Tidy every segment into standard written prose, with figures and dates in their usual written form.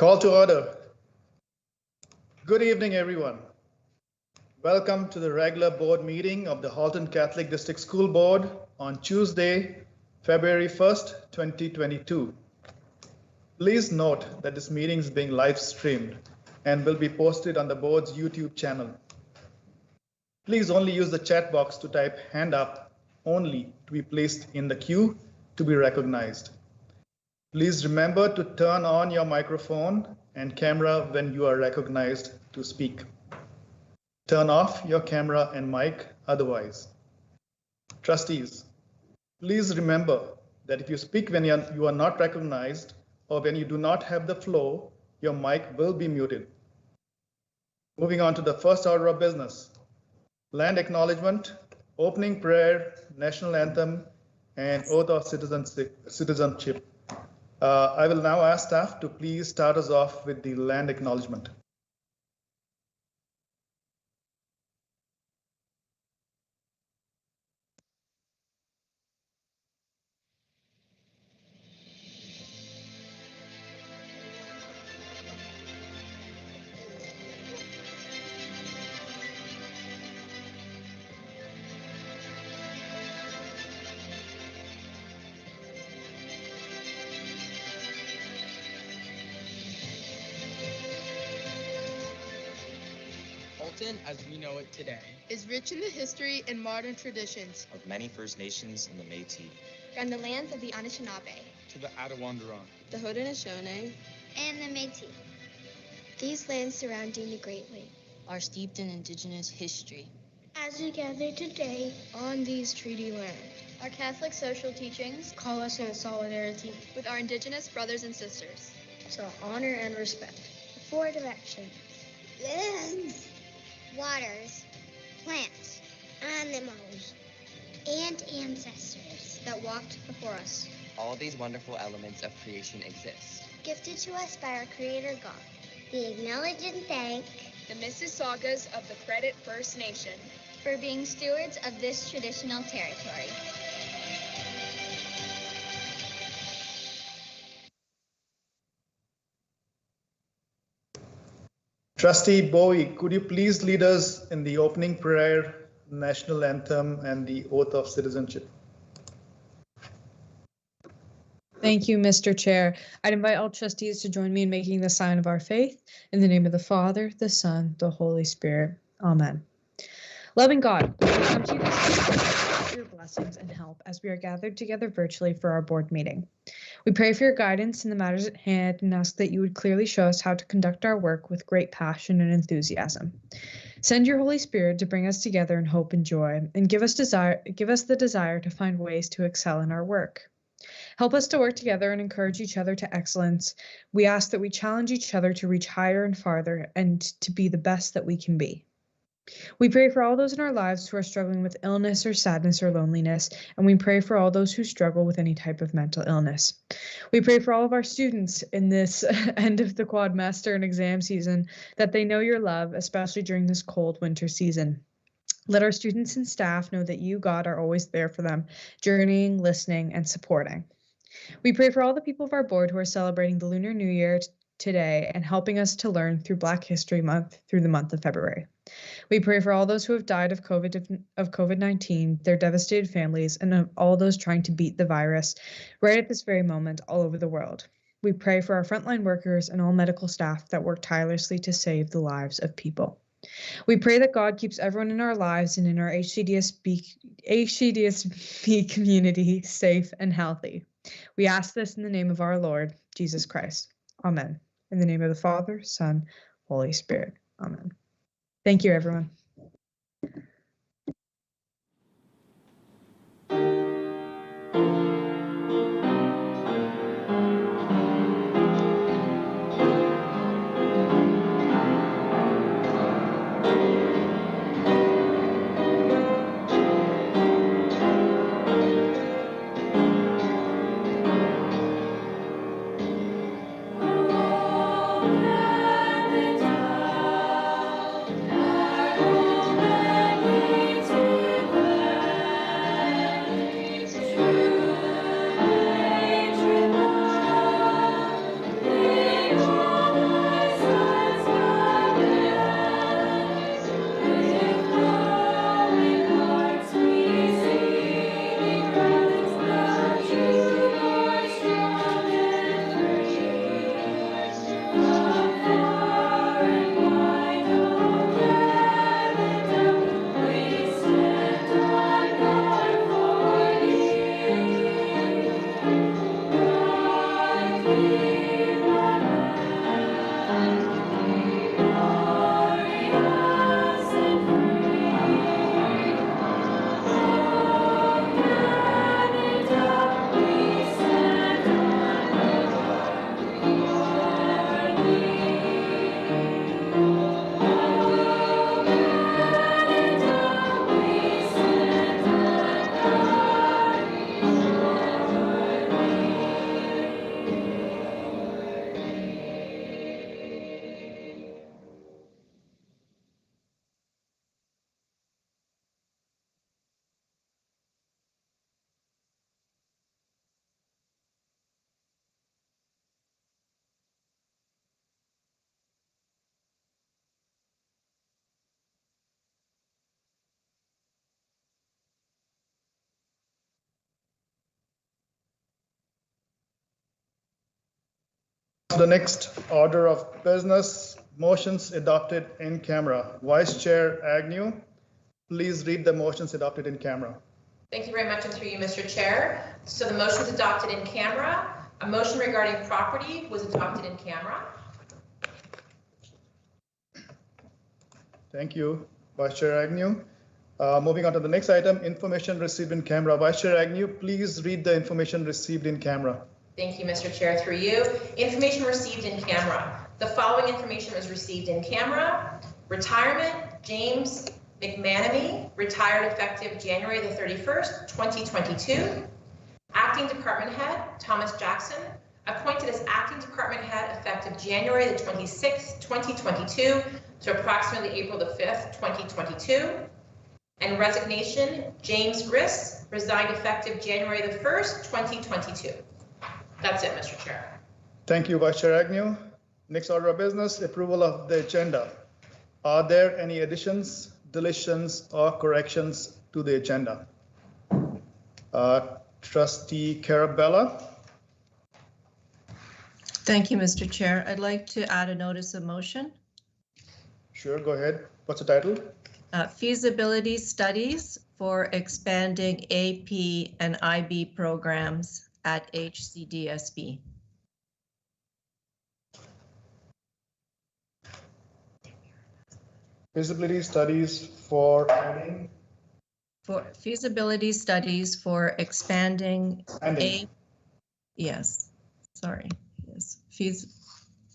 Call to order. Good evening, everyone. Welcome to the regular board meeting of the Halton Catholic District School Board on Tuesday, February 1st, 2022. Please note that this meeting is being live streamed and will be posted on the board's YouTube channel. Please only use the chat box to type hand up only to be placed in the queue to be recognized. Please remember to turn on your microphone and camera when you are recognized to speak. Turn off your camera and mic otherwise. Trustees, please remember that if you speak when you are not recognized or when you do not have the floor, your mic will be muted. Moving on to the first order of business. Land acknowledgement, opening prayer, national anthem, and oath of citizenship. I will now ask staff to please start us off with the land acknowledgement. Halton, as we know it today, is rich in the history and modern traditions of many First Nations and the Métis, from the lands of the Anishinaabe to the Attawandaron, the Haudenosaunee, and the Métis. These lands surrounding the Great Lake are steeped in Indigenous history. As we gather today on these treaty lands, our Catholic social teachings call us in solidarity with our Indigenous brothers and sisters to honor and respect four directions: lands, waters, plants, animals, and ancestors that walked before us. All these wonderful elements of creation exist, gifted to us by our Creator God. We acknowledge and thank the Mississaugas of the Credit First Nation for being stewards of this traditional territory. Trustee Bowie, could you please lead us in the opening prayer, national anthem, and the oath of citizenship? Thank you, Mr. Chair. I'd invite all trustees to join me in making the sign of our faith. In the name of the Father, the Son, the Holy Spirit. Amen. Loving God, we come to you this morning for your blessings and help as we are gathered together virtually for our board meeting. We pray for your guidance in the matters at hand and ask that you would clearly show us how to conduct our work with great passion and enthusiasm. Send your Holy Spirit to bring us together in hope and joy, and give us the desire to find ways to excel in our work. Help us to work together and encourage each other to excellence. We ask that we challenge each other to reach higher and farther and to be the best that we can be. We pray for all those in our lives who are struggling with illness or sadness or loneliness, and we pray for all those who struggle with any type of mental illness. We pray for all of our students in this end of the quadrimester and exam season, that they know your love, especially during this cold winter season. Let our students and staff know that you, God, are always there for them, journeying, listening, and supporting. We pray for all the people of our board who are celebrating the Lunar New Year today and helping us to learn through Black History Month through the month of February. We pray for all those who have died of COVID-19, their devastated families, and of all those trying to beat the virus right at this very moment all over the world. We pray for our frontline workers and all medical staff that work tirelessly to save the lives of people. We pray that God keeps everyone in our lives and in our HCDSB community safe and healthy. We ask this in the name of our Lord, Jesus Christ. Amen. In the name of the Father, Son, Holy Spirit. Amen. Thank you, everyone. Oh, To the next order of business, motions adopted in camera. Vice Chair Agnew, please read the motions adopted in camera. Thank you very much, and through you, Mr. Chair. So the motions adopted in camera. A motion regarding property was adopted in camera. Thank you, Vice Chair Agnew. Moving on to the next item, information received in camera. Vice Chair Agnew, please read the information received in camera. Thank you, Mr. Chair. Through you, information received in camera. The following information was received in camera. Retirement, James McManamy, retired effective January the 31st, 2022. Acting Department Head, Thomas Jackson, appointed as Acting Department Head effective January the 26th, 2022 to approximately April the 5th, 2022. And resignation, James Riss, resigned effective January the 1st, 2022. That's it, Mr. Chair. Thank you, Vice Chair Agnew. Next order of business, approval of the agenda. Are there any additions, deletions, or corrections to the agenda? Trustee Carella. Thank you, Mr. Chair. I'd like to add a notice of motion. Sure, go ahead. What's the title? Feasibility studies for expanding AP and IB programs at HCDSB. Feasibility studies for adding? For feasibility studies for expanding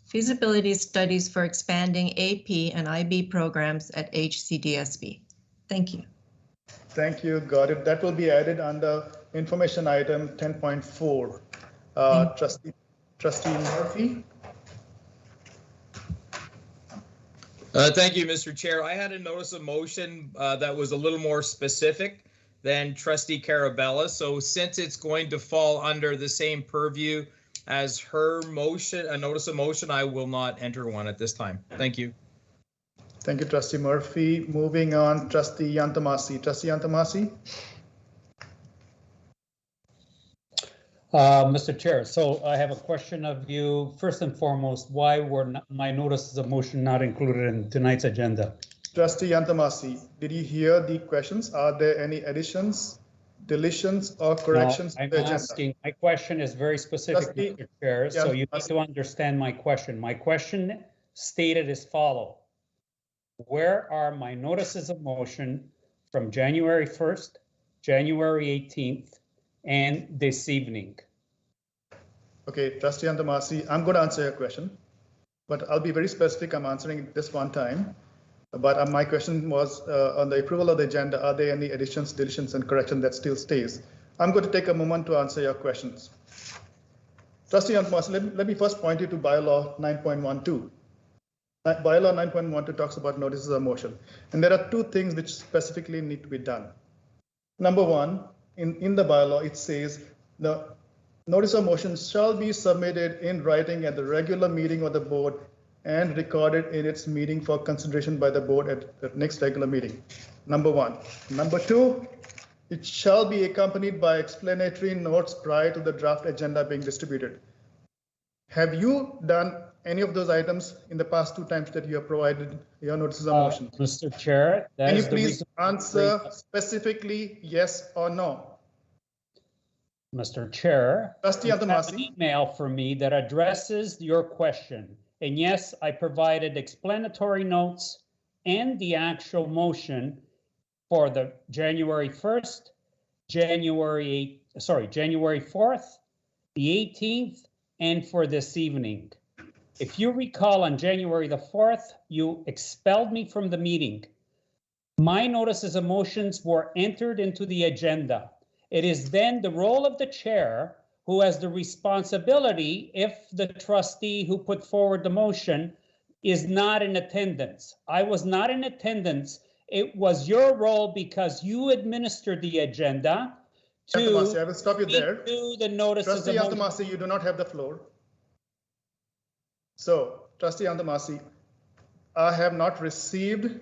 feasibility studies for expanding AP and IB programs at HCDSB. Thank you. Thank you, got it. That will be added under information item 10.4. Trustee Murphy. Thank you, Mr. Chair. I had a notice of motion that was a little more specific than Trustee Carella. So since it's going to fall under the same purview as her motion, a notice of motion, I will not enter one at this time. Thank you. Thank you, Trustee Murphy. Moving on, Trustee Yantamasi. Trustee Yantamasi. Mr. Chair, so I have a question of you. First and foremost, why were my notices of motion not included in tonight's agenda? Trustee Yantamasi, did you hear the questions? Are there any additions, deletions, or corrections to the agenda? Asking, my question is very specific, Mr. Chair, so you need to understand my question. My question stated as follows. Where are my notices of motion from January 1st, January 18th, and this evening? Okay, Trustee Yantamasi, I'm going to answer your question, but I'll be very specific. I'm answering this one time. But my question was on the approval of the agenda, are there any additions, deletions, and corrections that still stays? I'm going to take a moment to answer your questions. Trustee Yantamasi, let me first point you to bylaw 9.12. Bylaw 9.12 talks about notices of motion, and there are two things which specifically need to be done. Number one, in the bylaw, it says the notice of motion shall be submitted in writing at the regular meeting of the board and recorded in its meeting for consideration by the board at the next regular meeting. Number one. Number two, it shall be accompanied by explanatory notes prior to the draft agenda being distributed. Have you done any of those items in the past two times that you have provided your notices of motion? Mr. Chair, can you please answer specifically yes or no? Mr. Chair, Trustee Yantamasi, an email for me that addresses your question. And yes, I provided explanatory notes and the actual motion for the January 1st, January 4th, the 18th, and for this evening. If you recall, on January the 4th, you expelled me from the meeting. My notices of motions were entered into the agenda. It is then the role of the chair who has the responsibility if the trustee who put forward the motion is not in attendance. I was not in attendance. It was your role because you administered the agenda to Yantamasi, I will stop you there. Do the notices Trustee of motion. Yantamasi, you do not have the floor. So, Trustee Yantamasi, I have not received,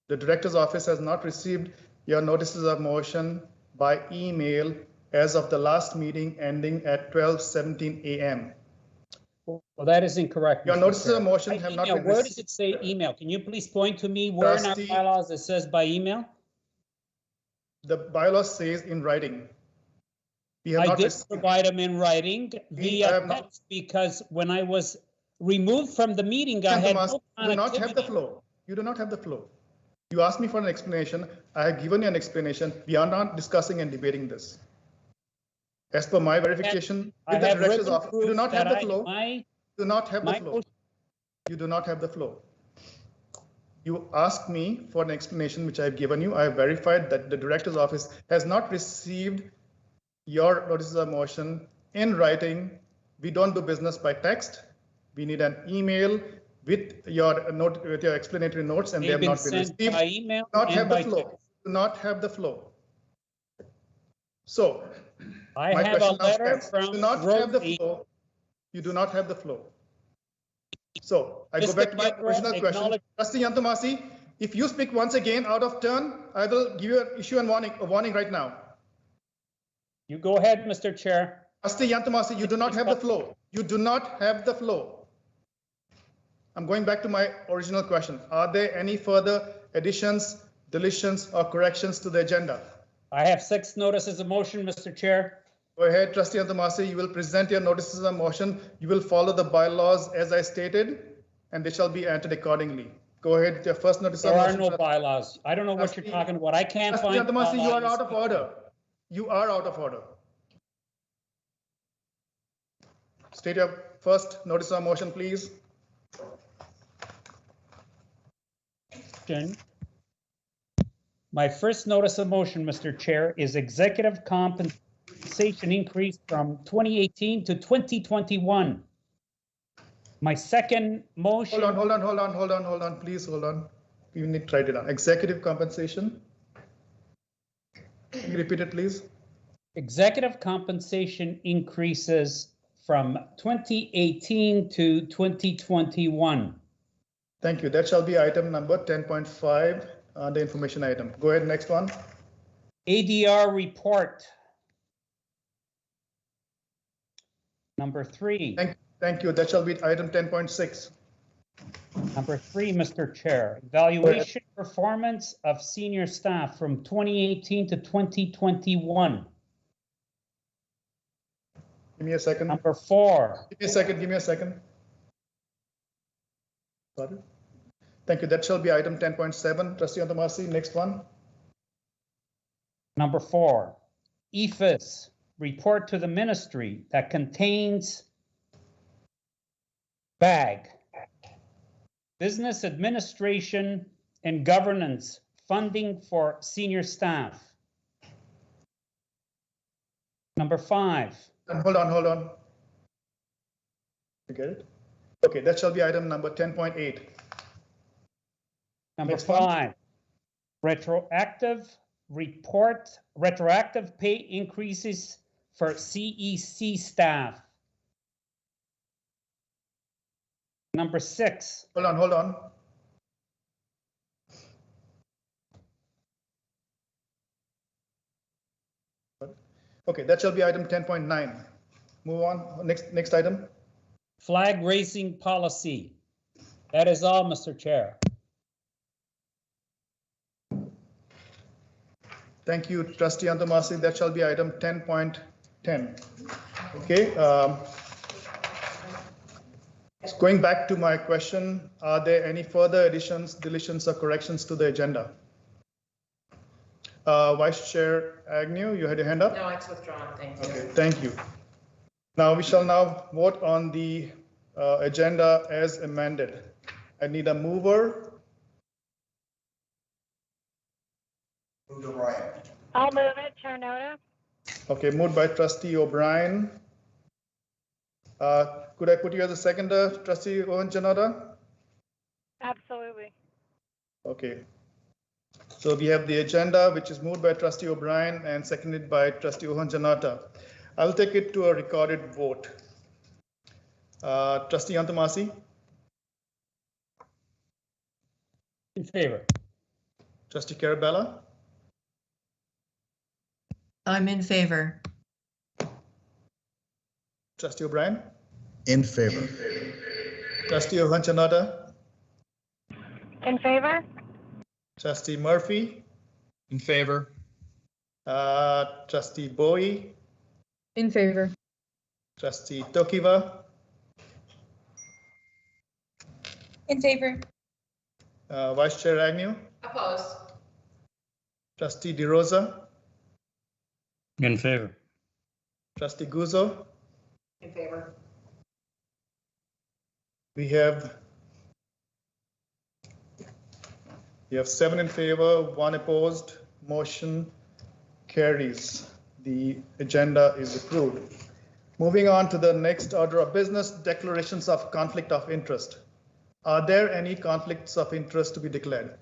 the director's office has not received your notices of motion by email as of the last meeting ending at 12:17 a.m. Well, that is incorrect. Your Mr. notices Chair. of motion By have not email, been where does received. it say email? Can you please point to me where in our Trustee- bylaws it says by email? The bylaw says in writing. We have I not did received. provide them in writing via have not- text because when I was removed from the meeting, I had no You do not have the connectivity. flow. You do not have the flow. You asked me for an explanation. I have given you an explanation. We are not discussing and debating this. As per my verification I with the have director's written office, you do proof not have that the flow. my Do not have the my flow. motion- You do not have the flow. You asked me for an explanation, which I have given you. I have verified that the director's office has not received your notices of motion in writing. We don't do business by text. We need an email with your note, with your explanatory notes, and they they've have been not been sent received. by email Do not and have the by flow. text. Do not have the flow. So I my have a question now letter stands. from Do not have the Rosie. flow. You do not have the flow. So I go Mr. back to my Pedro, original question. acknowledge- Trustee Yantomasi, if you speak once again out of turn, I will give you a warning right now. You go ahead, Mr. Chair. Trustee Yantomasi, you do not have the flow. You do not have the flow. I'm going back to my original question. Are there any further additions, deletions, or corrections to the agenda? I have 6 notices of motion, Mr. Chair. Go ahead, Trustee Yantomasi. You will present your notices of motion. You will follow the bylaws as I stated, and they shall be entered accordingly. Go ahead with your first notice of There are motion. no bylaws. I don't know what you're talking about. I can't Trustee find. Yantomasi, you are bylaws. out of order. You are out of order. State your first notice of motion, please. My first notice of motion, Mr. Chair, is executive compensation increase from 2018 to 2021. My second motion. Hold on. Please hold on. You need to write it down. Executive compensation. Can you repeat it, please? Executive compensation increases from 2018 to 2021. Thank you. That shall be item number 10.5, the information item. Go ahead, next one. ADR report. Number 3. Thank you. That shall be item 10.6. Number 3, Mr. Chair, evaluation performance of senior staff from 2018 to 2021. Give me a second. Number 4. Give me a second. Sorry. Thank you. That shall be item 10.7. Trustee Yantomasi, next one. Number 4, EFIS report to the ministry that contains BAG, Business Administration and Governance funding for senior staff. Number 5. Hold on. You get it? Okay, that shall be item number 10.8. Number Next one. 5, retroactive pay increases for CEC staff. Number 6. Hold on. Okay, that shall be item 10.9. Move on. Next item. Flag raising policy. That is all, Mr. Chair. Thank you, Trustee Yantomasi. That shall be item 10.10. Okay. Going back to my question, are there any further additions, deletions, or corrections to the agenda? Vice Chair Agnew, you had your hand up? No, it's withdrawn. Thank you. Okay, thank you. Now we shall now vote on the agenda as amended. I need a mover. Move O'Brien. I'll move it, Chair Noda. Okay, moved by Trustee O'Brien. Could I put you as a seconder, Trustee Janata? Absolutely. Okay. So we have the agenda, which is moved by Trustee O'Brien and seconded by Trustee Janata. I'll take it to a recorded vote. Trustee Yantomasi? In favor. Trustee Carella? I'm in favor. Trustee O'Brien? In favor. Trustee Ohanchanada, In favor? Trustee Murphy, In favor. Trustee Bowie, In favor. Trustee Tokiwa, In favor. Vice Chair Agnew, Opposed? Trustee DeRosa, In favor. Trustee Guzzo. In favor. We have 7 in favor, 1 opposed. Motion carries. The agenda is approved. Moving on to the next order of business, declarations of conflict of interest. Are there any conflicts of interest to be declared?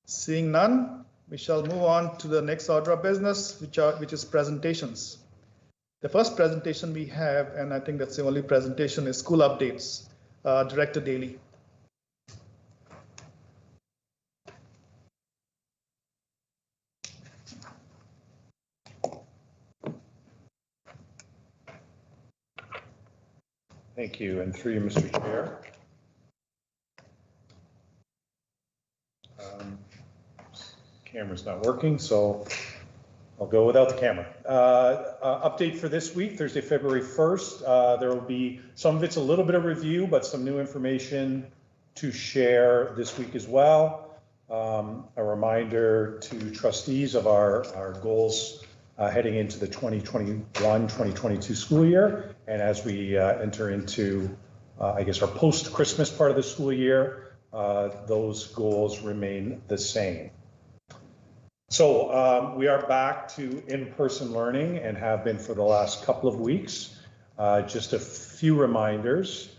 Seeing none, we shall move on to the next order of business, which is presentations. The first presentation we have, and I think that's the only presentation, is school updates. Director Daly. Thank you, and through you, Mr. Chair. Camera's not working, so I'll go without the camera. Update for this week, Thursday, February 1st. There will be, some of it's a little bit of review, but some new information to share this week as well. A reminder to trustees of our goals heading into the 2021-2022 school year. And as we enter into, I guess, our post-Christmas part of the school year, those goals remain the same. So we are back to in-person learning and have been for the last couple of weeks. Just a few reminders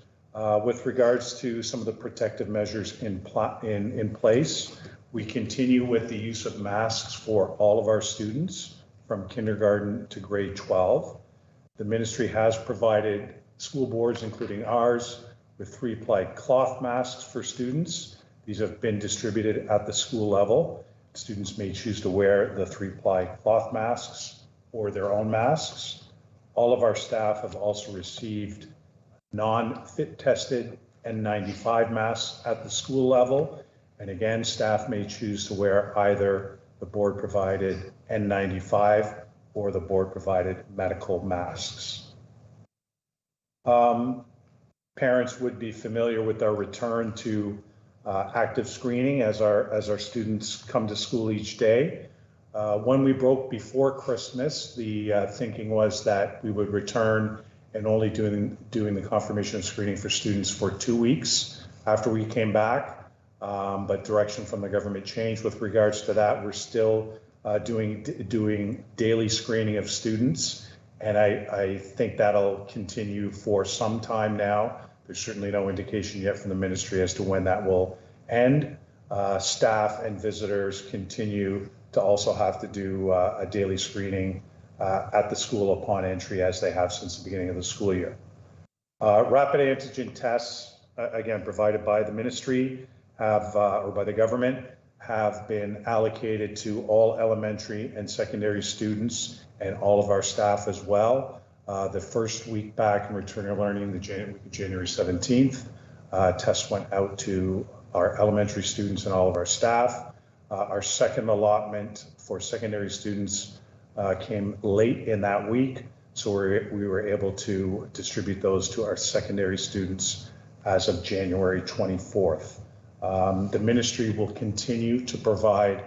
with regards to some of the protective measures in place. We continue with the use of masks for all of our students from kindergarten to grade 12. The ministry has provided school boards, including ours, with 3-ply cloth masks for students. These have been distributed at the school level. Students may choose to wear the 3-ply cloth masks or their own masks. All of our staff have also received non-fit tested N95 masks at the school level. And again, staff may choose to wear either the board provided N95 or the board provided medical masks. Parents would be familiar with our return to active screening as our students come to school each day. When we broke before Christmas, the thinking was that we would return and only doing the confirmation of screening for students for 2 weeks after we came back. But direction from the government changed with regards to that. We're still doing daily screening of students, and I think that'll continue for some time now. There's certainly no indication yet from the ministry as to when that will end. Staff and visitors continue to also have to do a daily screening at the school upon entry, as they have since the beginning of the school year. Rapid antigen tests, again, provided by the ministry, or by the government, have been allocated to all elementary and secondary students and all of our staff as well. The first week back in return to learning, the January 17th, tests went out to our elementary students and all of our staff. Our second allotment for secondary students came late in that week, so we were able to distribute those to our secondary students as of January 24th. The ministry will continue to provide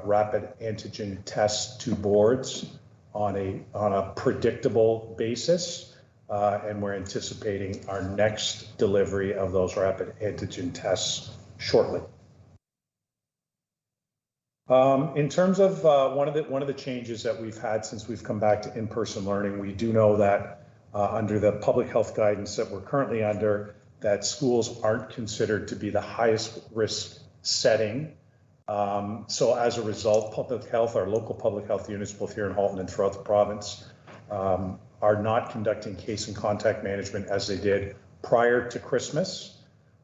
rapid antigen tests to boards on a predictable basis, and we're anticipating our next delivery of those rapid antigen tests shortly. In terms of one of the changes that we've had since we've come back to in-person learning, we do know that under the public health guidance that we're currently under, that schools aren't considered to be the highest risk setting. So as a result, public health, our local public health units, both here in Halton and throughout the province, are not conducting case and contact management as they did prior to Christmas.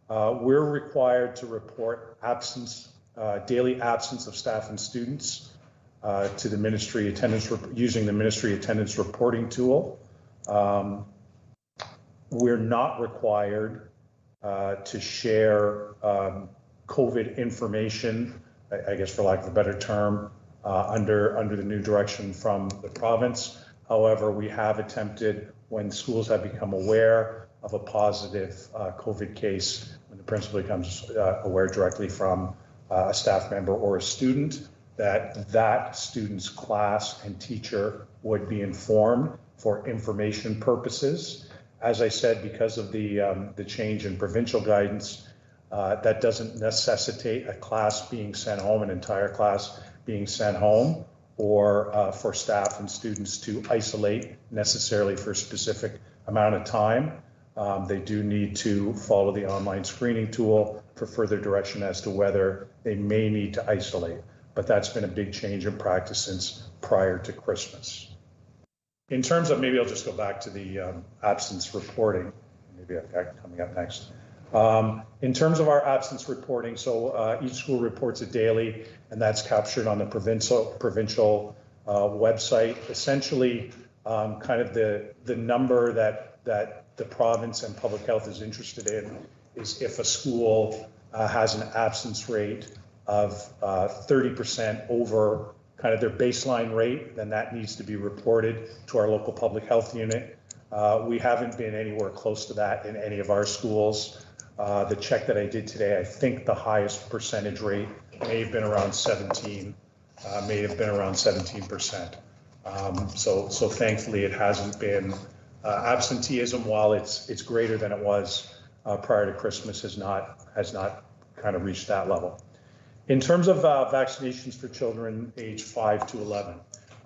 We're required to report daily absence of staff and students to the ministry attendance, using the ministry attendance reporting tool. We're not required to share COVID information, I guess for lack of a better term, under the new direction from the province. However, we have attempted, when schools have become aware of a positive COVID case, when the principal becomes aware directly from a staff member or a student, that student's class and teacher would be informed for information purposes. As I said, because of the change in provincial guidance, that doesn't necessitate a class being sent home, an entire class being sent home, or for staff and students to isolate necessarily for a specific amount of time. They do need to follow the online screening tool for further direction as to whether they may need to isolate. But that's been a big change in practice since prior to Christmas. In terms of, maybe I'll just go back to the absence reporting. Maybe I've got coming up next. In terms of our absence reporting, so each school reports it daily, and that's captured on the provincial website. Essentially, kind of the number that the province and public health is interested in is if a school has an absence rate of 30% over kind of their baseline rate, then that needs to be reported to our local public health unit. We haven't been anywhere close to that in any of our schools. The check that I did today, I think the highest percentage rate may have been around 17%. So thankfully it hasn't been absenteeism, while it's greater than it was prior to Christmas, has not kind of reached that level. In terms of vaccinations for children aged 5 to 11,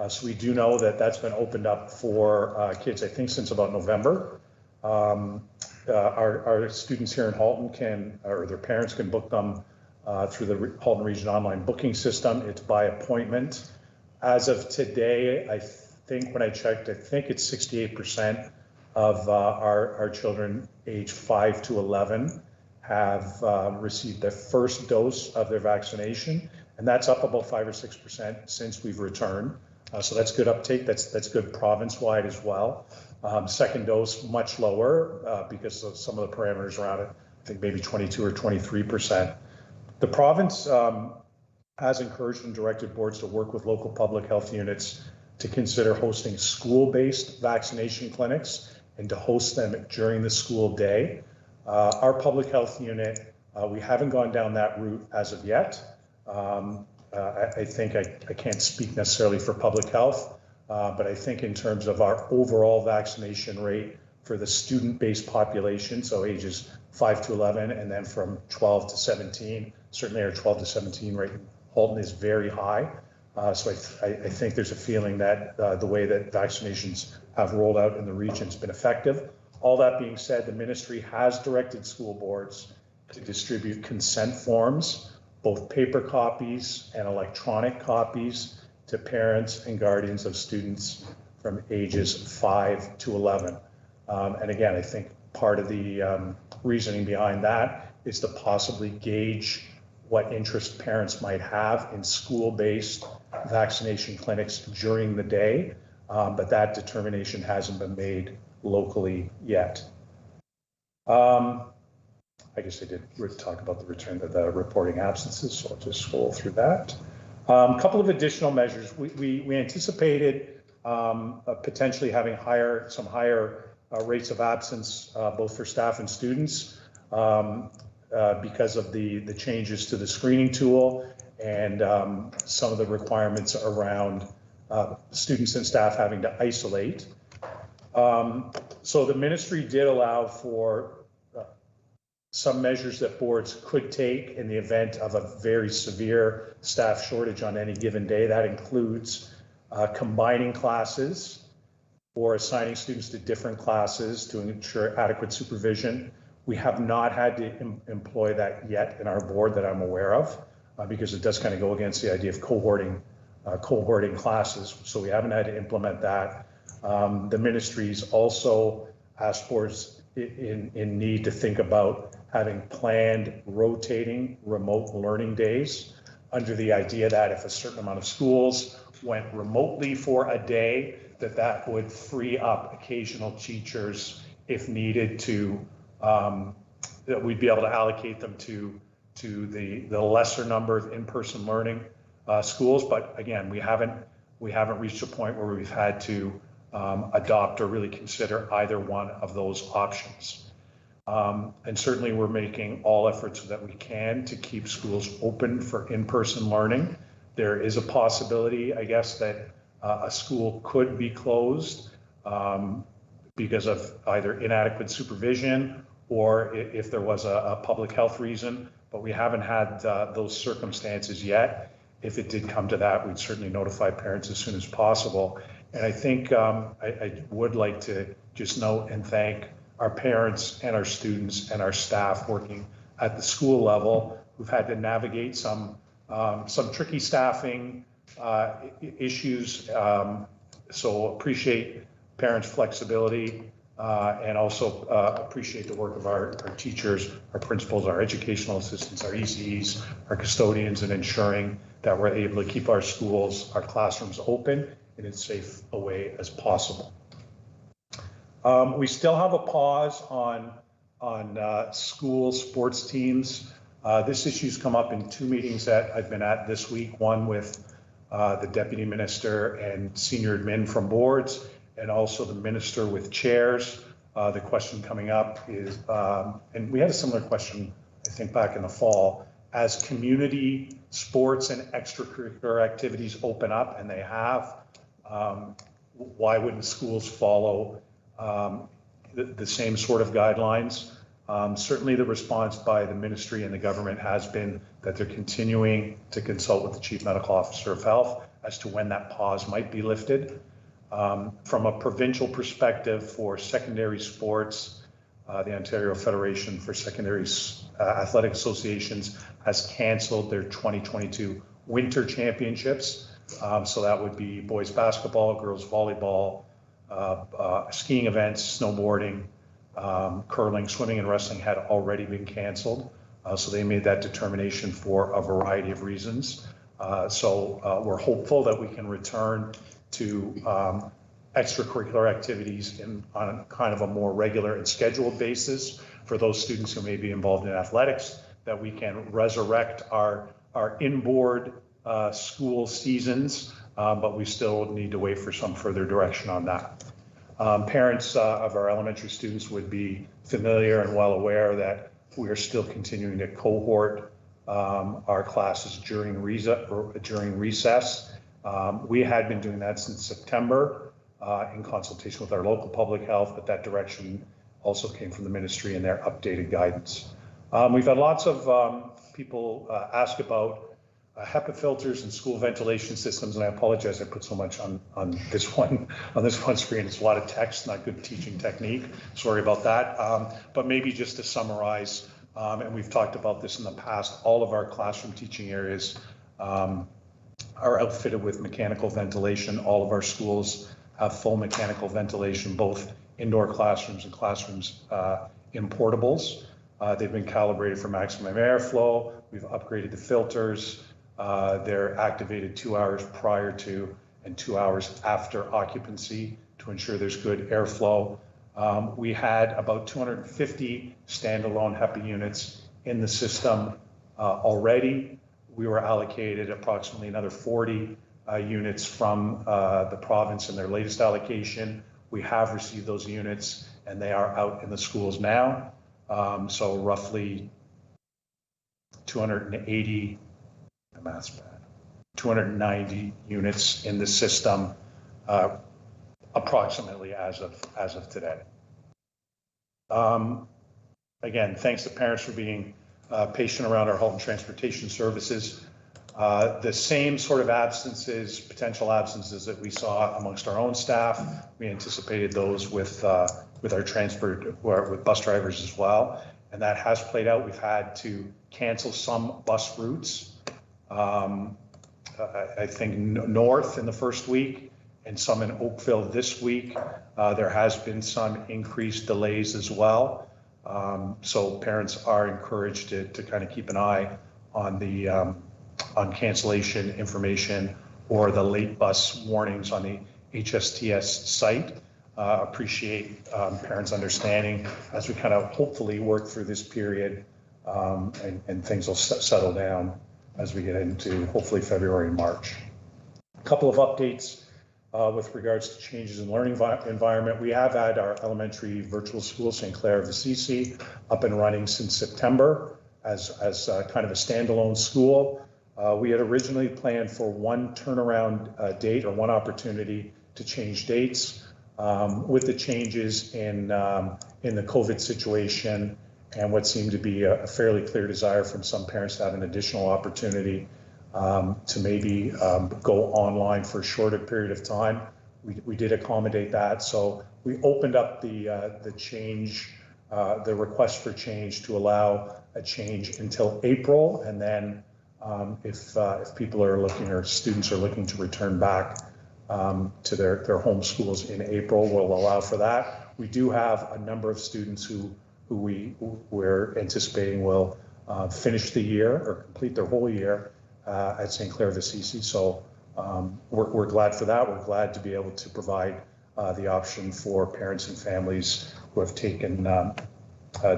so we do know that that's been opened up for kids, I think, since about November. Our students here in Halton can, or their parents can book them through the Halton Region online booking system. It's by appointment. As of today, I think when I checked, I think it's 68% of our children aged 5 to 11 have received their first dose of their vaccination, and that's up about 5 or 6% since we've returned. So that's good uptake. That's good province-wide as well. Second dose much lower because of some of the parameters around it. I think maybe 22 or 23%. The province has encouraged and directed boards to work with local public health units to consider hosting school-based vaccination clinics and to host them during the school day. Our public health unit, we haven't gone down that route as of yet. I think I can't speak necessarily for public health, but I think in terms of our overall vaccination rate for the student-based population, so ages 5 to 11, and then from 12 to 17, certainly our 12 to 17 rate in Halton is very high. So I think there's a feeling that the way that vaccinations have rolled out in the region has been effective. All that being said, the ministry has directed school boards to distribute consent forms, both paper copies and electronic copies, to parents and guardians of students from ages 5 to 11. And again, I think part of the reasoning behind that is to possibly gauge what interest parents might have in school-based vaccination clinics during the day, but that determination hasn't been made locally yet. I guess I did talk about the return of the reporting absences, so I'll just scroll through that. A couple of additional measures. We anticipated potentially having some higher rates of absence, both for staff and students, because of the changes to the screening tool and some of the requirements around students and staff having to isolate. So the ministry did allow for some measures that boards could take in the event of a very severe staff shortage on any given day. That includes combining classes or assigning students to different classes to ensure adequate supervision. We have not had to employ that yet in our board that I'm aware of, because it does kind of go against the idea of cohorting classes. So we haven't had to implement that. The ministries also asked boards in need to think about having planned rotating remote learning days, under the idea that if a certain amount of schools went remotely for a day, that would free up occasional teachers if needed to, that we'd be able to allocate them to the lesser number of in-person learning schools. But again, we haven't reached a point where we've had to adopt or really consider either one of those options. And certainly we're making all efforts that we can to keep schools open for in-person learning. There is a possibility, I guess, that a school could be closed because of either inadequate supervision or if there was a public health reason, but we haven't had those circumstances yet. If it did come to that, we'd certainly notify parents as soon as possible. And I think I would like to just note and thank our parents and our students and our staff working at the school level who've had to navigate some tricky staffing issues. So appreciate parents' flexibility and also appreciate the work of our teachers, our principals, our educational assistants, our ECEs, our custodians, in ensuring that we're able to keep our schools, our classrooms open in as safe a way as possible. We still have a pause on school sports teams. This issue's come up in 2 meetings that I've been at this week, one with the deputy minister and senior admin from boards, and also the minister with chairs. The question coming up is, and we had a similar question, I think, back in the fall, as community sports and extracurricular activities open up, and they have, why wouldn't schools follow the same sort of guidelines? Certainly the response by the ministry and the government has been that they're continuing to consult with the Chief Medical Officer of Health as to when that pause might be lifted. From a provincial perspective for secondary sports, the Ontario Federation for Secondary Athletic Associations has canceled their 2022 Winter Championships. So that would be boys basketball, girls volleyball, skiing events, snowboarding, curling, swimming, and wrestling had already been canceled. So they made that determination for a variety of reasons. So we're hopeful that we can return to extracurricular activities on kind of a more regular and scheduled basis for those students who may be involved in athletics, that we can resurrect our inboard school seasons, but we still need to wait for some further direction on that. Parents of our elementary students would be familiar and well aware that we are still continuing to cohort our classes during recess. We had been doing that since September in consultation with our local public health, but that direction also came from the ministry in their updated guidance. We've had lots of people ask about HEPA filters and school ventilation systems, and I apologize I put so much on this one screen. It's a lot of text, not good teaching technique. Sorry about that. But maybe just to summarize, and we've talked about this in the past, all of our classroom teaching areas are outfitted with mechanical ventilation. All of our schools have full mechanical ventilation, both indoor classrooms and classrooms in portables. They've been calibrated for maximum airflow. We've upgraded the filters. They're activated 2 hours prior to and 2 hours after occupancy to ensure there's good airflow. We had about 250 standalone HEPA units in the system already. We were allocated approximately another 40 units from the province in their latest allocation. We have received those units and they are out in the schools now. So roughly 280, the math's bad, 290 units in the system approximately as of today. Again, thanks to parents for being patient around our Halton transportation services. The same sort of absences, potential absences that we saw amongst our own staff, we anticipated those with our transport, with bus drivers as well. And that has played out. We've had to cancel some bus routes. I think north in the first week and some in Oakville this week. There has been some increased delays as well. So parents are encouraged to kind of keep an eye on the on cancellation information or the late bus warnings on the HSTS site. Appreciate parents' understanding as we kind of hopefully work through this period, and things will settle down as we get into hopefully February and March. A couple of updates with regards to changes in learning environment. We have had our elementary virtual school, St. Clair of Assisi, up and running since September as kind of a standalone school. We had originally planned for one turnaround date or one opportunity to change dates. With the changes in the COVID situation and what seemed to be a fairly clear desire from some parents to have an additional opportunity to maybe go online for a shorter period of time, we did accommodate that. So we opened up the change, the request for change to allow a change until April, and then if people are looking or students are looking to return back to their home schools in April, we'll allow for that. We do have a number of students who we're anticipating will finish the year or complete their whole year at St. Clair of Assisi. So we're glad for that. We're glad to be able to provide the option for parents and families who have taken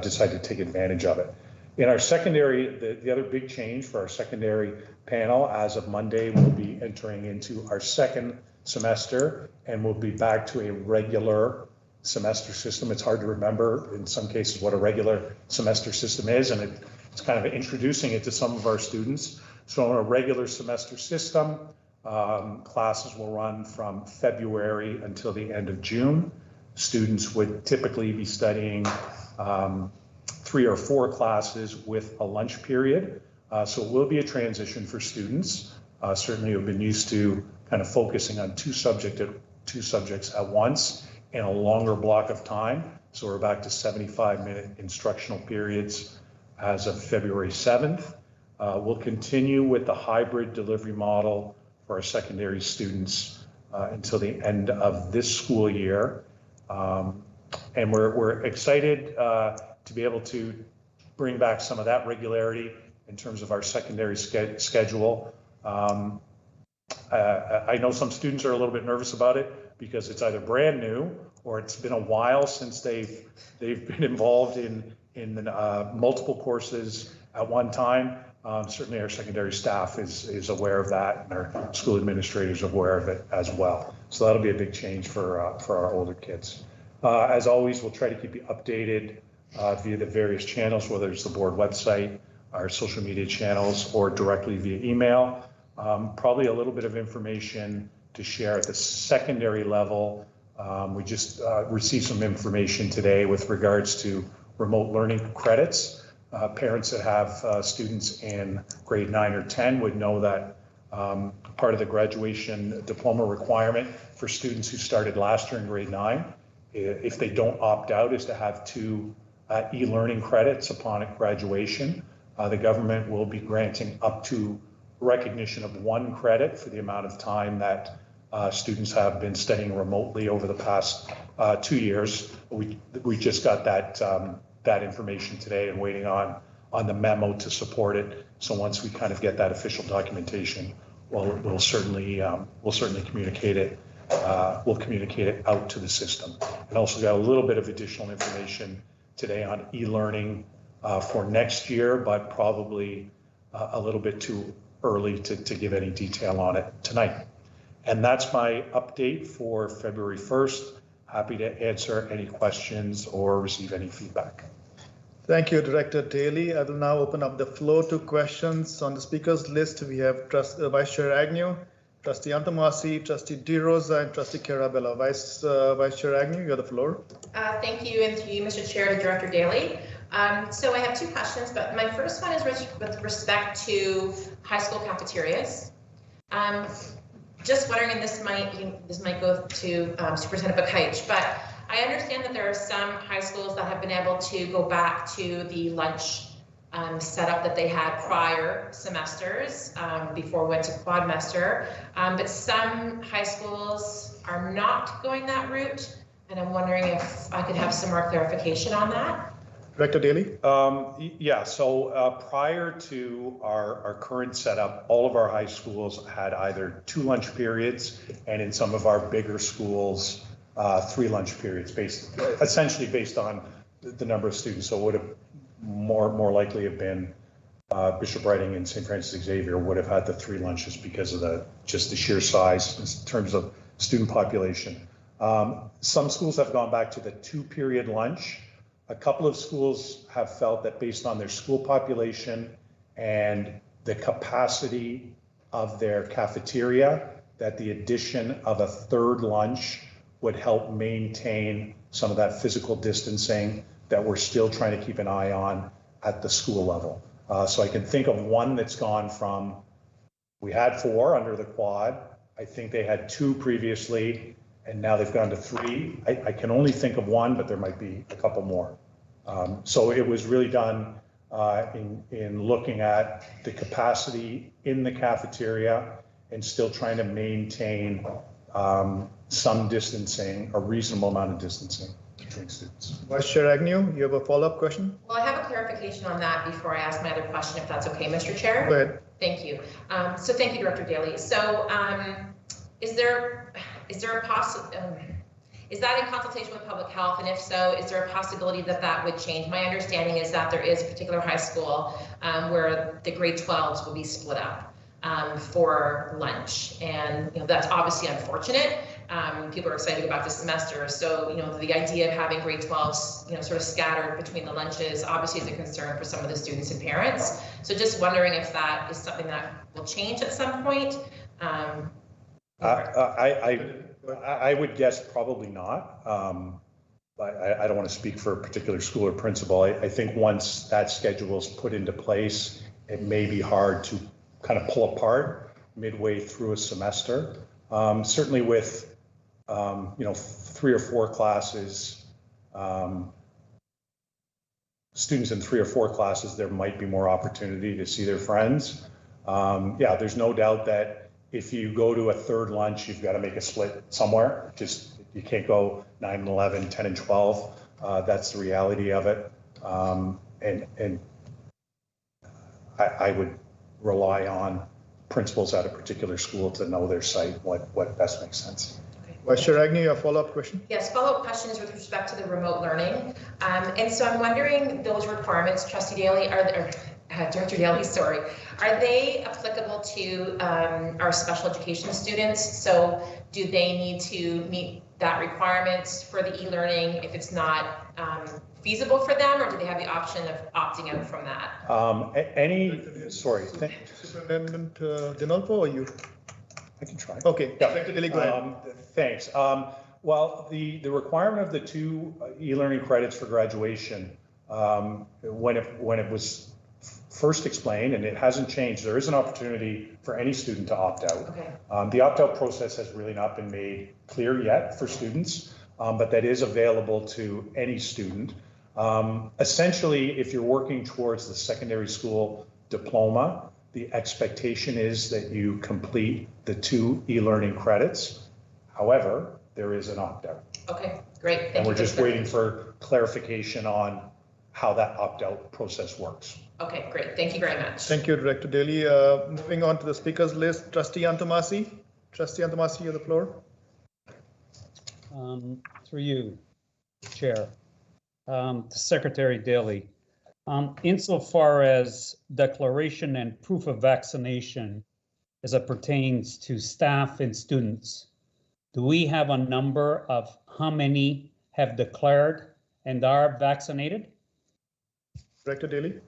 decided to take advantage of it. In our secondary, the other big change for our secondary panel, as of Monday, we'll be entering into our second semester, and we'll be back to a regular semester system. It's hard to remember in some cases what a regular semester system is, and it's kind of introducing it to some of our students. So in a regular semester system, classes will run from February until the end of June. Students would typically be studying 3 or 4 classes with a lunch period. So it will be a transition for students. Certainly we've been used to kind of focusing on two subjects at once in a longer block of time. So we're back to 75-minute instructional periods as of February 7th. We'll continue with the hybrid delivery model for our secondary students until the end of this school year. And we're excited to be able to bring back some of that regularity in terms of our secondary schedule. I know some students are a little bit nervous about it because it's either brand new or it's been a while since they've been involved in multiple courses at one time. Certainly our secondary staff is aware of that, and our school administrators are aware of it as well. So that'll be a big change for our older kids. As always, we'll try to keep you updated via the various channels, whether it's the board website, our social media channels, or directly via email. Probably a little bit of information to share at the secondary level. We just received some information today with regards to remote learning credits. Parents that have students in grade 9 or 10 would know that part of the graduation diploma requirement for students who started last year in grade 9, if they don't opt out, is to have 2 e-learning credits upon graduation. The government will be granting up to recognition of 1 credit for the amount of time that students have been studying remotely over the past 2 years. We just got that information today and waiting on the memo to support it. So once we kind of get that official documentation, we'll certainly communicate it. We'll communicate it out to the system. And also got a little bit of additional information today on e-learning for next year, but probably a little bit too early to give any detail on it tonight. And that's my update for February 1st. Happy to answer any questions or receive any feedback. Thank you, Director Daly. I will now open up the floor to questions. On the speakers list, we have Vice Chair Agnew, Trustee Antamasi, Trustee DeRosa, and Trustee Carella. Vice Chair Agnew, you have the floor. Thank you, and through you, Mr. Chair, to Director Daly. So I have 2 questions, but my first one is with respect to high school cafeterias. Just wondering, and this might go to Superintendent Bakaich, but I understand that there are some high schools that have been able to go back to the lunch setup that they had prior semesters before we went to quadmester, but some high schools are not going that route, and I'm wondering if I could have some more clarification on that. Director Daly? Yeah, so prior to our current setup, all of our high schools had either 2 lunch periods, and in some of our bigger schools, 3 lunch periods, essentially based on the number of students. So it would have more likely have been Bishop Writing and St. Francis Xavier would have had the 3 lunches because of just the sheer size in terms of student population. Some schools have gone back to the 2-period lunch. A couple of schools have felt that based on their school population and the capacity of their cafeteria, that the addition of a 3rd lunch would help maintain some of that physical distancing that we're still trying to keep an eye on at the school level. So I can think of one that's gone from, we had 4 under the quad. I think they had 2 previously, and now they've gone to 3. I can only think of one, but there might be a couple more. So it was really done in looking at the capacity in the cafeteria and still trying to maintain some distancing, a reasonable amount of distancing between students. Vice Chair Agnew, you have a follow-up question? Well, I have a clarification on that before I ask my other question, if that's okay, Mr. Chair. Go ahead. Thank you. So thank you, Director Daly. So is there a is that in consultation with public health? And if so, is there a possibility that that would change? My understanding is that there is a particular high school where the grade 12s will be split up for lunch. And that's obviously unfortunate. People are excited about this semester. So, the idea of having grade 12s, sort of scattered between the lunches obviously is a concern for some of the students and parents. So just wondering if that is something that will change at some point. I would guess probably not. I don't want to speak for a particular school or principal. I think once that schedule is put into place, it may be hard to kind of pull apart midway through a semester. Certainly with 3 or 4 classes, students in 3 or 4 classes, there might be more opportunity to see their friends. Yeah, there's no doubt that if you go to a 3rd lunch, you've got to make a split somewhere. You can't go 9 and 11, 10 and 12. That's the reality of it. And I would rely on principals at a particular school to know their site, what best makes sense. Vice Chair Agnew, a follow-up question? Yes, follow-up question is with respect to the remote learning. And so I'm wondering, those requirements, Trustee Daly, Director Daly, sorry, are they applicable to our special education students? So do they need to meet that requirement for the e-learning if it's not feasible for them, or do they have the option of opting out from that? Superintendent Dinolfo, or you? I can try. Okay. Yeah. Director Daly, go ahead. Thanks. Well, the requirement of the 2 e-learning credits for graduation, when it was first explained, and it hasn't changed, there is an opportunity for any student to opt out. Okay. The opt-out process has really not been made clear yet for students, but that is available to any student. Essentially, if you're working towards the secondary school diploma, the expectation is that you complete the 2 e-learning credits. However, there is an opt-out. Okay, great. Thank and you. We're just waiting for clarification on how that opt-out process works. Okay, great. Thank you very much. Thank you, Director Daly. Moving on to the speakers list, Trustee Antomasi. Trustee Antomasi, you have the floor. Through you, Chair. Secretary Daly. Insofar as declaration and proof of vaccination as it pertains to staff and students, do we have a number of how many have declared and are vaccinated? Director Daly.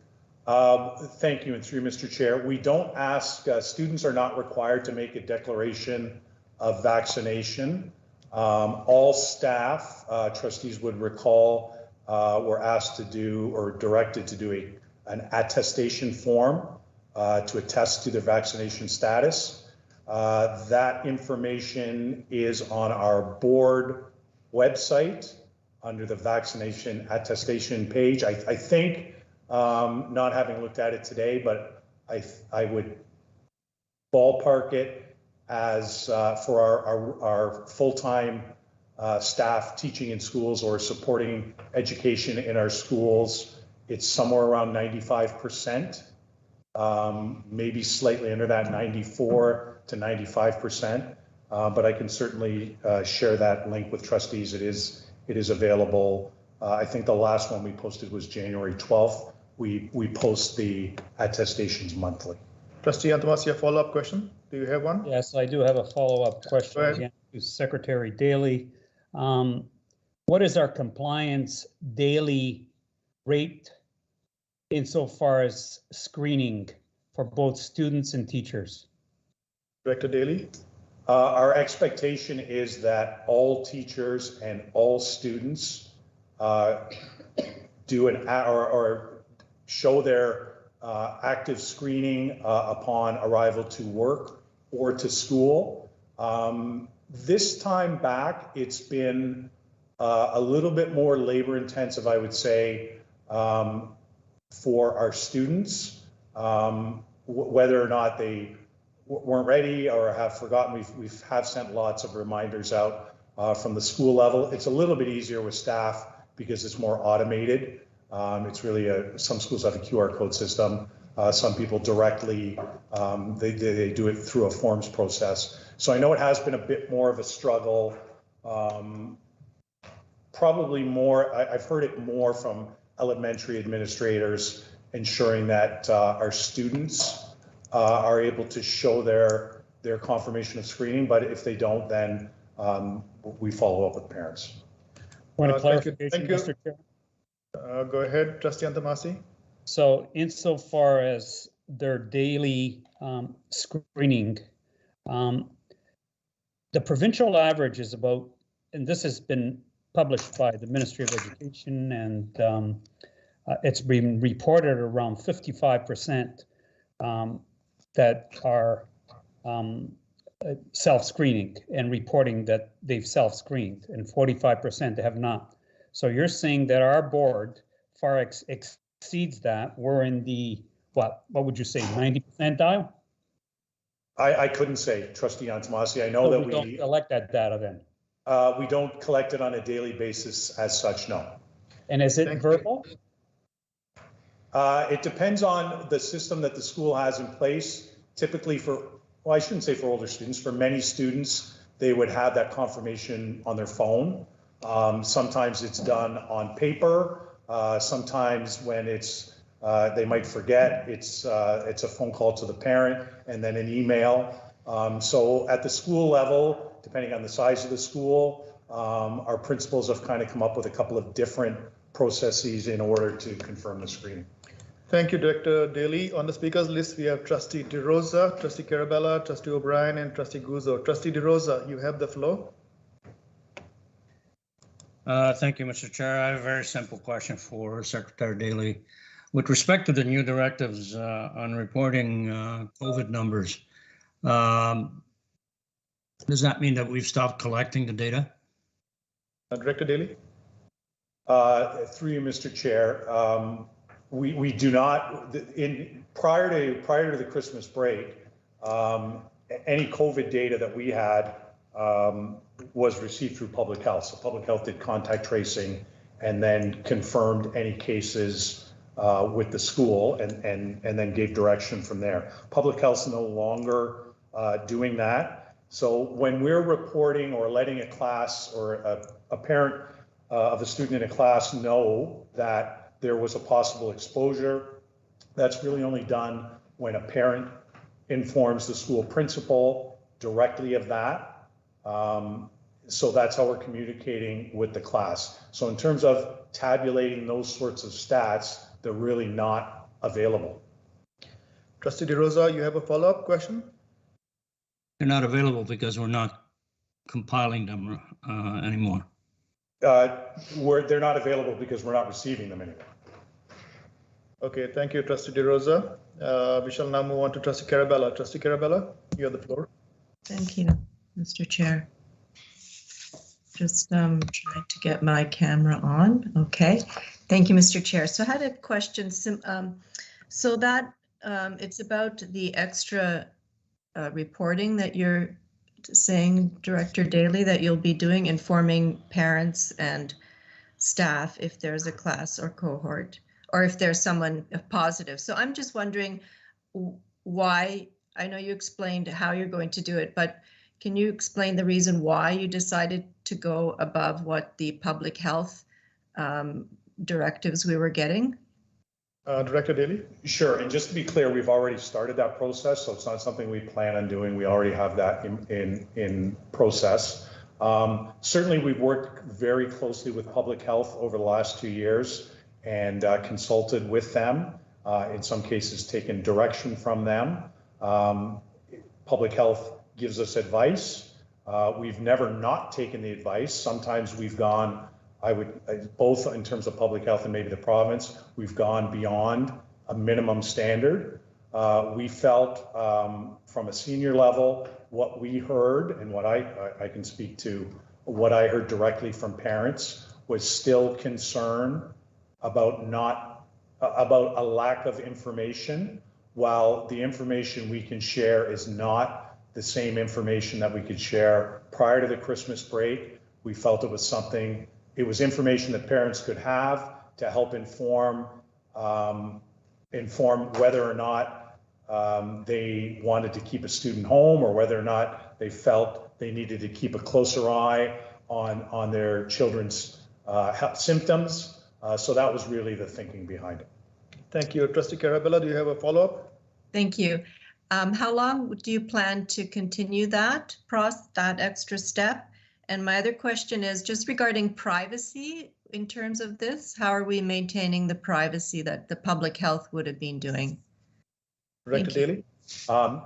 Thank you, and through Mr. Chair. We don't ask, students are not required to make a declaration of vaccination. All staff, trustees would recall, were asked to do or directed to do an attestation form to attest to their vaccination status. That information is on our board website under the vaccination attestation page. I think, not having looked at it today, but I would ballpark it as for our full-time staff teaching in schools or supporting education in our schools, it's somewhere around 95%, maybe slightly under that, 94 to 95%. But I can certainly share that link with trustees. It is available. I think the last one we posted was January 12th. We post the attestations monthly. Trustee Antamasi, a follow-up question. Do you have one? Yes, I do have a follow-up question again to Secretary Daly. What is our compliance daily rate insofar as screening for both students and teachers? Director Daly? Our expectation is that all teachers and all students do or show their active screening upon arrival to work or to school. This time back, it's been a little bit more labor intensive, I would say, for our students, whether or not they weren't ready or have forgotten. We have sent lots of reminders out from the school level. It's a little bit easier with staff because it's more automated. It's really some schools have a QR code system. Some people directly, they do it through a forms process. So I know it has been a bit more of a struggle. Probably more, I've heard it more from elementary administrators ensuring that our students are able to show their confirmation of screening, but if they don't, then we follow up with parents. Point of clarification, thank you. Mr. Chair. Go ahead, Trustee Antamasi. So insofar as their daily screening, the provincial average is about, and this has been published by the Ministry of Education, and it's been reported around 55% that are self-screening and reporting that they've self-screened, and 45% have not. So you're saying that our board far exceeds that. We're in the, what would you say, 90 percentile? I couldn't say, Trustee Antamasi. I know So that we don't collect that data then. We don't collect it on a daily basis as such, no. And is it verbal? It depends on the system that the school has in place. Typically well, I shouldn't say for older students, for many students, they would have that confirmation on their phone. Sometimes it's done on paper. Sometimes when they might forget, it's a phone call to the parent and then an email. So at the school level, depending on the size of the school, our principals have kind of come up with a couple of different processes in order to confirm the screening. Thank you, Director Daly. On the speakers list, we have Trustee DeRosa, Trustee Carella, Trustee O'Brien, and Trustee Guzzo. Trustee DeRosa, you have the floor. Thank you, Mr. Chair. I have a very simple question for Secretary Daly. With respect to the new directives on reporting COVID numbers, does that mean that we've stopped collecting the data? Director Daly? Through you, Mr. Chair, we do not, prior to the Christmas break, any COVID data that we had was received through public health. So public health did contact tracing and then confirmed any cases with the school and then gave direction from there. Public health's no longer doing that. So when we're reporting or letting a class or a parent of a student in a class know that there was a possible exposure, that's really only done when a parent informs the school principal directly of that. So that's how we're communicating with the class. So in terms of tabulating those sorts of stats, they're really not available. Trustee DeRosa, you have a follow-up question? They're not available because we're not compiling them anymore. They're not available because we're not receiving them anymore. Okay, thank you, Trustee DeRosa. We shall now move on to Trustee Carella. Trustee Carella, you have the floor. Thank you, Mr. Chair. Just trying to get my camera on. Okay, thank you, Mr. Chair. So I had a question. So that it's about the extra reporting that you're saying, Director Daly, that you'll be doing, informing parents and staff if there's a class or cohort or if there's someone positive. So I'm just wondering why. I know you explained how you're going to do it, but can you explain the reason why you decided to go above what the public health directives we were getting? Director Daly? Sure, and just to be clear, we've already started that process, so it's not something we plan on doing. We already have that in process. Certainly, we've worked very closely with public health over the last 2 years and consulted with them, in some cases taken direction from them. Public health gives us advice. We've never not taken the advice. Sometimes we've gone, both in terms of public health and maybe the province, we've gone beyond a minimum standard. We felt from a senior level, what we heard and what I can speak to, what I heard directly from parents was still concern about about a lack of information, while the information we can share is not the same information that we could share prior to the Christmas break. We felt it was information that parents could have to help inform whether or not they wanted to keep a student home, or whether or not they felt they needed to keep a closer eye on their children's health symptoms. So that was really the thinking behind it. Thank you. Trustee Carella, do you have a follow-up? Thank you. How long do you plan to continue that extra step? And my other question is just regarding privacy in terms of this. How are we maintaining the privacy that the public health would have been doing? Director Daly?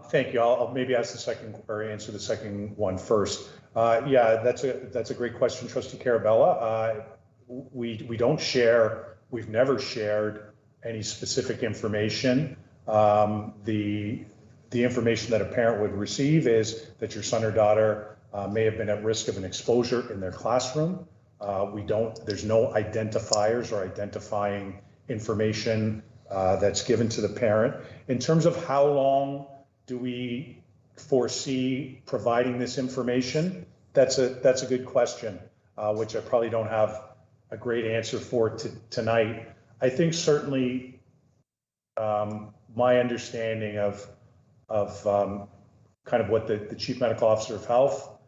Thank you. I'll maybe ask the second, or answer the second one first. Yeah, that's a great question, Trustee Carella. We don't share. We've never shared any specific information. The information that a parent would receive is that your son or daughter may have been at risk of an exposure in their classroom. There's no identifiers or identifying information that's given to the parent. In terms of how long do we foresee providing this information, that's a good question, which I probably don't have a great answer for tonight. I think certainly my understanding of kind of what the Chief Medical Officer of Health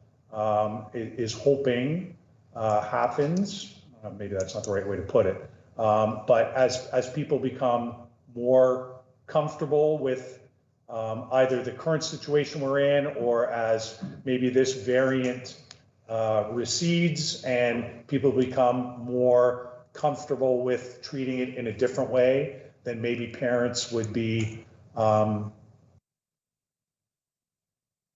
is hoping happens. Maybe that's not the right way to put it. But as people become more comfortable with either the current situation we're in, or as maybe this variant recedes and people become more comfortable with treating it in a different way, then maybe parents would be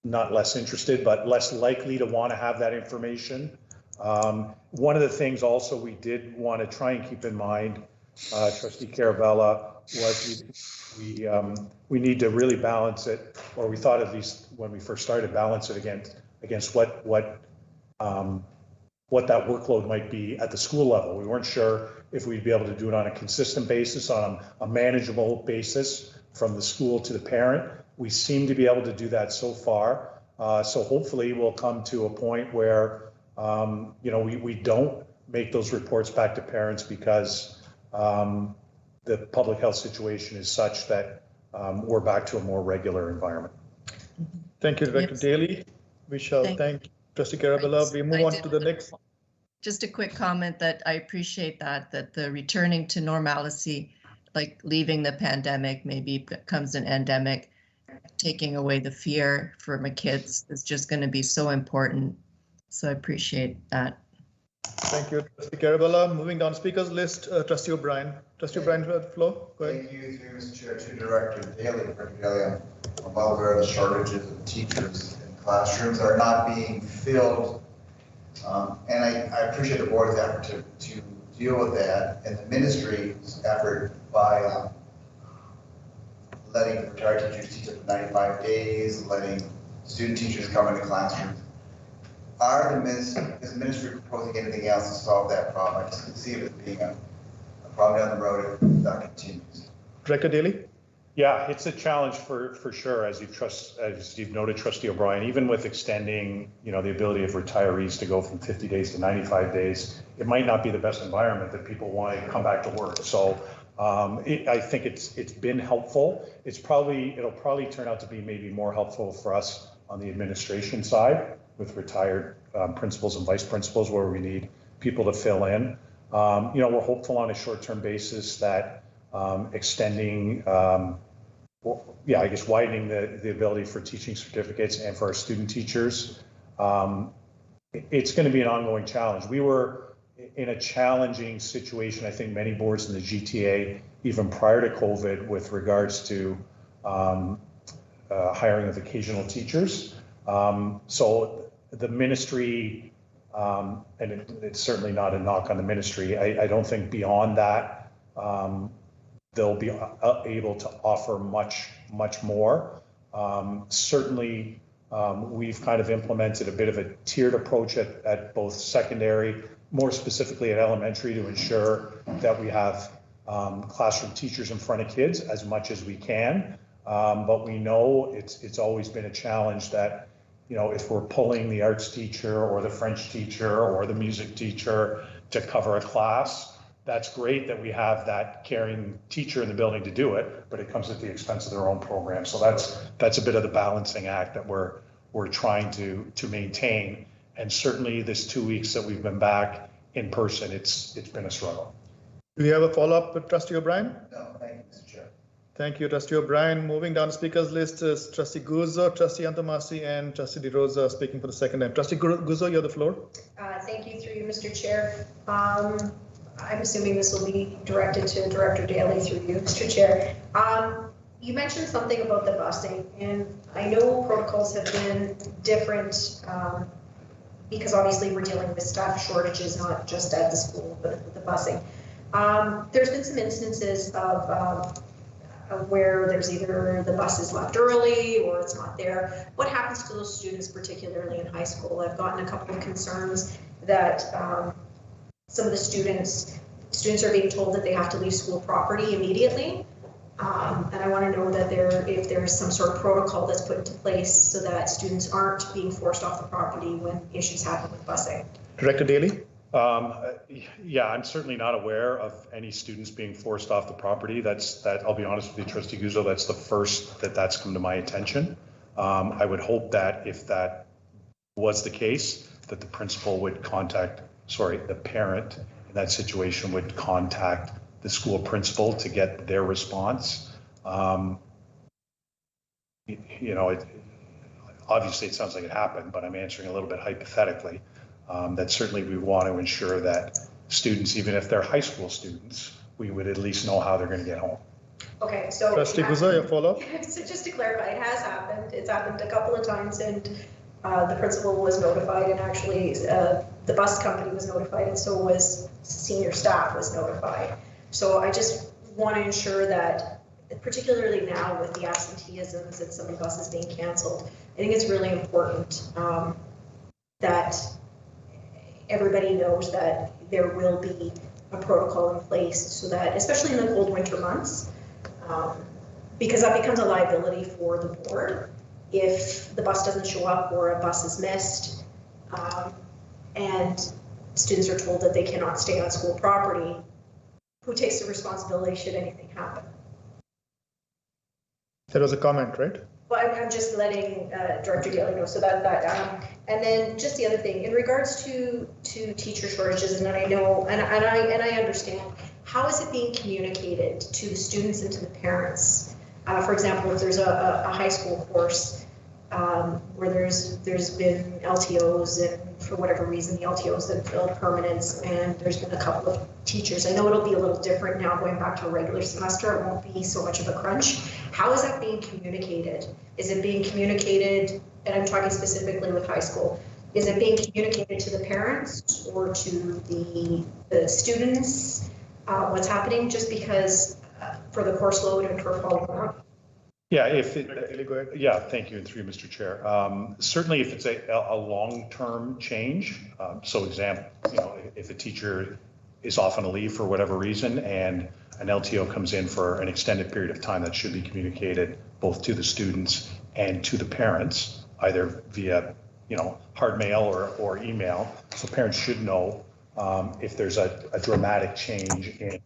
not less interested, but less likely to want to have that information. One of the things also we did want to try and keep in mind, Trustee Carella, was we need to really balance it, or we thought, at least when we first started, balance it against what that workload might be at the school level. We weren't sure if we'd be able to do it on a consistent basis, on a manageable basis from the school to the parent. We seem to be able to do that so far. So hopefully we'll come to a point where we don't make those reports back to parents because the public health situation is such that we're back to a more regular environment. Thank you, Director Daly. We shall thank Trustee Carella. We move on to the next. Just a quick comment that I appreciate that the returning to normalcy, like leaving the pandemic, maybe becomes an endemic, taking away the fear for my kids is just going to be so important. So I appreciate that. Thank you, Trustee Carella. Moving down speakers list, Trustee OBrien. Trustee OBrien, you have the floor. Go ahead. Thank you, through Mr. Chair, to Director Daly. I'm well aware of the shortages of teachers in classrooms that are not being filled. And I appreciate the board's effort to deal with that, and the ministry's effort by letting retired teachers teach up to 95 days, letting student teachers come into classrooms. Is the ministry proposing anything else to solve that problem? I just can see it being a problem down the road if that continues. Director Daly? Yeah, it's a challenge for sure, as you've noted, Trustee OBrien. Even with extending, the ability of retirees to go from 50 days to 95 days, it might not be the best environment that people want to come back to work. So I think it's been helpful. It'll probably turn out to be maybe more helpful for us on the administration side with retired principals and vice principals where we need people to fill in. We're hopeful on a short-term basis that extending, widening the ability for teaching certificates and for our student teachers. It's going to be an ongoing challenge. We were in a challenging situation, I think many boards in the GTA, even prior to COVID, with regards to hiring of occasional teachers. So the ministry, and it's certainly not a knock on the ministry, I don't think beyond that they'll be able to offer much more. Certainly, we've kind of implemented a bit of a tiered approach at both secondary, more specifically at elementary, to ensure that we have classroom teachers in front of kids as much as we can. But we know it's always been a challenge that, if we're pulling the arts teacher or the French teacher or the music teacher to cover a class, that's great that we have that caring teacher in the building to do it, but it comes at the expense of their own program. So that's a bit of the balancing act that we're trying to maintain. And certainly this 2 weeks that we've been back in person, it's been a struggle. Do you have a follow-up with Trustee O'Brien? No, thank you, Mr. Chair. Thank you, Trustee O'Brien. Moving down the speakers list is Trustee Guzzo, Trustee Antomasi, and Trustee De Rosa speaking for the second time. Trustee Guzzo, you have the floor. Thank you, through you, Mr. Chair. I'm assuming this will be directed to Director Daly through you, Mr. Chair. You mentioned something about the busing, and I know protocols have been different because obviously we're dealing with staff shortages, not just at the school, but with the busing. There's been some instances of where there's either the bus is left early or it's not there. What happens to those students, particularly in high school? I've gotten a couple of concerns that some of the students are being told that they have to leave school property immediately. And I want to know that if there's some sort of protocol that's put into place so that students aren't being forced off the property when issues happen with busing. Director Daly? Yeah, I'm certainly not aware of any students being forced off the property. I'll be honest with you, Trustee Guzzo, that's the first that's come to my attention. I would hope that if that was the case, that the principal would the parent in that situation would contact the school principal to get their response. Obviously it sounds like it happened, but I'm answering a little bit hypothetically. That certainly we want to ensure that students, even if they're high school students, we would at least know how they're going to get home. Okay, so Trustee Guzzo, your follow-up? So just to clarify, it has happened. It's happened a couple of times, and the principal was notified, and actually the bus company was notified, and so was senior staff was notified. So I just want to ensure that, particularly now with the absenteeisms and some of the buses being canceled, I think it's really important that everybody knows that there will be a protocol in place so that, especially in the cold winter months, because that becomes a liability for the board if the bus doesn't show up or a bus is missed, and students are told that they cannot stay on school property. Who takes the responsibility should anything happen? There was a comment, right? Well, I'm just letting Director Daly know. So and then just the other thing in regards to teacher shortages, and I know, and I understand, how is it being communicated to the students and to the parents? For example, if there's a high school course where there's been LTOs, and for whatever reason the LTOs have filled permanents, and there's been a couple of teachers. I know it'll be a little different now going back to a regular semester. It won't be so much of a crunch. How is that being communicated? Is it being communicated, and I'm talking specifically with high school, is it being communicated to the parents or to the students what's happening, just because for the course load and for following up? Yeah, thank you, and through Mr. Chair. Certainly if it's a long-term change, so example, if a teacher is off on a leave for whatever reason and an LTO comes in for an extended period of time, that should be communicated both to the students and to the parents, either via hard mail or email. So parents should know if there's a dramatic change in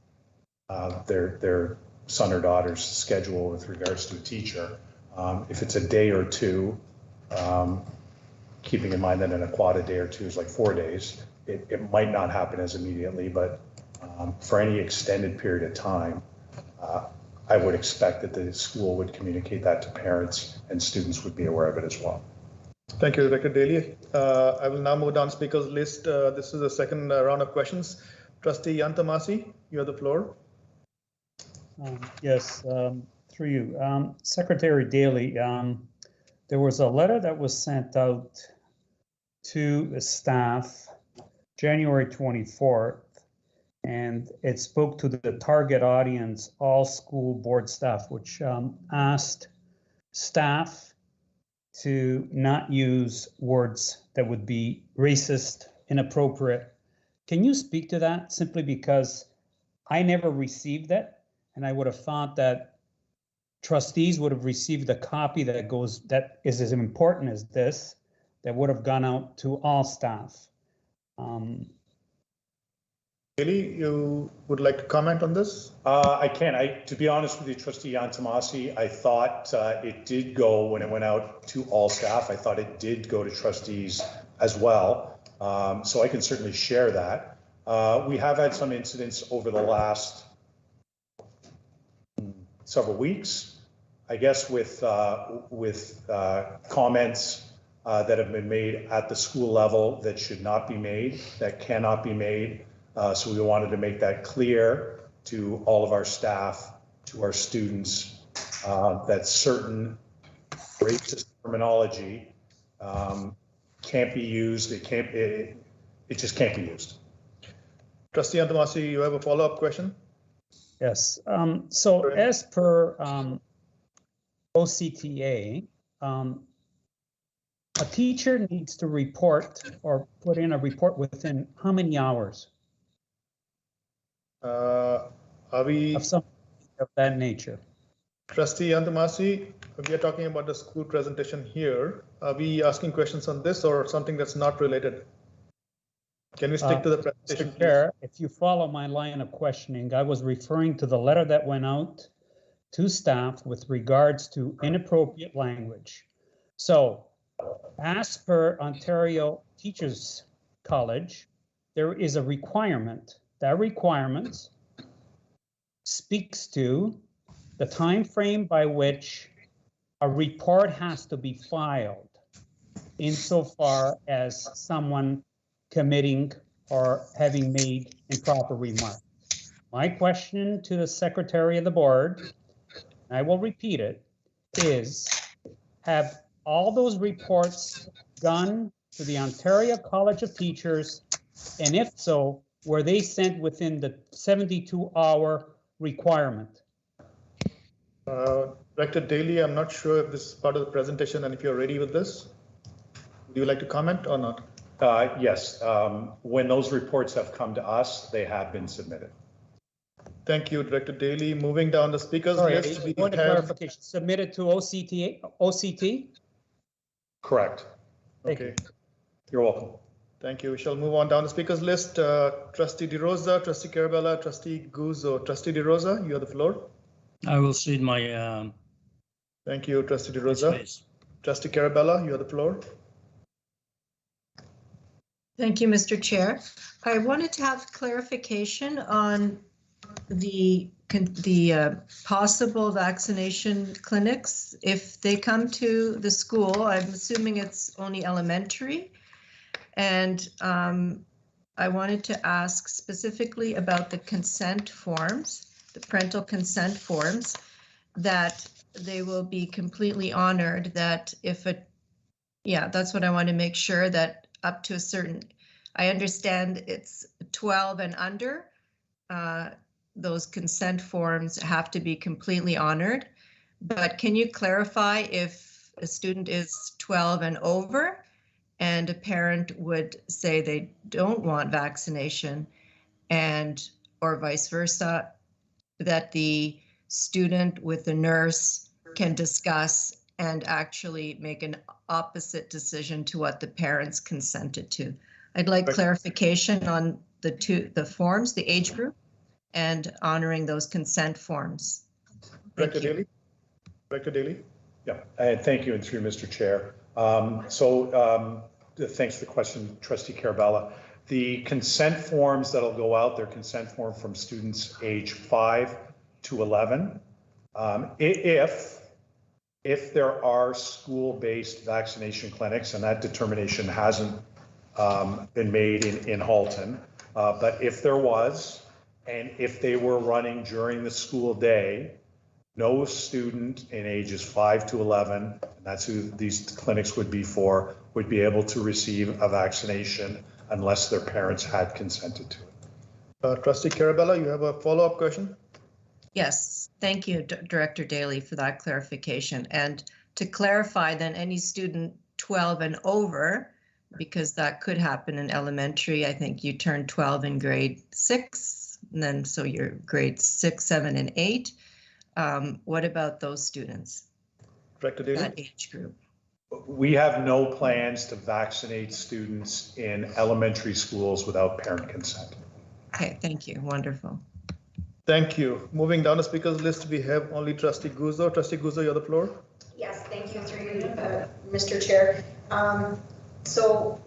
their son or daughter's schedule with regards to a teacher. If it's a day or two, keeping in mind that in a quad a day or two is like 4 days, it might not happen as immediately, but for any extended period of time, I would expect that the school would communicate that to parents and students would be aware of it as well. Thank you, Director Daly. I will now move down speakers list. This is the second round of questions. Trustee Yantamasi, you have the floor. Yes, through you. Secretary Daly, there was a letter that was sent out to the staff January 24th, and it spoke to the target audience, all school board staff, which asked staff to not use words that would be racist, inappropriate. Can you speak to that? Simply because I never received that, and I would have thought that trustees would have received a copy that is as important as this, that would have gone out to all staff. Daly, you would like to comment on this? I can. To be honest with you, Trustee Yantamasi, I thought it did go, when it went out to all staff, I thought it did go to trustees as well. So I can certainly share that. We have had some incidents over the last several weeks, I guess, with comments that have been made at the school level that should not be made, that cannot be made. So we wanted to make that clear to all of our staff, to our students, that certain racist terminology can't be used. It just can't be used. Trustee Yantamasi, you have a follow-up question? Yes. So as per OCTA, a teacher needs to report or put in a report within how many hours? Are we of something of that nature? Trustee Yantamasi, we are talking about the school presentation here. Are we asking questions on this or something that's not related? Can we stick to the presentation? Mr. Chair, if you follow my line of questioning, I was referring to the letter that went out to staff with regards to inappropriate language. So, as per Ontario Teachers College, there is a requirement. That requirement speaks to the time frame by which a report has to be filed insofar as someone committing or having made improper remarks. My question to the Secretary of the Board, and I will repeat it, is have all those reports gone to the Ontario College of Teachers, and if so, were they sent within the 72-hour requirement? Director Daly, I'm not sure if this is part of the presentation and if you're ready with this. Would you like to comment or not? Yes. When those reports have come to us, they have been submitted. Thank you, Director Daly. Moving down the speakers list. We want a clarification. Submitted to OCT? Correct. Okay. You're welcome. Thank you. We shall move on down the speakers list. Trustee DeRosa, Trustee Carella, Trustee Guzzo. Trustee DeRosa, you have the floor. I will cede my. Thank you, Trustee DeRosa. Trustee Carella, you have the floor. Thank you, Mr. Chair. I wanted to have clarification on the possible vaccination clinics. If they come to the school, I'm assuming it's only elementary. And I wanted to ask specifically about the consent forms, the parental consent forms, that they will be completely honored, that if that's what I want to make sure, that up to a certain, I understand it's 12 and under, those consent forms have to be completely honored. But can you clarify if a student is 12 and over and a parent would say they don't want vaccination, and or vice versa, that the student with the nurse can discuss and actually make an opposite decision to what the parents consented to? I'd like clarification on the forms, the age group, and honoring those consent forms. Director Daly? Director Daly? Yeah, and thank you, and through Mr. Chair. Thanks for the question, Trustee Carella. The consent forms that'll go out, they're consent form from students age 5 to 11. If there are school-based vaccination clinics, and that determination hasn't been made in Halton, but if there was, and if they were running during the school day, no student in ages 5 to 11, and that's who these clinics would be for, would be able to receive a vaccination unless their parents had consented to it. Trustee Carella, you have a follow-up question? Yes, thank you, Director Daly, for that clarification. And to clarify, then any student 12 and over, because that could happen in elementary, I think you turn 12 in grade 6, and then so you're grade 6, 7, and 8. What about those students? Director Daly? That age group. We have no plans to vaccinate students in elementary schools without parent consent. Okay, thank you. Wonderful. Thank you. Moving down the speakers list, we have only Trustee Guzzo. Trustee Guzzo, you have the floor. Yes, thank you through you, Mr. Chair. So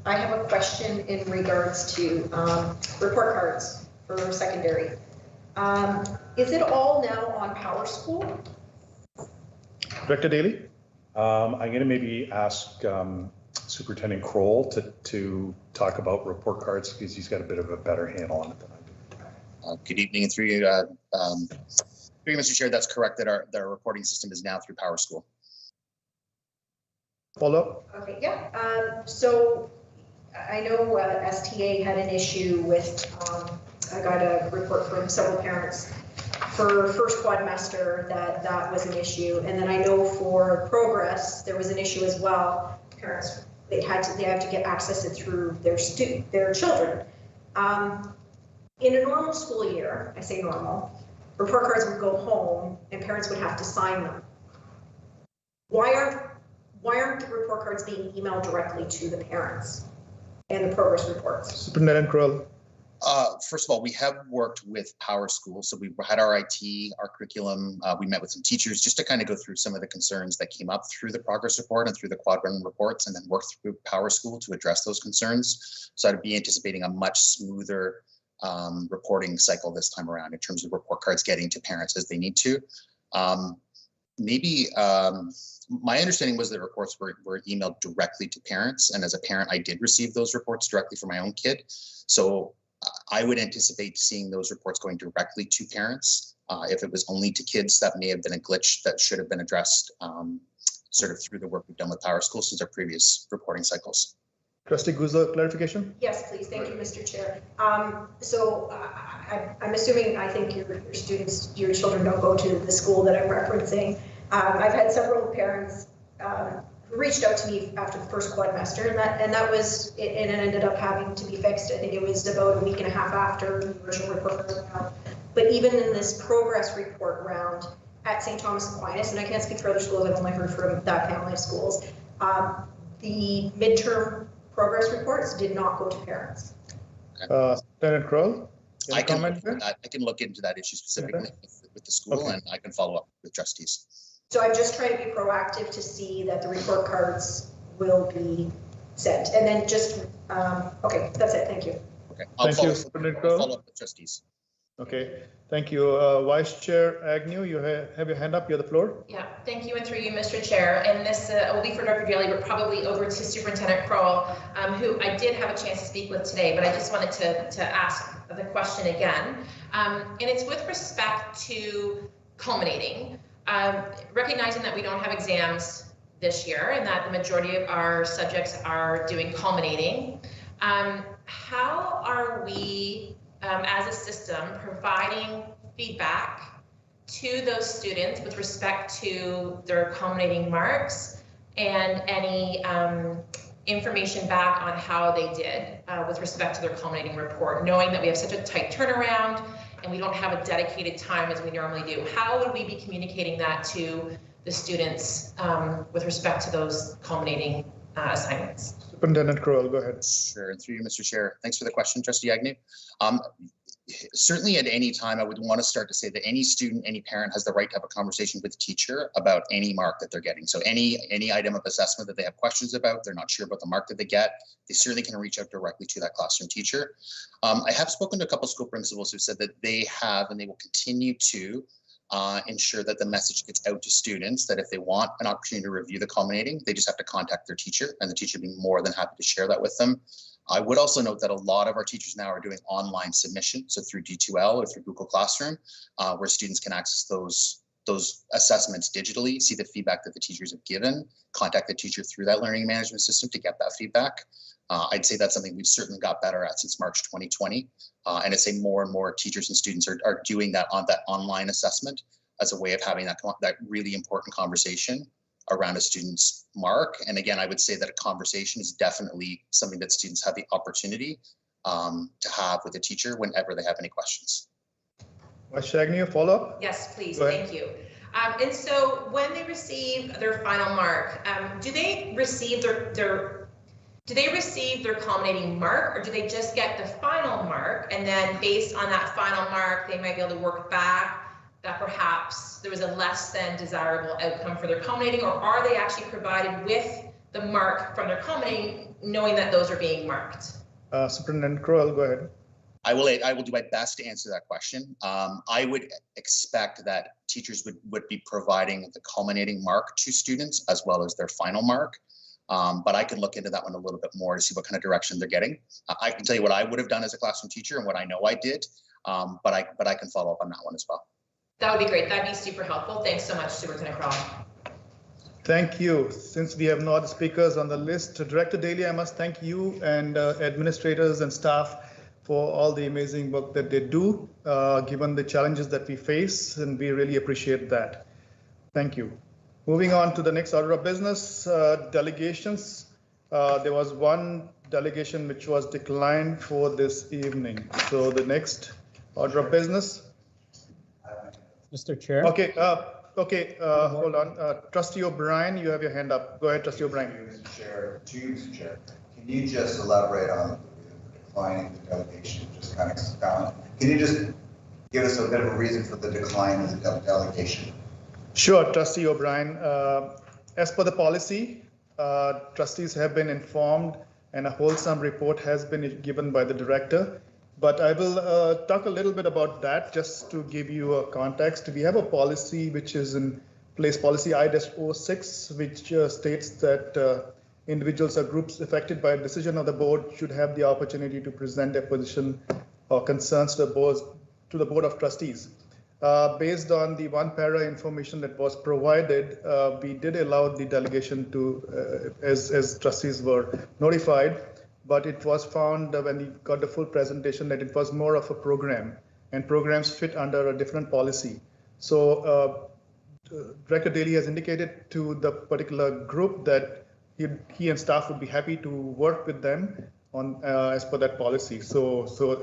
I have a question in regards to report cards for secondary. Is it all now on Power School? Director Daly? I'm going to maybe ask Superintendent Kroll to talk about report cards because he's got a bit of a better handle on it than I do. Good evening, and through you, Mr. Chair, that's correct that our reporting system is now through Power School. Follow up? Okay, yeah. So I know STA had an issue with, I got a report from several parents for first quadrimester that was an issue. And then I know for progress, there was an issue as well. Parents, they have to get access it through their children. In a normal school year, I say normal, report cards would go home and parents would have to sign them. Why aren't the report cards being emailed directly to the parents and the progress reports? Superintendent Kroll. First of all, we have worked with Power School. So we had our IT, our curriculum. We met with some teachers just to kind of go through some of the concerns that came up through the progress report and through the quad run reports, and then work through Power School to address those concerns. So I'd be anticipating a much smoother reporting cycle this time around in terms of report cards getting to parents as they need to. My understanding was that reports were emailed directly to parents, and as a parent, I did receive those reports directly for my own kid. So I would anticipate seeing those reports going directly to parents. If it was only to kids, that may have been a glitch that should have been addressed sort of through the work we've done with Power School since our previous reporting cycles. Trustee Guzzo, clarification? Yes, please. Thank you, Mr. Chair. So I'm assuming, I think your students, your children don't go to the school that I'm referencing. I've had several parents who reached out to me after the first quadrimester, and that was, and it ended up having to be fixed. I think it was about a week and a half after the original report was out. But even in this progress report round at St. Thomas Aquinas, and I can't speak for other schools, I've only heard from that family of schools, the midterm progress reports did not go to parents. Superintendent Kroll? I can look into that issue specifically with the school, and I can follow up with trustees. So I'm just trying to be proactive to see that the report cards will be sent. And then just, okay, that's it. Thank you. Okay, I'll follow up with trustees. Okay, thank you. Vice Chair Agnew, you have your hand up. You have the floor. Yeah, thank you, and through you, Mr. Chair. And this will be for Dr. Daly, but probably over to Superintendent Kroll, who I did have a chance to speak with today, but I just wanted to ask the question again. And it's with respect to culminating. Recognizing that we don't have exams this year and that the majority of our subjects are doing culminating, how are we as a system providing feedback to those students with respect to their culminating marks and any information back on how they did with respect to their culminating report, knowing that we have such a tight turnaround and we don't have a dedicated time as we normally do? How would we be communicating that to the students with respect to those culminating assignments? Superintendent Kroll, go ahead. Sure, and through you, Mr. Chair. Thanks for the question, Trustee Agnew. certainly at any time, I would want to start to say that any student, any parent has the right to have a conversation with the teacher about any mark that they're getting. So any item of assessment that they have questions about, they're not sure about the mark that they get, they certainly can reach out directly to that classroom teacher. I have spoken to a couple of school principals who said that they have and they will continue to ensure that the message gets out to students, that if they want an opportunity to review the culminating, they just have to contact their teacher, and the teacher being more than happy to share that with them. I would also note that a lot of our teachers now are doing online submission, so through D2L or through Google Classroom, where students can access those assessments digitally, see the feedback that the teachers have given, contact the teacher through that learning management system to get that feedback. I'd say that's something we've certainly got better at since March 2020. And I'd say more and more teachers and students are doing that online assessment as a way of having that really important conversation around a student's mark. And again, I would say that a conversation is definitely something that students have the opportunity to have with a teacher whenever they have any questions. Shagni, a follow-up? Yes, please. Thank you. And so when they receive their final mark, do they receive their culminating mark, or do they just get the final mark, and then based on that final mark, they might be able to work back that perhaps there was a less than desirable outcome for their culminating, or are they actually provided with the mark from their culminating, knowing that those are being marked? Superintendent Crowell, go ahead. I will do my best to answer that question. I would expect that teachers would be providing the culminating mark to students as well as their final mark. But I can look into that one a little bit more to see what kind of direction they're getting. I can tell you what I would have done as a classroom teacher and what I know I did, but I can follow up on that one as well. That would be great. That'd be super helpful. Thanks so much, Superintendent Crowell. Thank you. Since we have no other speakers on the list, Director Daly, I must thank you and administrators and staff for all the amazing work that they do, given the challenges that we face, and we really appreciate that. Thank you. Moving on to the next order of business, delegations. There was one delegation which was declined for this evening. So the next order of business. Mr. Chair. Okay, hold on. Trustee OBrien, you have your hand up. Go ahead, Trustee OBrien. Mr. Chair, can you just elaborate on the declining the delegation? Just kind of expound. Can you just give us a bit of a reason for the decline of the delegation? Sure, Trustee OBrien. As per the policy, trustees have been informed and a wholesome report has been given by the director. But I will talk a little bit about that just to give you a context. We have a policy which is in place, policy I-06, which states that individuals or groups affected by a decision of the board should have the opportunity to present their position or concerns to the board of trustees. Based on the one para information that was provided, we did allow the delegation to, as trustees were notified, but it was found when we got the full presentation that it was more of a program, and programs fit under a different policy. So Director Daly has indicated to the particular group that he and staff would be happy to work with them on as per that policy.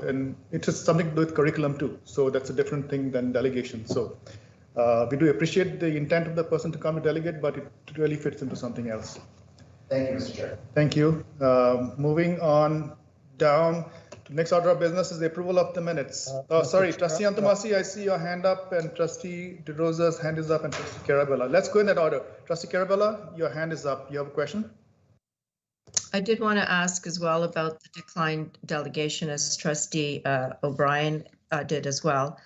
And it is something to do with curriculum too. So that's a different thing than delegation. So we do appreciate the intent of the person to come to delegate, but it really fits into something else. Thank you, Mr. Chair. Thank you. Moving on down to next order of business is the approval of the minutes. Sorry, Trustee Antamasi, I see your hand up, and Trustee DeRosa's hand is up, and Trustee Carella. Let's go in that order. Trustee Carella, your hand is up. You have a question? I did want to ask as well about the declined delegation, as Trustee OBrien did as well.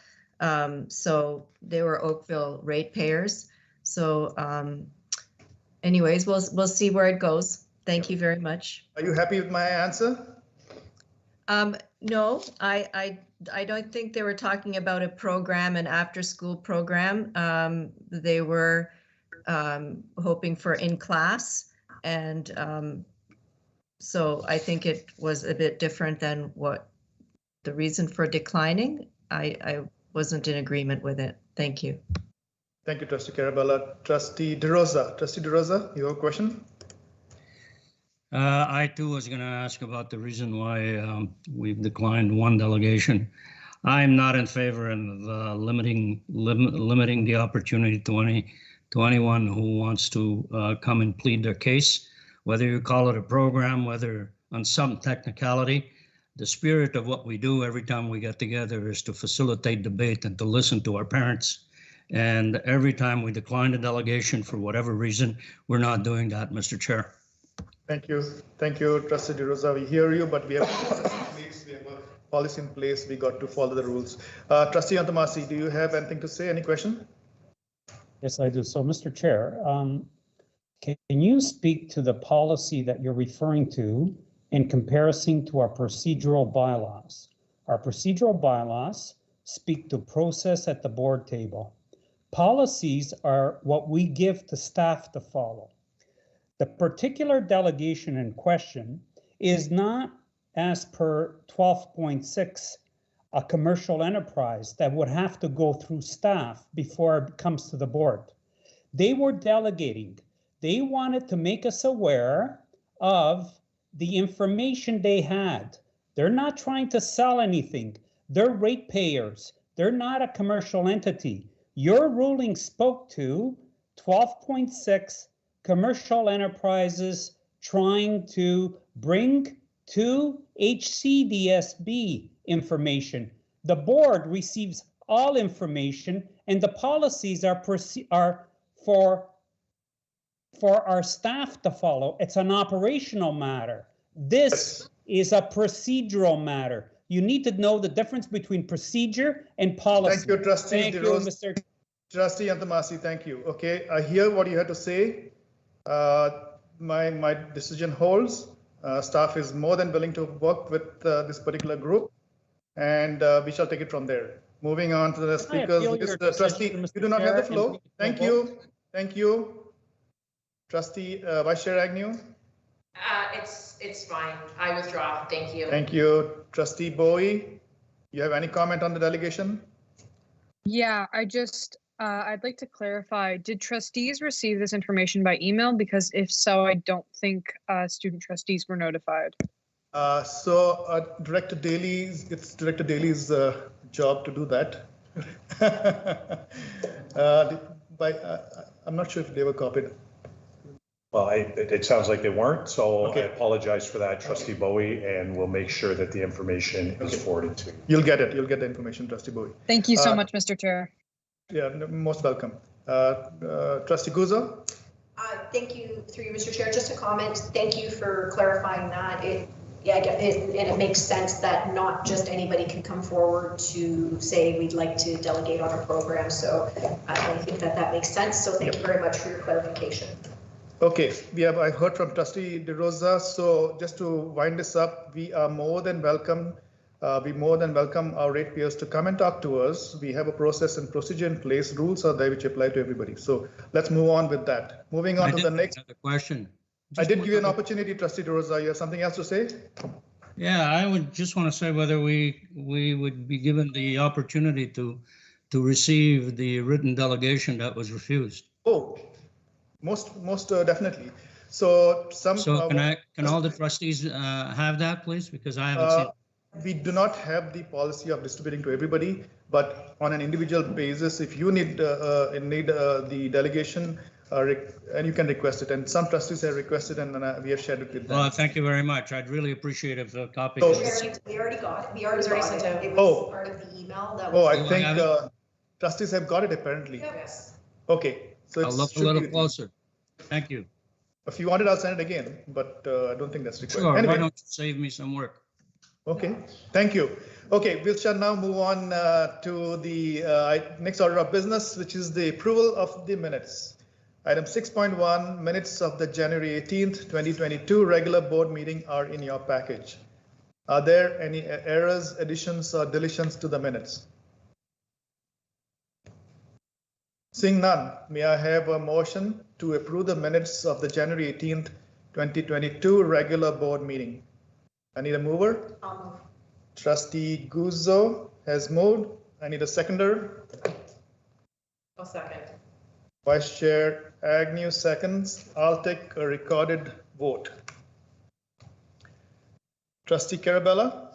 So they were Oakville ratepayers. So anyways, we'll see where it goes. Thank you very much. Are you happy with my answer? No, I don't think they were talking about a program, an after-school program. They were hoping for in-class, and so I think it was a bit different than what the reason for declining. I wasn't in agreement with it. Thank you. Thank you, Trustee Carella. Trustee DeRosa. Trustee DeRosa, you have a question? I too was going to ask about the reason why we've declined one delegation. I'm not in favor of limiting the opportunity to anyone who wants to come and plead their case, whether you call it a program, whether on some technicality. the spirit of what we do every time we get together is to facilitate debate and to listen to our parents. And every time we decline a delegation for whatever reason, we're not doing that, Mr. Chair. Thank you. Thank you, Trustee DeRosa. We hear you, but we have a process in place. We have a policy in place. We got to follow the rules. Trustee Antamasi, do you have anything to say? Any question? Yes, I do. So, Mr. Chair, can you speak to the policy that you're referring to in comparison to our procedural bylaws? Our procedural bylaws speak to process at the board table. Policies are what we give to staff to follow. The particular delegation in question is not, as per 12.6, a commercial enterprise that would have to go through staff before it comes to the board. They were delegating. They wanted to make us aware of the information they had. They're not trying to sell anything. They're ratepayers. They're not a commercial entity. Your ruling spoke to 12.6 commercial enterprises trying to bring to HCDSB information. The board receives all information, and the policies are for our staff to follow. It's an operational matter. This is a procedural matter. You need to know the difference between procedure and policy. Thank you, Trustee. Thank you, Mr. Trustee Antamasi, thank you. Okay, I hear what you had to say. My decision holds. Staff is more than willing to work with this particular group, and we shall take it from there. Moving on to the speakers. Mr. Trustee, you do not have the floor. Thank you. Thank you. Trustee Vice Chair Agnew. It's fine. I withdraw. Thank you. Thank you. Trustee Bowie, you have any comment on the delegation? Yeah, I'd like to clarify, did trustees receive this information by email? Because if so, I don't think student trustees were notified. Director Daly's, it's Director Daly's job to do that. I'm not sure if they were copied. Well, it sounds like they weren't, so okay. I apologize for that, Trustee Bowie, and we'll make sure that the information is forwarded to you. You'll get it. You'll get the information, Trustee Bowie. Thank you so much, Mr. Chair. Yeah, most welcome. Trustee Guzzo? Thank you, through you, Mr. Chair. Just a comment. Thank you for clarifying that. And it makes sense that not just anybody can come forward to say we'd like to delegate on a program. So I think that makes sense. So thank you very much for your clarification. Okay, I've heard from Trustee DeRosa. So just to wind this up, we are more than welcome. We more than welcome our ratepayers to come and talk to us. We have a process and procedure in place. Rules are there which apply to everybody. So let's move on with that. Moving on to the next question. I did give you an opportunity, Trustee DeRosa. You have something else to say? Yeah, I would just want to say whether we would be given the opportunity to receive the written delegation that was refused. Oh, most definitely. So can all the trustees have that, please? Because I haven't seen. We do not have the policy of distributing to everybody, but on an individual basis, if you need the delegation, and you can request it. And some trustees have requested, and we have shared it with them. Well, thank you very much. I'd really appreciate if the copy. We already got it. We already sent it. It was part of the email. That was I think trustees have got it apparently. Yes. Okay. So I'll look a little closer. Thank you. If you want it, I'll send it again, but I don't think that's required. Sure. Anyway. Why don't you save me some work? Okay, thank you. Okay, we shall now move on to the next order of business, which is the approval of the minutes. Item 6.1, minutes of the January 18th, 2022 regular board meeting are in your package. Are there any errors, additions, or deletions to the minutes? Seeing none, may I have a motion to approve the minutes of the January 18th, 2022 regular board meeting? I need a mover. I'll move. Trustee Guzzo has moved. I need a seconder. I'll second. Vice Chair Agnew seconds. I'll take a recorded vote. Trustee Carella?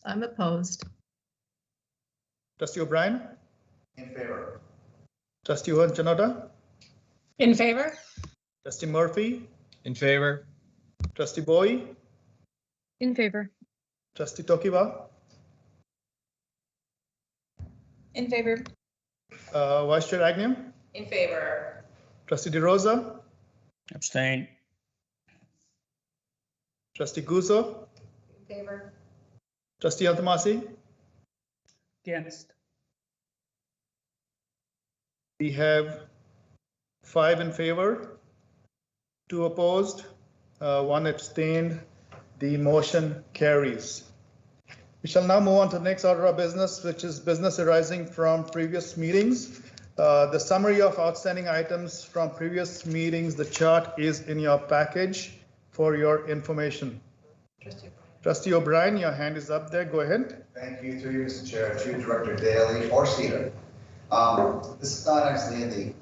I'm opposed. Trustee O'Brien? In favor. Trustee Janota? In favor. Trustee Murphy? In favor. Trustee Bowie? In favor. Trustee Tokiwa, In favor. Vice Chair Agnew, In favor. Trustee DeRosa, Abstain. Trustee Guzzo, In favor. Trustee Altamasi. Against. We have 5 in favor, 2 opposed, 1 abstained. The motion carries. We shall now move on to the next order of business, which is business arising from previous meetings. The summary of outstanding items from previous meetings, the chart is in your package for your information. Trustee O'Brien, your hand is up there. Go ahead. Thank you, through you, Mr. Chair, to Director Daly or Cedar. This is not actually in the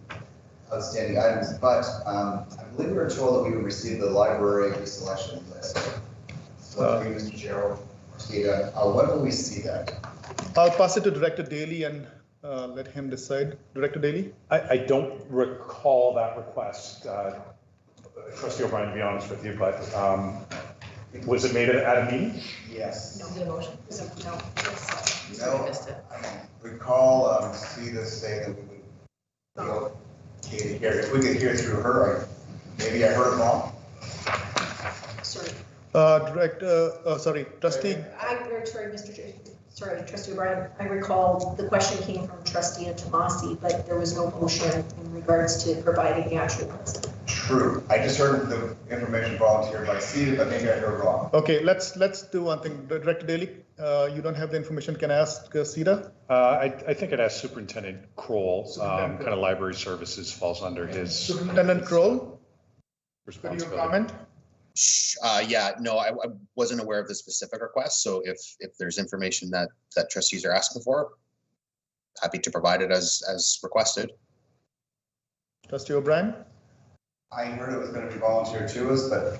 outstanding items, but I believe we were told that we would receive the library selection list. So through you, Mr. Chair or Cedar, when will we see that? I'll pass it to Director Daly and let him decide. Director Daly? I don't recall that request, Trustee O'Brien, to be honest with you, but was it made at a meeting? Yes. No, the motion. No. No, I recall Cedar saying that we would be okay to hear. If we could hear through her, maybe I heard wrong. Sorry. Trustee. Sorry, Mr. Chair. Sorry, Trustee O'Brien. I recall the question came from Trustee Tomasi, but there was no motion in regards to providing the actual list. True. I just heard the information volunteered by Cedar, but maybe I heard wrong. Okay, let's do one thing. Director Daly, you don't have the information. Can I ask Cedar? I think I'd ask Superintendent Kroll. Kind of library services falls under his. Superintendent Kroll, responsibility. could you comment? Yeah, no, I wasn't aware of the specific request. So if there's information that trustees are asking for, happy to provide it as requested. Trustee O'Brien? I heard it was going to be volunteered to us, but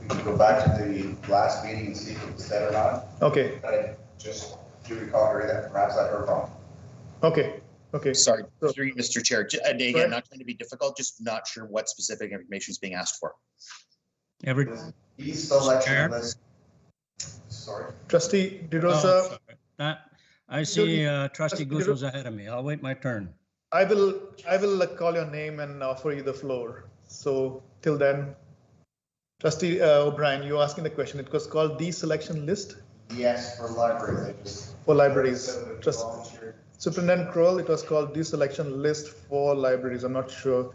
we can go back to the last meeting and see if it was said or not. Okay. But I just do recall hearing that perhaps I heard wrong. Okay. Okay. Sorry, through Mr. Chair. And again, not trying to be difficult, just not sure what specific information is being asked for. Selection list. Sorry. Trustee DeRosa. I see Trustee Guzzo's ahead of me. I'll wait my turn. I will call your name and offer you the floor. So till then, Trustee O'Brien, you're asking the question. It was called the selection list? Yes, for libraries. For libraries. Superintendent Kroll, it was called the selection list for libraries. I'm not sure.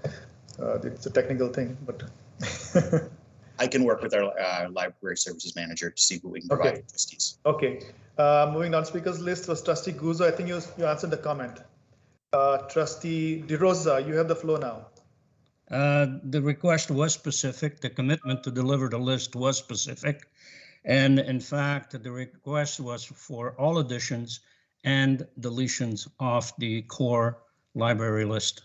It's a technical thing, but. I can work with our library services manager to see what we can provide to trustees. Okay. Moving on, speakers list was Trustee Guzzo. I think you answered the comment. Trustee DeRosa, you have the floor now. The request was specific. The commitment to deliver the list was specific. And in fact, the request was for all additions and deletions of the core library list.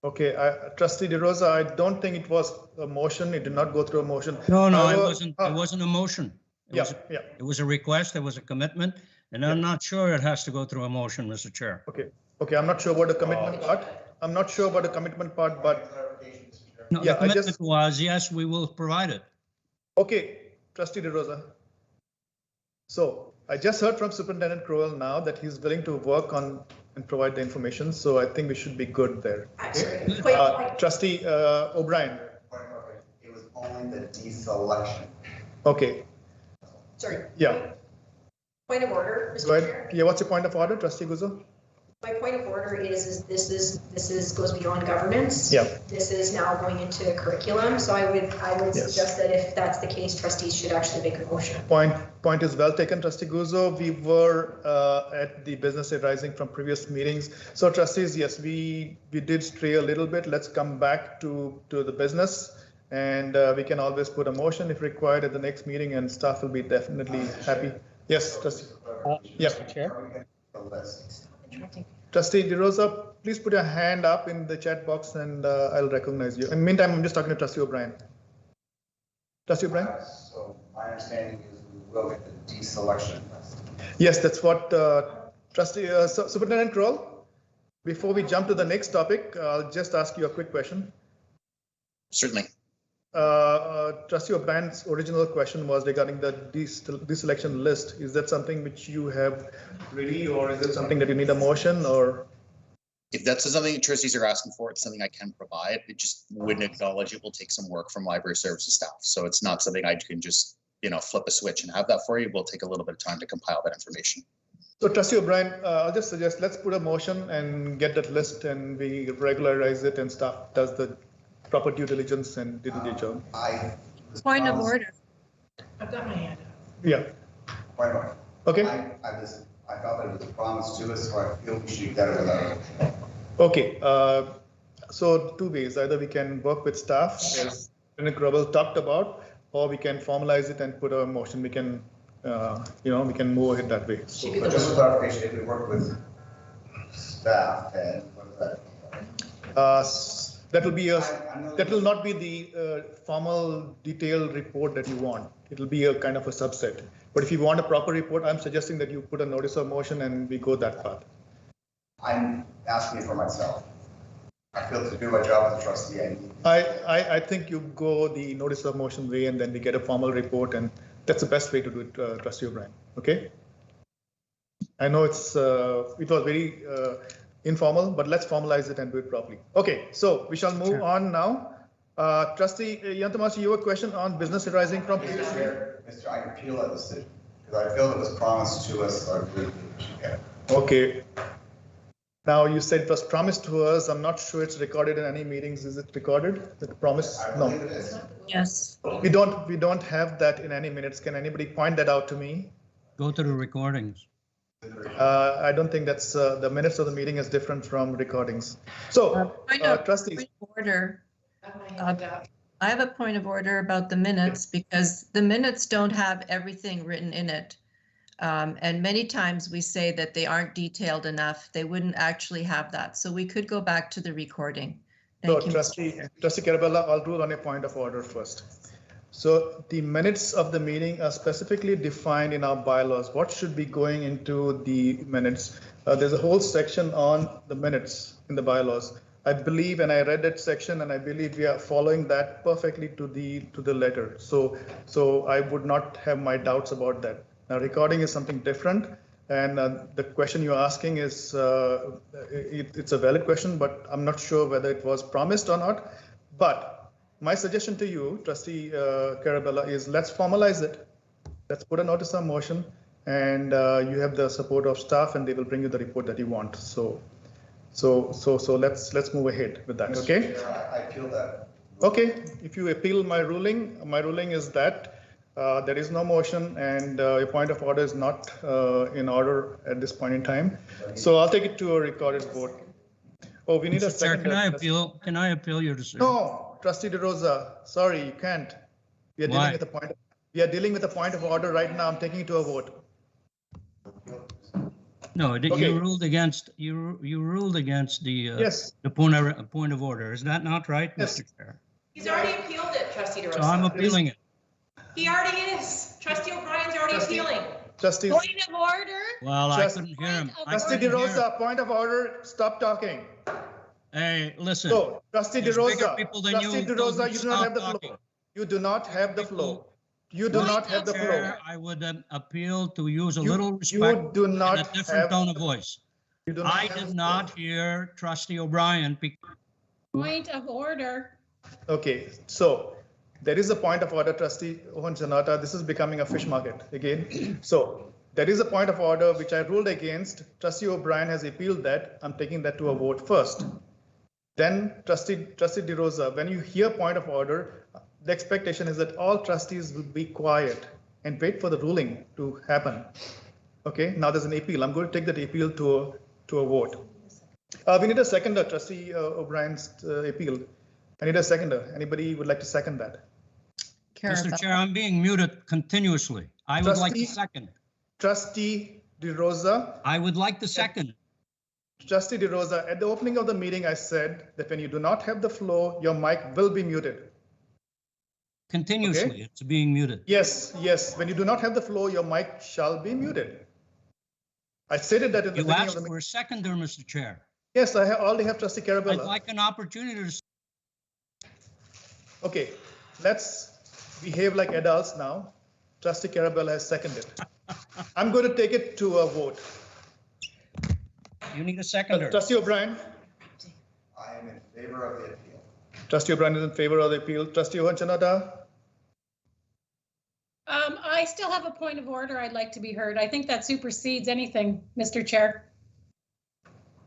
Okay, Trustee DeRosa, I don't think it was a motion. It did not go through a motion. No, it wasn't. It wasn't a motion. It was a request. It was a commitment, and I'm not sure it has to go through a motion, Mr. Chair. Okay. I'm not sure about the commitment part. I'm not sure about the commitment part, but no, the commitment was yes, we will provide it. Okay, Trustee DeRosa. So I just heard from Superintendent Kroll now that he's willing to work on and provide the information. So I think we should be good there. Trustee O'Brien. It was only the deselection. Okay. Sorry. Yeah. Point of order, Mr. Go ahead. Chair. Yeah, what's your point of order, Trustee Guzzo? My point of order is this goes beyond governance. Yeah. This is now going into curriculum. So I would suggest that if that's the case, trustees should actually make a motion. Point is well taken, Trustee Guzzo. We were at the business arising from previous meetings. So trustees, yes, we did stray a little bit. Let's come back to the business, and we can always put a motion if required at the next meeting, and staff will be definitely happy. Yes, Trustee. Mr. Chair. Trustee DeRosa, please put your hand up in the chat box and I'll recognize you. In the meantime, I'm just talking to Trustee O'Brien. Trustee O'Brien? So my understanding is we will get the deselection list. Yes, that's what Trustee Superintendent Kroll. Before we jump to the next topic, I'll just ask you a quick question. Certainly. Trustee O'Brien's original question was regarding the deselection list. Is that something which you have ready, or is it something that you need a motion, or? If that's something that trustees are asking for, it's something I can provide. It just wouldn't acknowledge it will take some work from library services staff. So it's not something I can just, flip a switch and have that for you. It will take a little bit of time to compile that information. So Trustee O'Brien, I'll just suggest let's put a motion and get that list, and we regularize it, and staff does the proper due diligence and did the job. Point of order. I've got my hand up. Yeah. Point of order. Okay. I felt that it was promised to us, so I feel we should get it without it. Okay. So two ways. Either we can work with staff, as Nick Rubble talked about, or we can formalize it and put a motion. We can, we can move ahead that way. So, just for clarification, if we work with staff, and what is that? That will not be the formal detailed report that you want. It will be a kind of a subset. But if you want a proper report, I'm suggesting that you put a notice of motion and we go that path. I'm asking for myself. I feel to do my job as a trustee. I think you go the notice of motion way, and then we get a formal report, and that's the best way to do it, Trustee O'Brien. Okay. I know it was very informal, but let's formalize it and do it properly. Okay, so we shall move on now. Trustee Yantamasi, you have a question on business arising from. Mr. I appeal that decision because I feel it was promised to us. So I believe we should get it. Okay. Now you said it was promised to us. I'm not sure it's recorded in any meetings. Is it recorded? The promise? I believe it is. Yes. We don't have that in any minutes. Can anybody point that out to me? Go to the recordings. I don't think that's the minutes of the meeting is different from recordings. So, trustees. Order. I have a point of order about the minutes because the minutes don't have everything written in it. And many times we say that they aren't detailed enough. They wouldn't actually have that. So we could go back to the recording. Thank you, Trustee Carella, I'll rule on a point of order first. So the minutes of the meeting are specifically defined in our bylaws. What should be going into the minutes? There's a whole section on the minutes in the bylaws. I believe, and I read that section, and I believe we are following that perfectly to the letter. So I would not have my doubts about that. Now, recording is something different, and the question you're asking is it's a valid question, but I'm not sure whether it was promised or not. But my suggestion to you, Trustee Carella, is let's formalize it. Let's put a notice of motion, and you have the support of staff, and they will bring you the report that you want. So let's move ahead with that. Okay. Mr. Chair, I appeal that. Okay. If you appeal my ruling is that there is no motion, and your point of order is not in order at this point in time. So I'll take it to a recorded vote. Oh, we need a second. Can I appeal your decision? No, Trustee DeRosa, sorry, you can't. We are dealing with a point. We are dealing with a point of order right now. I'm taking it to a vote. No, okay. You ruled against the yes. the point of order. Is that not right, yes. Mr. Chair? He's already appealed it, Trustee DeRosa. So I'm appealing it. He already is. Trustee O'Brien's already appealing. Trustee. Point of order. Well, I couldn't hear him. Trustee DeRosa, point of order. Stop talking. Hey, listen. So, Trustee DeRosa, you do not have the floor. You do not have the floor. You do not have the floor. I would appeal to use a little respect you do not and a different tone of voice. I did not hear Trustee O'Brien. Point of order. Okay, so there is a point of order, Trustee Janata. This is becoming a fish market again. So there is a point of order which I ruled against. Trustee O'Brien has appealed that. I'm taking that to a vote first. Then Trustee DeRosa, when you hear point of order, the expectation is that all trustees will be quiet and wait for the ruling to happen. Okay, now there's an appeal. I'm going to take that appeal to a vote. We need a seconder, Trustee O'Brien's appeal. I need a seconder. Anybody would like to second that? Mr. Chair, I'm being muted continuously. I would like to second. Trustee DeRosa. I would like to second. Trustee DeRosa, at the opening of the meeting, I said that when you do not have the floor, your mic will be muted. Continuously, okay? It's being muted. Yes, yes. When you do not have the floor, your mic shall be muted. I stated that in the beginning of the meeting. You asked for a seconder, Mr. Chair. Yes, I already have Trustee Carella. I'd like an opportunity to. Okay, let's behave like adults now. Trustee Carella has seconded. I'm going to take it to a vote. You need a seconder. Trustee O'Brien? I am in favor of the appeal. Trustee O'Brien is in favor of the appeal. Trustee Ohanchanota? I still have a point of order I'd like to be heard. I think that supersedes anything, Mr. Chair.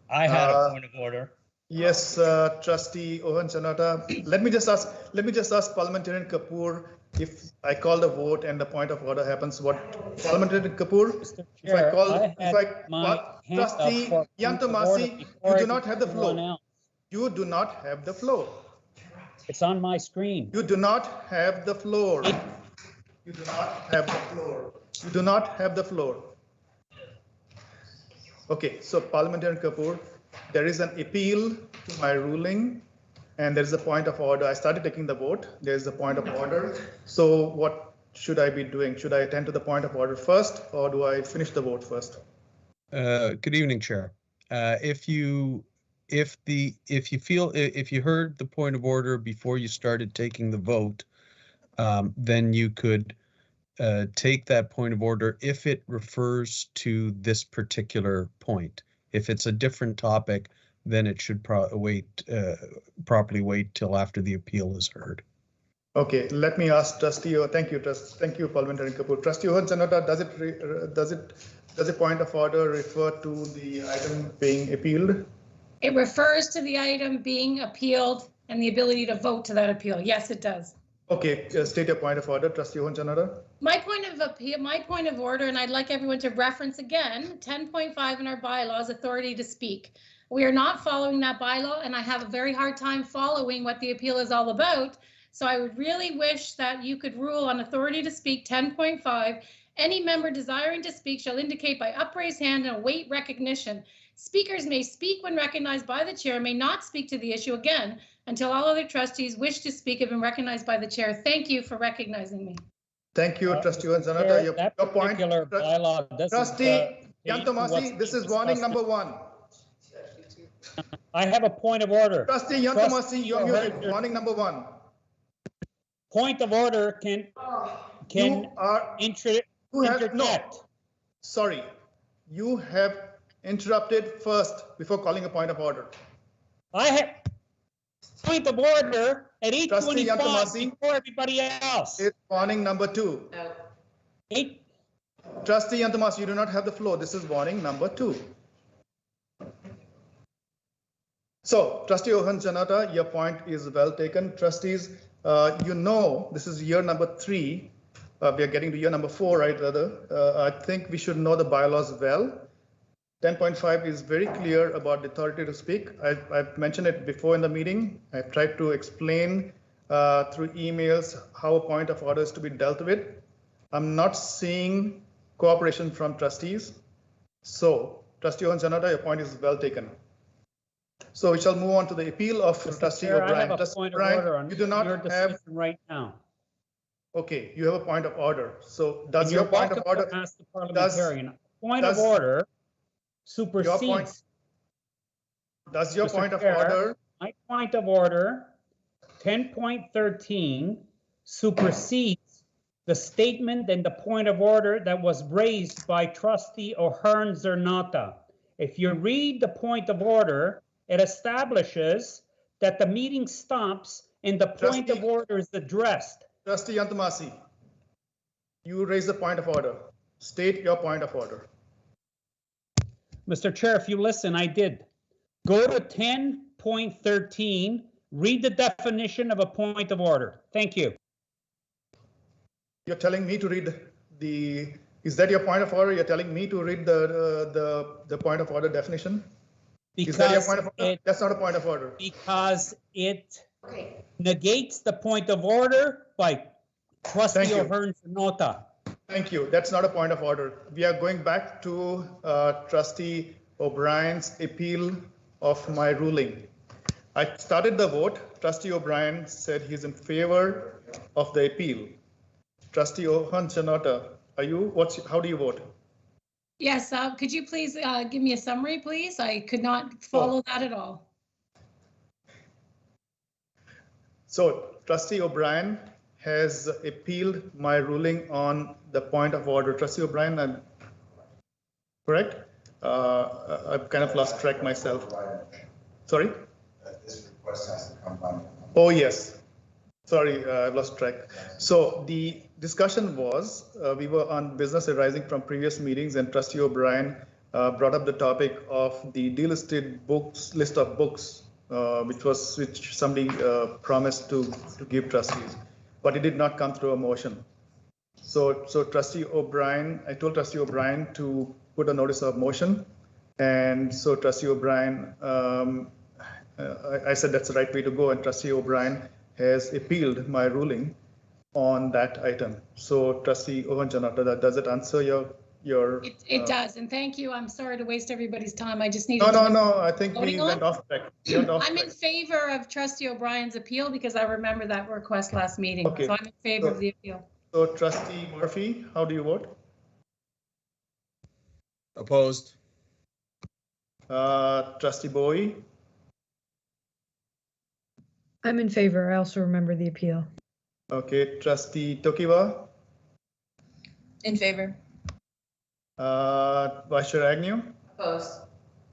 I had a point of order. Yes, Trustee Ohanchanota. Let me just ask Parliamentarian Kapoor, if I call the vote and the point of order happens, what Parliamentarian Kapoor? Mr. Chair, Trustee Yantomasi, you do not have the floor. You do not have the floor. It's on my screen. You do not have the floor. You do not have the floor. You do not have the floor. Okay, so Parliamentarian Kapoor, there is an appeal to my ruling and there is a point of order. I started taking the vote. There is a point of order. So what should I be doing? Should I attend to the point of order first or do I finish the vote first? Good evening, Chair. If you heard the point of order before you started taking the vote, then you could take that point of order if it refers to this particular point. If it's a different topic, then it should properly wait till after the appeal is heard. Okay, let me ask Trustee. Thank you, Parliamentarian Kapoor. Trustee Ohanchanota, does a point of order refer to the item being appealed? It refers to the item being appealed and the ability to vote to that appeal. Yes, it does. Okay, state your point of order, Trustee Ohanchanota. My point of order, and I'd like everyone to reference again, 10.5 in our bylaws, authority to speak. We are not following that bylaw, and I have a very hard time following what the appeal is all about. So I would really wish that you could rule on authority to speak 10.5. Any member desiring to speak shall indicate by upraised hand and await recognition. Speakers may speak when recognized by the chair, may not speak to the issue again until all other trustees wish to speak have been recognized by the chair. Thank you for recognizing me. Thank you, Trustee Ohanchanota. Your point. Trustee Yantomasi, this is warning number 1. I have a point of order. Trustee Yantomasi, you're muted. Warning number 1. Point of order can interject. No, sorry, you have interrupted first before calling a point of order. I have point of order at 8:25 before everybody else. It's warning number 2. Trustee Yantomasi, you do not have the floor. This is warning number 2. So, Trustee Ohanchanota, your point is well taken. Trustees, this is year number 3. We are getting to year number 4, right, rather. I think we should know the bylaws well. 10.5 is very clear about the authority to speak. I've mentioned it before in the meeting. I've tried to explain through emails how a point of order is to be dealt with. I'm not seeing cooperation from trustees. So, Trustee Ohanchanota, your point is well taken. So we shall move on to the appeal of Trustee O'Brien. I have a point of order on you do not have right now. Okay, you have a point of order. So does your point of order ask the parliamentarian point of order supersedes? Does your point of order? My point of order 10.13 supersedes the statement and the point of order that was raised by Trustee Ohanchanota. If you read the point of order, it establishes that the meeting stops and the point of order is addressed. Trustee Yantomasi, you raise the point of order. State your point of order. Mr. Chair, if you listen, I did. Go to 10.13, read the definition of a point of order. Thank you. You're telling me to read is that your point of order? You're telling me to read the point of order definition? Because is that your point of order? That's not a point of order. Because it negates the point of order by Trustee Ohanchanota. Thank you. That's not a point of order. We are going back to Trustee O'Brien's appeal of my ruling. I started the vote. Trustee O'Brien said he's in favor of the appeal. Trustee Ohanchanota, how do you vote? Yes, could you please give me a summary, please? I could not follow that at all. So, Trustee O'Brien, has appealed my ruling on the point of order. Trustee O'Brien, I'm correct? I've kind of lost track myself. Sorry? This request has to come by. Oh, yes. Sorry, I've lost track. So the discussion was, we were on business arising from previous meetings, and Trustee O'Brien brought up the topic of the delisted books, list of books, which somebody promised to give trustees, but it did not come through a motion. So Trustee O'Brien, I told Trustee O'Brien to put a notice of motion, and so Trustee O'Brien, I said that's the right way to go, and Trustee O'Brien has appealed my ruling on that item. So Trustee Obanjanata, does it answer your? It does, and thank you. I'm sorry to waste everybody's time. I just needed. No. I think we went off track. I'm in favor of Trustee O'Brien's appeal because I remember that request last meeting. Okay. So I'm in favor of the appeal. So Trustee Murphy, how do you vote? Opposed. Trustee Bowie? I'm in favor. I also remember the appeal. Okay. Trustee Tokiwa? In favor. Vice Chair Agnew? Opposed.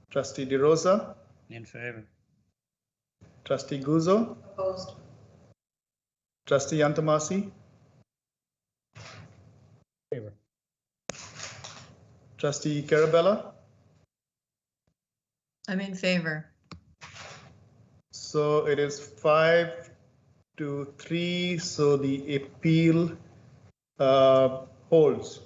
Trustee DeRosa? In favor. Trustee Guzzo? Opposed. Trustee Antamasi? Favor. Trustee Carabella? I'm in favor. So it is 5-3, so the appeal holds.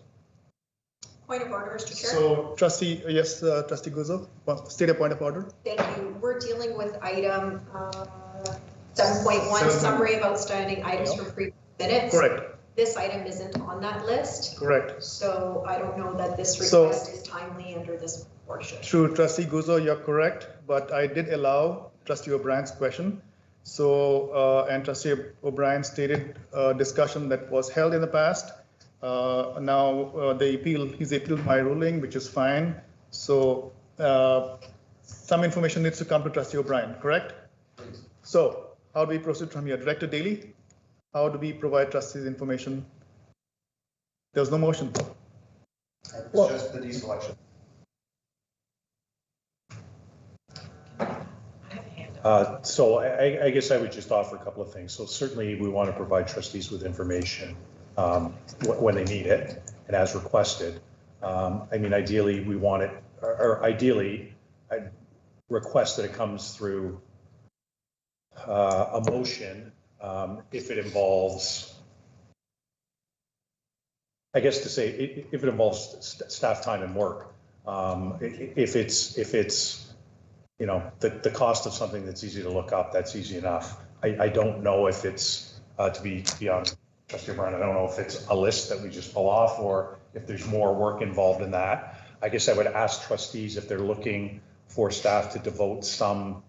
Point of order, Mr. Chair. So Trustee, yes, Trustee Guzzo, state a point of order. Thank you. We're dealing with item 7.1, summary of outstanding items from previous minutes. Correct. This item isn't on that list. Correct. So I don't know that this request is timely under this portion. True, Trustee Guzzo, you're correct, but I did allow Trustee O'Brien's question. So, and Trustee O'Brien stated a discussion that was held in the past. Now he's appealed my ruling, which is fine. So some information needs to come to Trustee O'Brien, correct? Please. So how do we proceed from here? Director Daly, how do we provide trustees information? There's no motion. It's just the deselection. So I guess I would just offer a couple of things. So certainly we want to provide trustees with information when they need it and as requested. I mean, ideally we want it, or ideally I'd request that it comes through a motion if it involves, I guess to say, if it involves staff time and work. If it's you know, the cost of something that's easy to look up, that's easy enough. I don't know if it's, to be honest, Trustee O'Brien, I don't know if it's a list that we just pull off or if there's more work involved in that. I guess I would ask trustees if they're looking for staff to devote some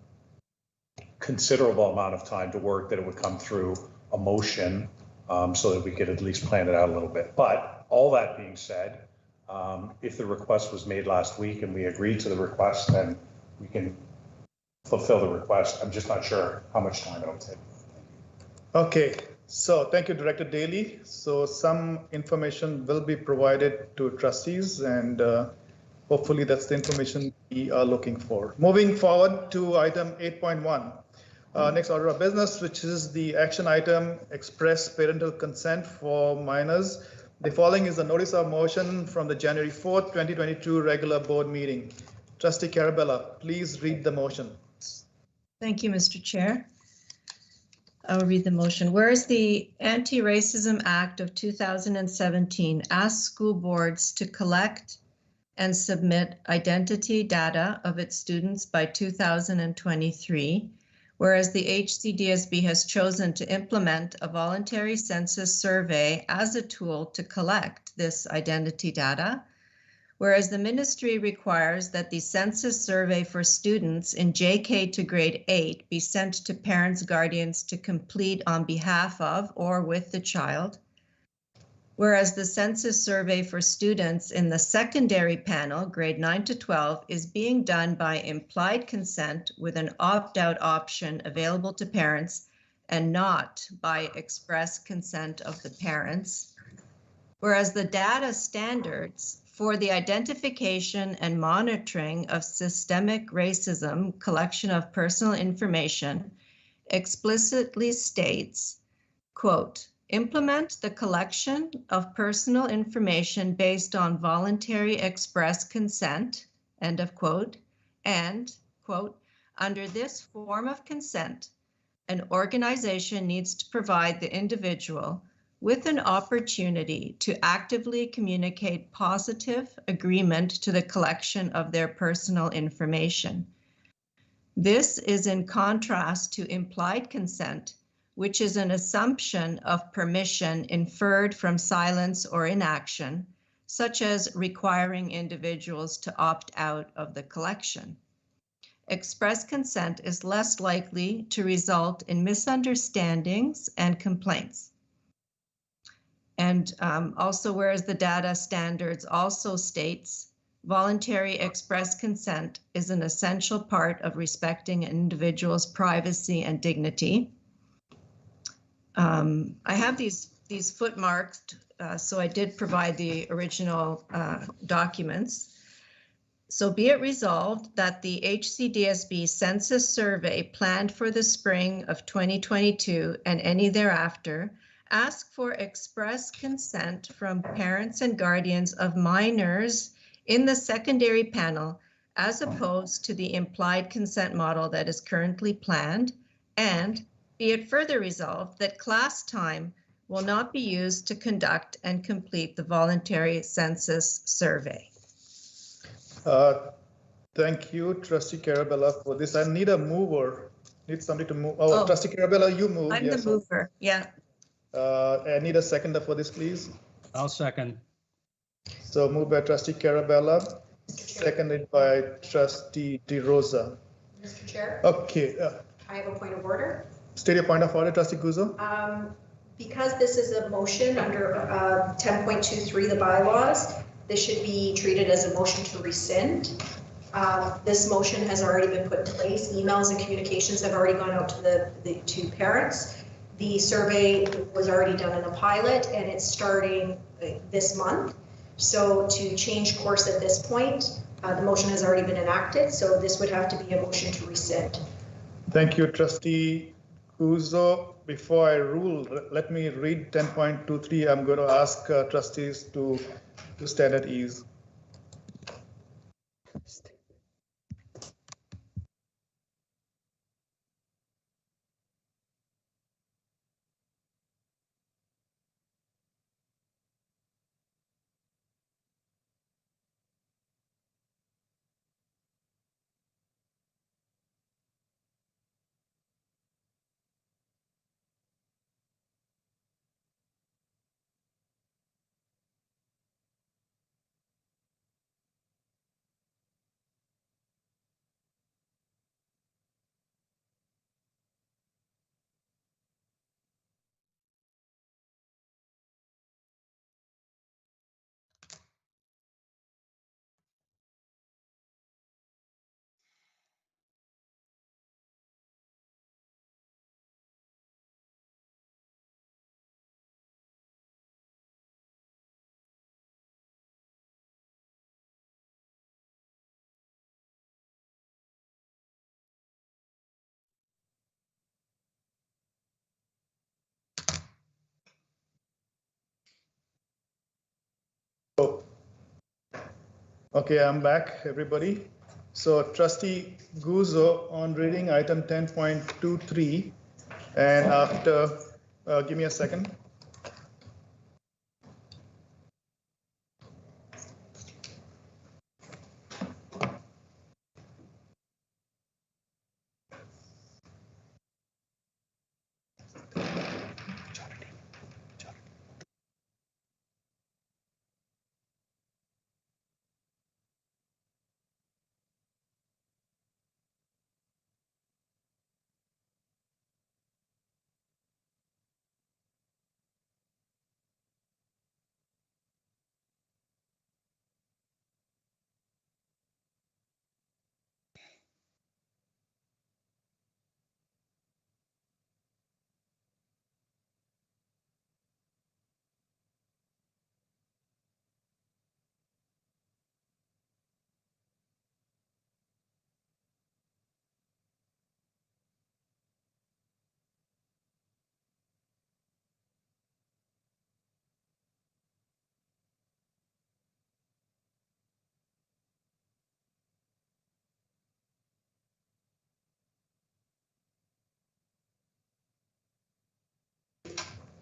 considerable amount of time to work, that it would come through a motion so that we could at least plan it out a little bit. But all that being said, if the request was made last week and we agreed to the request, then we can fulfill the request. I'm just not sure how much time it'll take. Okay, so thank you, Director Daly. So some information will be provided to trustees, and hopefully that's the information we are looking for. Moving forward to item 8.1, next order of business, which is the action item, express parental consent for minors. The following is a notice of motion from the January 4th, 2022 regular board meeting. Trustee Carabella, please read the motion. Thank you, Mr. Chair. I will read the motion. Whereas the Anti-Racism Act of 2017 asks school boards to collect and submit identity data of its students by 2023, whereas the HCDSB has chosen to implement a voluntary census survey as a tool to collect this identity data, whereas the ministry requires that the census survey for students in JK to grade 8 be sent to parents, guardians to complete on behalf of or with the child, whereas the census survey for students in the secondary panel, grade 9 to 12, is being done by implied consent with an opt-out option available to parents and not by express consent of the parents, whereas the data standards for the identification and monitoring of systemic racism collection of personal information explicitly states, quote, implement the collection of personal information based on voluntary express consent, end of quote, and, quote, under this form of consent, an organization needs to provide the individual with an opportunity to actively communicate positive agreement to the collection of their personal information. This is in contrast to implied consent, which is an assumption of permission inferred from silence or inaction, such as requiring individuals to opt out of the collection. Express consent is less likely to result in misunderstandings and complaints. And also, whereas the data standards also states, voluntary express consent is an essential part of respecting an individual's privacy and dignity. I have these footmarked, so I did provide the original documents. So be it resolved that the HCDSB census survey planned for the spring of 2022 and any thereafter ask for express consent from parents and guardians of minors in the secondary panel as opposed to the implied consent model that is currently planned, and be it further resolved that class time will not be used to conduct and complete the voluntary census survey. Thank you, Trustee Carella, for this. I need a mover. Need somebody to move. Oh, Trustee Carella, you move. I'm yes, the mover. Yeah. I need a seconder for this, please. I'll second. So moved by Trustee Carella, seconded by Trustee DeRosa. Mr. Chair. Okay. I have a point of order. State your point of order, Trustee Guzzo. Because this is a motion under 10.23, the bylaws, this should be treated as a motion to rescind. This motion has already been put in place. Emails and communications have already gone out to the two parents. The survey was already done in a pilot and it's starting this month. So to change course at this point, the motion has already been enacted. So this would have to be a motion to rescind. Thank you, Trustee Guzzo. Before I rule, let me read 10.23. I'm going to ask trustees to stand at ease. Okay, I'm back, everybody. So Trustee Guzzo on reading item 10.23, and after, give me a second.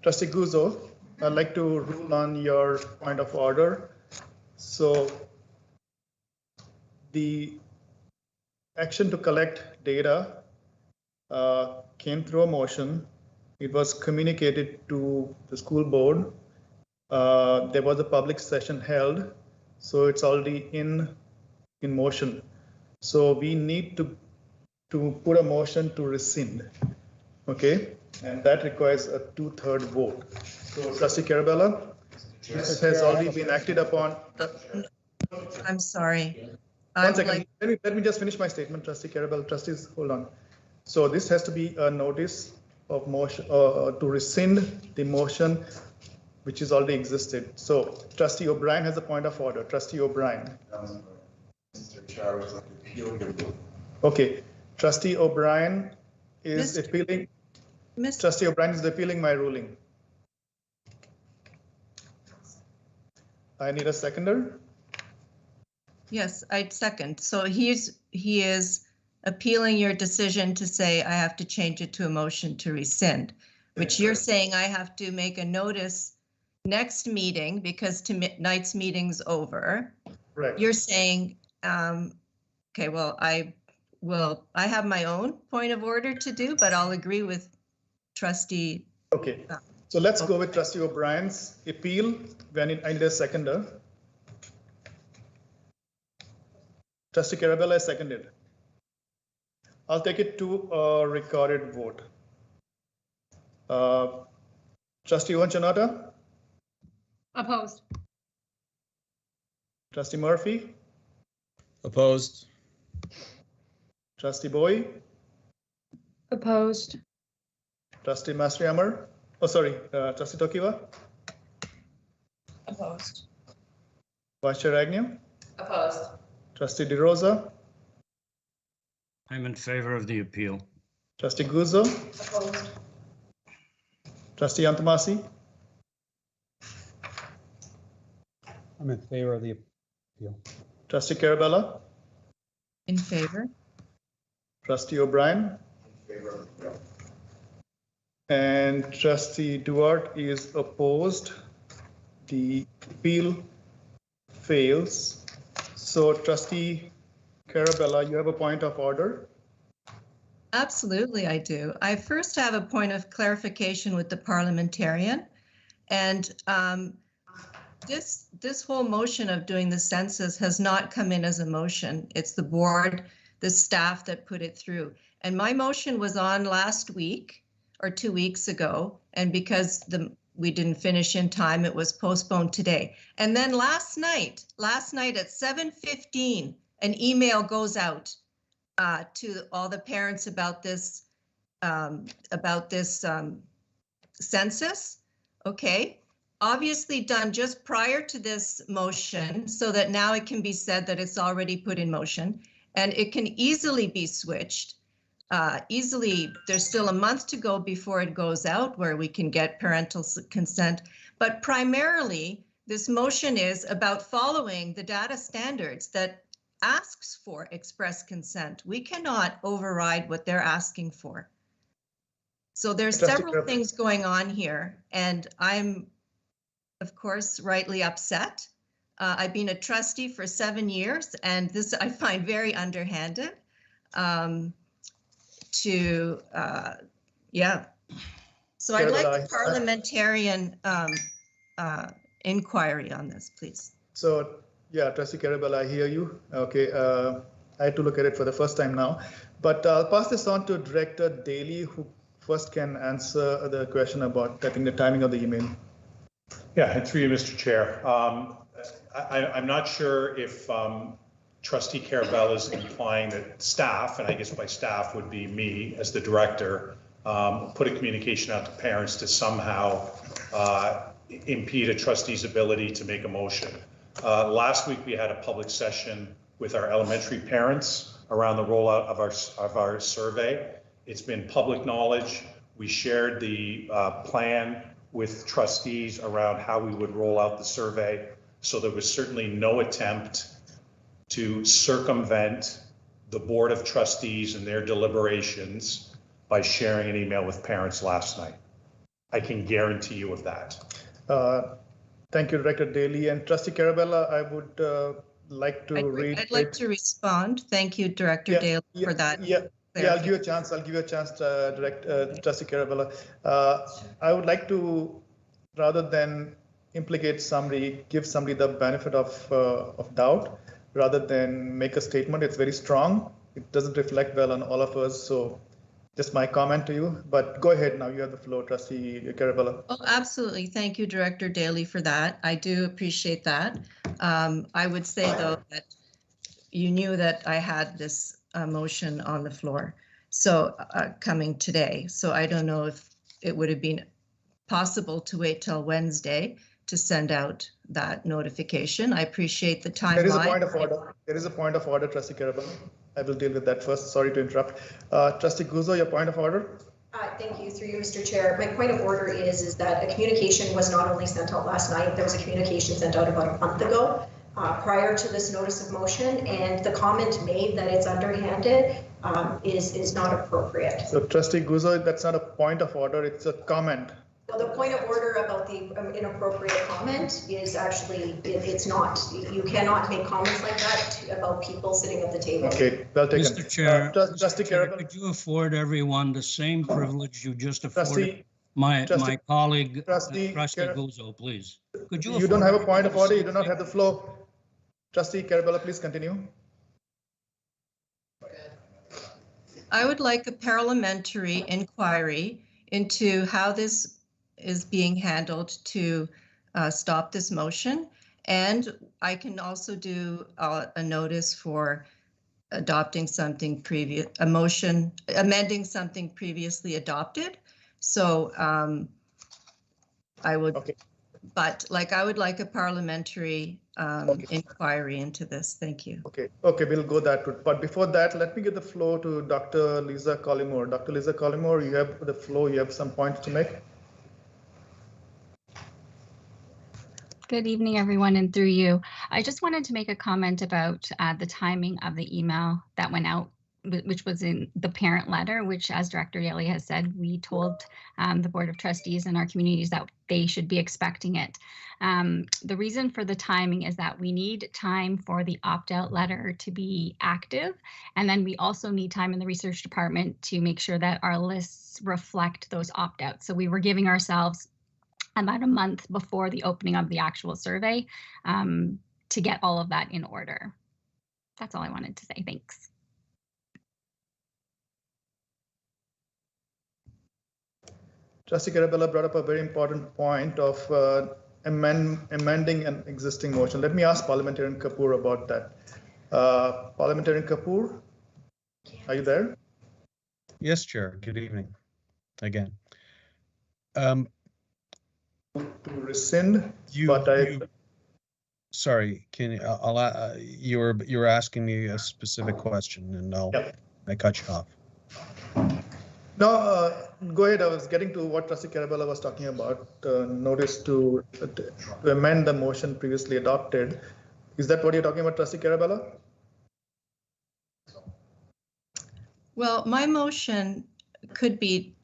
Trustee Guzzo, I'd like to rule on your point of order. So the action to collect data came through a motion. It was communicated to the school board. There was a public session held, so it's already in motion. So we need to put a motion to rescind, okay? And that requires a 2/3 vote. So Trustee Carella, this has already been acted upon. I'm sorry. One second, let me just finish my statement, Trustee Carella. Trustees, hold on. So this has to be a notice of motion to rescind the motion which is already existed. So Trustee OBrien has a point of order. Trustee OBrien. Mr. Chair, I would like to appeal your vote. Okay, Trustee OBrien is appealing. Trustee OBrien is appealing my ruling. I need a seconder. Yes, I'd second. So he is appealing your decision to say I have to change it to a motion to rescind, which you're saying I have to make a notice next meeting because tonight's meeting's over. Right. You're saying, okay, well, I have my own point of order to do, but I'll agree with Trustee. Okay, so let's go with Trustee OBrien's appeal. I need a seconder. Trustee Carella is seconded. I'll take it to a recorded vote. Trustee Owanchanata? Opposed. Trustee Murphy? Opposed. Trustee Bowie? Opposed. Trustee Mastriammer? Oh, sorry, Trustee Tokiwa? Opposed. Vice Chair Agnew? Opposed. Trustee DeRosa? I'm in favor of the appeal. Trustee Guzzo? Opposed. Trustee Antamasi? I'm in favor of the appeal. Trustee Carabella? In favor. Trustee OBrien? In favor of the appeal. And Trustee Duarte is opposed. The appeal fails. So Trustee Carabella, you have a point of order? Absolutely, I do. I first have a point of clarification with the parliamentarian. And this whole motion of doing the census has not come in as a motion. It's the board, the staff that put it through. And my motion was on last week or 2 weeks ago. And because we didn't finish in time, it was postponed today. And then last night at 7:15, an email goes out to all the parents about this census. Okay, obviously done just prior to this motion so that now it can be said that it's already put in motion and it can easily be switched. There's still a month to go before it goes out where we can get parental consent. But primarily, this motion is about following the data standards that asks for express consent. We cannot override what they're asking for. So there's several things going on here, and I'm, of course, rightly upset. I've been a trustee for 7 years, and this I find very underhanded. Yeah. So I'd like a parliamentarian inquiry on this, please. So, yeah, Trustee Carabella, I hear you. Okay, I had to look at it for the first time now, but I'll pass this on to Director Daly, who first can answer the question about, I think, the timing of the email. Yeah, through you, Mr. Chair. I'm not sure if Trustee Carabella is implying that staff, and I guess by staff would be me as the director, put a communication out to parents to somehow impede a trustee's ability to make a motion. Last week we had a public session with our elementary parents around the rollout of our survey. It's been public knowledge. We shared the plan with trustees around how we would roll out the survey. So there was certainly no attempt to circumvent the Board of Trustees and their deliberations by sharing an email with parents last night. I can guarantee you of that. Thank you, Director Daly. And Trustee Carella, I would like to read. I'd like to respond. Thank you, Director Daly, for that. I'll give you a chance. Trustee Carella. I would like to, rather than implicate somebody, give somebody the benefit of doubt, rather than make a statement. It's very strong. It doesn't reflect well on all of us. So just my comment to you, but go ahead now. You have the floor, Trustee Carella. Oh, absolutely. Thank you, Director Daly, for that. I do appreciate that. I would say, though, that you knew that I had this motion on the floor, so coming today. So I don't know if it would have been possible to wait till Wednesday to send out that notification. I appreciate the timeline. There is a point of order. There is a point of order, Trustee Carella. I will deal with that first. Sorry to interrupt. Trustee Guzzo, your point of order? Thank you, through you, Mr. Chair. My point of order is that a communication was not only sent out last night, there was a communication sent out about a month ago prior to this notice of motion, and the comment made that it's underhanded is not appropriate. So Trustee Guzzo, that's not a point of order, it's a comment. Well, the point of order about the inappropriate comment is actually, it's not. You cannot make comments like that about people sitting at the table. Okay, well taken. Mr. Chair, Trustee Carella, could you afford everyone the same privilege you just afforded my colleague, Trustee Guzzo, please? Could you? You don't have a point of order. You do not have the floor. Trustee Carella, please continue. I would like a parliamentary inquiry into how this is being handled to stop this motion. And I can also do a notice for adopting something previous, a motion, amending something previously adopted. So I would, but like I would like a parliamentary inquiry into this. Thank you. Okay, we'll go that route. But before that, let me give the floor to Dr. Lisa Collymore. Dr. Lisa Collymore, you have the floor. You have some points to make. Good evening, everyone, and through you. I just wanted to make a comment about the timing of the email that went out, which was in the parent letter, which, as Director Daly has said, we told the Board of Trustees and our communities that they should be expecting it. The reason for the timing is that we need time for the opt-out letter to be active, and then we also need time in the research department to make sure that our lists reflect those opt-outs. So we were giving ourselves about a month before the opening of the actual survey to get all of that in order. That's all I wanted to say. Thanks. Trustee Carella brought up a very important point of amending an existing motion. Let me ask Parliamentarian Kapoor about that. Parliamentarian Kapoor, are you there? Yes, Chair. Good evening again. To rescind, sorry, can you were asking me a specific question, and I cut you off. No, go ahead. I was getting to what Trustee Carella was talking about. Notice to amend the motion previously adopted. Is that what you're talking about, Trustee Carella? Well, my motion could be,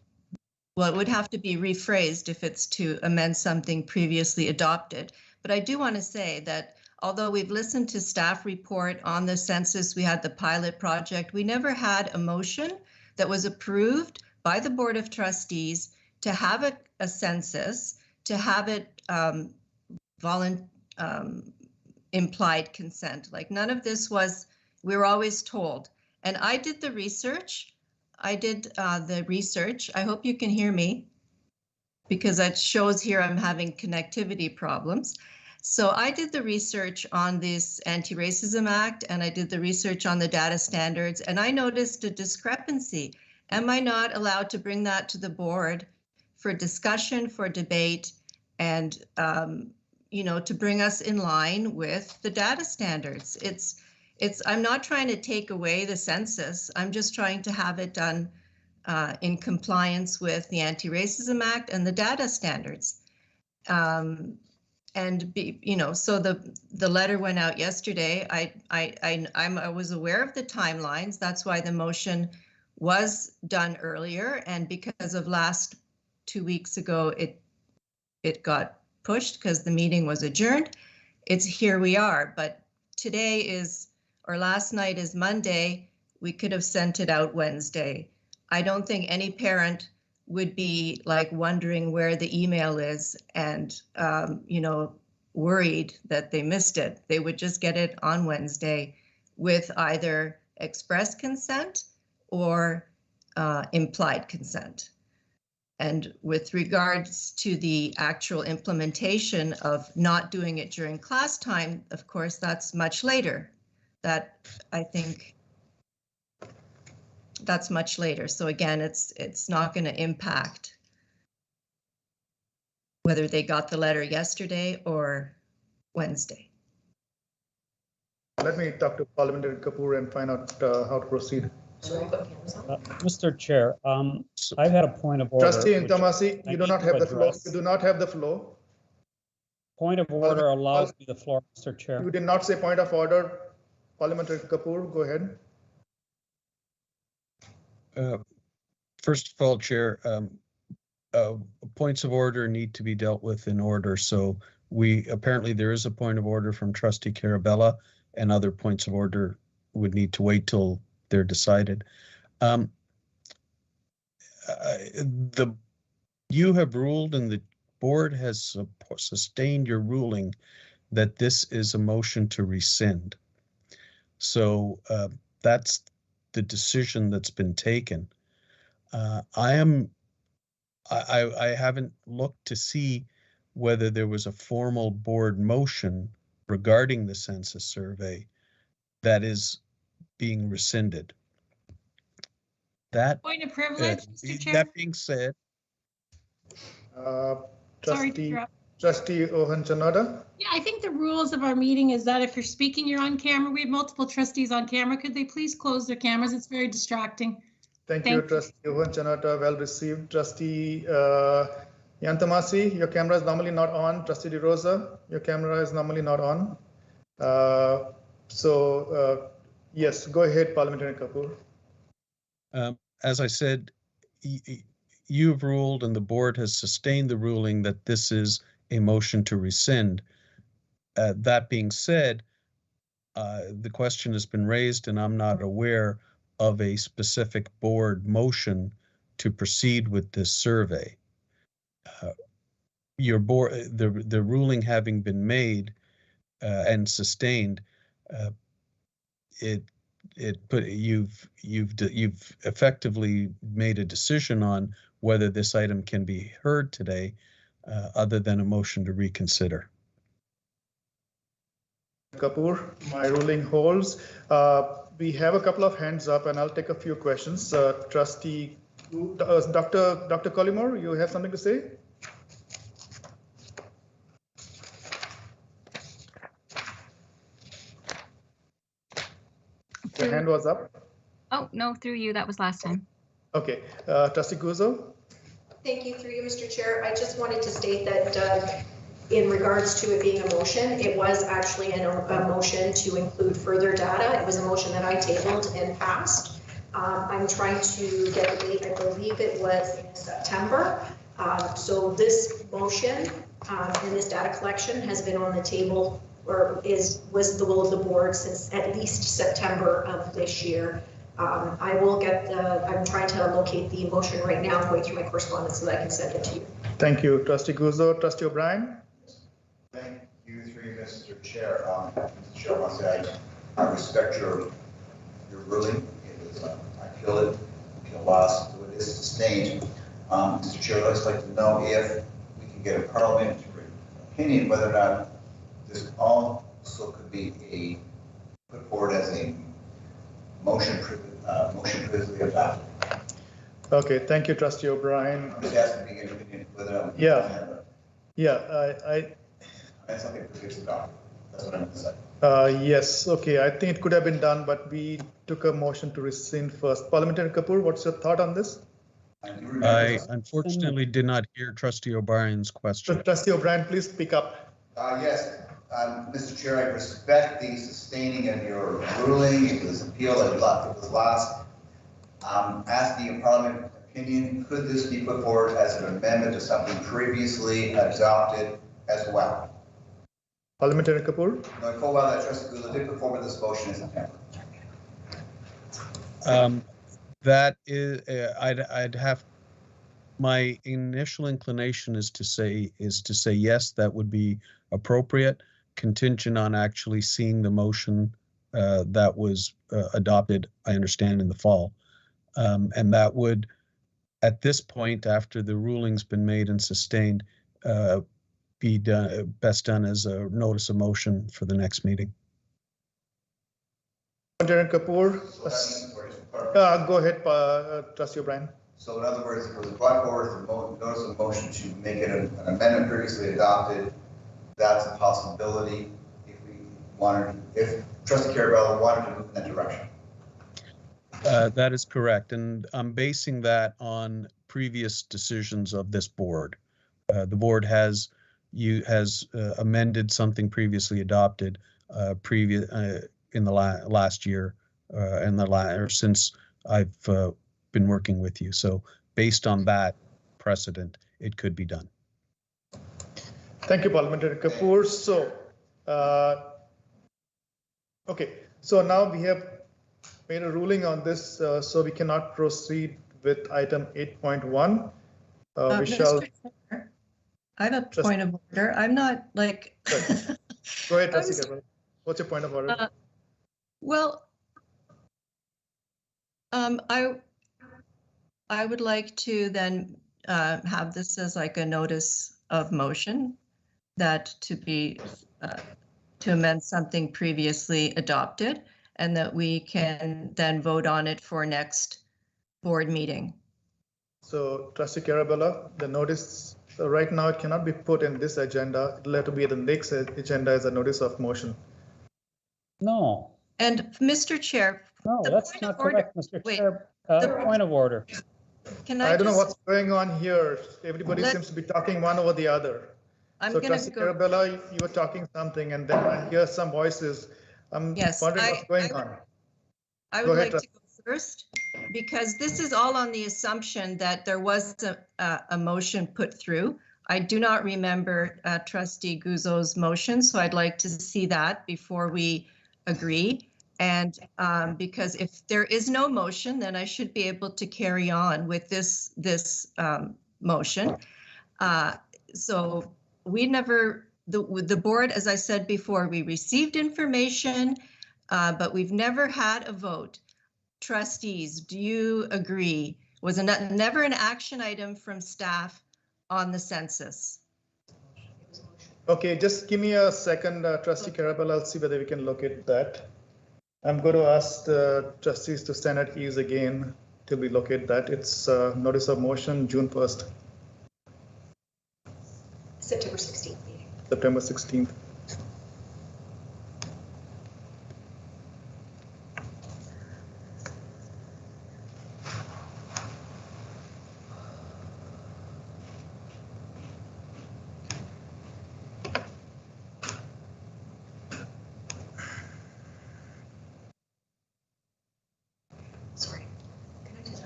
well, it would have to be rephrased if it's to amend something previously adopted. But I do want to say that although we've listened to staff report on the census, we had the pilot project, we never had a motion that was approved by the Board of Trustees to have a census, to have it implied consent. Like none of this was, we were always told. And I did the research. I hope you can hear me because it shows here I'm having connectivity problems. So I did the research on this Anti-Racism Act, and I did the research on the data standards, and I noticed a discrepancy. Am I not allowed to bring that to the board for discussion, for debate, and to bring us in line with the data standards? I'm not trying to take away the census. I'm just trying to have it done in compliance with the Anti-Racism Act and the data standards. So the letter went out yesterday. I was aware of the timelines. That's why the motion was done earlier. And because of last 2 weeks ago, it got pushed because the meeting was adjourned. It's here we are, but today is, or last night is Monday. We could have sent it out Wednesday. I don't think any parent would be like wondering where the email is and, you know, worried that they missed it. They would just get it on Wednesday with either express consent or implied consent. And with regards to the actual implementation of not doing it during class time, of course, that's much later. That I think that's much later. So again, it's not going to impact whether they got the letter yesterday or Wednesday. Let me talk to Parliamentary Kapoor and find out how to proceed. Mr. Chair, I've had a point of order. Trustee Intamasi, you do not have the floor. You do not have the floor. Point of order allows me the floor, Mr. Chair. You did not say point of order. Parliamentary Kapoor, go ahead. First of all, Chair, points of order need to be dealt with in order. So apparently there is a point of order from Trustee Carella, and other points of order would need to wait till they're decided. You have ruled, and the board has sustained your ruling that this is a motion to rescind. So that's the decision that's been taken. I haven't looked to see whether there was a formal board motion regarding the census survey that is being rescinded. That point of privilege, Mr. Chair. That being said, Trustee Ohanchanada. Yeah, I think the rules of our meeting is that if you're speaking, you're on camera. We have multiple trustees on camera. Could they please close their cameras? It's very distracting. Thank you, Trustee Ohanchanada. Well received. Trustee Yantamasi, your camera is normally not on. Trustee De Rosa, your camera is normally not on. Yes, go ahead, Parliamentary Kapoor. As I said, you've ruled and the board has sustained the ruling that this is a motion to rescind. That being said, the question has been raised and I'm not aware of a specific board motion to proceed with this survey. Your board, the ruling having been made and sustained, you've effectively made a decision on whether this item can be heard today, other than a motion to reconsider. Kapoor, my ruling holds. We have a couple of hands up, and I'll take a few questions. Trustee, Dr. Collymore, you have something to say? Your hand was up. Oh, no, through you. That was last time. Okay. Trustee Guzzo. Thank you, through you, Mr. Chair. I just wanted to state that in regards to it being a motion, it was actually a motion to include further data. It was a motion that I tabled and passed. I'm trying to get the date. I believe it was in September. So this motion and this data collection has been on the table, or was the will of the board since at least September of this year. I will get I'm trying to locate the motion right now, going through my correspondence so that I can send it to you. Thank you, Trustee Guzzo. Trustee OBrien. Thank you, through Mr. Chair. Mr. Chair, I want to say I respect your ruling. It was, I feel it. Appeal lost, so it is sustained. Mr. Chair, I'd just like to know if we can get a parliamentary opinion whether or not this also could be put forward as a motion previously adopted. Okay, thank you, Trustee OBrien. I'm just asking to get an opinion whether or not. That's something previously adopted. That's what I'm going to say. Yes, okay, I think it could have been done, but we took a motion to rescind first. Parliamentary Kapoor, what's your thought on this? I unfortunately did not hear Trustee O'Brien's question. Trustee OBrien, please speak up. Yes, Mr. Chair, I respect the sustaining of your ruling. It was appealed, it was lost. Asking a parliament opinion, could this be put forward as an amendment to something previously adopted as well? Parliamentarian Kapoor? Knowing full well that Trustee Gula did put forward this motion as an amendment. That is, I'd have, my initial inclination is to say yes, that would be appropriate, contingent on actually seeing the motion that was adopted, I understand, in the fall. And that would, at this point, after the ruling's been made and sustained, be done, best done as a notice of motion for the next meeting. Parliamentarian Kapoor, go ahead, Trustee OBrien. So in other words, if it was brought forward as a notice of motion to make it an amendment previously adopted, that's a possibility if we wanted, if Trustee Carella wanted to move in that direction. That is correct, and I'm basing that on previous decisions of this board. The board has amended something previously adopted in the last year and since I've been working with you. So based on that precedent, it could be done. Thank you, Parliamentarian Kapoor. So, okay, so now we have made a ruling on this, so we cannot proceed with item 8.1. We shall. I have a point of order. I'm not like. Go ahead, Trustee Carella. What's your point of order? Well, I would like to then have this as like a notice of motion that to amend something previously adopted, and that we can then vote on it for next board meeting. So, Trustee Carella, the notice right now it cannot be put in this agenda. It'll have to be the next agenda as a notice of motion. No. And Mr. Chair. No, that's not correct, Mr. Chair. Point of order. I don't know what's going on here. Everybody seems to be talking one over the other. So Trustee Carella, you were talking something, and then I hear some voices. I'm wondering what's going on. I would like to go first, because this is all on the assumption that there was a motion put through. I do not remember Trustee Guzzo's motion, so I'd like to see that before we agree. And because if there is no motion, then I should be able to carry on with this motion. So we never, the board, as I said before, we received information, but we've never had a vote. Trustees, do you agree? Was never an action item from staff on the census? Okay, just give me a second, Trustee Carella. I'll see whether we can locate that. I'm going to ask the trustees to stand at ease again till we locate that. It's notice of motion, June 1st. September 16th meeting. September 16th. Sorry, can I just,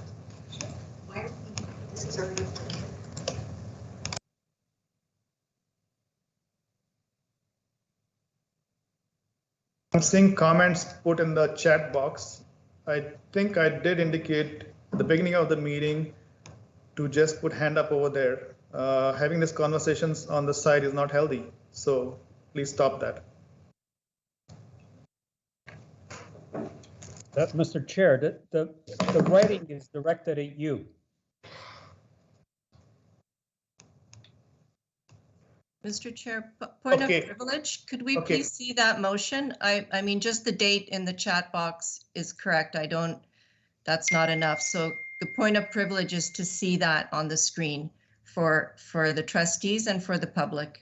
why are this is already. I'm seeing comments put in the chat box. I think I did indicate at the beginning of the meeting to just put hand up over there. Having these conversations on the side is not healthy, so please stop that. That's Mr. Chair. The writing is directed at you. Mr. Chair, point of privilege, could we please see that motion? I mean, just the date in the chat box is correct. That's not enough. So the point of privilege is to see that on the screen for the trustees and for the public.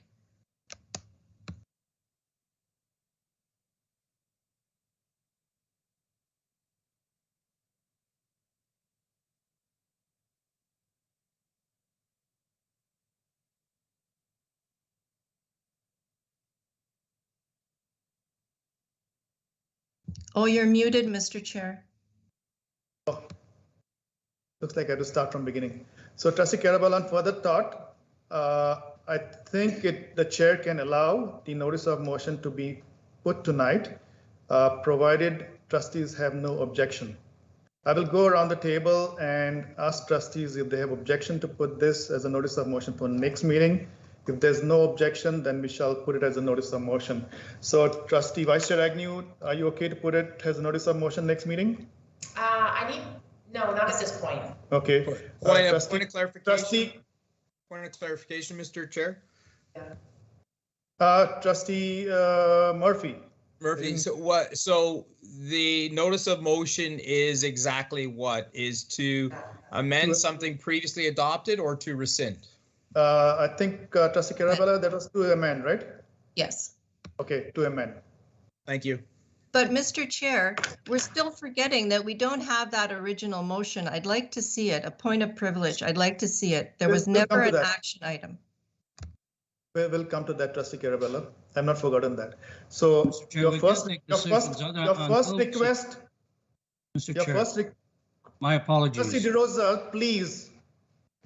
Oh, you're muted, Mr. Chair. Looks like I have to start from beginning. So Trustee Carella, on further thought, I think the chair can allow the notice of motion to be put tonight, provided trustees have no objection. I will go around the table and ask trustees if they have objection to put this as a notice of motion for next meeting. If there's no objection, then we shall put it as a notice of motion. So Trustee Vice Chair Agnew, are you okay to put it as a notice of motion next meeting? No, not at this point. Okay. Point of clarification. Point of clarification, Mr. Chair. Trustee Murphy. So the notice of motion is exactly what? Is to amend something previously adopted or to rescind? I think Trustee Carella, that was to amend, right? Yes. Okay, to amend. Thank you. But Mr. Chair, we're still forgetting that we don't have that original motion. I'd like to see it, a point of privilege. I'd like to see it. There was never an action item. We'll come to that, Trustee Carella. I've not forgotten that. So your first request. Mr. Chair, my apologies. Trustee DeRosa, please.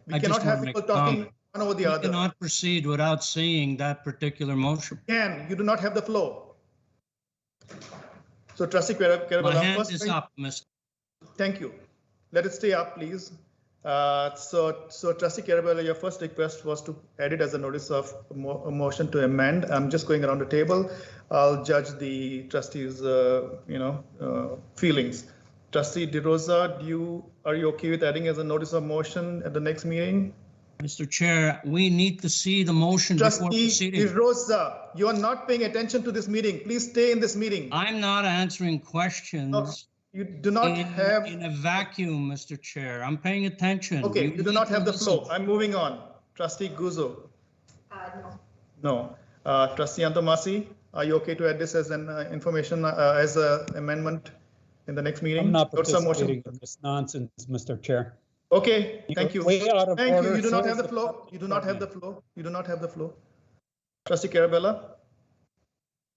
We cannot have people talking one over the other. We cannot proceed without seeing that particular motion. You do not have the floor. So Trustee Carella, my hand is up, Mr. Thank you. Let it stay up, please. So Trustee Carella, your first request was to add it as a notice of motion to amend. I'm just going around the table. I'll judge the trustees' feelings. Trustee DeRosa, are you okay with adding as a notice of motion at the next meeting? Mr. Chair, we need to see the motion before proceeding. Trustee DeRosa, you are not paying attention to this meeting. Please stay in this meeting. I'm not answering questions. No, you do not have in a vacuum, Mr. Chair. I'm paying attention. Okay, you do not have the floor. I'm moving on. Trustee Guzzo. No. Trustee Antomasi, are you okay to add this as an information as an amendment in the next meeting? I'm not participating in this nonsense, Mr. Chair. Okay, thank you. Way out of thank order. You. You do not have the floor. You do not have the floor. You do not have the floor. Trustee Carella.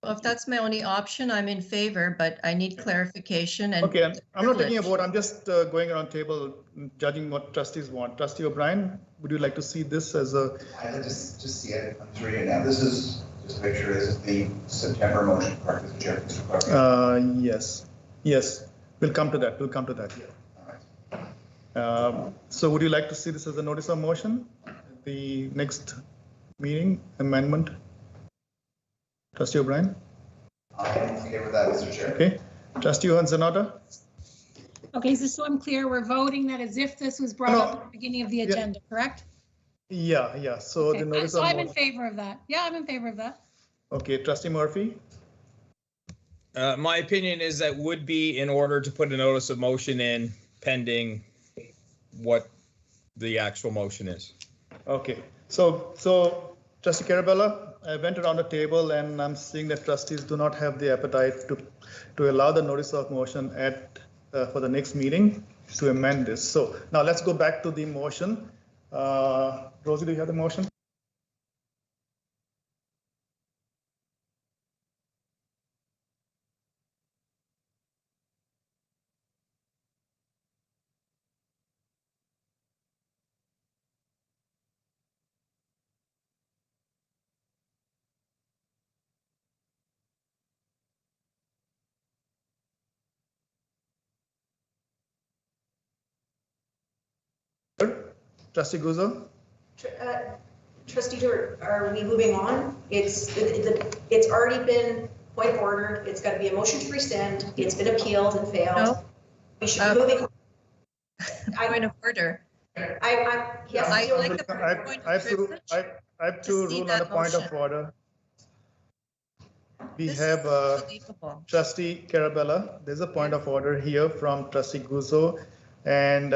Well, if that's my only option, I'm in favor, but I need clarification. And okay, I'm not taking a vote. I'm just going around table, judging what trustees want. Trustee OBrien, would you like to see this as a? I just see it. I'm just reading it now. This is just to make sure this is the September motion, correct, Mr. Chair? Yes. Yes. We'll come to that. We'll come to that. Yeah. So would you like to see this as a notice of motion? The next meeting amendment? Trustee OBrien? I am okay with that, Mr. Chair. Okay. Trustee Zanata? Okay, so I'm clear, we're voting that as if this was brought up at the beginning of the agenda, correct? Yeah. So okay. the notice so of I'm motion. In favor of that. Yeah, I'm in favor of that. Okay, Trustee Murphy? My opinion is that would be in order to put a notice of motion in pending what the actual motion is. Okay. So Trustee Carella, I went around the table and I'm seeing that trustees do not have the appetite to allow the notice of motion for the next meeting to amend this. So now let's go back to the motion. Rosie, do you have the motion? Trustee Guzzo? Trustee Dewar, are we moving on? It's already been point of order. It's got to be a motion to rescind. It's been appealed and failed. No. We should be moving on. Point of order. I have to rule on a point of order. We have Trustee Carella. There's a point of order here from Trustee Guzzo. And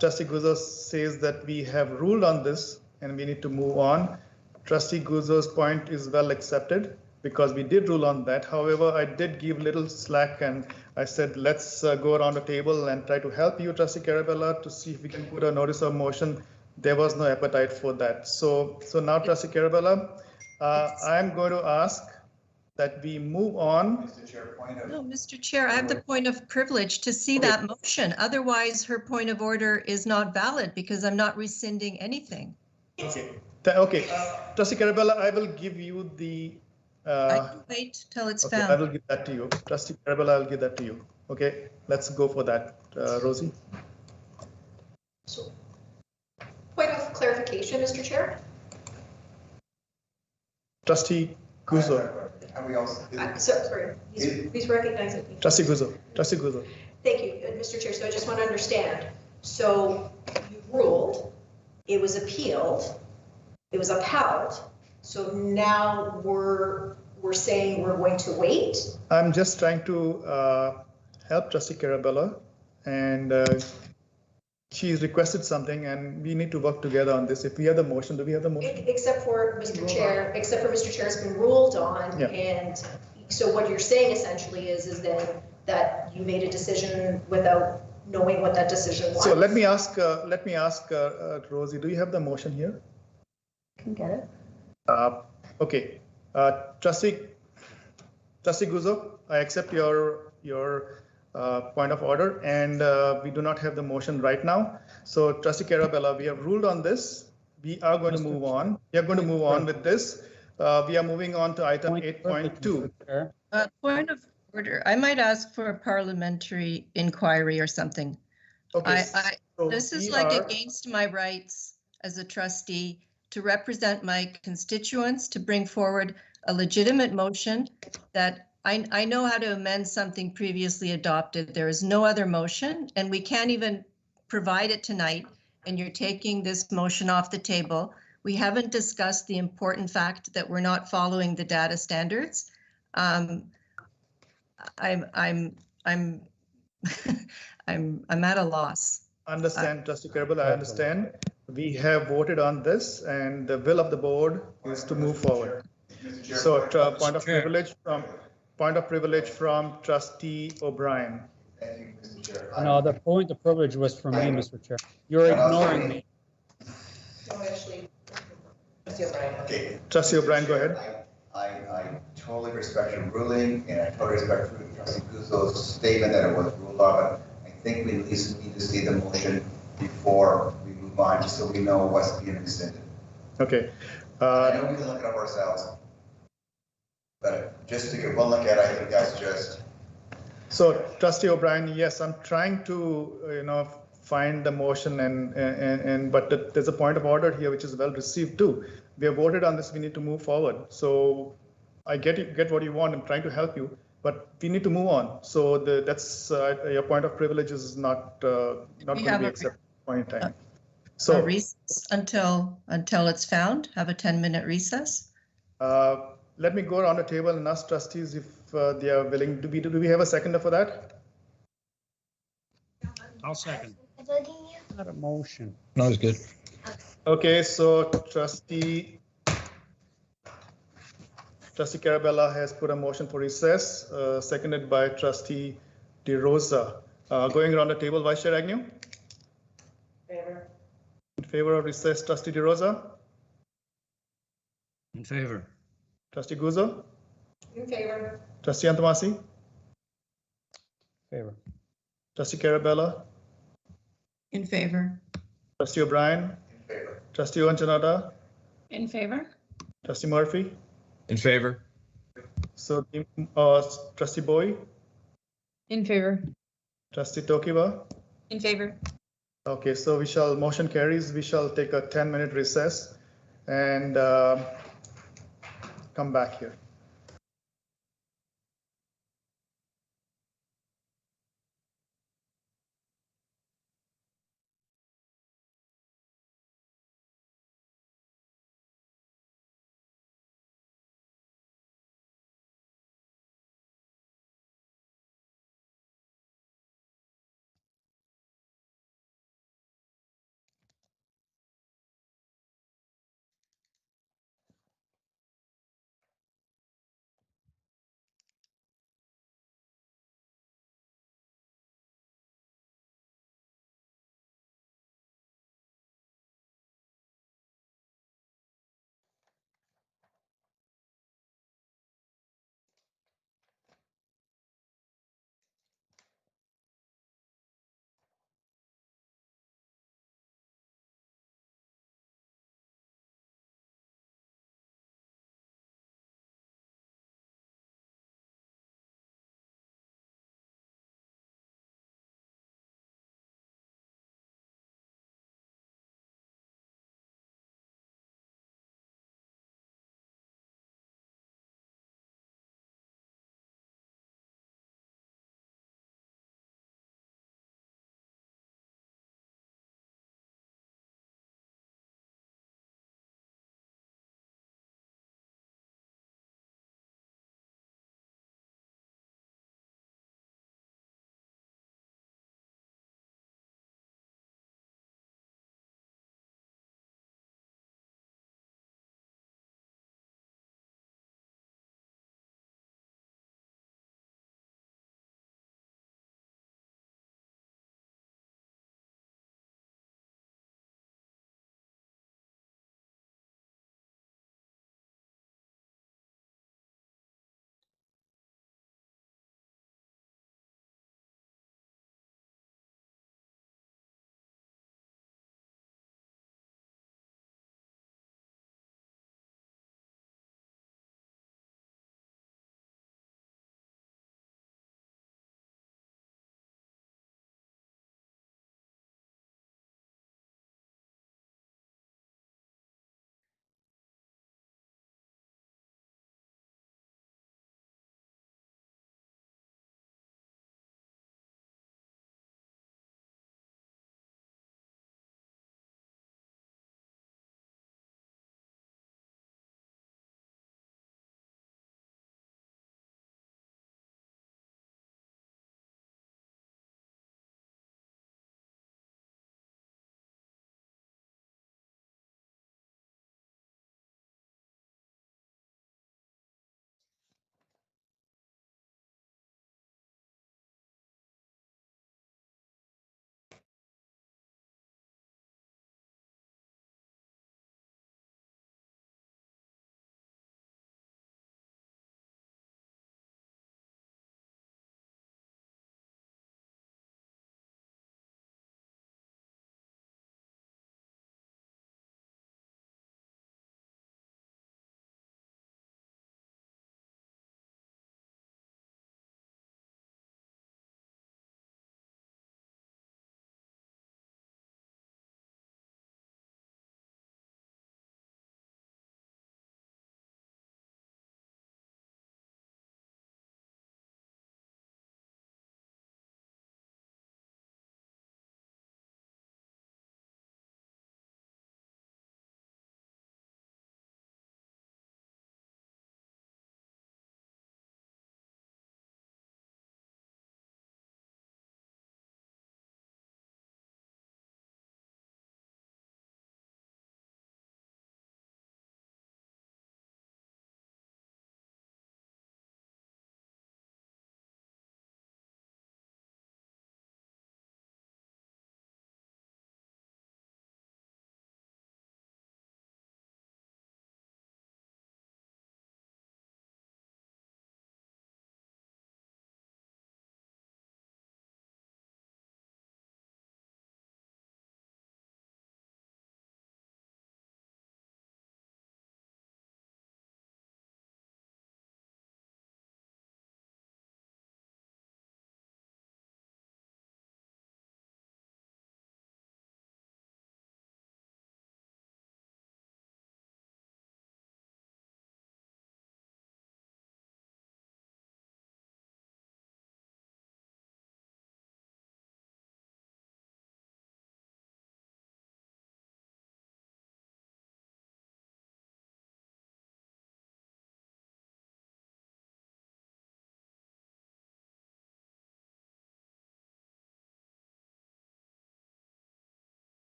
Trustee Guzzo says that we have ruled on this and we need to move on. Trustee Guzzo's point is well accepted because we did rule on that. However, I did give little slack and I said, let's go around the table and try to help you, Trustee Carella, to see if we can put a notice of motion. There was no appetite for that. So now, Trustee Carella, I'm going to ask that we move on. Mr. Chair, point of. No, Mr. Chair, I have the point of privilege to see that motion. Otherwise, her point of order is not valid because I'm not rescinding anything. Okay. Okay. Trustee Carabella, I will give you the. I can wait till it's okay, found. I will give that to you. Trustee Carabella, I'll give that to you. Okay, let's go for that. Rosie. So, point of clarification, Mr. Chair. Trustee Guzzo. Sorry, please recognize it. Trustee Guzzo. Trustee Guzzo. Thank you, Mr. Chair. So I just want to understand. So you ruled, it was appealed, it was upheld. So now we're saying we're going to wait. I'm just trying to help Trustee Carabella, and she's requested something, and we need to work together on this. If we have the motion, do we have the motion? Except for Mr. Chair, it's been ruled on, yeah. And so what you're saying essentially is then that you made a decision without knowing what that decision was. So let me ask Rosie, do you have the motion here? I can get it. Okay, Trustee Guzzo, I accept your point of order, and we do not have the motion right now. So Trustee Carabella, we have ruled on this. We are going to move on. We are going to move on with this. We are moving on to item 8.2. Point of order. I might ask for a parliamentary inquiry or something. Okay. This is like against my rights as a trustee to represent my constituents, to bring forward a legitimate motion that I know how to amend something previously adopted. There is no other motion, and we can't even provide it tonight, and you're taking this motion off the table. We haven't discussed the important fact that we're not following the data standards. I'm at a loss. Understand, Trustee Carabella, I understand. We have voted on this, and the will of the board is to move forward. So, point of privilege from Trustee OBrien. Thank you, Mr. Chair. No, the point of privilege was from me, Mr. Chair. You're ignoring me. No, actually, Trustee OBrien. Okay. Trustee OBrien, go ahead. I totally respect your ruling, and I totally respect Trustee Guzzo's statement that it was ruled on. I think we at least need to see the motion before we move on, just so we know what's being rescinded. Okay. I know we can look it up ourselves, but just to get one look at it, I think that's just. So, Trustee OBrien, yes, I'm trying to, find the motion, but there's a point of order here which is well received too. We have voted on this. We need to move forward. So, I get what you want. I'm trying to help you, but we need to move on. So that's your point of privilege is not going to be accepted at this point in time. So recess until it's found. Have a 10-minute recess. Let me go around the table and ask trustees if they are willing. Do we have a seconder for that? I'll second. Not a motion. No, it's good. Okay, so Trustee Carabella has put a motion for recess, seconded by Trustee DeRosa. Going around the table, Vice Chair Agnew? Favor. In favor of recess, Trustee DeRosa? In favor. Trustee Guzzo? In favor. Trustee Antamasi? Favor. Trustee Carabella? In favor. Trustee OBrien? In favor. Trustee Onchanada? In favor. Trustee Murphy? In favor. So, Trustee Bowie? In favor. Trustee Tokiwa? In favor. Okay, so motion carries. We shall take a 10-minute recess and come back here.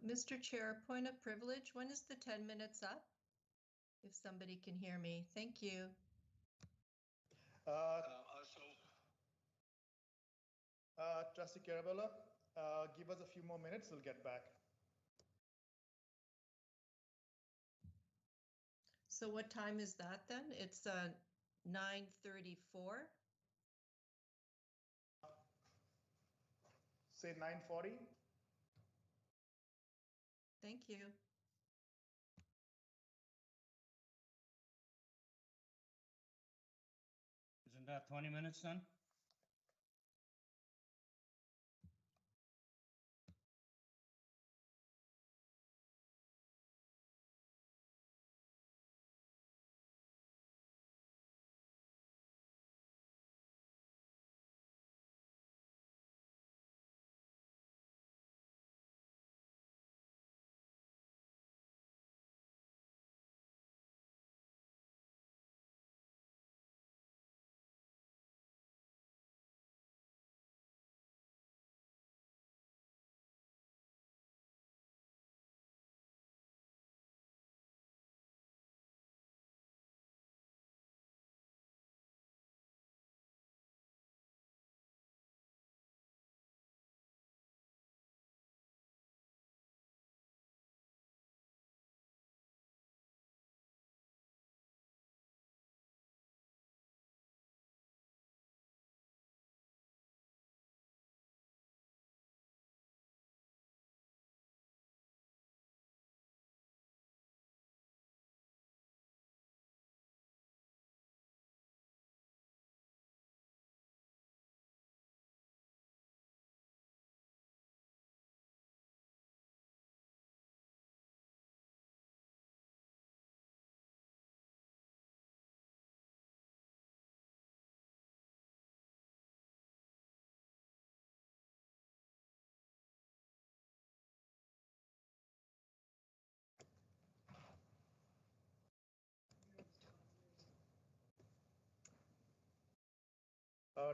Mr. Chair, point of privilege, when is the 10 minutes up? If somebody can hear me, thank you. Trustee Carella, give us a few more minutes, we'll get back. So what time is that then? It's 9:34. Say 9:40. Thank you. Isn't that 20 minutes then?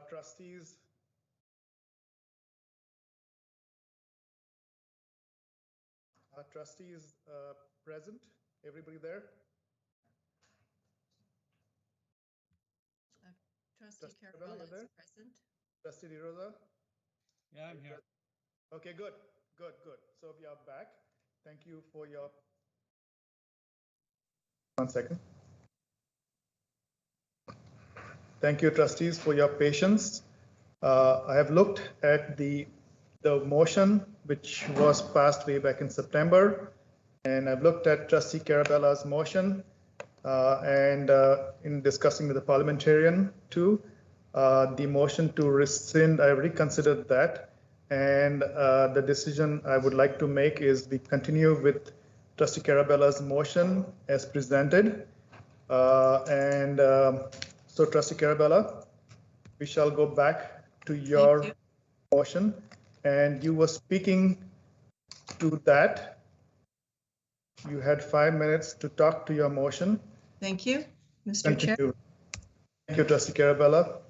Trustees, trustees present, everybody there? Trustee Carella is present. Trustee DeRosa? Yeah, I'm here. Okay, good. So we are back. Thank you for your... 1 second. Thank you, trustees, for your patience. I have looked at the motion which was passed way back in September, and I've looked at Trustee Carella's motion, and in discussing with the parliamentarian too, the motion to rescind, I reconsidered that, and the decision I would like to make is we continue with Trustee Carella's motion as presented, so Trustee Carella, we shall go back to your motion, and you were speaking to that. You had 5 minutes to talk to your motion. Thank you, Mr. Chair. Thank you, Trustee Carella.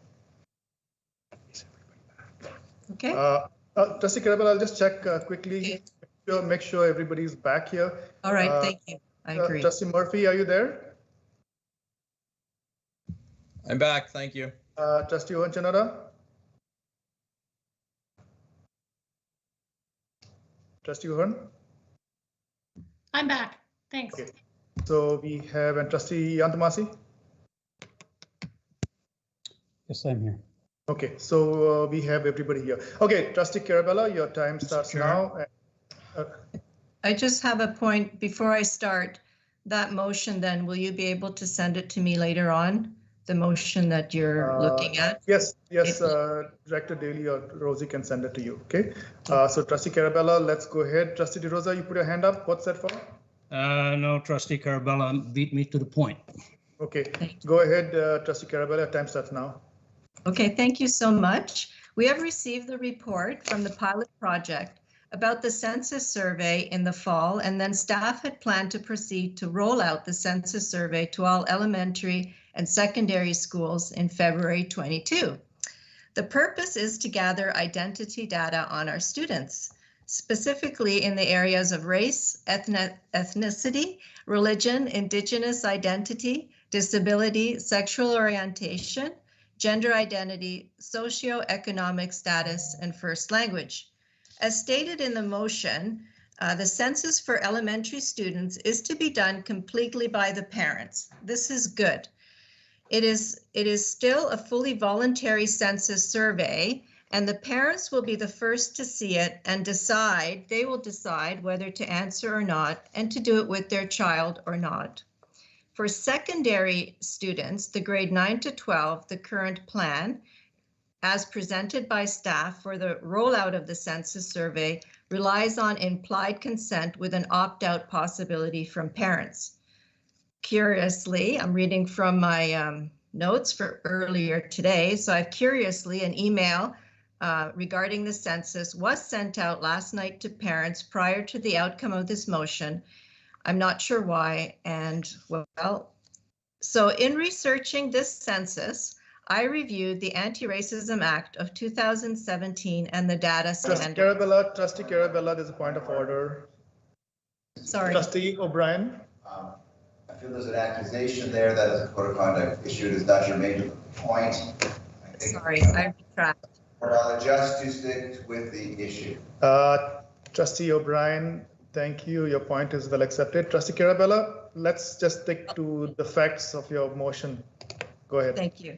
Okay. Trustee Carella, I'll just check quickly. Okay. Make sure everybody's back here. All right, thank you. I agree. Trustee Murphy, are you there? I'm back, thank you. Trustee Ohanchanada? Trustee Ohan? I'm back, thanks. Okay. So we have Trustee Yantamasi? Yes, I'm here. Okay, so we have everybody here. Okay, Trustee Carella, your time starts now. I just have a point before I start. That motion, then, will you be able to send it to me later on? The motion that you're looking at? Yes, Director Daly or Rosie can send it to you, okay? So Trustee Carella, let's go ahead. Trustee DeRosa, you put your hand up. What's that for? No, Trustee Carella beat me to the point. Okay, go ahead, Trustee Carella, time starts now. Okay, thank you so much. We have received the report from the pilot project about the census survey in the fall, and then staff had planned to proceed to roll out the census survey to all elementary and secondary schools in February 22. The purpose is to gather identity data on our students. specifically in the areas of race, ethnicity, religion, Indigenous identity, disability, sexual orientation, gender identity, socioeconomic status, and first language. As stated in the motion, the census for elementary students is to be done completely by the parents. This is good. It is still a fully voluntary census survey, and the parents will be the first to see it and they will decide whether to answer or not and to do it with their child or not. For secondary students, the grade 9 to 12, the current plan, as presented by staff for the rollout of the census survey, relies on implied consent with an opt-out possibility from parents. Curiously, I'm reading from my notes for earlier today. So I've curiously, an email regarding the census was sent out last night to parents prior to the outcome of this motion. I'm not sure why. And well, so in researching this census, I reviewed the Anti-Racism Act of 2017 and the data standard. Trustee Carella, there's a point of order. Sorry. Trustee OBrien. I feel there's an accusation there that is a code of conduct issue. Is that your major point? Sorry, I retract. But I'll adjust to stick with the issue. Trustee OBrien, thank you. Your point is well accepted. Trustee Carella, let's just stick to the facts of your motion. Go ahead. Thank you.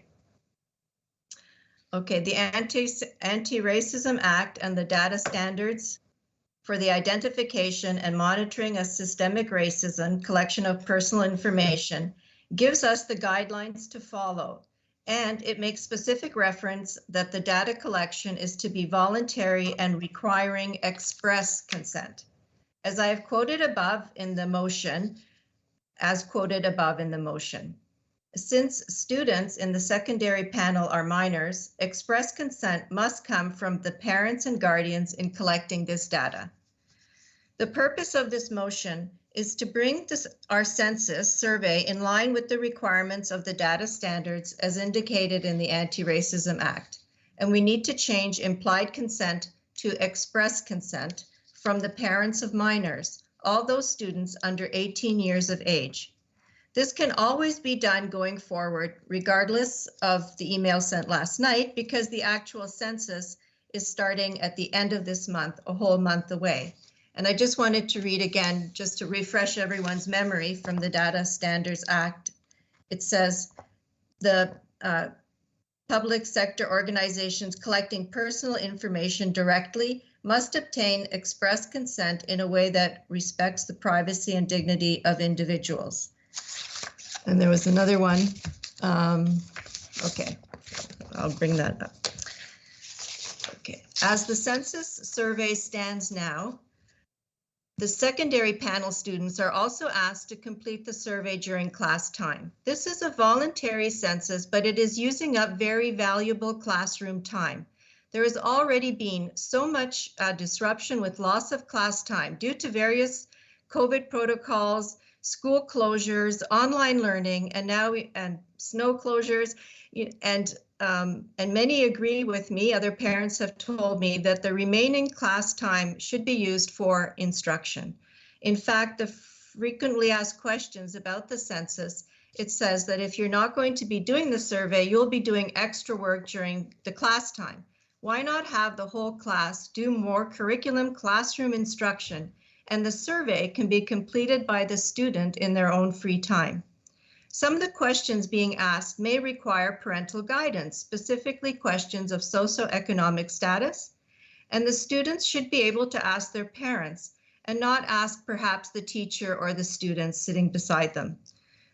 Okay, the Anti-Racism Act and the data standards for the identification and monitoring of systemic racism, collection of personal information, gives us the guidelines to follow. And it makes specific reference that the data collection is to be voluntary and requiring express consent. As I have quoted above in the motion, Since students in the secondary panel are minors, express consent must come from the parents and guardians in collecting this data. The purpose of this motion is to bring our census survey in line with the requirements of the data standards as indicated in the Anti-Racism Act. And we need to change implied consent to express consent from the parents of minors, all those students under 18 years of age. This can always be done going forward, regardless of the email sent last night, because the actual census is starting at the end of this month, a whole month away. And I just wanted to read again, just to refresh everyone's memory from the Data Standards Act. It says the public sector organizations collecting personal information directly must obtain express consent in a way that respects the privacy and dignity of individuals. And there was another one. Okay, I'll bring that up. Okay, as the census survey stands now, the secondary panel students are also asked to complete the survey during class time. This is a voluntary census, but it is using up very valuable classroom time. There has already been so much disruption with loss of class time due to various COVID protocols, school closures, online learning, and snow closures, and many agree with me. Other parents have told me that the remaining class time should be used for instruction. In fact, the frequently asked questions about the census, it says that if you're not going to be doing the survey, you'll be doing extra work during the class time. Why not have the whole class do more curriculum classroom instruction, and the survey can be completed by the student in their own free time? Some of the questions being asked may require parental guidance, specifically questions of socioeconomic status, and the students should be able to ask their parents and not ask perhaps the teacher or the students sitting beside them.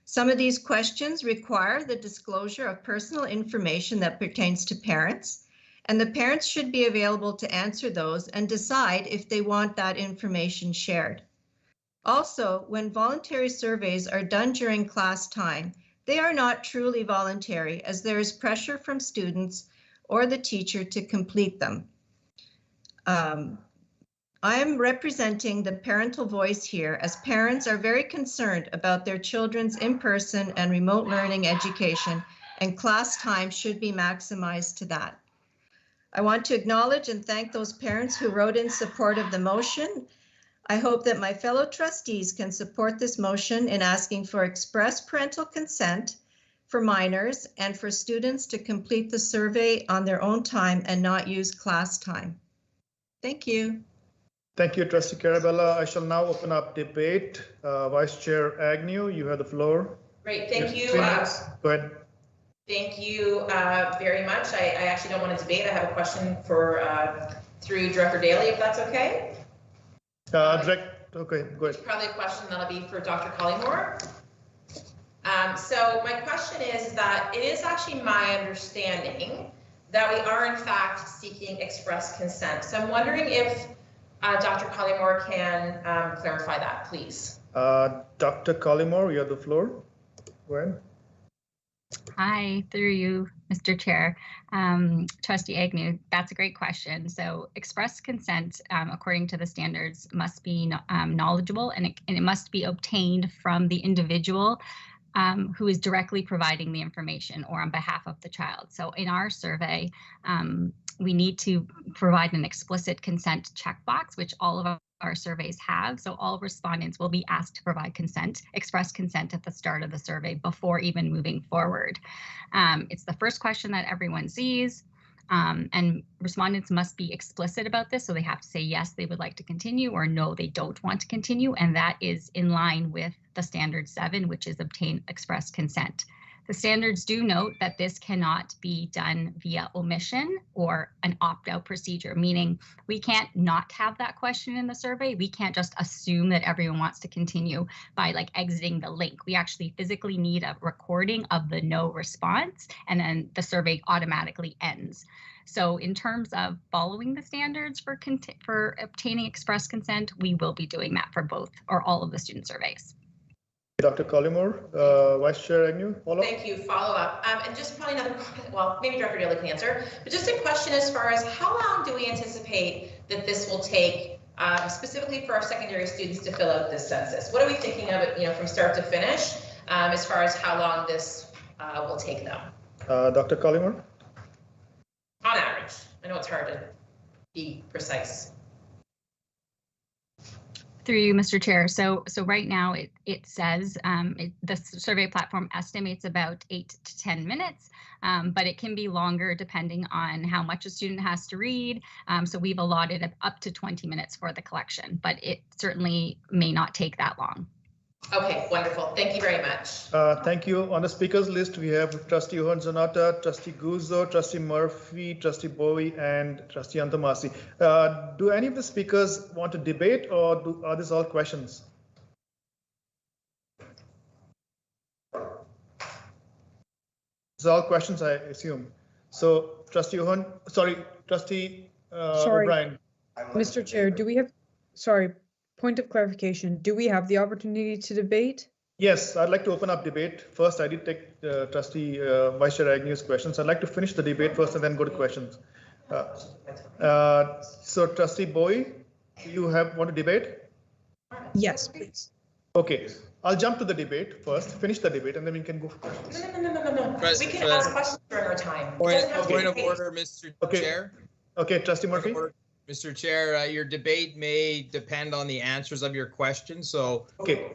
Some of these questions require the disclosure of personal information that pertains to parents, and the parents should be available to answer those and decide if they want that information shared. Also, when voluntary surveys are done during class time, they are not truly voluntary, as there is pressure from students or the teacher to complete them. I am representing the parental voice here, as parents are very concerned about their children's in-person and remote learning education, and class time should be maximized to that. I want to acknowledge and thank those parents who wrote in support of the motion. I hope that my fellow trustees can support this motion in asking for express parental consent for minors and for students to complete the survey on their own time and not use class time. Thank you. Thank you, Trustee Carella. I shall now open up debate. Vice Chair Agnew, you have the floor. Great, thank you. Go ahead. Thank you very much. I actually don't want to debate. I have a question for through Director Daly, if that's okay. Okay, go ahead. Probably a question that'll be for Dr. Collymore. So my question is that it is actually my understanding that we are in fact seeking express consent. So I'm wondering if Dr. Collymore can clarify that, please. Dr. Collymore, you have the floor. Go ahead. Hi, through you, Mr. Chair. Trustee Agnew, that's a great question. So express consent, according to the standards, must be knowledgeable and it must be obtained from the individual who is directly providing the information or on behalf of the child. So in our survey, we need to provide an explicit consent checkbox, which all of our surveys have. So all respondents will be asked to provide consent, express consent at the start of the survey before even moving forward. It's the first question that everyone sees. And respondents must be explicit about this. So they have to say, yes, they would like to continue, or no, they don't want to continue. And that is in line with the standard 7, which is obtain express consent. The standards do note that this cannot be done via omission or an opt-out procedure, meaning we can't not have that question in the survey. We can't just assume that everyone wants to continue by like exiting the link. We actually physically need a recording of the no response, and then the survey automatically ends. So in terms of following the standards for obtaining express consent, we will be doing that for both or all of the student surveys. Dr. Collymore, Vice Chair Agnew, follow up. Thank you, follow up. And just probably another, well, maybe Director Daly can answer, but just a question as far as how long do we anticipate that this will take specifically for our secondary students to fill out this census? What are we thinking of it, from start to finish as far as how long this will take them? Dr. Collymore? On average. I know it's hard to be precise. Through you, Mr. Chair. So right now it says the survey platform estimates about 8 to 10 minutes, but it can be longer depending on how much a student has to read. So we've allotted up to 20 minutes for the collection, but it certainly may not take that long. Okay, wonderful. Thank you very much. Thank you. On the speakers list, we have Trustee Zanata, Trustee Guzzo, Trustee Murphy, Trustee Bowie, and Trustee Antamasi. Do any of the speakers want to debate, or are these all questions? These are all questions, I assume. So, Trustee Trustee OBrien. Mr. Chair, do we have? Point of clarification, do we have the opportunity to debate? Yes, I'd like to open up debate. First, I did take Trustee Vice Chair Agnew's questions. I'd like to finish the debate first and then go to questions. So Trustee Bowie, you want to debate? Yes, please. Okay, I'll jump to the debate first, finish the debate, and then we can go for questions. No. We can ask questions during our time. Point of order, Mr. Chair. Okay, Trustee Murphy. Mr. Chair, your debate may depend on the answers of your questions. So, okay.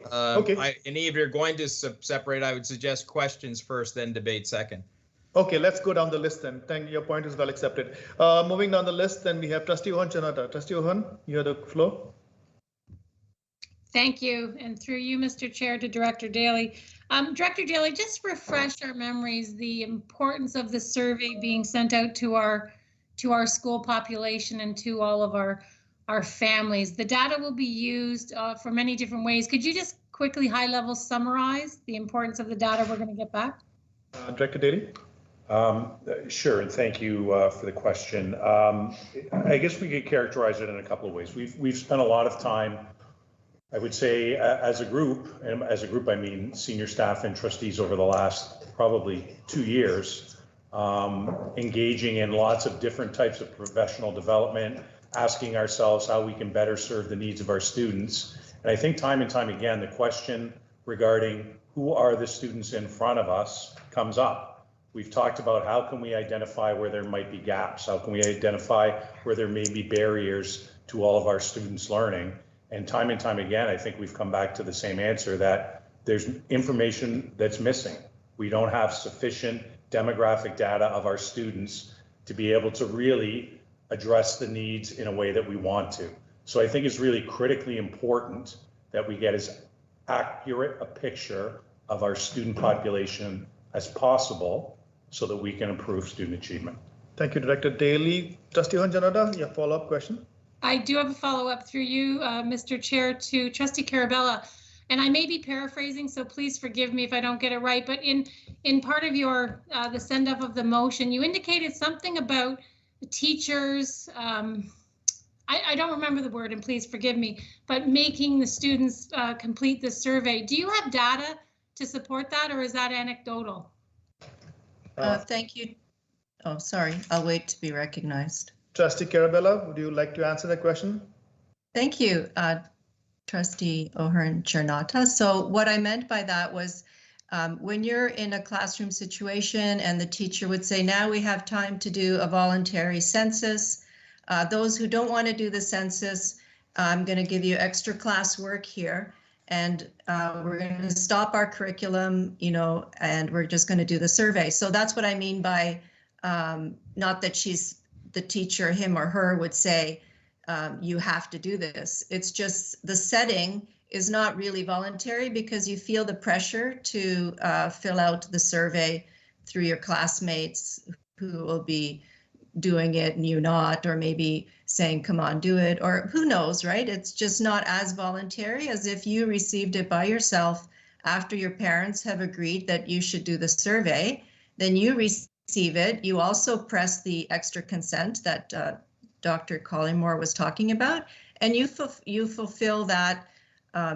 And if you're going to separate, I would suggest questions first, then debate second. Okay, let's go down the list then. Thank you. Your point is well accepted. Moving down the list, then we have Trustee Chanata. Trustee Ohan, you have the floor. Thank you, and through you, Mr. Chair, to Director Daly. Director Daly, just refresh our memories the importance of the survey being sent out to our school population and to all of our families. The data will be used for many different ways. Could you just quickly high-level summarize the importance of the data we're going to get back? Director Daly? Sure, and thank you for the question. I guess we could characterize it in a couple of ways. We've spent a lot of time, I would say, as a group, and as a group I mean senior staff and trustees over the last probably 2 years, engaging in lots of different types of professional development, asking ourselves how we can better serve the needs of our students. And I think time and time again, the question regarding who are the students in front of us comes up. We've talked about how can we identify where there might be gaps? How can we identify where there may be barriers to all of our students learning? And time again, I think we've come back to the same answer, that there's information that's missing. We don't have sufficient demographic data of our students to be able to really address the needs in a way that we want to. So I think it's really critically important that we get as accurate a picture of our student population as possible so that we can improve student achievement. Thank you, Director Daly. Trustee Honjanada, your follow-up question? I do have a follow-up through you, Mr. Chair, to Trustee Carella. And I may be paraphrasing, so please forgive me if I don't get it right. But in part of your the send-up of the motion, you indicated something about the teachers. I don't remember the word, and please forgive me. But making the students complete the survey. Do you have data to support that, or is that anecdotal? Thank you. Oh, sorry. I'll wait to be recognized. Trustee Carella, would you like to answer that question? Thank you, Trustee O'Hearn-Chernata. So what I meant by that was when you're in a classroom situation and the teacher would say, now we have time to do a voluntary census. Those who don't want to do the census, I'm going to give you extra class work here. And we're going to stop our curriculum, you know, and we're just going to do the survey. So that's what I mean by not that she's the teacher, him or her would say, you have to do this. It's just the setting is not really voluntary because you feel the pressure to fill out the survey through your classmates who will be doing it and you not, or maybe saying, come on, do it, or who knows, right? It's just not as voluntary as if you received it by yourself after your parents have agreed that you should do the survey, then you receive it. You also press the extra consent that Dr. Collymore was talking about, and you fulfill that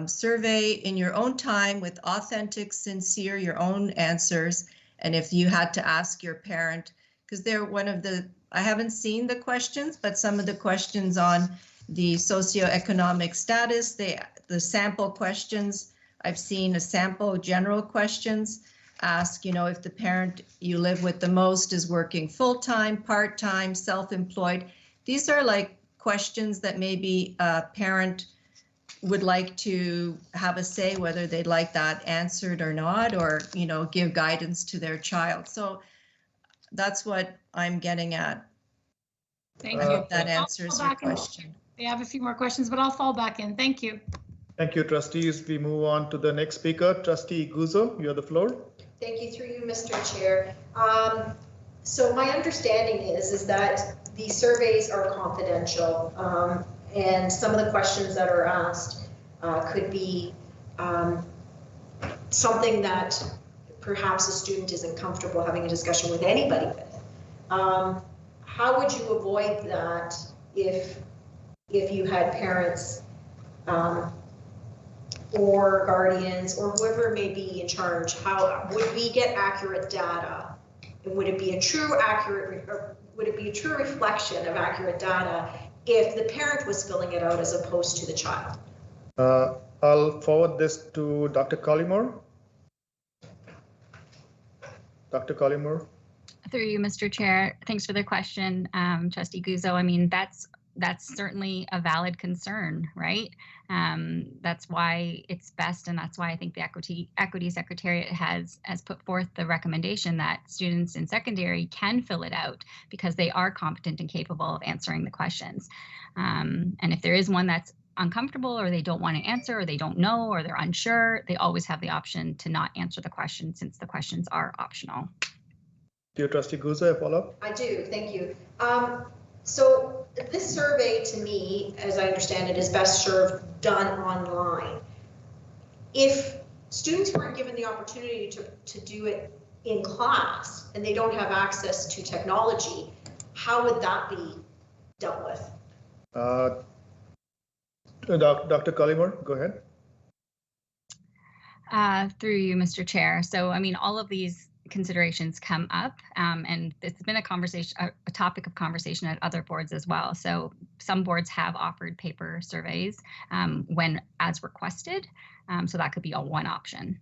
survey in your own time with authentic, sincere, your own answers. And if you had to ask your parent, because they're one of the, I haven't seen the questions, but some of the questions on the socioeconomic status, the sample questions, I've seen a sample general questions ask, you know, if the parent you live with the most is working full-time, part-time, self-employed. These are like questions that maybe a parent would like to have a say whether they'd like that answered or not, or, you know, give guidance to their child. So that's what I'm getting at. Thank I you. hope that answers your question. I have a few more questions, but I'll fall back in. Thank you. Thank you, trustees. We move on to the next speaker. Trustee Guzzo, you have the floor. Thank you, through you, Mr. Chair. So my understanding is that the surveys are confidential, and some of the questions that are asked could be something that perhaps a student isn't comfortable having a discussion with anybody with. How would you avoid that if you had parents or guardians or whoever may be in charge? How would we get accurate data? And would it be a true reflection of accurate data if the parent was filling it out as opposed to the child? I'll forward this to Dr. Collymore. Dr. Collymore. Through you, Mr. Chair. Thanks for the question, Trustee Guzzo. I mean, that's certainly a valid concern, right? That's why it's best, and that's why I think the Equity Secretariat has put forth the recommendation that students in secondary can fill it out because they are competent and capable of answering the questions. And if there is one that's uncomfortable or they don't want to answer or they don't know or they're unsure, they always have the option to not answer the question since the questions are optional. Do you, Trustee Guzzo, a follow-up? I do, thank you. So this survey, to me, as I understand it, is best served done online. If students weren't given the opportunity to do it in class and they don't have access to technology, how would that be dealt with? Dr. Collymore, go ahead. Through you, Mr. Chair. So, I mean, all of these considerations come up, and it's been a topic of conversation at other boards as well. So some boards have offered paper surveys when as requested. So that could be one option.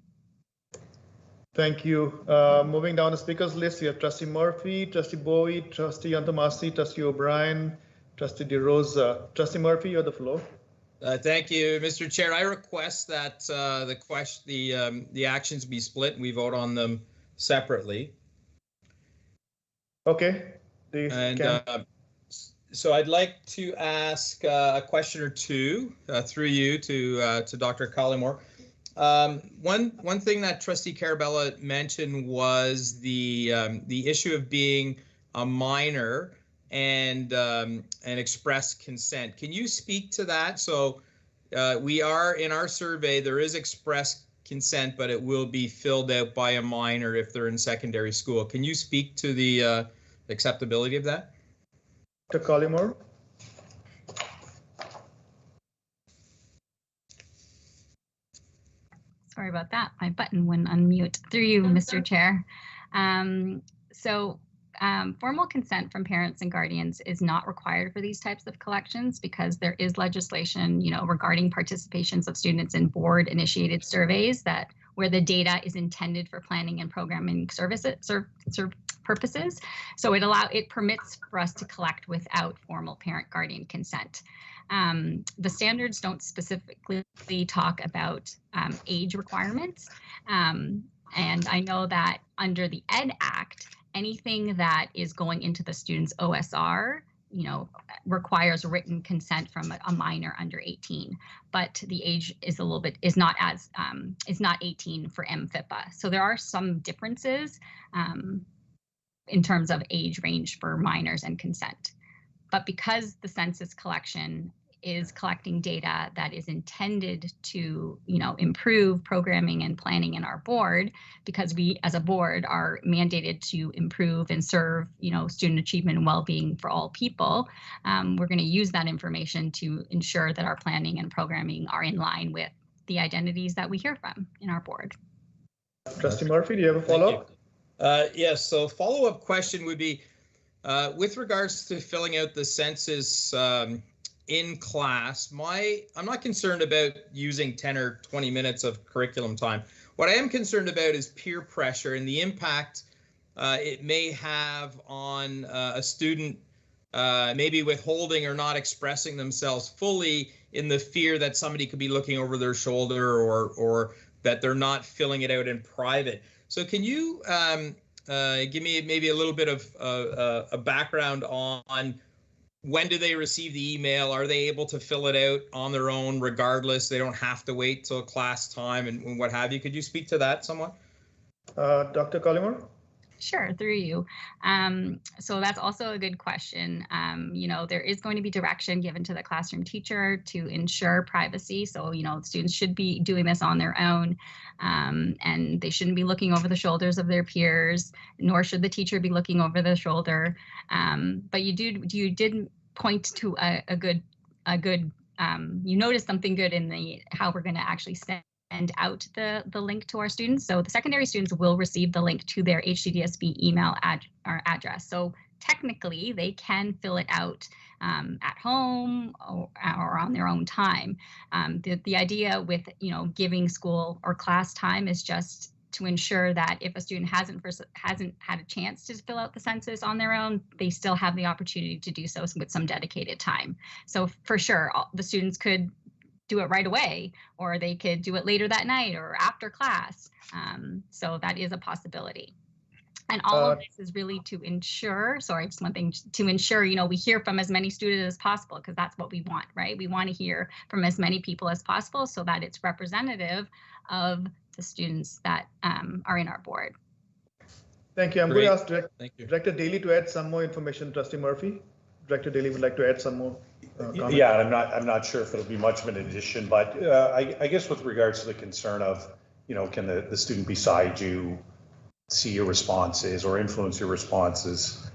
Thank you. Moving down the speakers list, we have Trustee Murphy, Trustee Bowie, Trustee Antomasi, Trustee O'Brien, Trustee DeRosa. Trustee Murphy, you have the floor. Thank you, Mr. Chair. I request that the actions be split and we vote on them separately. Okay. So I'd like to ask a question or two through you to Dr. Collymore. One thing that Trustee Carella mentioned was the issue of being a minor and express consent. Can you speak to that? So we are in our survey, there is express consent, but it will be filled out by a minor if they're in secondary school. Can you speak to the acceptability of that? Dr. Collymore. Sorry about that. My button wouldn't unmute. Through you, Mr. Chair. Formal consent from parents and guardians is not required for these types of collections because there is legislation, regarding participations of students in board-initiated surveys where the data is intended for planning and programming purposes. So it permits for us to collect without formal parent-guardian consent. The standards don't specifically talk about age requirements. And I know that under the Ed Act, anything that is going into the student's OSR, requires written consent from a minor under 18, but the age is is not 18 for MFIPA. So there are some differences in terms of age range for minors and consent. But because the census collection is collecting data that is intended to, improve programming and planning in our board, because we as a board are mandated to improve and serve, student achievement and well-being for all people, we're going to use that information to ensure that our planning and programming are in line with the identities that we hear from in our board. Trustee Murphy, do you have a follow-up? Yes, so follow-up question would be, with regards to filling out the census in class, I'm not concerned about using 10 or 20 minutes of curriculum time. What I am concerned about is peer pressure and the impact it may have on a student maybe withholding or not expressing themselves fully in the fear that somebody could be looking over their shoulder or that they're not filling it out in private. So can you give me maybe a little bit of a background on when do they receive the email? Are they able to fill it out on their own regardless? They don't have to wait till class time and what have you. Could you speak to that somewhat? Dr. Collymore? Sure, through you. So that's also a good question. There is going to be direction given to the classroom teacher to ensure privacy. So, students should be doing this on their own, and they shouldn't be looking over the shoulders of their peers, nor should the teacher be looking over the shoulder. But you did point to a good, you noticed something good in how we're going to actually send out the link to our students. So the secondary students will receive the link to their HCDSB email address. So technically they can fill it out at home or on their own time. The idea with giving school or class time is just to ensure that if a student hasn't had a chance to fill out the census on their own, they still have the opportunity to do so with some dedicated time. So for sure, the students could do it right away, or they could do it later that night or after class. So that is a possibility. And all of this is really to ensure, just one thing, to ensure, we hear from as many students as possible, because that's what we want, right? We want to hear from as many people as possible so that it's representative of the students that are in our board. Thank you. I'm going to ask Director Daly to add some more information. Trustee Murphy, Director Daly would like to add some more. Yeah, I'm not sure if it'll be much of an addition, but I guess with regards to the concern of, can the student beside you see your responses or influence your responses?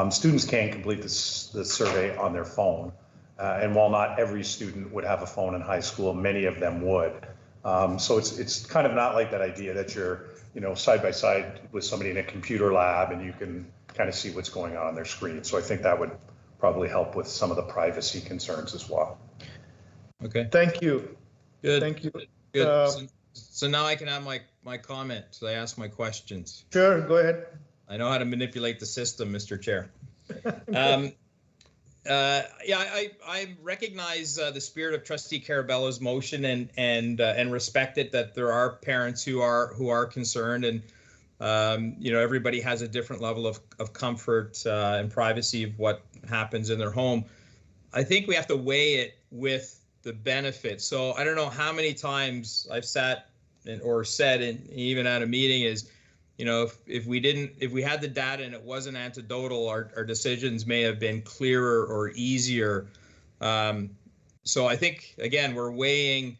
Students can complete the survey on their phone, and while not every student would have a phone in high school, many of them would. So it's kind of not like that idea that you're side by side with somebody in a computer lab and you can kind of see what's going on their screen. So I think that would probably help with some of the privacy concerns as well. Okay. Thank you. Good. Thank you. Good. So now I can have my comment. So I ask my questions. Sure, go ahead. I know how to manipulate the system, Mr. Chair. I recognize the spirit of Trustee Carabella's motion and respect it, that there are parents who are concerned, and everybody has a different level of comfort and privacy of what happens in their home. I think we have to weigh it with the benefits. So I don't know how many times I've sat or said, even at a meeting, is, if we had the data and it wasn't anecdotal, our decisions may have been clearer or easier. So I think, again, we're weighing,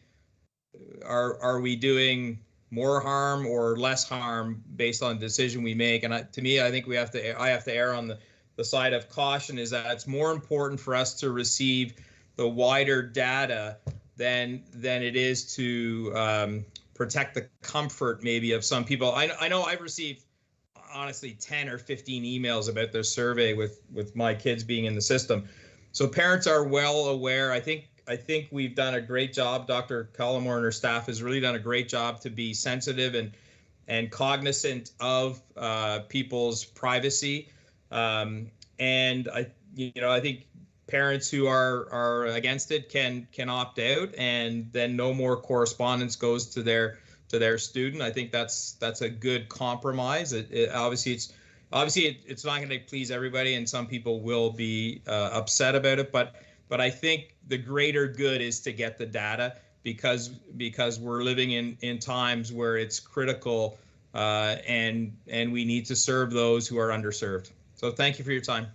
are we doing more harm or less harm based on the decision we make? And to me, I think I have to err on the side of caution, is that it's more important for us to receive the wider data than it is to protect the comfort maybe of some people. I know I've received, honestly, 10 or 15 emails about their survey with my kids being in the system. So parents are well aware. I think we've done a great job. Dr. Cullimore and her staff has really done a great job to be sensitive and cognizant of people's privacy. And I think parents who are against it can opt out, and then no more correspondence goes to their student. I think that's a good compromise. Obviously it's not going to please everybody, and some people will be upset about it. But I think the greater good is to get the data, because we're living in times where it's critical, and we need to serve those who are underserved. So thank you for your time.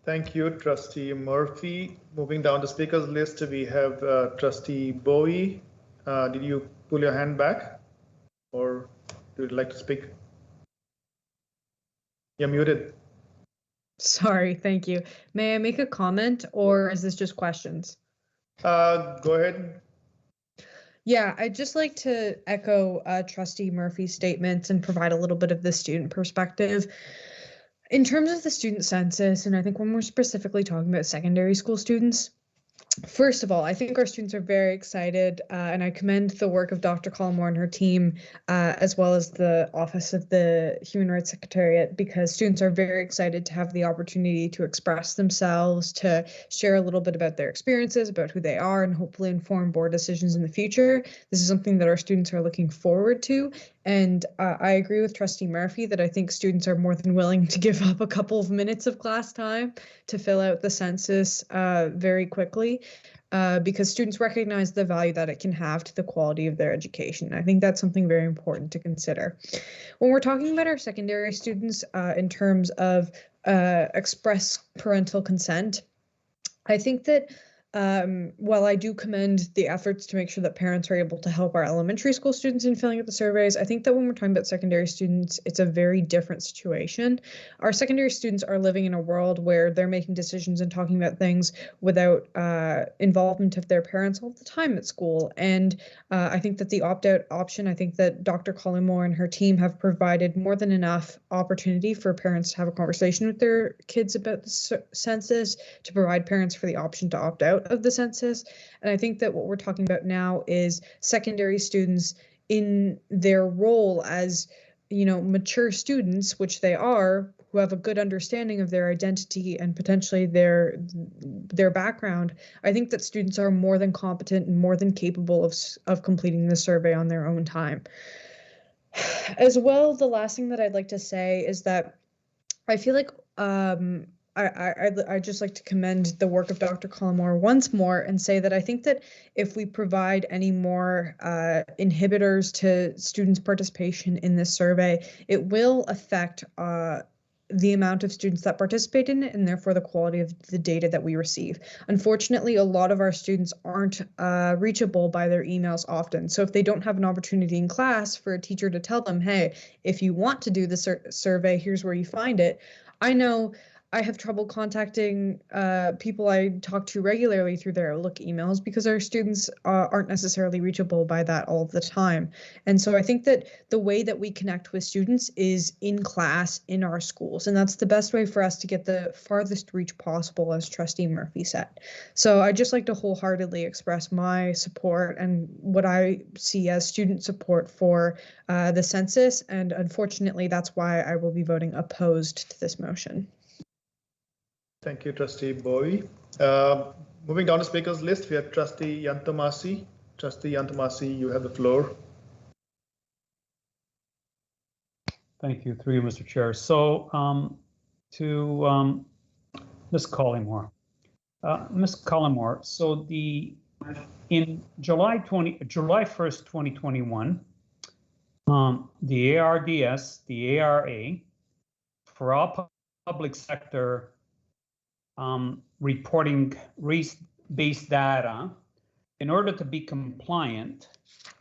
Thank you, Trustee Murphy. Moving down the speakers list, we have Trustee Bowie. Did you pull your hand back, or would you like to speak? You're muted. Sorry, thank you. May I make a comment, or is this just questions? Go ahead. Yeah, I'd just like to echo Trustee Murphy's statements and provide a little bit of the student perspective. In terms of the student census, and I think when we're specifically talking about secondary school students, first of all, I think our students are very excited, and I commend the work of Dr. Cullimore and her team, as well as the Office of the Human Rights Secretariat, because students are very excited to have the opportunity to express themselves, to share a little bit about their experiences, about who they are, and hopefully inform board decisions in the future. This is something that our students are looking forward to. And I agree with Trustee Murphy that I think students are more than willing to give up a couple of minutes of class time to fill out the census very quickly, because students recognize the value that it can have to the quality of their education. I think that's something very important to consider. When we're talking about our secondary students in terms of express parental consent, I think that while I do commend the efforts to make sure that parents are able to help our elementary school students in filling out the surveys, I think that when we're talking about secondary students, it's a very different situation. Our secondary students are living in a world where they're making decisions and talking about things without involvement of their parents all the time at school. And I think that the opt-out option, I think that Dr. Cullimore and her team have provided more than enough opportunity for parents to have a conversation with their kids about the census, to provide parents for the option to opt out of the census. And I think that what we're talking about now is secondary students in their role as, mature students, which they are, who have a good understanding of their identity and potentially their background. I think that students are more than competent and more than capable of completing the survey on their own time. As well, the last thing that I'd like to say is that I feel like I'd just like to commend the work of Dr. Cullimore once more and say that I think that if we provide any more inhibitors to students' participation in this survey, it will affect the amount of students that participate in it, and therefore the quality of the data that we receive. Unfortunately, a lot of our students aren't reachable by their emails often. So if they don't have an opportunity in class for a teacher to tell them, hey, if you want to do the survey, here's where you find it. I know I have trouble contacting people I talk to regularly through their Outlook emails because our students aren't necessarily reachable by that all the time. And so I think that the way that we connect with students is in class in our schools. And that's the best way for us to get the farthest reach possible, as Trustee Murphy said. So I'd just like to wholeheartedly express my support and what I see as student support for the census. And unfortunately, that's why I will be voting opposed to this motion. Thank you, Trustee Bowie. Moving down the speakers list, we have Trustee Yantomasi. Trustee Yantomasi, you have the floor. Thank you, through you, Mr. Chair. So to Ms. Collymore. Ms. Collymore, so in July 1st, 2021, the ARDS, the ARA, for all public sector reporting race-based data, in order to be compliant,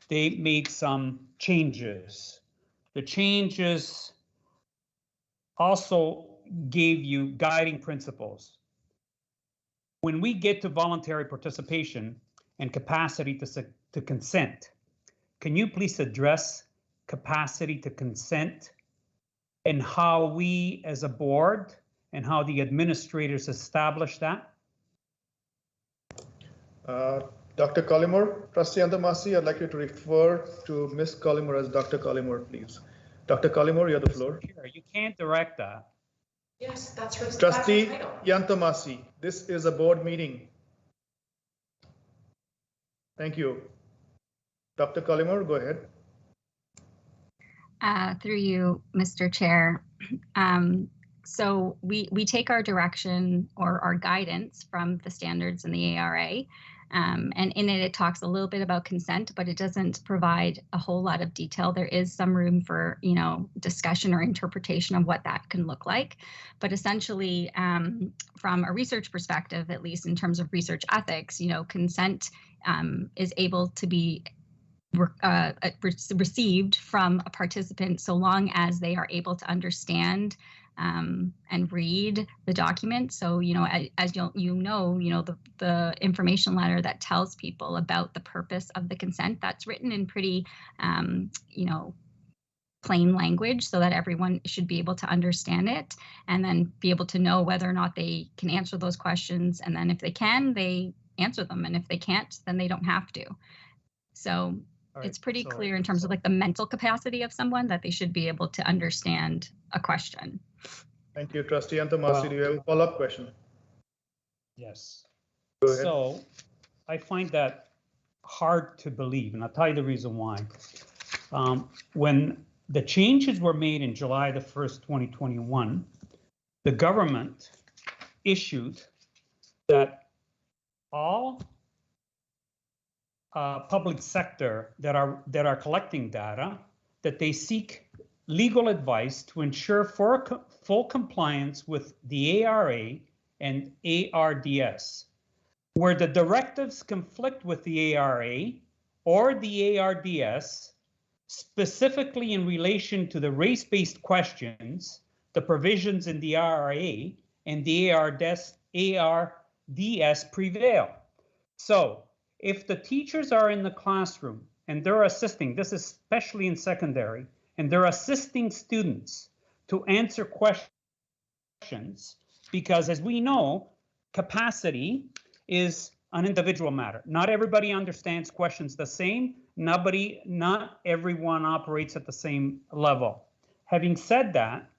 they made some changes. The changes also gave you guiding principles. When we get to voluntary participation and capacity to consent, can you please address capacity to consent and how we as a board and how the administrators establish that? Dr. Collymore, Trustee Yantomasi, I'd like you to refer to Ms. Collymore as Dr. Collymore, please. Dr. Collymore, you have the floor. You can't direct that. Yes, that's her. Trustee Yantomasi, this is a board meeting. Thank you. Dr. Collymore, go ahead. Through you, Mr. Chair. So we take our direction or our guidance from the standards in the ARA, and in it talks a little bit about consent, but it doesn't provide a whole lot of detail. There is some room for, you know, discussion or interpretation of what that can look like. But essentially, from a research perspective, at least in terms of research ethics, you know, consent is able to be received from a participant so long as they are able to understand and read the document. So, you know, as you know, the information letter that tells people about the purpose of the consent, that's written in pretty, you know, plain language so that everyone should be able to understand it and then be able to know whether or not they can answer those questions. And then if they can, they answer them. And if they can't, then they don't have to. So it's pretty clear in terms of like the mental capacity of someone that they should be able to understand a question. Thank you, Trustee Yantomasi. Do you have a follow-up question? Yes. Go ahead. So I find that hard to believe, and I'll tell you the reason why. When the changes were made in July the 1st, 2021, the government issued that all public sector that are collecting data, that they seek legal advice to ensure full compliance with the ARA and ARDS. Where the directives conflict with the ARA or the ARDS, specifically in relation to the race-based questions, the provisions in the RRA and the ARDS prevail. So if the teachers are in the classroom and they're assisting, this is especially in secondary, and they're assisting students to answer questions, because as we know, capacity is an individual matter. Not everybody understands questions the same. Not everyone operates at the same level. Having said that,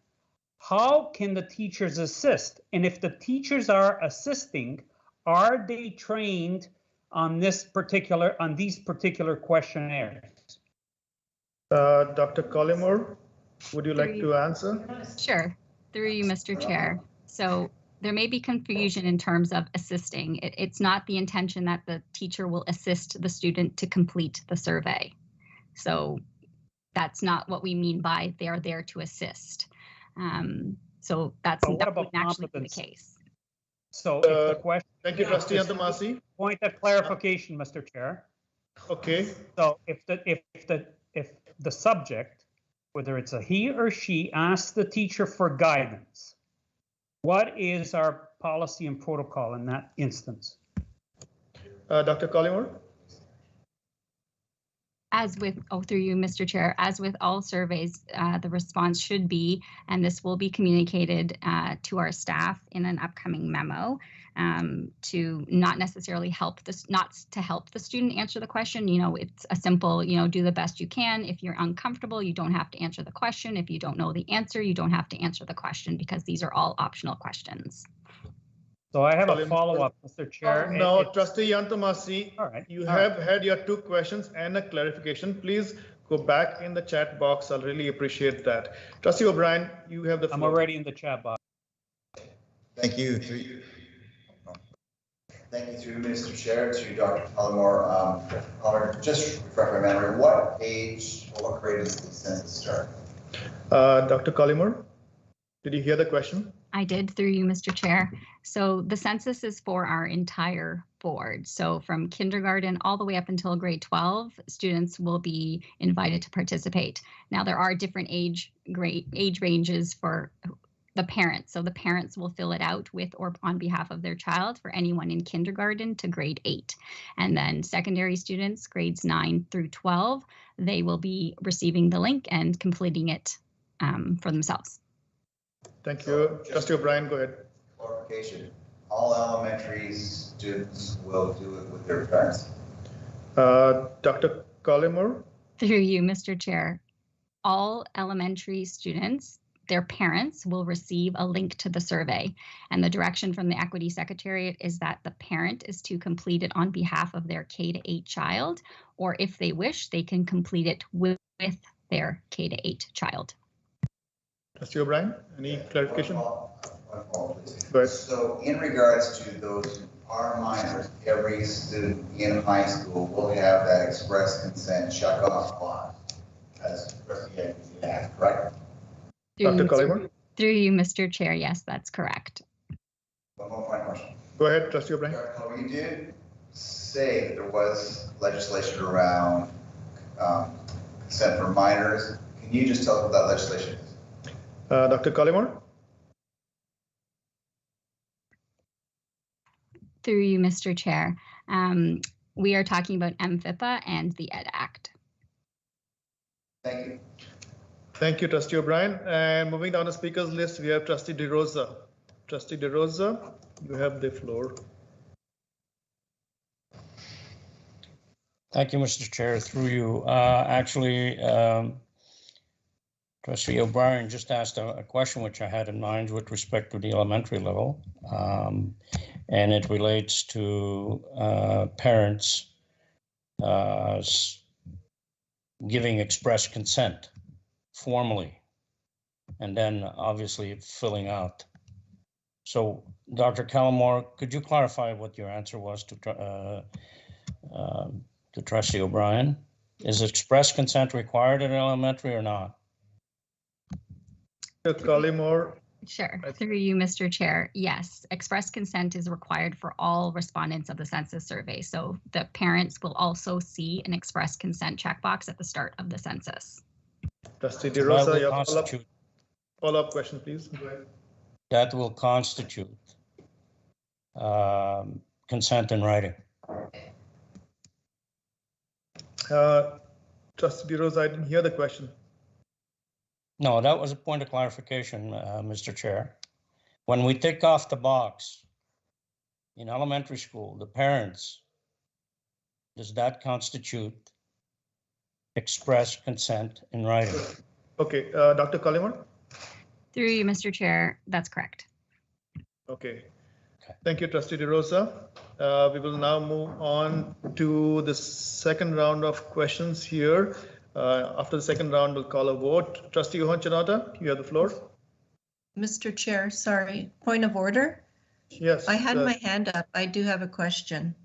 how can the teachers assist? And if the teachers are assisting, are they trained on these particular questionnaires? Dr. Collymore, would you like to answer? Sure, through you, Mr. Chair. So there may be confusion in terms of assisting. It's not the intention that the teacher will assist the student to complete the survey. So that's not what we mean by they're there to assist. So that wouldn't actually be the case. So if the question. Thank you, Trustee Yantomasi. Point of clarification, Mr. Chair. Okay. So if the subject, whether it's a he or she, asks the teacher for guidance, What is our policy and protocol in that instance? Dr. Collymore? As with, through you, Mr. Chair, as with all surveys, the response should be, and this will be communicated to our staff in an upcoming memo, to not necessarily help this, not to help the student answer the question. You know, it's a simple, you know, do the best you can. If you're uncomfortable, you don't have to answer the question. If you don't know the answer, you don't have to answer the question, because these are all optional questions. So I have a follow-up, Mr. Chair. No, Trustee Yantomasi, right. You have had your 2 questions and a clarification. Please go back in the chat box. I'll really appreciate that. Trustee OBrien, you have the floor. I'm already in the chat box. Thank you. Thank you through Mr. Chair to Dr. Collymore. Just refresh my memory, what age or what grade does the census start? Dr. Collymore, did you hear the question? I did, through you, Mr. Chair. So the census is for our entire board. So from kindergarten all the way up until grade 12, students will be invited to participate. Now there are different age ranges for the parents. So the parents will fill it out with or on behalf of their child for anyone in kindergarten to grade 8. And then secondary students, grades 9 through 12, they will be receiving the link and completing it for themselves. Thank you. Trustee OBrien, go ahead. Clarification. All elementary students will do it with their parents. Dr. Collymore? Through you, Mr. Chair. All elementary students, their parents will receive a link to the survey. And the direction from the Equity Secretariat is that the parent is to complete it on behalf of their K-8 child, or if they wish, they can complete it with their K-8 child. Trustee OBrien, any clarification? Go ahead. So in regards to those who are minors, every student in high school will have that express consent check off box as Trustee asked, correct? Dr. Collymore? Through you, Mr. Chair, yes, that's correct. One more point question. Go ahead, Trustee OBrien. You did say that there was legislation around consent for minors. Can you just tell us what that legislation is? Dr. Collymore? Through you, Mr. Chair. We are talking about MFIPA and the ED Act. Thank you. Thank you, Trustee OBrien. And moving down the speakers list, we have Trustee DeRosa. Trustee DeRosa, you have the floor. Thank you, Mr. Chair. Through you, Trustee OBrien just asked a question which I had in mind with respect to the elementary level, and it relates to parents giving express consent formally, and then obviously filling out. So, Dr. Collymore, could you clarify what your answer was to Trustee OBrien? Is express consent required in elementary or not? Collymore. Sure. Through you, Mr. Chair. Yes, express consent is required for all respondents of the census survey. So the parents will also see an express consent checkbox at the start of the census. Trustee DeRosa, your follow-up question, please. Go ahead. That will constitute consent in writing. Trustee DeRosa, I didn't hear the question. No, that was a point of clarification, Mr. Chair. When we tick off the box in elementary school, the parents, does that constitute express consent in writing? Okay, Dr. Collymore? Through you, Mr. Chair, that's correct. Okay. Thank you, Trustee DeRosa. We will now move on to the second round of questions here. After the second round, we'll call a vote. Trustee Yohanchanata, you have the floor. Mr. Chair, sorry, point of order? Yes. I had my hand up. I do have a question.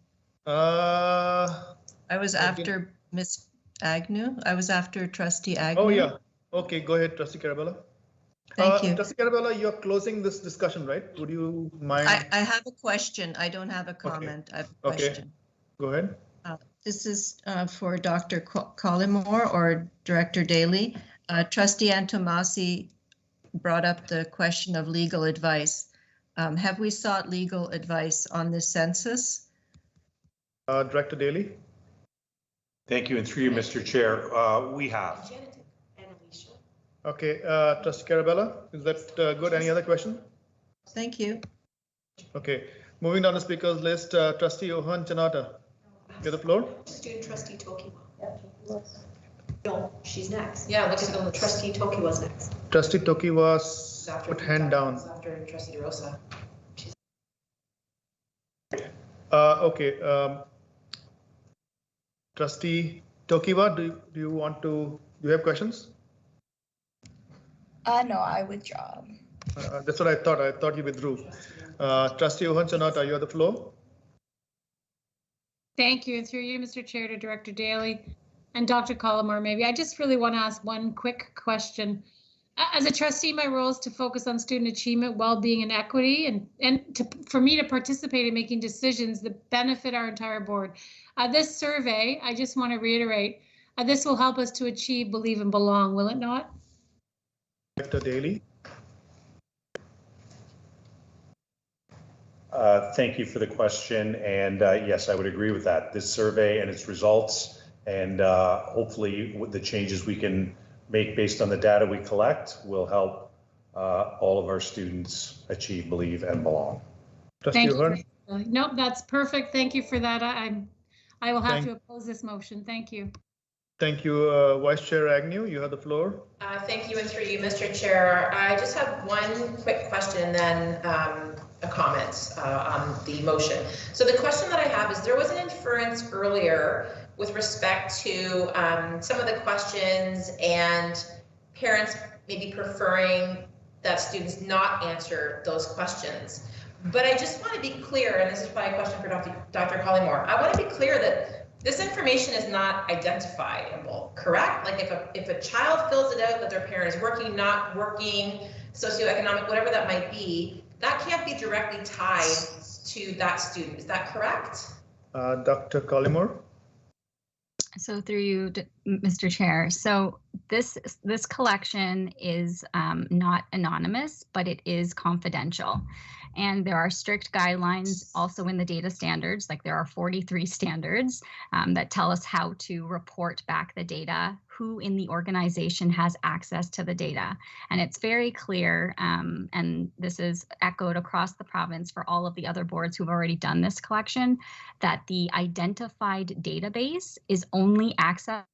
I was after Ms. Agnew. I was after Trustee Agnew. Oh, yeah. Okay, go ahead, Trustee Carella. Thank you. Trustee Carella, you're closing this discussion, right? Would you mind? I have a question. I don't have a comment. Okay. I have a question. Okay. Go ahead. This is for Dr. Collymore or Director Daly. Trustee Antomasi brought up the question of legal advice. Have we sought legal advice on this census? Director Daly. Thank you, and through you, Mr. Chair, we have. Okay, Trustee Carella, is that good? Any other question? Thank you. Okay, moving down the speakers list, Trustee Ohan Chanata, you have the floor. Student Trustee Tokiwa. No, she's next. Yeah, look at the Trustee Tokiwa's next. Trustee Tokiwa's put hand down. After Trustee DeRosa. Okay, Trustee Tokiwa, do you have questions? No, I withdraw. That's what I thought. I thought you withdrew. Trustee Ohan Chanata, you have the floor. Thank you. And through you, Mr. Chair, to Director Daly and Dr. Collymore, maybe I just really want to ask one quick question. As a trustee, my role is to focus on student achievement, well-being, and equity, and for me to participate in making decisions that benefit our entire board. This survey, I just want to reiterate, this will help us to achieve believe and belong, will it not? Director Daly. Thank you for the question, and yes, I would agree with that. This survey and its results, and hopefully with the changes we can make based on the data we collect, will help all of our students achieve, believe, and belong. Thank you. Nope, that's perfect. Thank you for that. I will have to oppose this motion. Thank you. Thank you, Vice Chair Agnew. You have the floor. Thank you, and through you, Mr. Chair. I just have one quick question and then a comment on the motion. So the question that I have is, there was an inference earlier with respect to some of the questions and parents maybe preferring that students not answer those questions. But I just want to be clear, and this is probably a question for Dr. Collymore. I want to be clear that this information is not identifiable, correct? Like if a child fills it out that their parent is working, not working, socioeconomic, whatever that might be, that can't be directly tied to that student. Is that correct? Dr. Collymore. So through you, Mr. Chair. So this collection is not anonymous, but it is confidential. And there are strict guidelines also in the data standards, like there are 43 standards that tell us how to report back the data, who in the organization has access to the data. And it's very clear, and this is echoed across the province for all of the other boards who've already done this collection, that the identified database is only accessed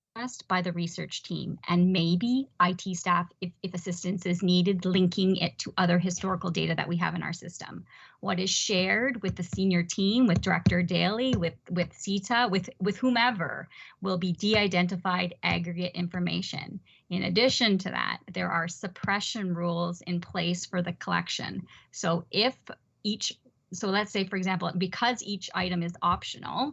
by the research team, and maybe IT staff, if assistance is needed, linking it to other historical data that we have in our system. What is shared with the senior team, with Director Daly, with CETA, with whomever, will be de-identified aggregate information. In addition to that, there are suppression rules in place for the collection. So let's say, for example, because each item is optional,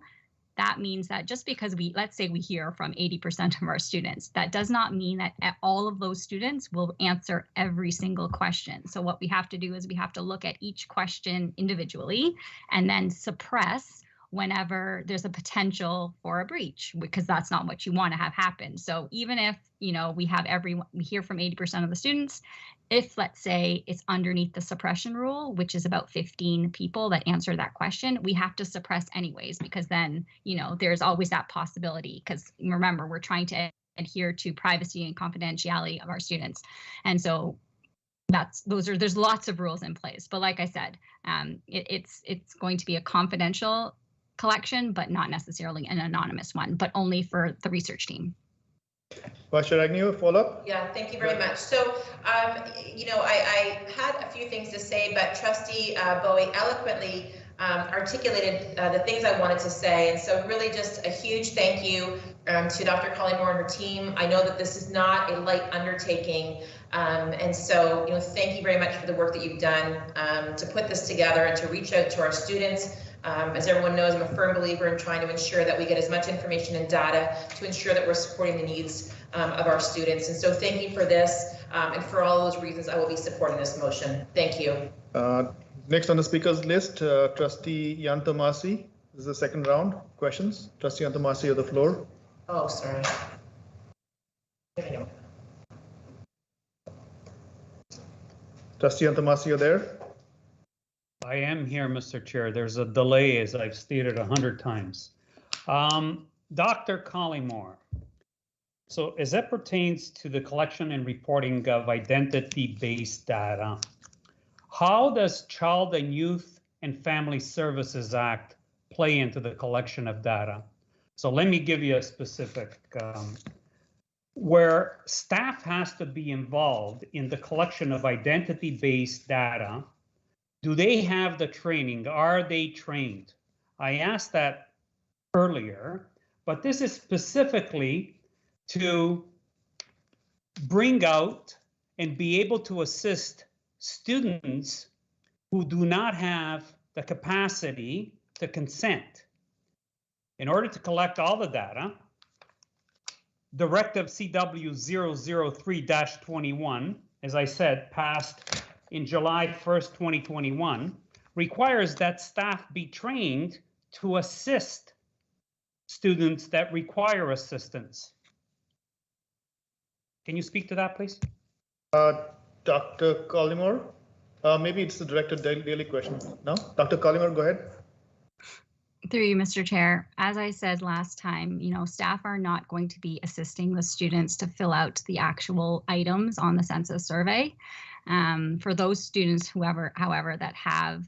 that means that just because let's say we hear from 80% of our students, that does not mean that all of those students will answer every single question. So what we have to do is we have to look at each question individually and then suppress whenever there's a potential for a breach, because that's not what you want to have happen. So even if, we hear from 80% of the students, if let's say it's underneath the suppression rule, which is about 15 people that answer that question, we have to suppress anyways, because then, there's always that possibility, because remember, we're trying to adhere to privacy and confidentiality of our students. And so there's lots of rules in place. But like I said, it's going to be a confidential collection, but not necessarily an anonymous one, but only for the research team. Vice Chair Agnew, follow-up? Yeah, thank you very much. So, I had a few things to say, but Trustee Bowie eloquently articulated the things I wanted to say. And so really just a huge thank you to Dr. Collymore and her team. I know that this is not a light undertaking. And so, thank you very much for the work that you've done to put this together and to reach out to our students. As everyone knows, I'm a firm believer in trying to ensure that we get as much information and data to ensure that we're supporting the needs of our students. And so thank you for this. And for all those reasons, I will be supporting this motion. Thank you. Next on the speakers list, Trustee Yantomasi. This is the second round. Questions? Trustee Yantomasi, you have the floor. Oh, sorry. Trustee Yantomasi, you're there? I am here, Mr. Chair. There's a delay, as I've stated 100 times. Dr. Collymore, so as it pertains to the collection and reporting of identity-based data, how does Child and Youth and Family Services Act play into the collection of data? So let me give you a specific, where staff has to be involved in the collection of identity-based data. Do they have the training? Are they trained? I asked that earlier, but this is specifically to bring out and be able to assist students who do not have the capacity to consent. In order to collect all the data, Directive CW 003-21, as I said, passed in July 1st, 2021, requires that staff be trained to assist students that require assistance. Can you speak to that, please? Dr. Collymore, maybe it's the Director Daly question. No? Dr. Collymore, go ahead. Through you, Mr. Chair. As I said last time, staff are not going to be assisting the students to fill out the actual items on the census survey. For those students, however, that have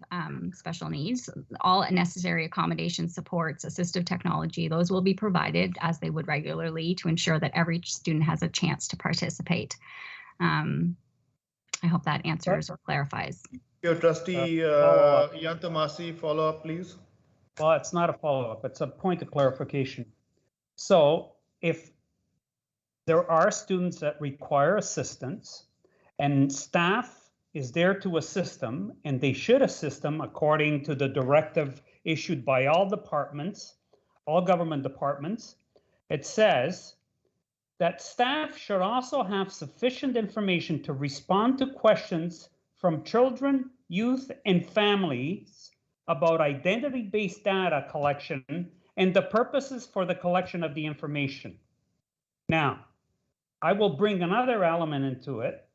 special needs, all necessary accommodations, supports, assistive technology, those will be provided as they would regularly to ensure that every student has a chance to participate. I hope that answers or clarifies. Your Trustee Yantamasi, follow up, please. Well, it's not a follow-up, it's a point of clarification. So if there are students that require assistance and staff is there to assist them, and they should assist them according to the directive issued by all departments, all government departments, it says that staff should also have sufficient information to respond to questions from children, youth, and families about identity-based data collection and the purposes for the collection of the information. Now, I will bring another element into it.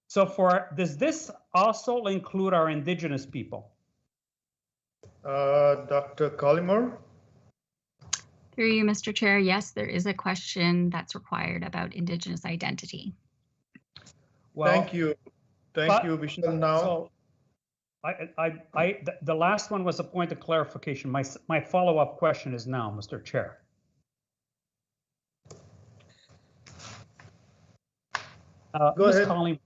So does this also include our Indigenous people? Dr. Collymore? Through you, Mr. Chair, yes, there is a question that's required about Indigenous identity. Well, thank you. Thank you. We shall now. So the last one was a point of clarification. My follow-up question is now, Mr. Chair. Go ahead.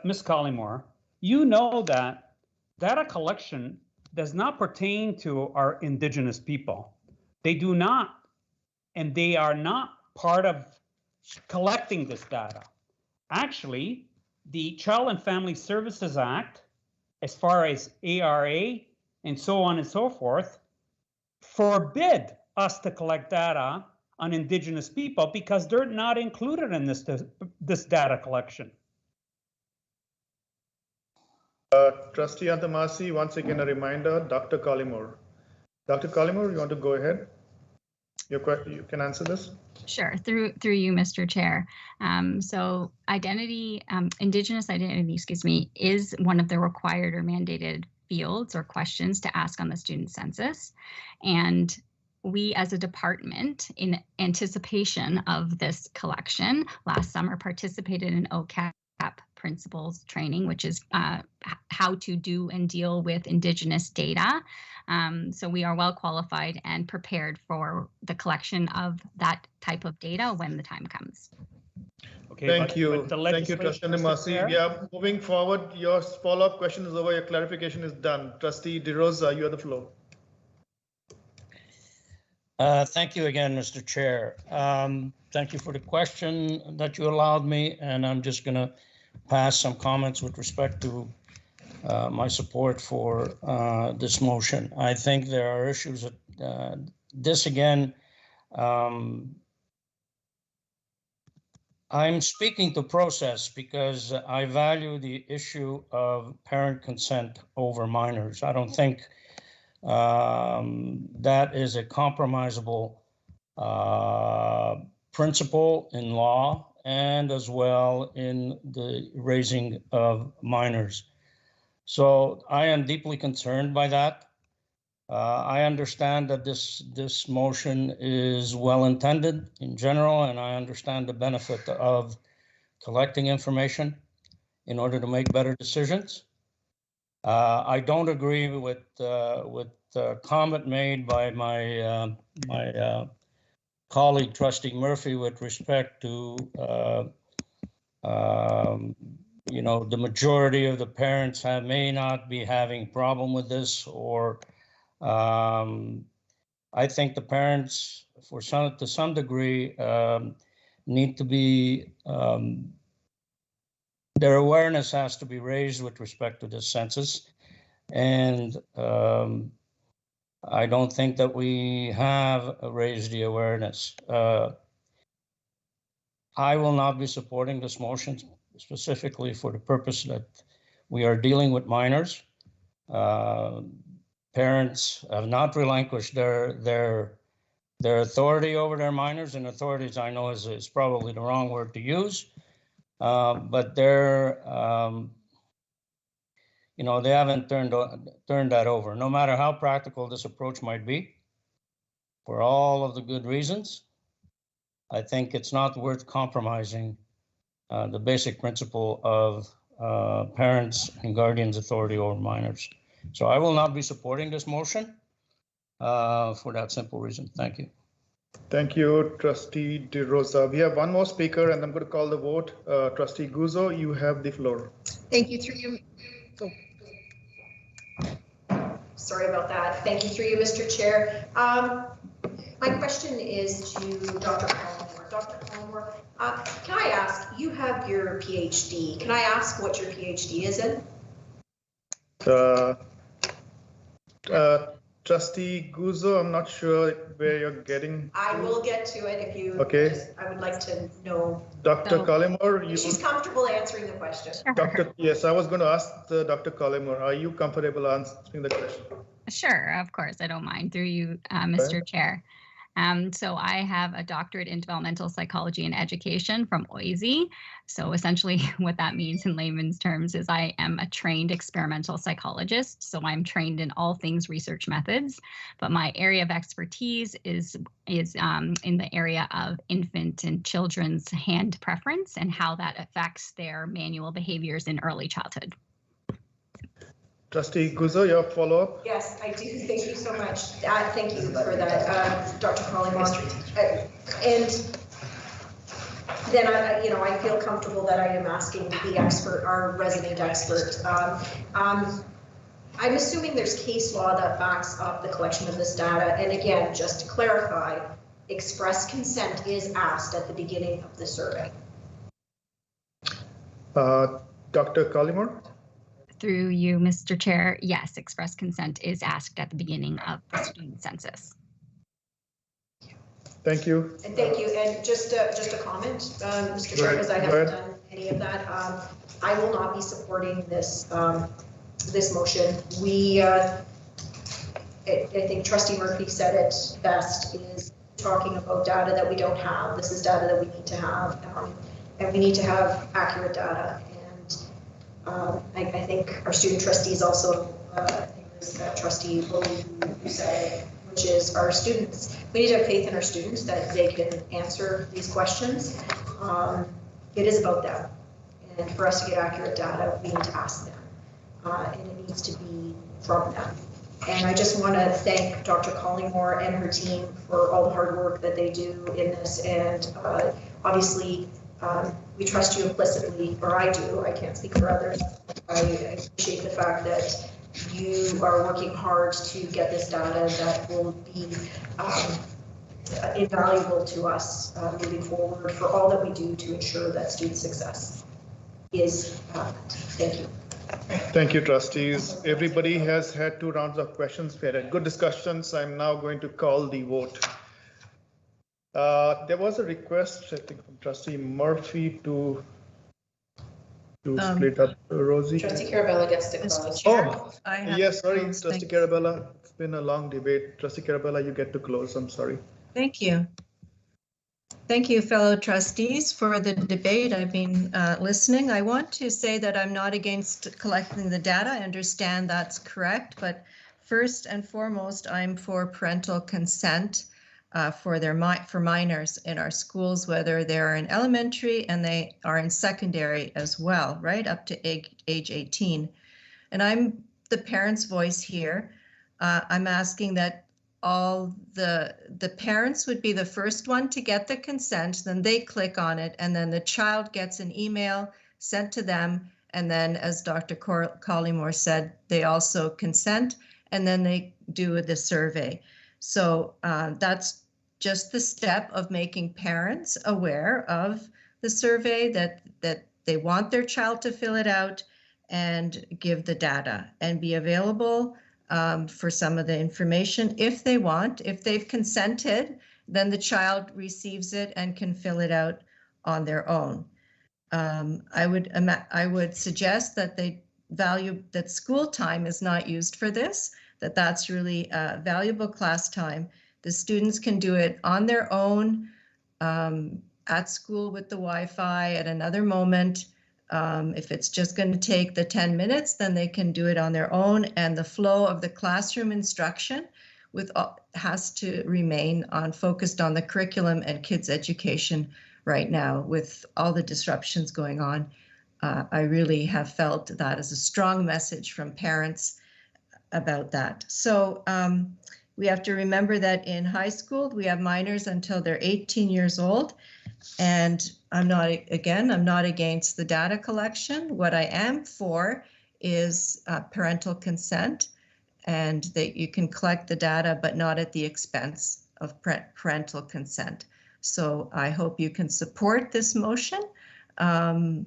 Ms. Collymore, you know that data collection does not pertain to our Indigenous people. They do not, and they are not part of collecting this data. Actually, the Child and Family Services Act, as far as ARA and so on and so forth, forbid us to collect data on Indigenous people because they're not included in this data collection. Trustee Yantamasi, once again a reminder, Dr. Collymore. Dr. Collymore, you want to go ahead? You can answer this. Sure, through you, Mr. Chair. So Indigenous identity, is one of the required or mandated fields or questions to ask on the student census. And we as a department, in anticipation of this collection, last summer participated in OCAP principles training, which is how to do and deal with Indigenous data. So we are well qualified and prepared for the collection of that type of data when the time comes. Okay, thank you. Thank you, Trustee Murphy. Yeah, moving forward, your follow-up question is over, your clarification is done. Trustee DeRosa, you have the floor. Thank you again, Mr. Chair. Thank you for the question that you allowed me, and I'm just going to pass some comments with respect to my support for this motion. I think there are issues that this again, I'm speaking to process because I value the issue of parent consent over minors. I don't think that is a compromisable principle in law and as well in the raising of minors. So I am deeply concerned by that. I understand that this motion is well intended in general, and I understand the benefit of collecting information in order to make better decisions. I don't agree with the comment made by my colleague Trustee Murphy with respect to you know, the majority of the parents may not be having problem with this, or I think the parents, to some degree, need to be, their awareness has to be raised with respect to this census. And I don't think that we have raised the awareness. I will not be supporting this motion specifically for the purpose that we are dealing with minors. Parents have not relinquished their authority over their minors, and authorities I know is probably the wrong word to use, but they're you know, they haven't turned that over. No matter how practical this approach might be, for all of the good reasons, I think it's not worth compromising the basic principle of parents and guardians' authority over minors. So I will not be supporting this motion for that simple reason. Thank you. Thank you, Trustee De Rosa. We have one more speaker, and I'm going to call the vote. Trustee Guzzo, you have the floor. Thank you. Through you. Oh. Sorry about that. Thank you, through you, Mr. Chair. My question is to Dr. Collingmore. Dr. Collingmore, can I ask, you have your PhD. Can I ask what your PhD is in? Trustee Guzzo, I'm not sure where you're getting. I will get to it if you. Okay. I would like to know. Dr. Collingmore, she's comfortable answering the question. Yes, I was going to ask Dr. Collingmore, are you comfortable answering the question? Sure, of course, I don't mind. Through you, Mr. Chair. So I have a doctorate in developmental psychology and education from OISE. So essentially what that means in layman's terms is I am a trained experimental psychologist. So I'm trained in all things research methods, but my area of expertise is in the area of infant and children's hand preference and how that affects their manual behaviors in early childhood. Trustee Guzzo, your follow-up? Yes, I do. Thank you so much. Thank you for that, Dr. Collingmore. And then I feel comfortable that I am asking the expert, our resident expert. I'm assuming there's case law that backs up the collection of this data. And again, just to clarify, express consent is asked at the beginning of the survey. Dr. Collingmore? Through you, Mr. Chair, yes, express consent is asked at the beginning of the student census. Thank you. And thank you. And just a comment, Mr. Chair, because I haven't done any of that. I will not be supporting this this motion. I think Trustee Murphy said it best, is talking about data that we don't have. This is data that we need to have, and we need to have accurate data. I think our student trustees also, I think it was Trustee Willie who said it, which is our students. We need to have faith in our students that they can answer these questions. It is about them. And for us to get accurate data, we need to ask them. And it needs to be from them. And I just want to thank Dr. Collingmore and her team for all the hard work that they do in this. And obviously, we trust you implicitly, or I do. I can't speak for others. I appreciate the fact that you are working hard to get this data that will be invaluable to us moving forward for all that we do to ensure that student success is. Thank you. Thank you, trustees. Everybody has had 2 rounds of questions. We had good discussions. I'm now going to call the vote. There was a request, I think, from Trustee Murphy to split up Rosie. Trustee Carella gets to close. Oh, yes, sorry, Trustee Carella. It's been a long debate. Trustee Carella, you get to close. I'm sorry. Thank you. Thank you, fellow trustees, for the debate. I've been listening. I want to say that I'm not against collecting the data. I understand that's correct, but first and foremost, I'm for parental consent for minors in our schools, whether they're in elementary and they are in secondary as well, right up to age 18. And I'm the parent's voice here. I'm asking that all the parents would be the first one to get the consent, then they click on it, and then the child gets an email sent to them, and then, as Dr. Collymore said, they also consent, and then they do the survey. So that's just the step of making parents aware of the survey, that they want their child to fill it out and give the data and be available for some of the information if they want. If they've consented, then the child receives it and can fill it out on their own. I would suggest that they value that school time is not used for this, that's really valuable class time. The students can do it on their own at school with the Wi-Fi at another moment. If it's just going to take the 10 minutes, then they can do it on their own, and the flow of the classroom instruction has to remain focused on the curriculum and kids' education right now with all the disruptions going on. I really have felt that as a strong message from parents about that. So we have to remember that in high school, we have minors until they're 18 years old. And I'm not against the data collection. What I am for is parental consent, and that you can collect the data, but not at the expense of parental consent. So I hope you can support this motion. And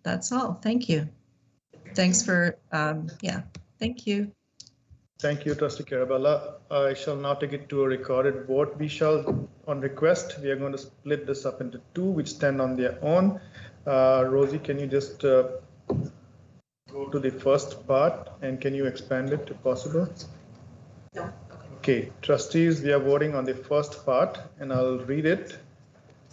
that's all. Thank you. Thanks for, thank you. Thank you, Trustee Carella. I shall now take it to a recorded vote. We shall, on request, we are going to split this up into two, which stand on their own. Rosie, can you just go to the first part, and can you expand it if possible? No. Okay, trustees, we are voting on the first part, and I'll read it.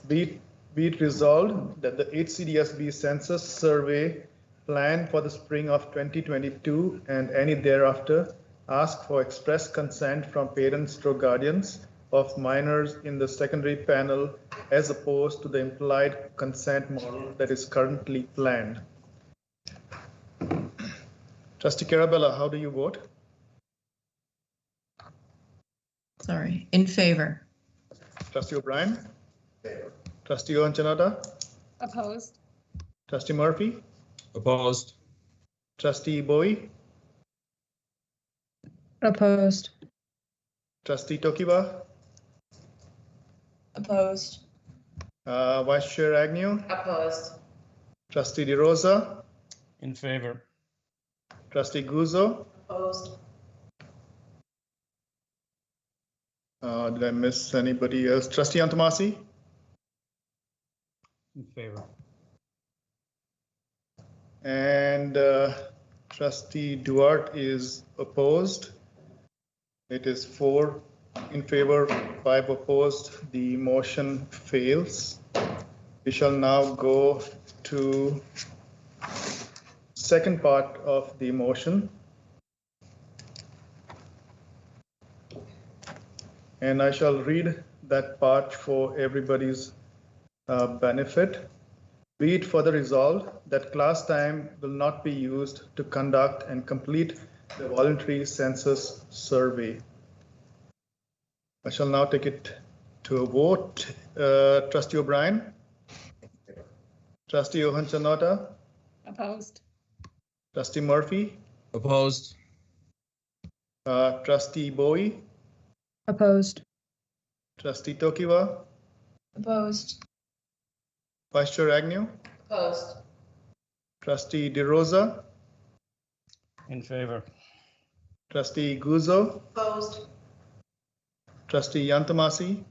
Be it resolved that the HCDSB census survey plan for the spring of 2022 and any thereafter ask for express consent from parents or guardians of minors in the secondary panel as opposed to the implied consent model that is currently planned. Trustee Carella, how do you vote? Sorry, in favor. Trustee O'Brien? Favor. Trustee Onchanota? Opposed. Trustee Murphy? Opposed. Trustee Bowie? Opposed. Trustee Tokiwa? Opposed. Vice Chair Agnew? Opposed. Trustee DeRosa? In favor. Trustee Guzzo? Opposed. Did I miss anybody else? Trustee Antomasi? In favor. And Trustee Duarte is opposed. It is 4 in favor, 5 opposed. The motion fails. We shall now go to second part of the motion. And I shall read that part for everybody's benefit. Be it further resolved that class time will not be used to conduct and complete the voluntary census survey. I shall now take it to a vote. Trustee O'Brien? Trustee Ohanchanota? Opposed. Trustee Murphy? Opposed. Trustee Bowie? Opposed. Trustee Tokiwa? Opposed. Vice Chair Agnew? Opposed. Trustee DeRosa? In favor. Trustee Guzzo? Opposed. Trustee Yantamasi?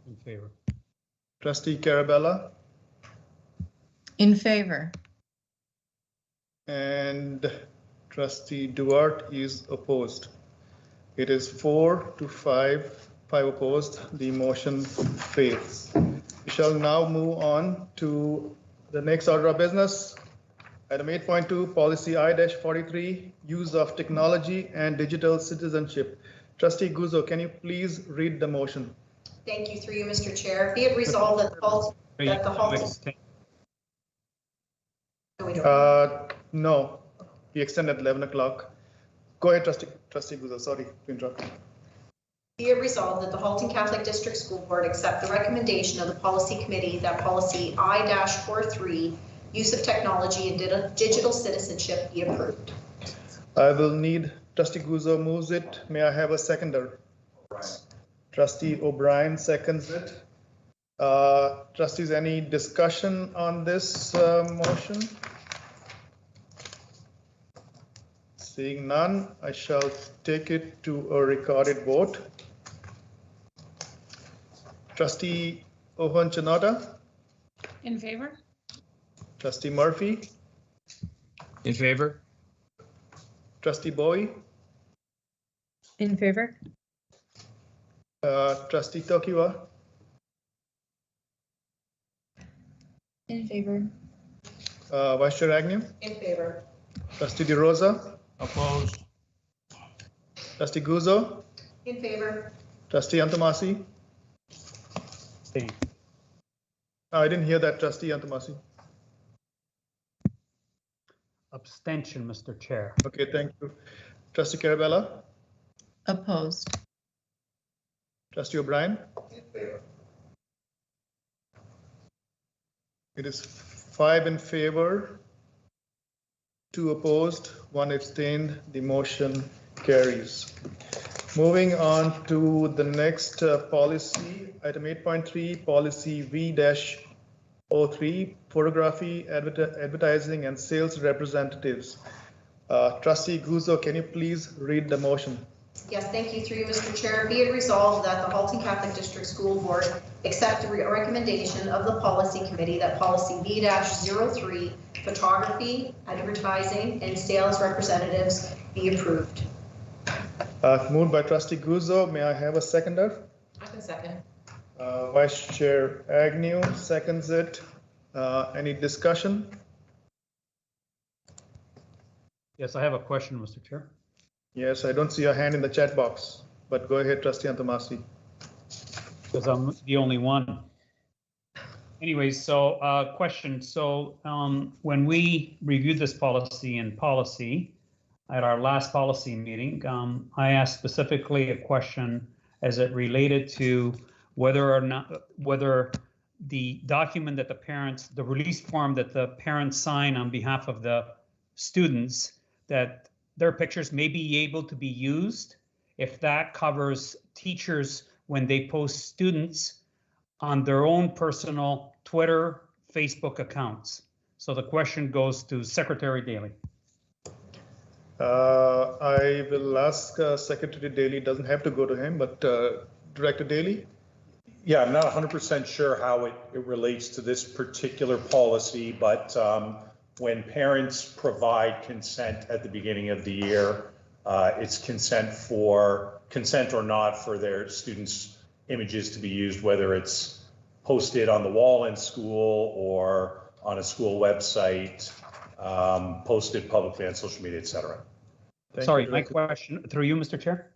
In favor. Trustee Carella? In favor. And Trustee Duarte is opposed. It is 4 to 5 5 opposed. The motion fails. We shall now move on to the next order of business. Item 8.2, Policy I-43, Use of Technology and Digital Citizenship. Trustee Guzzo, can you please read the motion? Thank you, through you, Mr. Chair. Be it resolved that the Halton. No, we extend at 11 o'clock. Go ahead, Trustee Guzzo. Sorry to interrupt. Be it resolved that the Halton Catholic District School Board accept the recommendation of the Policy Committee that Policy I-43, Use of Technology and Digital Citizenship, be approved. I will need, Trustee Guzzo moves it. May I have a seconder? Right. Trustee OBrien seconds it. Trustees, any discussion on this motion? Seeing none, I shall take it to a recorded vote. Trustee Ohonchanada? In favor? Trustee Murphy? In favor? Trustee Bowie? In favor? Trustee Tokiwa? In favor. Vice Chair Agnew? In favor. Trustee DeRosa? Opposed. Trustee Guzzo? In favor. Trustee Antomasi? I didn't hear that, Trustee Antomasi. Abstention, Mr. Chair. Okay, thank you. Trustee Carella? Opposed. Trustee O'Brien? In favor. It is 5 in favor, 2 opposed, 1 abstained. The motion carries. Moving on to the next policy, item 8.3, policy V-03, photography, advertising, and sales representatives. Trustee Guzzo, can you please read the motion? Yes, thank you, through you, Mr. Chair. Be it resolved that the Halton Catholic District School Board accept the recommendation of the Policy Committee that Policy V-03, photography, advertising, and sales representatives be approved. Moved by Trustee Guzzo. May I have a seconder? I can second. Vice Chair Agnew seconds it. Any discussion? Yes, I have a question, Mr. Chair. Yes, I don't see your hand in the chat box, but go ahead, Trustee Antomasi. Because I'm the only one. Anyways, so question. So when we reviewed this policy in policy at our last policy meeting, I asked specifically a question as it related to whether the document that the parents, the release form that the parents sign on behalf of the students, that their pictures may be able to be used if that covers teachers when they post students on their own personal Twitter, Facebook accounts. So the question goes to Secretary Daly. I will ask Secretary Daly, doesn't have to go to him, but Director Daly? Yeah, I'm not 100% sure how it relates to this particular policy, but when parents provide consent at the beginning of the year, it's consent or not for their students' images to be used, whether it's posted on the wall in school or on a school website, posted publicly on social media, etc. Sorry, my question through you, Mr. Chair.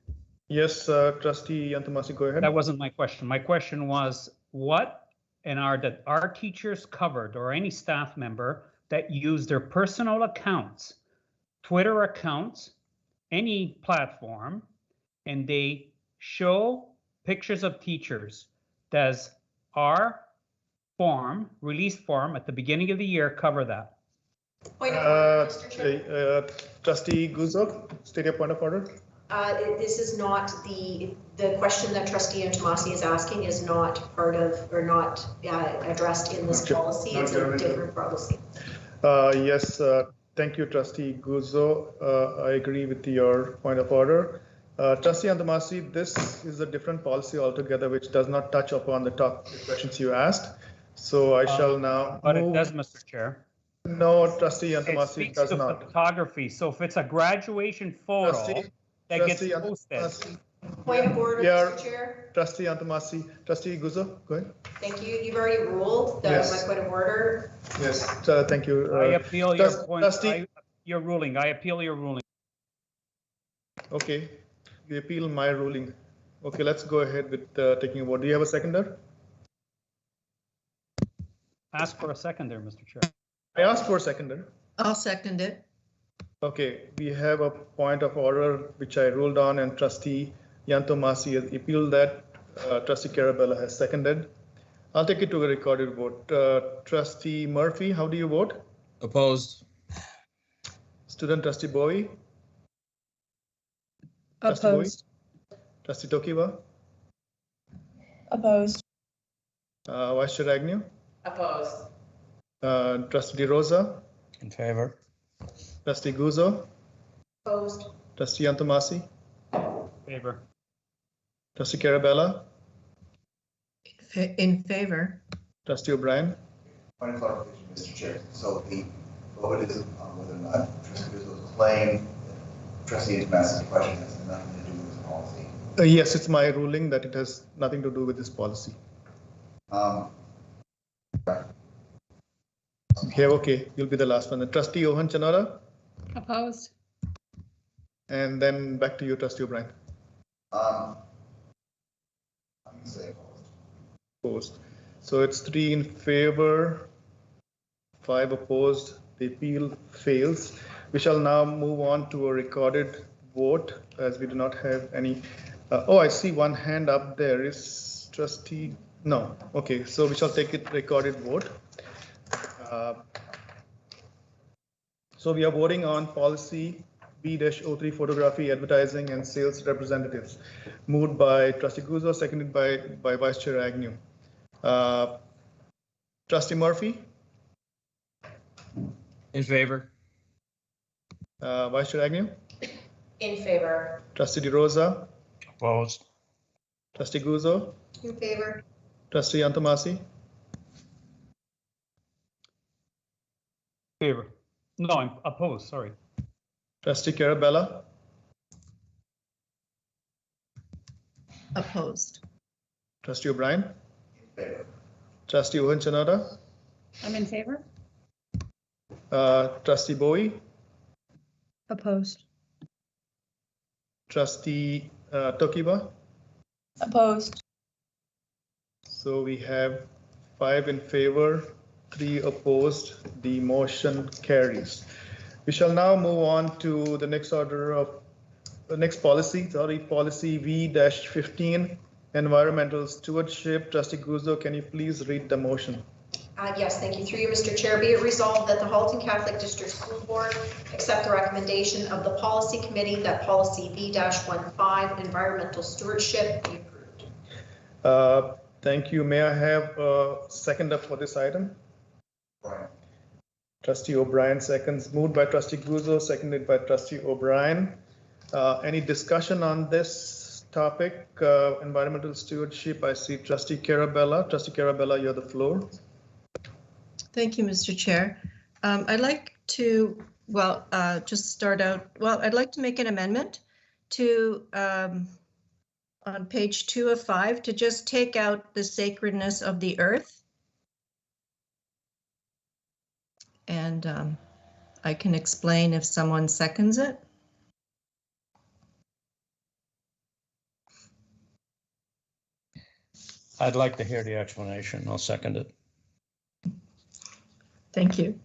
Yes, Trustee Antomasi, go ahead. That wasn't my question. My question was what that our teachers covered or any staff member that use their personal accounts, Twitter accounts, any platform, and they show pictures of teachers. Does our release form at the beginning of the year cover that? Point of order, Mr. Chair. Trustee Guzzo, state your point of order. This is not the question that Trustee Antomasi is asking is not part of or not addressed in this policy. It's a different policy. Yes, thank you, Trustee Guzzo. I agree with your point of order. Trustee Antomasi, this is a different policy altogether, which does not touch upon the top questions you asked. So I shall now. But it does, Mr. Chair. No, Trustee Antomasi, does not. Photography. So if it's a graduation photo that gets posted. Point of order, Yeah. Mr. Chair. Trustee Antamasi, Trustee Guzzo, go ahead. Thank you. You've already ruled. That was Yes. my point of order. Yes, thank you. I appeal your point, Trustee. your ruling. I appeal your ruling. Okay, you appeal my ruling. Okay, let's go ahead with taking a vote. Do you have a seconder? Ask for a second there, Mr. Chair. I asked for a seconder. I'll second it. Okay, we have a point of order which I ruled on, and Trustee Yantomasi has appealed that. Trustee Carella has seconded. I'll take it to a recorded vote. Trustee Murphy, how do you vote? Opposed. Student Trustee Bowie? Opposed. Trustee Tokiwa? Opposed. Vice Chair Agnew? Opposed. Trustee DeRosa? In favor. Trustee Guzzo? Opposed. Trustee Yantomasi? Favor. Trustee Carella? In favor. Trustee OBrien? Point of clarification, Mr. Chair. So the vote is on whether or not Trustee Guzzo's claim, Trustee Antamasi's question has nothing to do with this policy. Yes, it's my ruling that it has nothing to do with this policy. Yeah, okay, you'll be the last one. Trustee Ohan Chanara? Opposed. And then back to you, Trustee OBrien. I'm going to say opposed. Opposed. So it's 3 in favor, 5 opposed. The appeal fails. We shall now move on to a recorded vote as we do not have any. Oh, I see one hand up there. Is Trustee? No. Okay, so we shall take it recorded vote. So we are voting on policy B-03 photography, advertising and sales representatives. Moved by Trustee Guzzo, seconded by Vice Chair Agnew. Trustee Murphy? In favor. Vice Chair Agnew? In favor. Trustee DeRosa? Opposed. Trustee Guzzo? In favor. Trustee Antamasi? Favor. No, I'm opposed, sorry. Trustee Carella? Opposed. Trustee OBrien? In favor. Trustee Ohan Chanara? I'm in favor. Trustee Bowie? Opposed. Trustee Tokiwa? Opposed. So we have 5 in favor, 3 opposed. The motion carries. We shall now move on to the next order of the next policy, policy V-15, environmental stewardship. Trustee Guzzo, can you please read the motion? Yes, thank you. Through you, Mr. Chair, be it resolved that the Halton Catholic District School Board accept the recommendation of the Policy Committee that policy V-15, environmental stewardship, be approved. Thank you. May I have a seconder for this item? Brian. Trustee OBrien seconds. Moved by Trustee Guzzo, seconded by Trustee OBrien. Any discussion on this topic, environmental stewardship? I see Trustee Carella. Trustee Carella, you have the floor. Thank you, Mr. Chair. I'd like to, just start out, I'd like to make an amendment to, on page 2 of 5, to just take out the sacredness of the earth. And I can explain if someone seconds it. I'd like to hear the explanation. I'll second it. Thank you.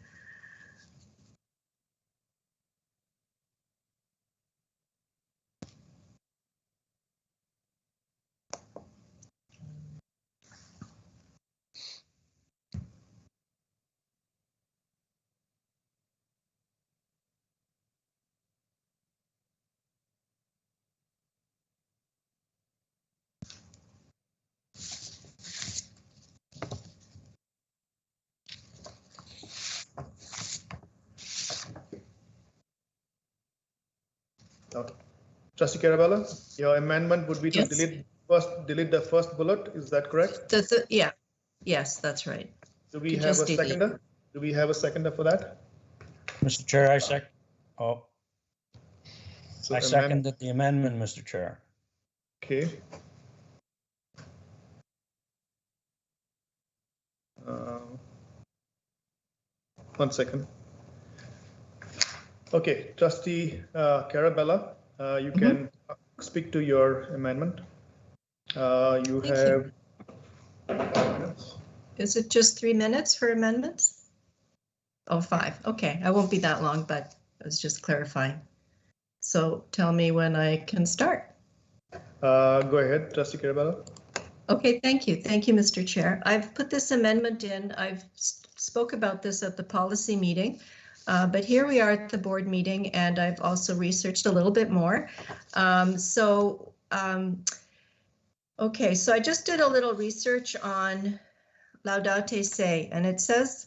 Okay. Trustee Carella, your amendment would be to delete the first bullet. Is that correct? Yeah. Yes, that's right. Do we have a seconder? Do we have a seconder for that? Mr. Chair, I seconded the amendment, Mr. Chair. Okay. 1 second. Okay, Trustee Carella, you can speak to your amendment. You have 5 minutes. Is it just 3 minutes for amendments? Oh, 5. Okay, I won't be that long, but I was just clarifying. So tell me when I can start. Go ahead, Trustee Carella. Okay, thank you. Thank you, Mr. Chair. I've put this amendment in. I've spoke about this at the policy meeting, but here we are at the board meeting, and I've also researched a little bit more. Okay, so I just did a little research on Laudate Se, and it says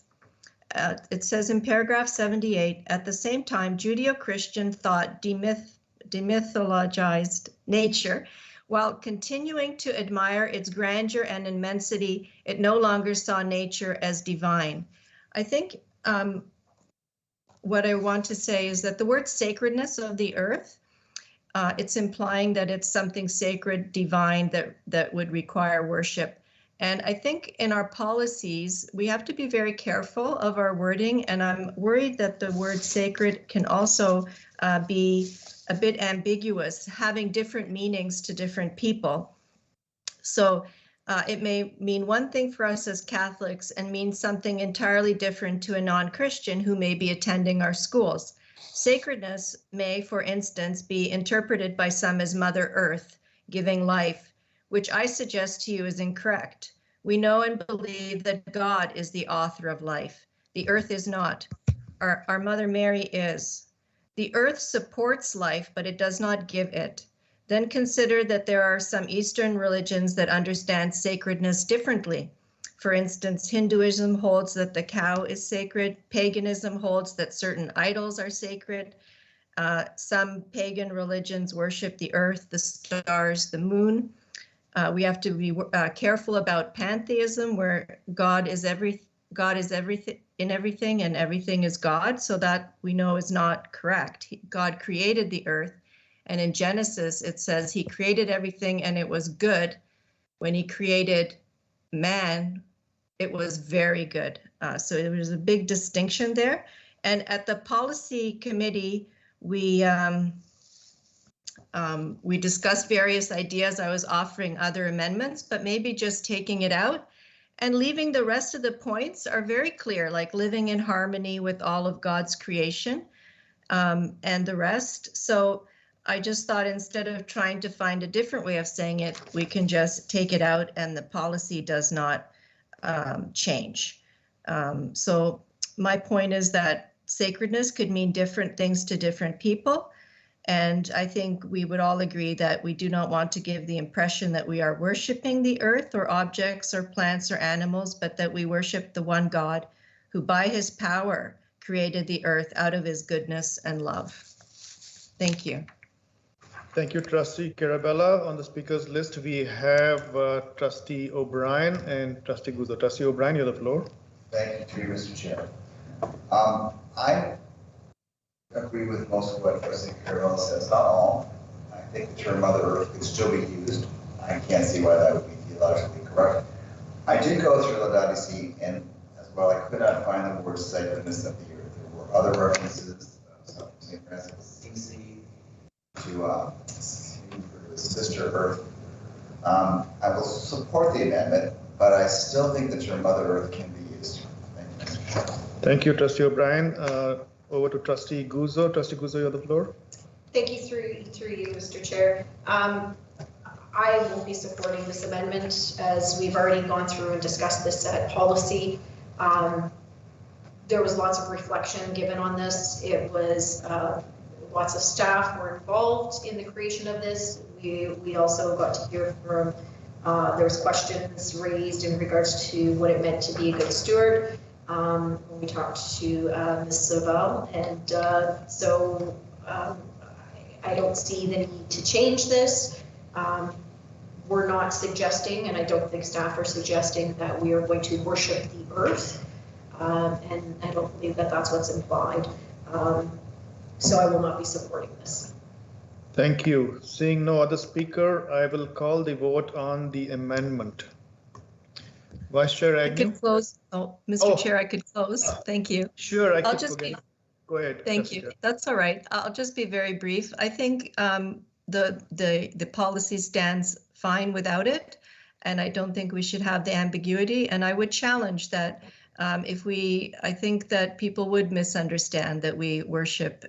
in paragraph 78, at the same time, Judeo-Christian thought demythologized nature. While continuing to admire its grandeur and immensity, it no longer saw nature as divine. I think what I want to say is that the word sacredness of the earth, it's implying that it's something sacred, divine, that would require worship. And I think in our policies, we have to be very careful of our wording, and I'm worried that the word sacred can also be a bit ambiguous, having different meanings to different people. So it may mean one thing for us as Catholics and mean something entirely different to a non-Christian who may be attending our schools. Sacredness may, for instance, be interpreted by some as Mother Earth, giving life, which I suggest to you is incorrect. We know and believe that God is the author of life. The earth is not. Our Mother Mary is. The earth supports life, but it does not give it. Then consider that there are some Eastern religions that understand sacredness differently. For instance, Hinduism holds that the cow is sacred. Paganism holds that certain idols are sacred. Some pagan religions worship the earth, the stars, the moon. We have to be careful about pantheism, where God is everything in everything, and everything is God. So that we know is not correct. God created the earth, and in Genesis it says he created everything and it was good. When he created man, it was very good. So there was a big distinction there. And at the policy committee, we discussed various ideas. I was offering other amendments, but maybe just taking it out and leaving the rest of the points are very clear, like living in harmony with all of God's creation and the rest. So I just thought instead of trying to find a different way of saying it, we can just take it out and the policy does not change. So my point is that sacredness could mean different things to different people. And I think we would all agree that we do not want to give the impression that we are worshiping the earth or objects or plants or animals, but that we worship the one God who by his power created the earth out of his goodness and love. Thank you. Thank you, Trustee Carella. On the speakers list, we have Trustee O'Brien and Trustee Guzzo. Trustee O'Brien, you have the floor. Thank you, to you, Mr. Chair. I agree with most of what Trustee Carella says, not all. I think the term Mother Earth could still be used. I can't see why that would be theologically correct. I did go through Laudate Se, and as well, I could not find the word sacredness of the earth. There were other references, St. Francis of Assisi, to the sister Earth. I will support the amendment, but I still think the term Mother Earth can be used. Thank you, Mr. Chair. Thank you, Trustee O'Brien. Over to Trustee Guzzo. Trustee Guzzo, you have the floor. Thank you through you, Mr. Chair. I will be supporting this amendment as we've already gone through and discussed this at policy. There was lots of reflection given on this. It was lots of staff were involved in the creation of this. We also got to hear from, there was questions raised in regards to what it meant to be a good steward. When we talked to Ms. Savelle, and so I don't see the need to change this. We're not suggesting, and I don't think staff are suggesting, that we are going to worship the earth, and I don't believe that that's what's implied. So I will not be supporting this. Thank you. Seeing no other speaker, I will call the vote on the amendment. Vice Chair Agnew? I could close. Oh, Mr. Chair, I could close. Thank you. Sure, I'll just be. Go ahead. Thank you. That's all right. I'll just be very brief. I think the policy stands fine without it, and I don't think we should have the ambiguity. And I would challenge that I think that people would misunderstand that we worship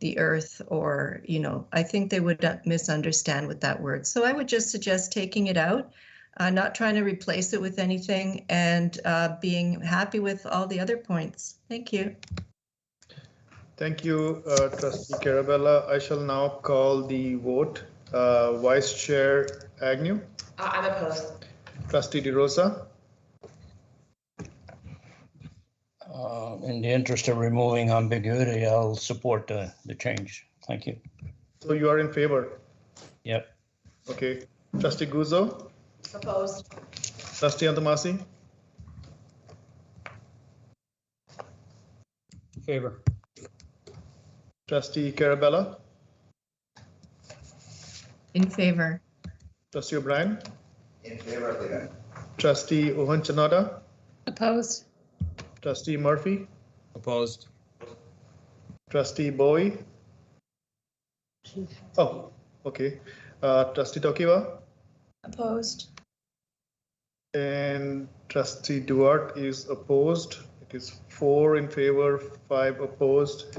the earth, or, I think they would misunderstand with that word. So I would just suggest taking it out, not trying to replace it with anything, and being happy with all the other points. Thank you. Thank you, Trustee Carella. I shall now call the vote. Vice Chair Agnew? I'm opposed. Trustee DeRosa? In the interest of removing ambiguity, I'll support the change. Thank you. So you are in favor? Yep. Okay. Trustee Guzzo? Opposed. Trustee Antamasi? Favor. Trustee Carella? In favor. Trustee O'Brien? In favor of the amendment. Trustee Ohonchanada? Opposed. Trustee Murphy? Opposed. Trustee Bowie? Oh, okay. Trustee Tokiwa? Opposed. And Trustee Duarte is opposed. It is 4 in favor, 5 opposed.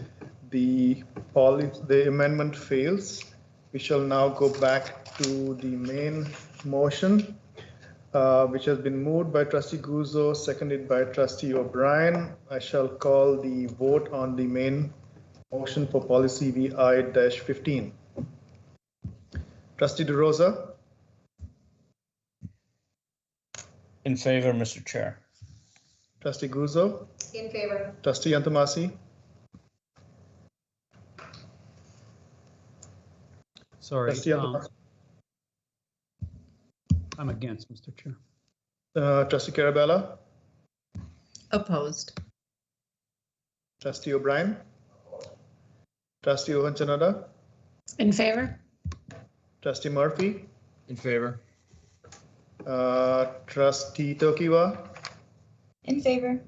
The amendment fails. We shall now go back to the main motion, which has been moved by Trustee Guzzo, seconded by Trustee O'Brien. I shall call the vote on the main motion for policy VI-15. Trustee DeRosa? In favor, Mr. Chair. Trustee Guzzo? In favor. Trustee Antamasi? Sorry. Trustee Antamasi? I'm against, Mr. Chair. Trustee Carella? Opposed. Trustee O'Brien? Trustee Ohonchanada? In favor? Trustee Murphy? In favor. Trustee Tokiwa? In favor.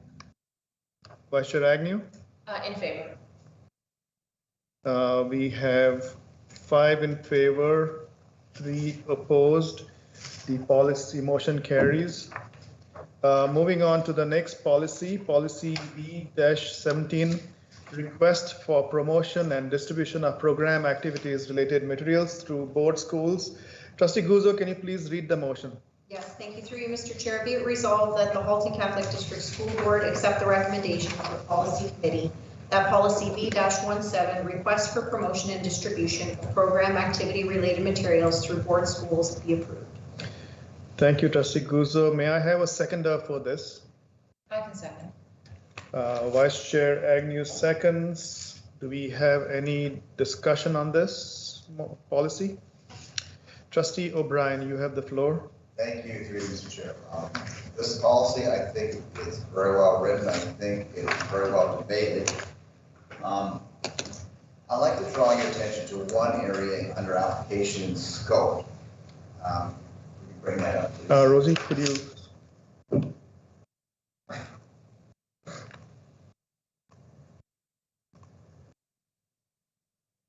Vice Chair Agnew? In favor. We have 5 in favor, 3 opposed. The policy motion carries. Moving on to the next policy, policy V-17, request for promotion and distribution of program activities related materials through board schools. Trustee Guzzo, can you please read the motion? Yes, thank you through you, Mr. Chair. Be it resolved that the Halton Catholic District School Board accept the recommendation of the Policy Committee that policy V-17, request for promotion and distribution of program activity related materials through board schools, be approved. Thank you, Trustee Guzzo. May I have a seconder for this? I can second. Vice Chair Agnew seconds. Do we have any discussion on this policy? Trustee O'Brien, you have the floor. Thank you, through Mr. Chair. This policy, I think, is very well written. I think it's very well debated. I'd like to draw your attention to one area under application scope. Could you bring that up, please? Rosie, could you?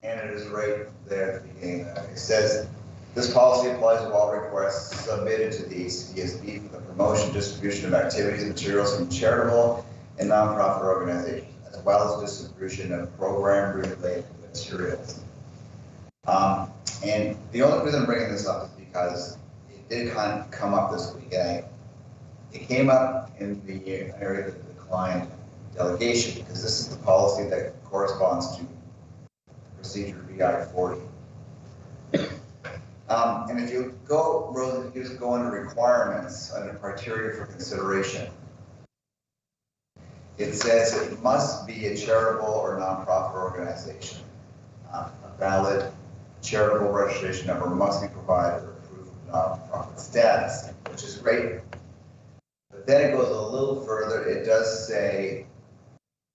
And it is right there at the beginning. It says, this policy applies to all requests submitted to the HCDSB for the promotion, distribution of activities and materials from charitable and nonprofit organizations, as well as distribution of program-related materials. And the only reason I'm bringing this up is because it did kind of come up this week. And it came up in the area of the client delegation, because this is the policy that corresponds to procedure VI-40. And if you go, Rose, if you just go under requirements, under criteria for consideration, it says it must be a charitable or nonprofit organization. A valid charitable registration number must be provided for proof of nonprofit status, which is great. But then it goes a little further. It does say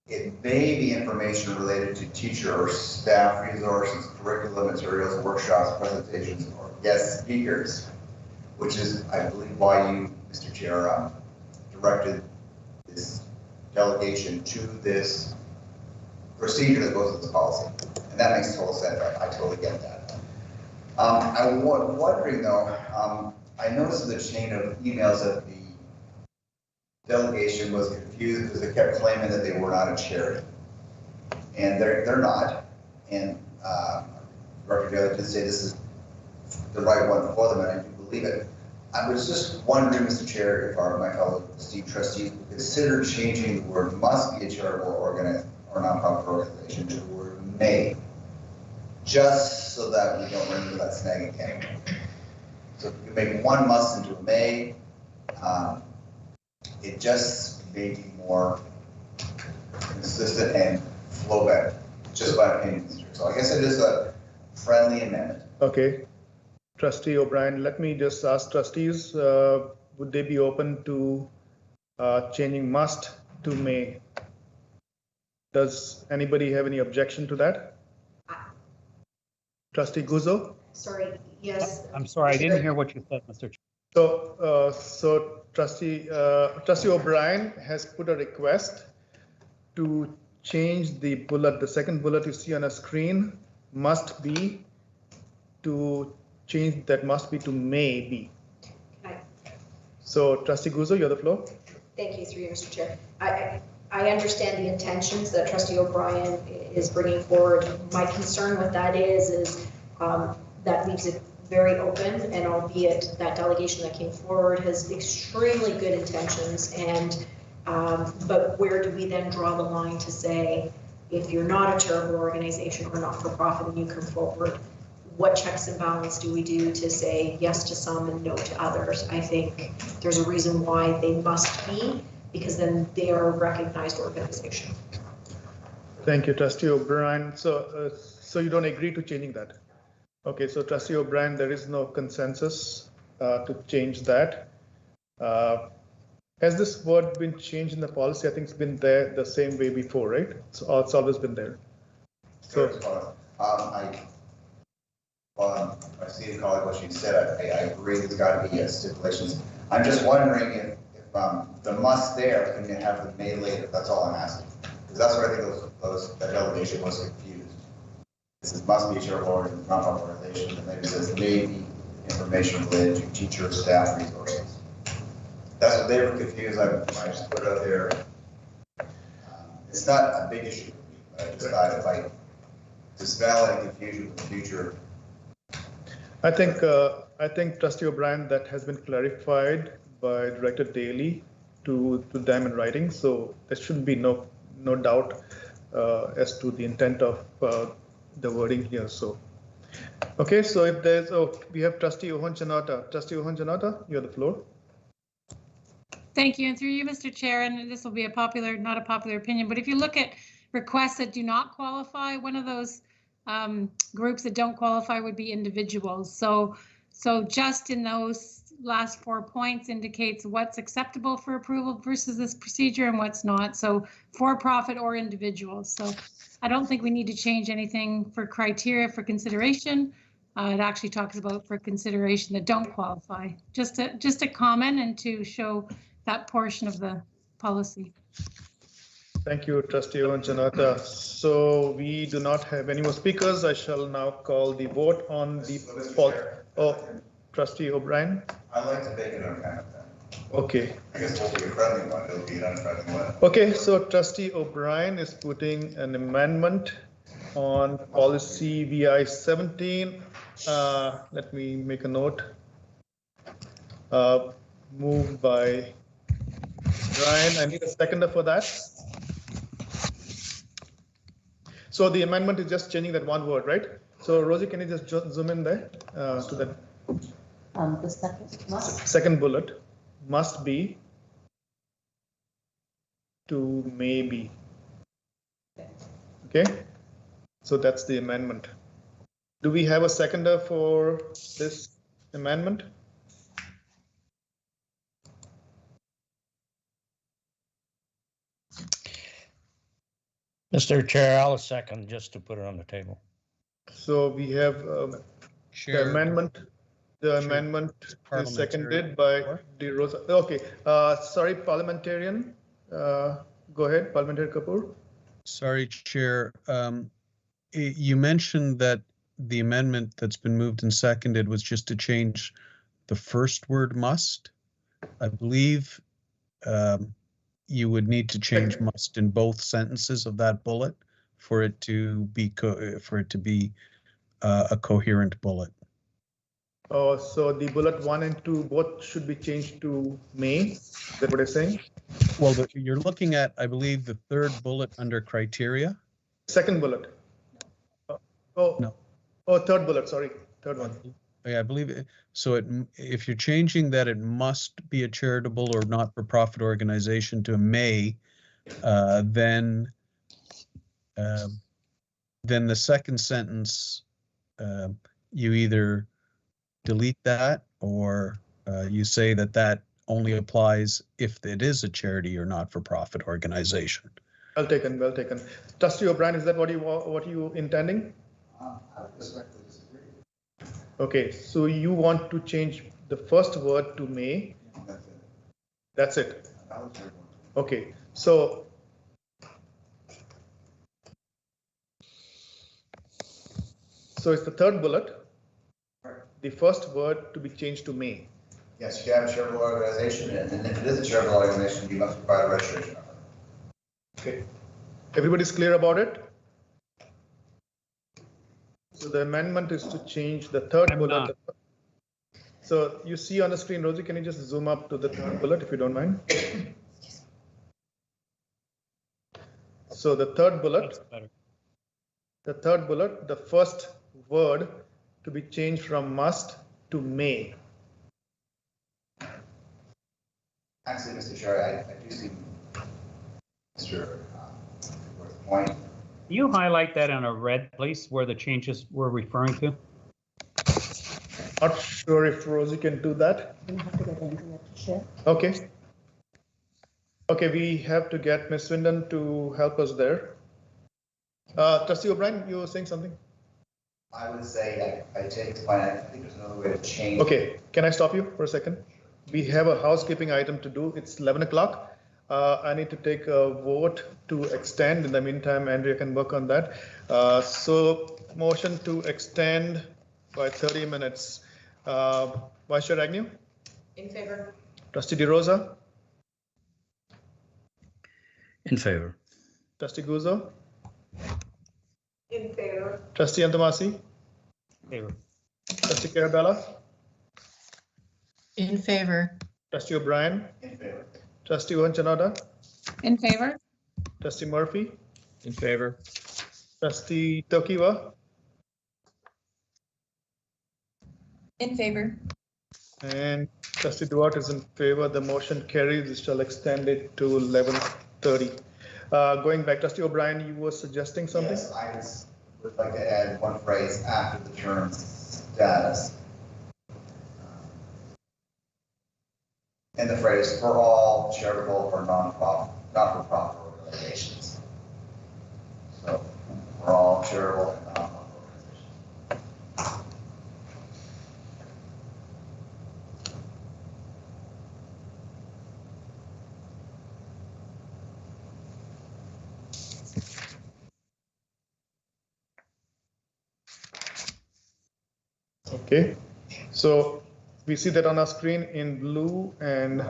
it may be information related to teacher or staff resources, curriculum materials, workshops, presentations, or guest speakers, which is, I believe, why you, Mr. Chair, directed this delegation to this procedure that goes with this policy. And that makes total sense. I totally get that. I'm wondering though, I noticed in the chain of emails that the delegation was confused because they kept claiming that they were not a charity. And they're not. And Director Daly did say this is the right one for them, and I do believe it. I was just wondering, Mr. Chair, if my fellow trustees would consider changing the word must be a charitable or nonprofit organization to the word may, just so that we don't run into that snag again. So if you make one must into a may, it just may be more consistent and flow better, just my opinion, Mr. Chair. So I guess it is a friendly amendment. Okay. Trustee O'Brien, let me just ask trustees, would they be open to changing must to may? Does anybody have any objection to that? Trustee Guzzo? Sorry, yes. I'm sorry, I didn't hear what you said, Mr. Chair. So Trustee O'Brien has put a request to change the bullet, the second bullet you see on a screen, must be, to change that must be to may be. So Trustee Guzzo, you have the floor. Thank you, through you, Mr. Chair. I understand the intentions that Trustee O'Brien is bringing forward. My concern with that is that leaves it very open, and albeit that delegation that came forward has extremely good intentions, and but where do we then draw the line to say, if you're not a charitable organization or not-for-profit and you come forward, what checks and balance do we do to say yes to some and no to others? I think there's a reason why they must be, because then they are a recognized organization. Thank you, Trustee O'Brien. So you don't agree to changing that? Okay, so Trustee O'Brien, there is no consensus to change that. Has this word been changed in the policy? I think it's been there the same way before, right? So it's always been there. So I see what she said. I agree there's got to be stipulations. I'm just wondering if the must there, can you have the may later? That's all I'm asking. Because that's what I think that delegation was confused. This is must be a charitable or nonprofit organization, and maybe says may be information related to teacher or staff resources. That's what they were confused. I just put it out there. It's not a big issue for me, but I just thought if I dispel any confusion in the future. I think Trustee O'Brien, that has been clarified by Director Daly to them in writing, so there shouldn't be no doubt as to the intent of the wording here. So, okay, so if there's, we have Trustee Ohonchanata. Trustee Ohonchanata, you have the floor. Thank you, and through you, Mr. Chair, and this will be not a popular opinion, but if you look at requests that do not qualify, one of those groups that don't qualify would be individuals. So just in those last 4 points indicates what's acceptable for approval versus this procedure and what's not. So for-profit or individuals. So I don't think we need to change anything for criteria for consideration. It actually talks about for consideration that don't qualify. Just a comment and to show that portion of the policy. Thank you, Trustee Ohonchanata. So we do not have any more speakers. I shall now call the vote on the poll. Oh, Trustee O'Brien. I'd like to make it unfriendly. Okay. I guess it won't be a friendly one, it'll be an unfriendly one. Okay, so Trustee O'Brien is putting an amendment on policy VI 17. Let me make a note. Moved by Brian. I need a seconder for that. So the amendment is just changing that one word, right? So Rosie, can you just zoom in there to that? The second bullet must be to maybe. Okay, so that's the amendment. Do we have a seconder for this amendment? Mr. Chair, I'll second just to put it on the table. So we have the amendment. The amendment is seconded by De Rosa. Okay, sorry, parliamentarian. Go ahead, Parliamentary Kapoor. Sorry, Chair. You mentioned that the amendment that's been moved and seconded was just to change the first word must. I believe you would need to change must in both sentences of that bullet for it to be a coherent bullet. Oh, so the bullet 1 and 2 both should be changed to may. Is that what I'm saying? Well, you're looking at, I believe, the third bullet under criteria. Second bullet. Oh, no. Oh, third bullet, sorry. Third one. Yeah, I believe it. So if you're changing that it must be a charitable or not-for-profit organization to a may, then the second sentence, you either delete that or you say that only applies if it is a charity or not-for-profit organization. Well taken, well taken. Trustee OBrien, is that what you intending? I respectfully disagree. Okay, so you want to change the first word to may. That's it. Okay, so it's the third bullet. The first word to be changed to may. Yes, you have a charitable organization, and if it is a charitable organization, you must provide a registration number. Okay, everybody's clear about it? So the amendment is to change the third bullet. So you see on the screen, Rosie, can you just zoom up to the third bullet if you don't mind? So the third bullet, the first word to be changed from must to may. Actually, Mr. Chair, I do see Mr. point. Can you highlight that in a red place where the changes we're referring to? Not sure if Rosie can do that. Okay. Okay, we have to get Ms. Swindon to help us there. Trustee OBrien, you were saying something? I would say I take the point. I think there's another way to change. Okay, can I stop you for a second? We have a housekeeping item to do. It's 11 o'clock. I need to take a vote to extend. In the meantime, Andrea can work on that. So motion to extend by 30 minutes. Vice Chair Agnew? In favor. Trustee De Rosa? In favor. Trustee Guzzo? In favor. Trustee Antamasi? In favor. Trustee Carella? In favor. Trustee OBrien? In favor. Trustee Owanchanada? In favor. Trustee Murphy? In favor. Trustee Tokiwa? In favor. And Trustee Duarte is in favor. The motion carries. We shall extend it to 11:30. Going back, Trustee OBrien, you were suggesting something? Yes, I would like to add one phrase after the term status. And the phrase for all charitable or not-for-profit organizations. So for all charitable and non-profit organizations. Okay, so we see that on our screen in blue and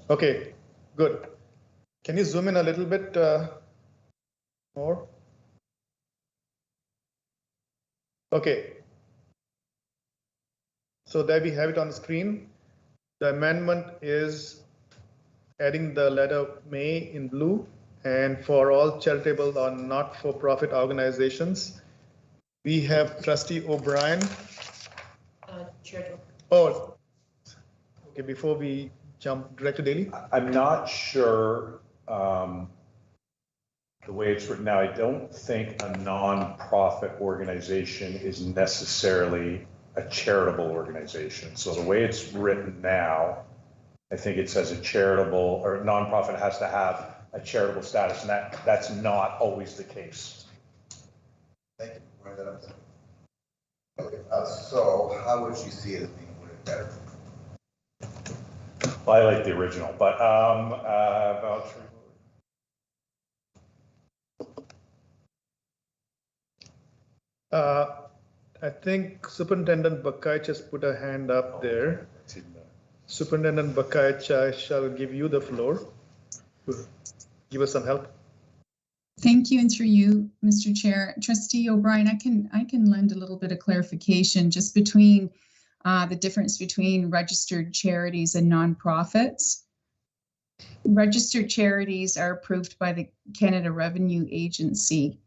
okay, good. Can you zoom in a little bit more? Okay. So there we have it on the screen. The amendment is adding the letter may in blue, and for all charitable or not-for-profit organizations. We have Trustee OBrien. Chair. Oh, okay, before we jump, Director Daly. I'm not sure the way it's written now. I don't think a non-profit organization is necessarily a charitable organization. So the way it's written now, I think it says a charitable or non-profit has to have a charitable status, and that's not always the case. Thank you for bringing that up. Okay, so how would you see it as being worded better? Well, I like the original, but voucher. I think Superintendent Bakaj has put a hand up there. Superintendent Bakaj, I shall give you the floor. Give us some help. Thank you, and through you, Mr. Chair. Trustee O'Brien, I can lend a little bit of clarification just between the difference between registered charities and nonprofits. Registered charities are approved by the Canada Revenue Agency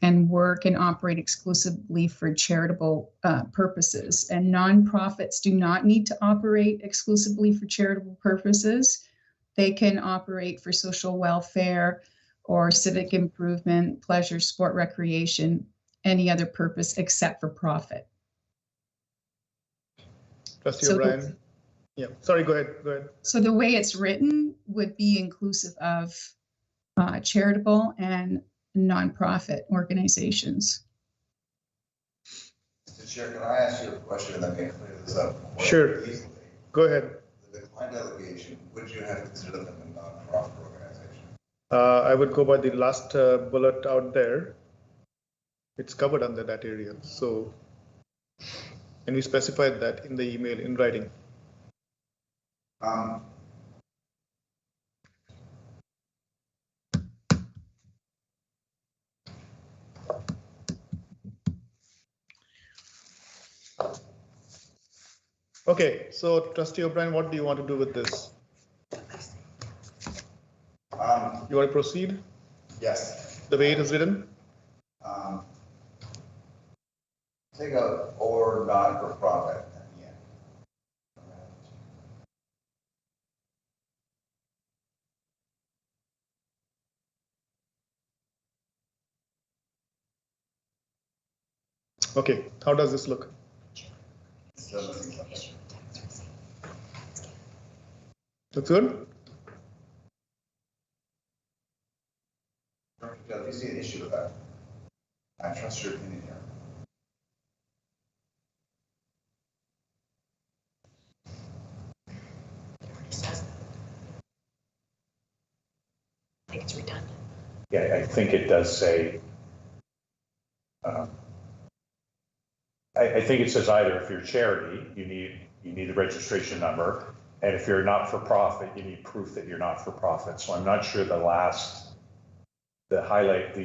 and work and operate exclusively for charitable purposes. And nonprofits do not need to operate exclusively for charitable purposes. They can operate for social welfare or civic improvement, pleasure, sport, recreation, any other purpose except for profit. Trustee O'Brien. Yeah, sorry, go ahead. So the way it's written would be inclusive of charitable and nonprofit organizations. Mr. Chair, can I ask you a question and then can clear this up? Sure. Easily? Go ahead. The decline delegation, would you have considered them a nonprofit organization? I would go by the last bullet out there. It's covered under that area. So, and we specified that in the email in writing. Okay, so Trustee O'Brien, what do you want to do with this? You want to proceed? Yes. The way it is written? Take out or not for profit at the end. Okay, how does this look? Looks good? Do you see an issue with that? I trust your opinion here. I think it's redundant. Yeah, I think it does say. I think it says either if you're charity, you need the registration number, and if you're not for profit, you need proof that you're not for profit. So I'm not sure the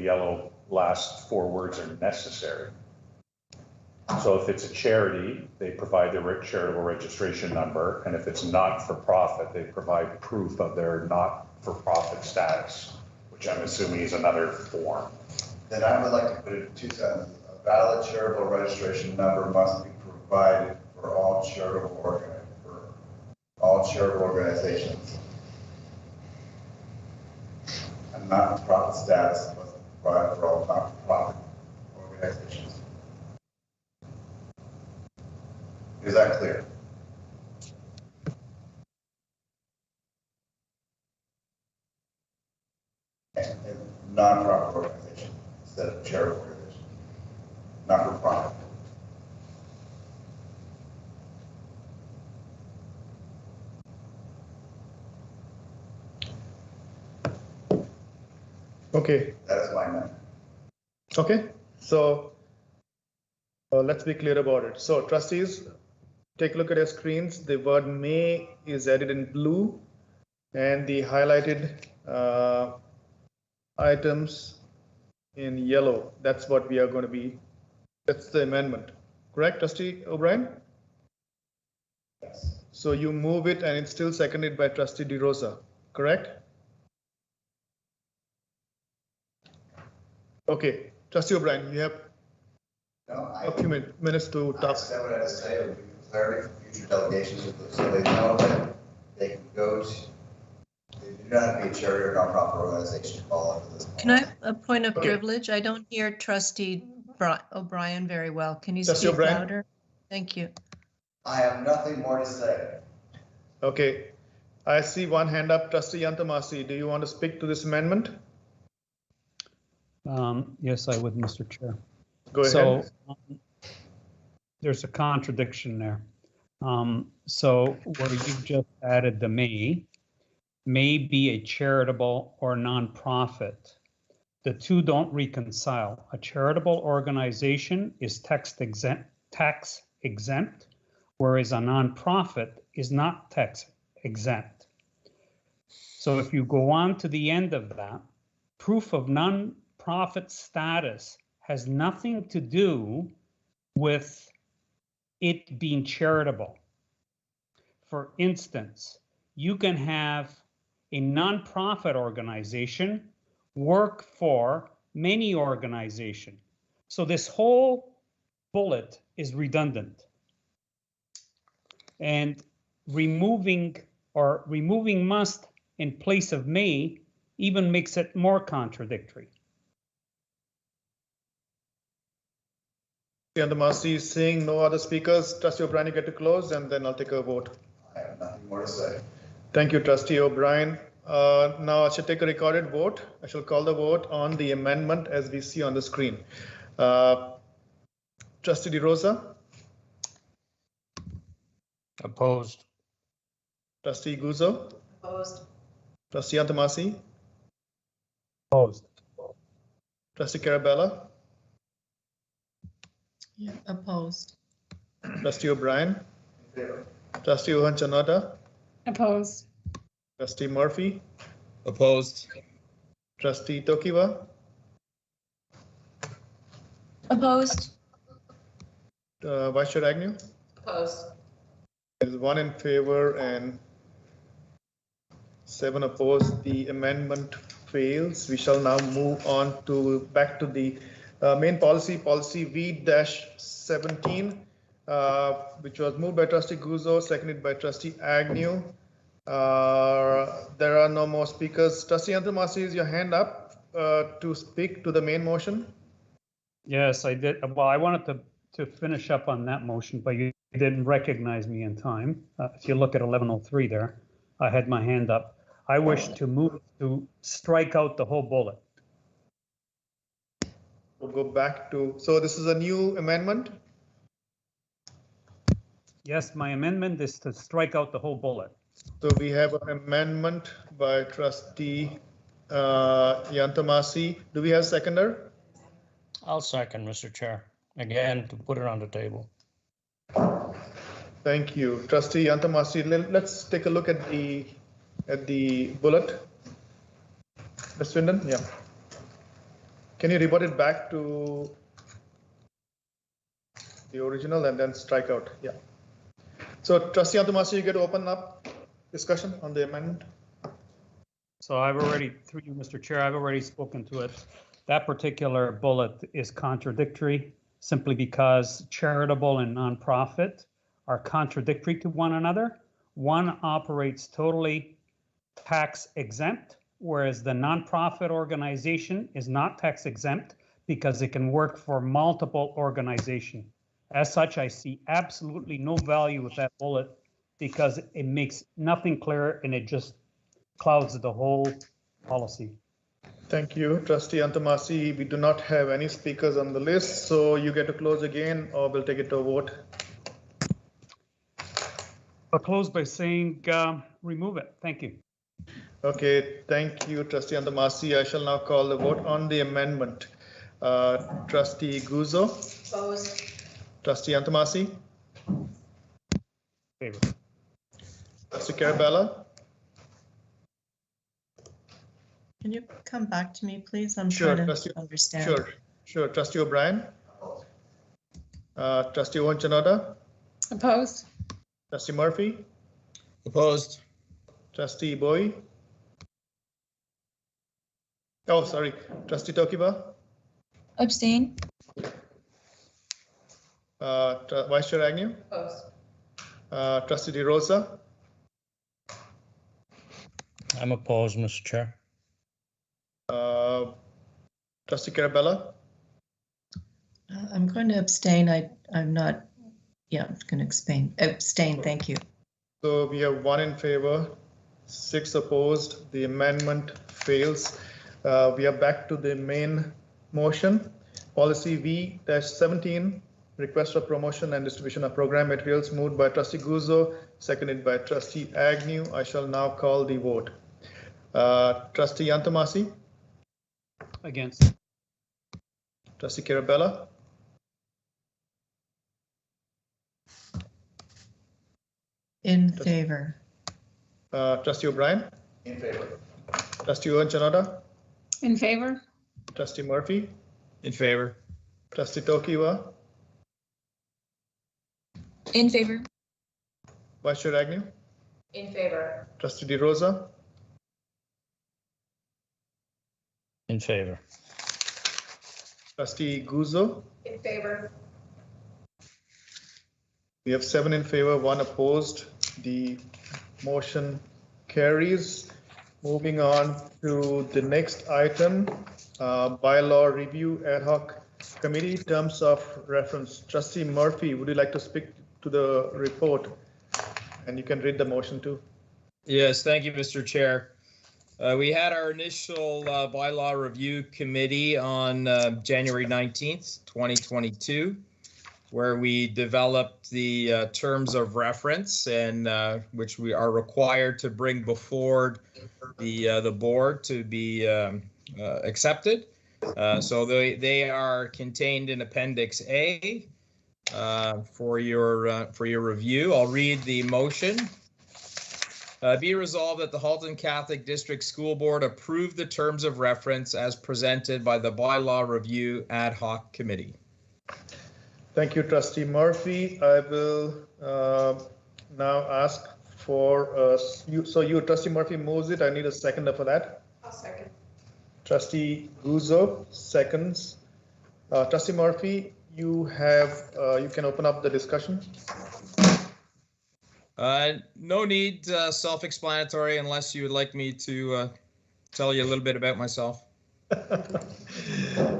yellow last four words are necessary. So if it's a charity, they provide their charitable registration number, and if it's not for profit, they provide proof of their not for profit status, which I'm assuming is another form. Then I would like to put it in two sentences. A valid charitable registration number must be provided for all charitable organizations. A not-for-profit status must be provided for all not-for-profit organizations. Is that clear? And non-profit organization instead of charitable organization. Not-for-profit. Okay. That is my amendment. Okay, so let's be clear about it. So trustees, take a look at your screens. The word may is added in blue, and the highlighted items in yellow. That's what we are going to be. That's the amendment. Correct, Trustee O'Brien? Yes. So you move it and it's still seconded by Trustee DeRosa, correct? Okay, Trustee O'Brien, you have a few minutes to talk. I said what I had to say. It would be clarity for future delegations so they know that they can go to. They do not have to be a charity or nonprofit organization to fall under this. Can I have a point of privilege? I don't hear Trustee O'Brien very well. Can you speak louder? Thank you. I have nothing more to say. Okay, I see one hand up. Trustee Yantamasi, do you want to speak to this amendment? Yes, I would, Mr. Chair. Go ahead. So there's a contradiction there. So where you've just added the may be a charitable or nonprofit. The two don't reconcile. A charitable organization is tax exempt, whereas a nonprofit is not tax exempt. So if you go on to the end of that, proof of nonprofit status has nothing to do with it being charitable. For instance, you can have a nonprofit organization work for many organizations. So this whole bullet is redundant. And removing must in place of may even makes it more contradictory. Yantamasi, seeing no other speakers, Trustee O'Brien, you get to close, and then I'll take a vote. I have nothing more to say. Thank you, Trustee O'Brien. Now I shall take a recorded vote. I shall call the vote on the amendment as we see on the screen. Trustee DeRosa? Opposed. Trustee Guzzo? Opposed. Trustee Yantamasi? Opposed. Trustee Carabella? Yeah, opposed. Trustee O'Brien? In favor. Trustee Ohanchanada? Opposed. Trustee Murphy? Opposed. Trustee Tokiwa? Opposed. Vice Chair Agnew? Opposed. There is 1 in favor and 7 opposed. The amendment fails. We shall now move on to back to the main policy V-17, which was moved by Trustee Guzzo, seconded by Trustee Agnew. There are no more speakers. Trustee Yantamasi, is your hand up to speak to the main motion? Yes, I did. Well, I wanted to finish up on that motion, but you didn't recognize me in time. If you look at 1103 there, I had my hand up. I wish to move to strike out the whole bullet. We'll go back to, so this is a new amendment? Yes, my amendment is to strike out the whole bullet. So we have an amendment by Trustee Yantamasi. Do we have a seconder? I'll second, Mr. Chair. Again, to put it on the table. Thank you. Trustee Yantamasi, let's take a look at the bullet. Ms. Swindon, yeah. Can you report it back to the original and then strike out? Yeah. So Trustee Yantamasi, you get to open up discussion on the amendment. So I've already, through you, Mr. Chair, I've already spoken to it. That particular bullet is contradictory simply because charitable and nonprofit are contradictory to one another. One operates totally tax exempt, whereas the nonprofit organization is not tax exempt because it can work for multiple organizations. As such, I see absolutely no value with that bullet because it makes nothing clear and it just clouds the whole policy. Thank you, Trustee Yantamasi. We do not have any speakers on the list, so you get to close again, or we'll take it to a vote. I'll close by saying remove it. Thank you. Okay, thank you, Trustee Yantamasi. I shall now call the vote on the amendment. Trustee Guzzo. Opposed. Trustee Yantamasi. Favor. Trustee Carabella. Can you come back to me, please? I'm Sure, trying Trustee, to understand. Sure. Trustee O'Brien. Trustee Ohanchanada. Opposed. Trustee Murphy. Opposed. Trustee Bowie. Oh, sorry. Trustee Tokiwa. Abstain. Vice Chair Agnew. Opposed. Trustee DeRosa. I'm opposed, Mr. Chair. Trustee Carabella. I'm going to abstain. I'm not, yeah, I'm going to abstain. Thank you. So we have 1 in favor, 6 opposed. The amendment fails. We are back to the main motion. Policy V-17, request for promotion and distribution of program materials, moved by Trustee Guzzo, seconded by Trustee Agnew. I shall now call the vote. Trustee Antomasi? Against. Trustee Carella? In favor. Trustee OBrien? In favor. Trustee Chanoda? In favor? Trustee Murphy? In favor. Trustee Tokiwa? In favor. Vice Chair Agnew? In favor. Trustee DeRosa? In favor. Trustee Guzzo? In favor. We have 7 in favor, 1 opposed. The motion carries. Moving on to the next item, bylaw review ad hoc committee, terms of reference. Trustee Murphy, would you like to speak to the report? And you can read the motion too. Yes, thank you, Mr. Chair. We had our initial bylaw review committee on January 19th, 2022, where we developed the terms of reference and which we are required to bring before the board to be accepted. So they are contained in Appendix A for your review. I'll read the motion. Be resolved that the Halton Catholic District School Board approve the terms of reference as presented by the Bylaw Review Ad Hoc Committee. Thank you, Trustee Murphy. I will now ask for you, Trustee Murphy moves it. I need a seconder for that. I'll second. Trustee Guzzo seconds. Trustee Murphy, you can open up the discussion. No need, self-explanatory, unless you would like me to tell you a little bit about myself.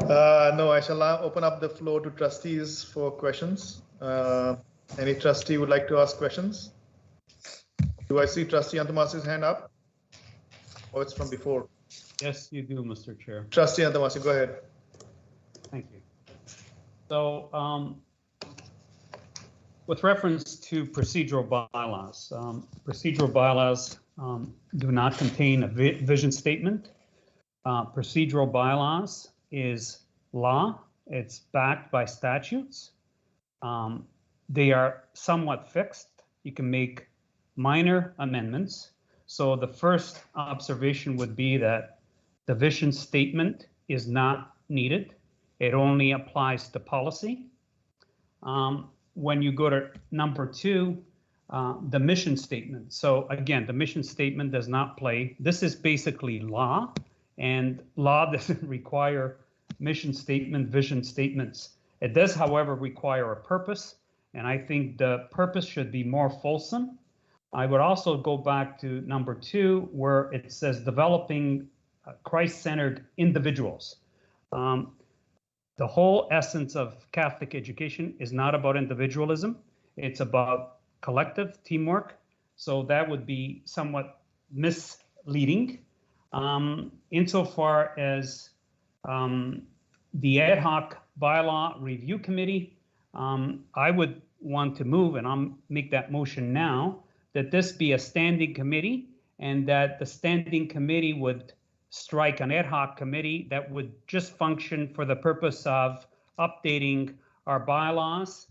No, I shall now open up the floor to trustees for questions. Any trustee would like to ask questions? Do I see Trustee Antomasi's hand up? Oh, it's from before. Yes, you do, Mr. Chair. Trustee Antomasi, go ahead. Thank you. So, with reference to procedural bylaws, do not contain a vision statement. Procedural bylaws is law. It's backed by statutes. They are somewhat fixed. You can make minor amendments. So the first observation would be that the vision statement is not needed. It only applies to policy. When you go to number 2, the mission statement. So again, the mission statement does not play. This is basically law, and law doesn't require mission statement, vision statements. It does, however, require a purpose, and I think the purpose should be more fulsome. I would also go back to number 2, where it says developing Christ-centered individuals. The whole essence of Catholic education is not about individualism. It's about collective teamwork. So that would be somewhat misleading. Insofar as the ad hoc bylaw review committee, I would want to move, and I'll make that motion now, that this be a standing committee and that the standing committee would strike an ad hoc committee that would just function for the purpose of updating our bylaws,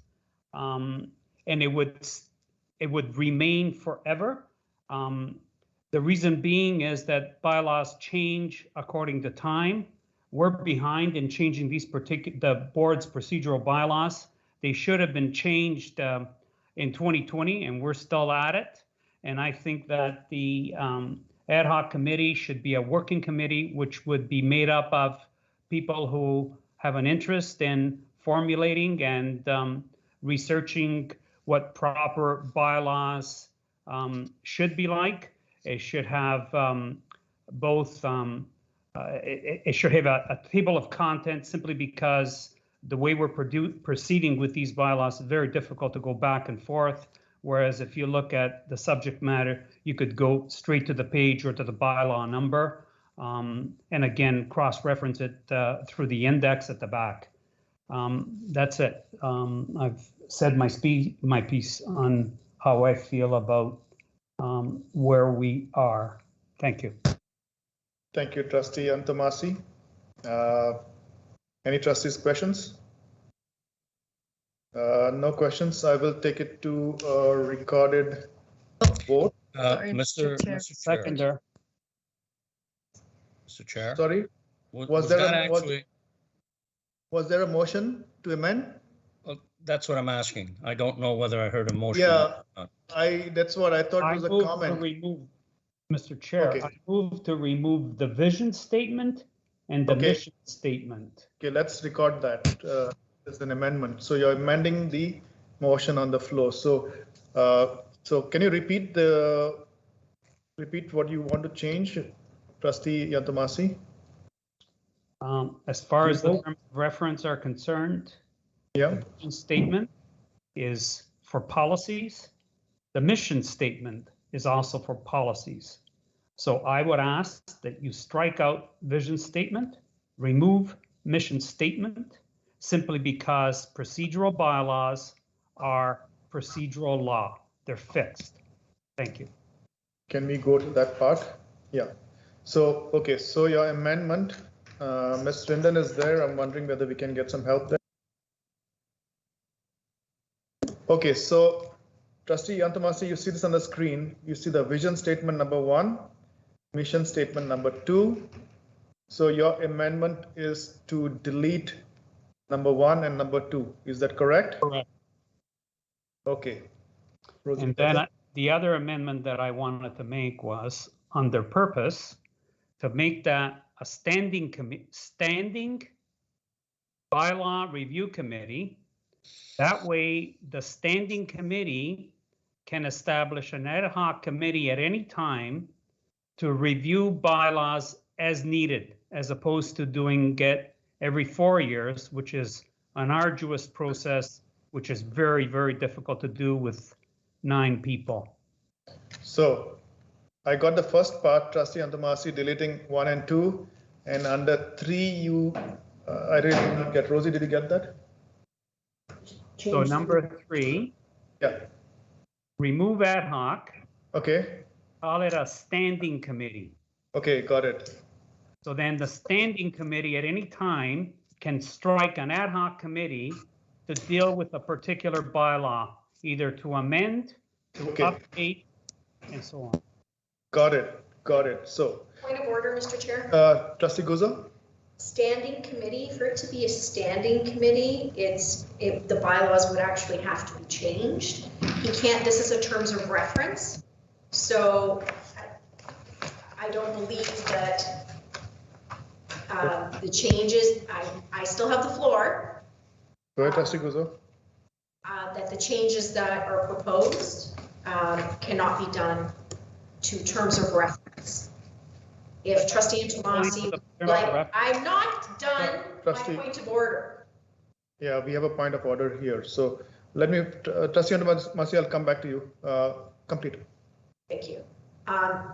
and it would remain forever. The reason being is that bylaws change according to time. We're behind in changing the board's procedural bylaws. They should have been changed in 2020, and we're still at it. And I think that the ad hoc committee should be a working committee, which would be made up of people who have an interest in formulating and researching what proper bylaws should be like. It should have it should have a table of contents, simply because the way we're proceeding with these bylaws is very difficult to go back and forth. Whereas if you look at the subject matter, you could go straight to the page or to the bylaw number, and again, cross-reference it through the index at the back. That's it. I've said my piece on how I feel about where we are. Thank you. Thank you, Trustee Antomasi. Any trustees' questions? No questions. I will take it to a recorded vote. Mr. Chair. Seconder. Mr. Chair. Sorry. Was there a motion to amend? Well, that's what I'm asking. I don't know whether I heard a motion. Yeah, that's what I thought was a comment. Mr. Chair, okay. I move to remove the vision statement and the mission statement. Okay, let's record that as an amendment. So you're amending the motion on the floor. So, can you repeat what you want to change, Trustee Yantomasi? As far as the terms of reference are concerned, the vision statement is for policies. The mission statement is also for policies. So I would ask that you strike out vision statement, remove mission statement, simply because procedural bylaws are procedural law. They're fixed. Thank you. Can we go to that part? Yeah. So, okay, so your amendment, Ms. Rinden is there. I'm wondering whether we can get some help there. Okay, so Trustee Yantomasi, you see this on the screen. You see the vision statement number 1, mission statement number 2. So your amendment is to delete number 1 and number 2. Is that correct? Correct. Okay. Rosie, and then the other amendment that I wanted to make was under purpose to make that a standing bylaw review committee. That way, the standing committee can establish an ad hoc committee at any time to review bylaws as needed, as opposed to doing it every 4 years, which is an arduous process, which is very, very difficult to do with 9 people. So I got the first part, Trustee Antomasi, deleting 1 and 2, and under 3, I really did not get. Rosie, did you get that? So number 3. Yeah. Remove ad hoc. Okay. Call it a standing committee. Okay, got it. So then the standing committee at any time can strike an ad hoc committee to deal with a particular bylaw, either to amend, to update, and so on. Got it. Got it. So. Point of order, Mr. Chair. Trustee Guzzo? Standing committee, for it to be a standing committee, the bylaws would actually have to be changed. He can't, this is a terms of reference. So I don't believe that the changes, I still have the floor. Go ahead, Trustee Guzzo. That the changes that are proposed cannot be done to terms of reference. If Trustee Antomasi, I'm not done my point of order. Yeah, we have a point of order here. So let me, Trustee Antomasi, I'll come back to you. Complete. Thank you.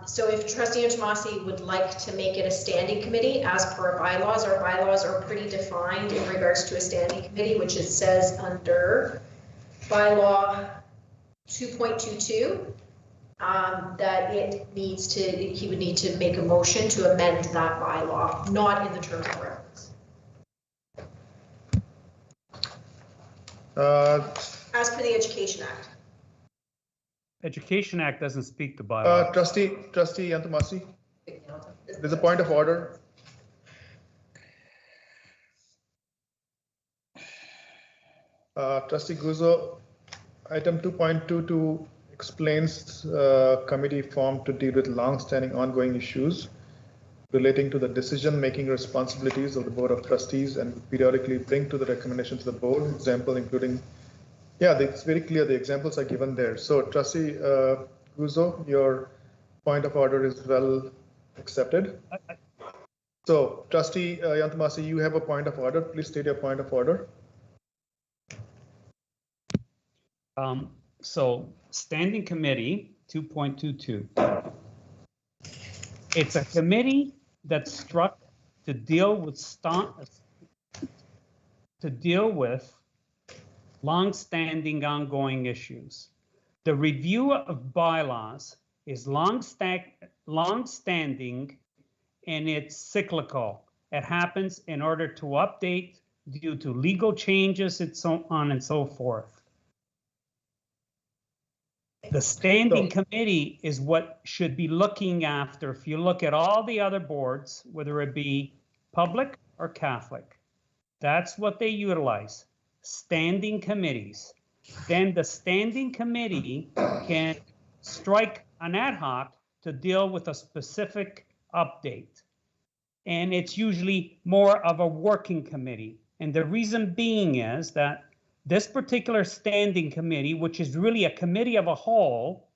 So if Trustee Antomasi would like to make it a standing committee as per our bylaws are pretty defined in regards to a standing committee, which it says under bylaw 2.22. That he would need to make a motion to amend that bylaw, not in the terms of reference. As per the Education Act. Education Act doesn't speak to bylaw. Trustee Antomasi, there's a point of order. Trustee Guzzo, item 2.22 explains committee formed to deal with long-standing ongoing issues relating to the decision-making responsibilities of the Board of Trustees and periodically bring to the recommendations of the board, example including, yeah, it's very clear, the examples are given there. So Trustee Guzzo, your point of order is well accepted. So Trustee Yantomasi, you have a point of order. Please state your point of order. So standing committee 2.22. It's a committee that's struck to deal with long-standing ongoing issues. The review of bylaws is long-standing and it's cyclical. It happens in order to update due to legal changes and so on and so forth. The standing committee is what should be looking after. If you look at all the other boards, whether it be public or Catholic, that's what they utilize, standing committees. Then the standing committee can strike an ad hoc to deal with a specific update. And it's usually more of a working committee. And the reason being is that this particular standing committee, which is really a committee of a whole,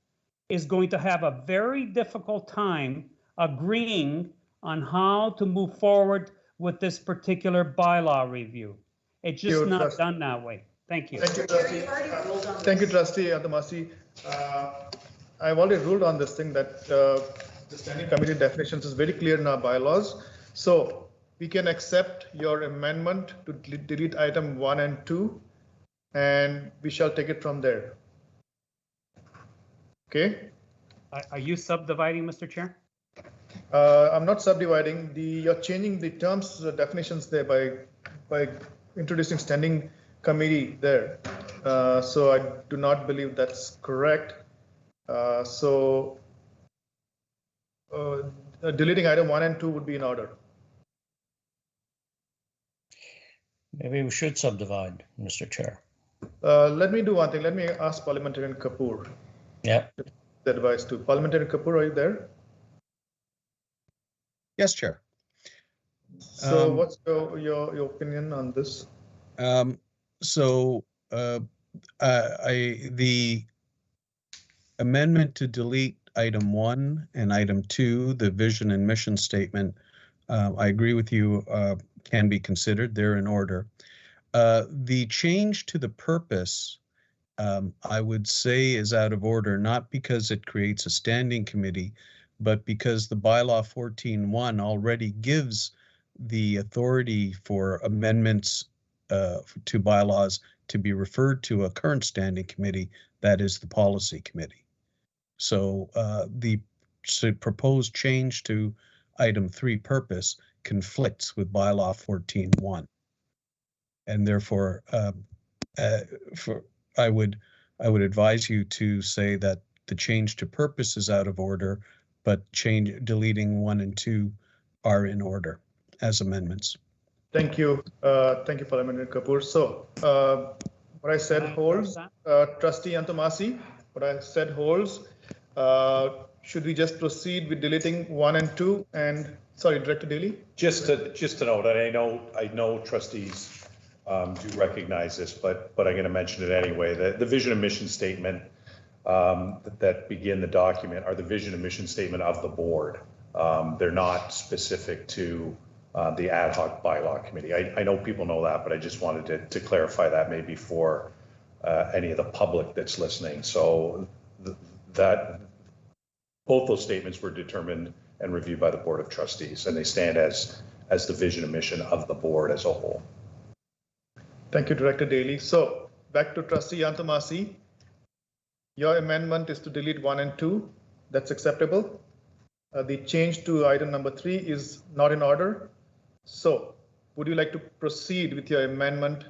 is going to have a very difficult time agreeing on how to move forward with this particular bylaw review. It's just not done that way. Thank you. Thank you, Trustee. Thank you, Trustee Antamasi. I've already ruled on this thing that the standing committee definitions is very clear in our bylaws. So we can accept your amendment to delete item 1 and 2, and we shall take it from there. Okay. Are you subdividing, Mr. Chair? I'm not subdividing. You're changing the terms, the definitions there by introducing standing committee there. So I do not believe that's correct. Deleting item 1 and 2 would be in order. Maybe we should subdivide, Mr. Chair. Let me do one thing. Let me ask Parliamentarian Kapoor. Yeah. The advice to Parliamentarian Kapoor, are you there? Yes, Chair. So what's your opinion on this? The amendment to delete item 1 and item 2, the vision and mission statement, I agree with you, can be considered. They're in order. The change to the purpose, I would say, is out of order, not because it creates a standing committee, but because the bylaw 14.1 already gives the authority for amendments to bylaws to be referred to a current standing committee, that is the policy committee. So the proposed change to item 3 purpose conflicts with bylaw 14.1. And therefore, I would advise you to say that the change to purpose is out of order, but deleting 1 and 2 are in order as amendments. Thank you. Thank you, Parliamentary Kapoor. So what I said holds. Trustee Antamasi, what I said holds. Should we just proceed with deleting 1 and 2? And sorry, Director Daly. Just to note, and I know trustees do recognize this, but I'm going to mention it anyway. The vision and mission statement that begin the document are the vision and mission statement of the board. They're not specific to the ad hoc bylaw committee. I know people know that, but I just wanted to clarify that maybe for any of the public that's listening. So that both those statements were determined and reviewed by the Board of Trustees, and they stand as the vision and mission of the board as a whole. Thank you, Director Daly. So back to Trustee Antamasi. Your amendment is to delete 1 and 2. That's acceptable. The change to item number 3 is not in order. So would you like to proceed with your amendment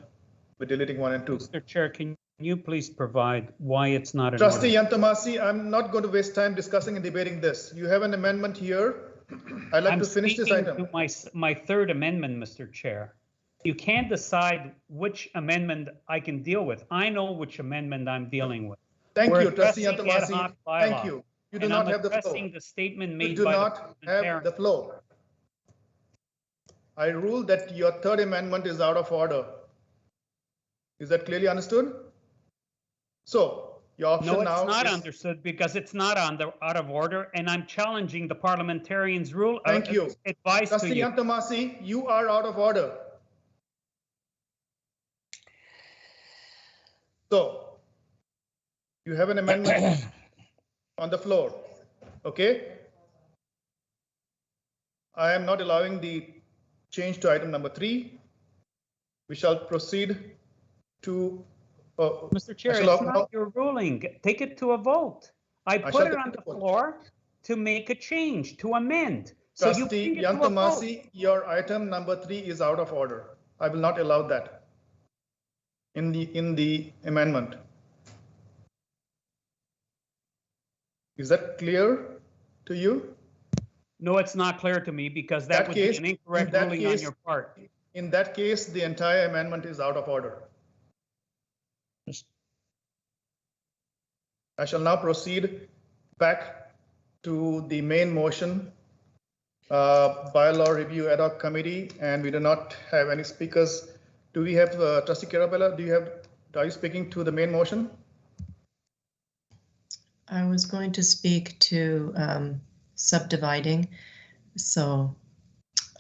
with deleting 1 and 2? Mr. Chair, can you please provide why it's not in Trustee order? Antamasi, I'm not going to waste time discussing and debating this. You have an amendment here. I'd like to finish this item. To my third amendment, Mr. Chair. You can't decide which amendment I can deal with. I know which amendment I'm dealing with. Thank you, Trustee Antamasi. Thank you. You do not have the floor. The statement made you do not have the floor. I rule that your third amendment is out of order. Is that clearly understood? So your option now. No, it's not understood because it's not out of order, and I'm challenging the parliamentarian's rule. Thank you. Advice to you. Trustee Antamasi, you are out of order. So You have an amendment on the floor. Okay. I am not allowing the change to item number 3. We shall proceed to. Mr. Chair, it's not your ruling. Take it to a vote. I put it on the floor to make a change, to amend. So you bring it to a vote. Yantomasi, your item number 3 is out of order. I will not allow that in the amendment. Is that clear to you? No, it's not clear to me because that would be an incorrect ruling on your part. In that case, the entire amendment is out of order. I shall now proceed back to the main motion, bylaw review ad hoc committee, and we do not have any speakers. Do we have Trustee Carella? Are you speaking to the main motion? I was going to speak to subdividing, so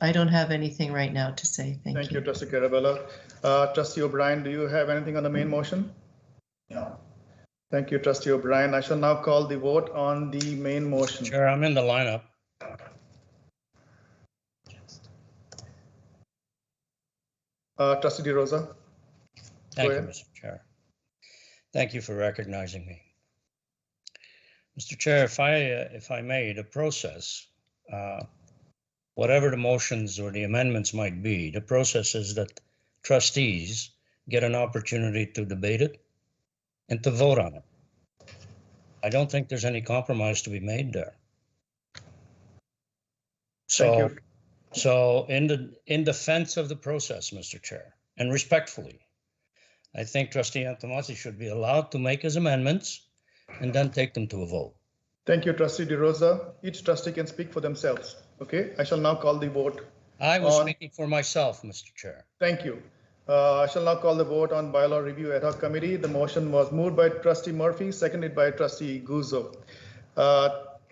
I don't have anything right now to say. Thank you. Trustee Carella. Trustee OBrien, do you have anything on the main motion? No. Thank you, Trustee OBrien. I shall now call the vote on the main motion. Chair, I'm in the lineup. Trustee DeRosa. Thank you, Mr. Chair. Thank you for recognizing me. Mr. Chair, if I may, the process, whatever the motions or the amendments might be, the process is that trustees get an opportunity to debate it and to vote on it. I don't think there's any compromise to be made there. So in defense of the process, Mr. Chair, and respectfully, I think Trustee Antomasi should be allowed to make his amendments and then take them to a vote. Thank you, Trustee DeRosa. Each trustee can speak for themselves. Okay, I shall now call the vote. I was speaking for myself, Mr. Chair. Thank you. I shall now call the vote on bylaw review ad hoc committee. The motion was moved by Trustee Murphy, seconded by Trustee Guzzo.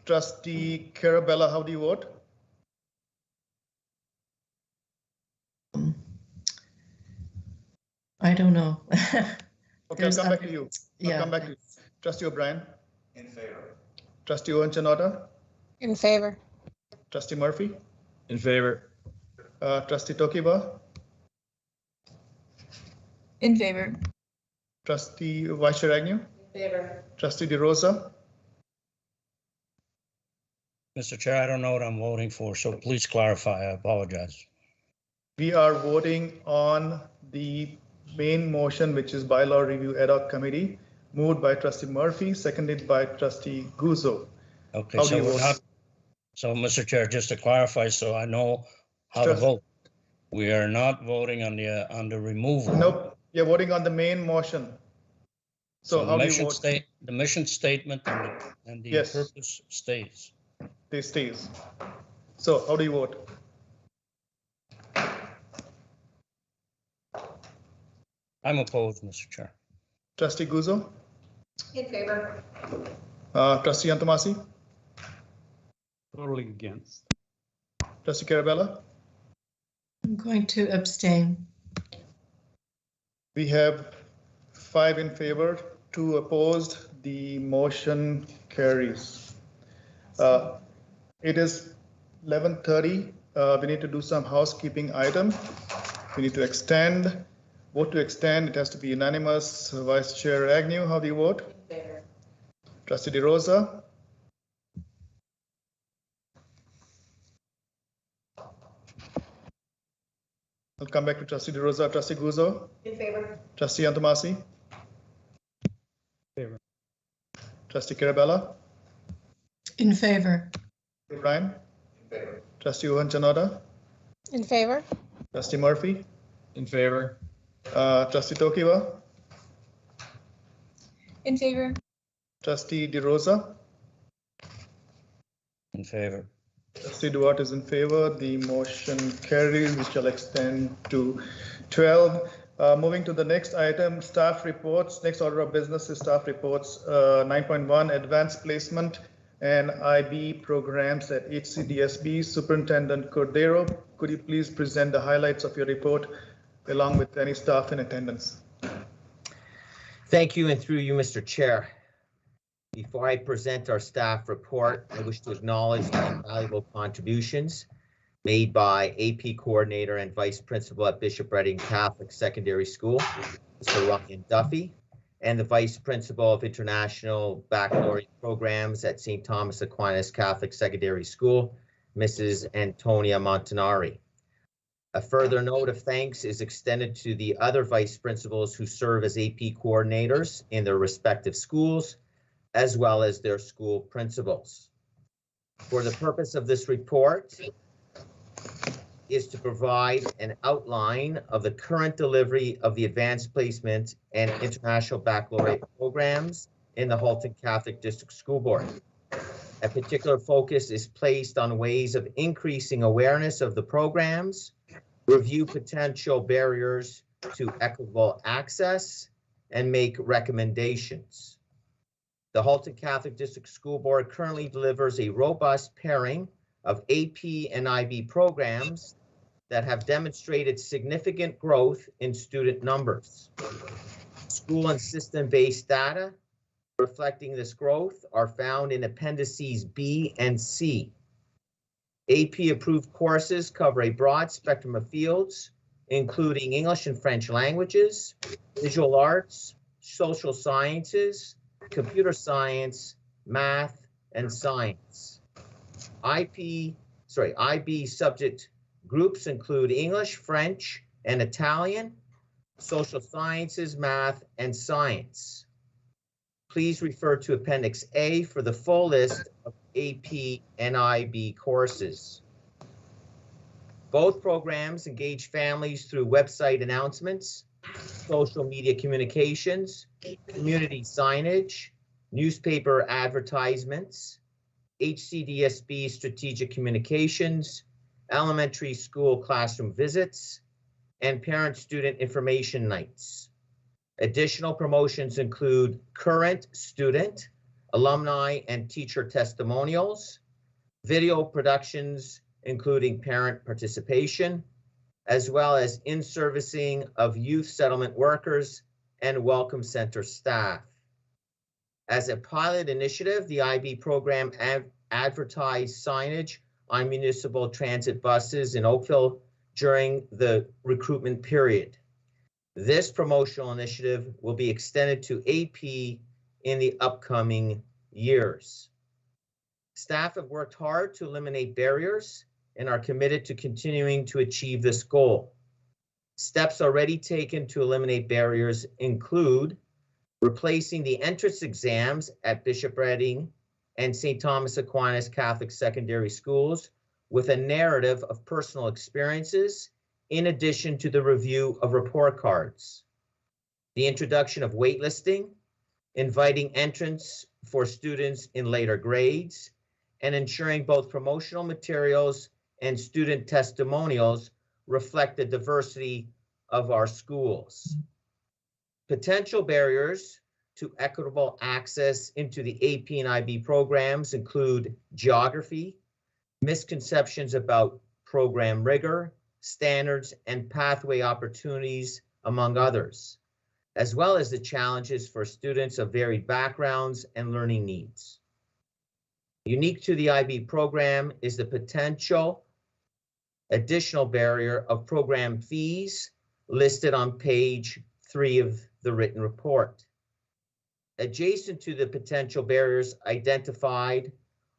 Trustee Carella, how do you vote? I don't know. Okay, I'll come back to you. I'll come back to you. Trustee OBrien? In favor. Trustee Owen-Chanota? In favor. Trustee Murphy? In favor. Trustee Tokiwa? In favor. Trustee Vice Chair Agnew? In favor. Trustee DeRosa? Mr. Chair, I don't know what I'm voting for, so please clarify. I apologize. We are voting on the main motion, which is bylaw review ad hoc committee, moved by Trustee Murphy, seconded by Trustee Guzzo. Okay, so Mr. Chair, just to clarify, so I know how to vote. We are not voting on the removal. Nope, you're voting on the main motion. So how do you vote? The mission statement and the purpose stays. They stays. So how do you vote? I'm opposed, Mr. Chair. Trustee Guzzo? In favor. Trustee Antomasi? Totally against. Trustee Carella? I'm going to abstain. We have 5 in favor, 2 opposed. The motion carries. It is 11:30. We need to do some housekeeping item. We need to extend. Vote to extend. It has to be unanimous. Vice Chair Agnew, how do you vote? In favor. Trustee DeRosa? I'll come back to Trustee DeRosa. Trustee Guzzo? In favor. Trustee Antomasi? In favor. Trustee Carella? In favor. Brian? In favor. Trustee Owen-Chanota? In favor. Trustee Murphy? In favor. Trustee Tokiwa? In favor. Trustee DeRosa? In favor. Trustee Duarte is in favor. The motion carries. We shall extend to 12. Moving to the next item, staff reports. Next order of business is staff reports. 9.1, advanced placement and IB programs at HCDSB. Superintendent Cordero, could you please present the highlights of your report along with any staff in attendance? Thank you, and through you, Mr. Chair. Before I present our staff report, I wish to acknowledge the invaluable contributions made by AP Coordinator and Vice Principal at Bishop Reading Catholic Secondary School, Mr. Ryan Duffy, and the Vice Principal of International Baccalaureate Programs at St. Thomas Aquinas Catholic Secondary School, Mrs. Antonia Montanari. A further note of thanks is extended to the other vice principals who serve as AP coordinators in their respective schools, as well as their school principals. For the purpose of this report is to provide an outline of the current delivery of the advanced placement and international baccalaureate programs in the Halton Catholic District School Board. A particular focus is placed on ways of increasing awareness of the programs, review potential barriers to equitable access, and make recommendations. The Halton Catholic District School Board currently delivers a robust pairing of AP and IB programs that have demonstrated significant growth in student numbers. School and system-based data reflecting this growth are found in appendices B and C. AP-approved courses cover a broad spectrum of fields, including English and French languages, visual arts, social sciences, computer science, math, and science. IB subject groups include English, French, and Italian, social sciences, math, and science. Please refer to Appendix A for the full list of AP and IB courses. Both programs engage families through website announcements, social media communications, community signage, newspaper advertisements, HCDSB strategic communications, elementary school classroom visits, and parent-student information nights. Additional promotions include current student, alumni, and teacher testimonials, video productions including parent participation, as well as in-servicing of youth settlement workers and welcome center staff. As a pilot initiative, the IB program advertised signage on municipal transit buses in Oakville during the recruitment period. This promotional initiative will be extended to AP in the upcoming years. Staff have worked hard to eliminate barriers and are committed to continuing to achieve this goal. Steps already taken to eliminate barriers include replacing the entrance exams at Bishop Reading and St. Thomas Aquinas Catholic Secondary Schools with a narrative of personal experiences in addition to the review of report cards. The introduction of waitlisting, inviting entrance for students in later grades, and ensuring both promotional materials and student testimonials reflect the diversity of our schools. Potential barriers to equitable access into the AP and IB programs include geography, misconceptions about program rigor, standards, and pathway opportunities, among others, as well as the challenges for students of varied backgrounds and learning needs. Unique to the IB program is the potential additional barrier of program fees listed on page 3 of the written report. Adjacent to the potential barriers identified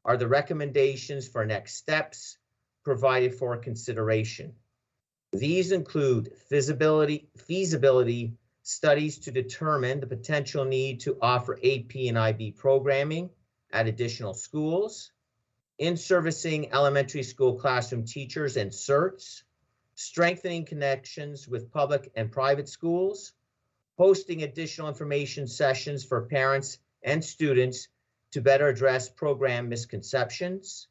are the recommendations for next steps provided for consideration. These include feasibility studies to determine the potential need to offer AP and IB programming at additional schools, in-servicing elementary school classroom teachers and certs, strengthening connections with public and private schools, hosting additional information sessions for parents and students to better address program misconceptions,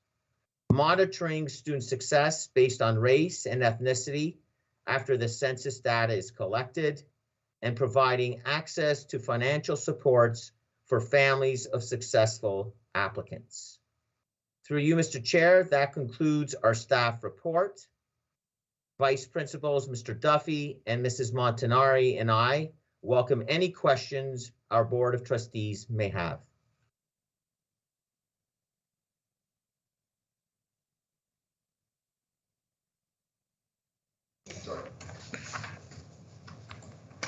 monitoring student success based on race and ethnicity after the census data is collected, and providing access to financial supports for families of successful applicants. Through you, Mr. Chair, that concludes our staff report. Vice Principals, Mr. Duffy and Mrs. Montanari and I welcome any questions our Board of Trustees may have.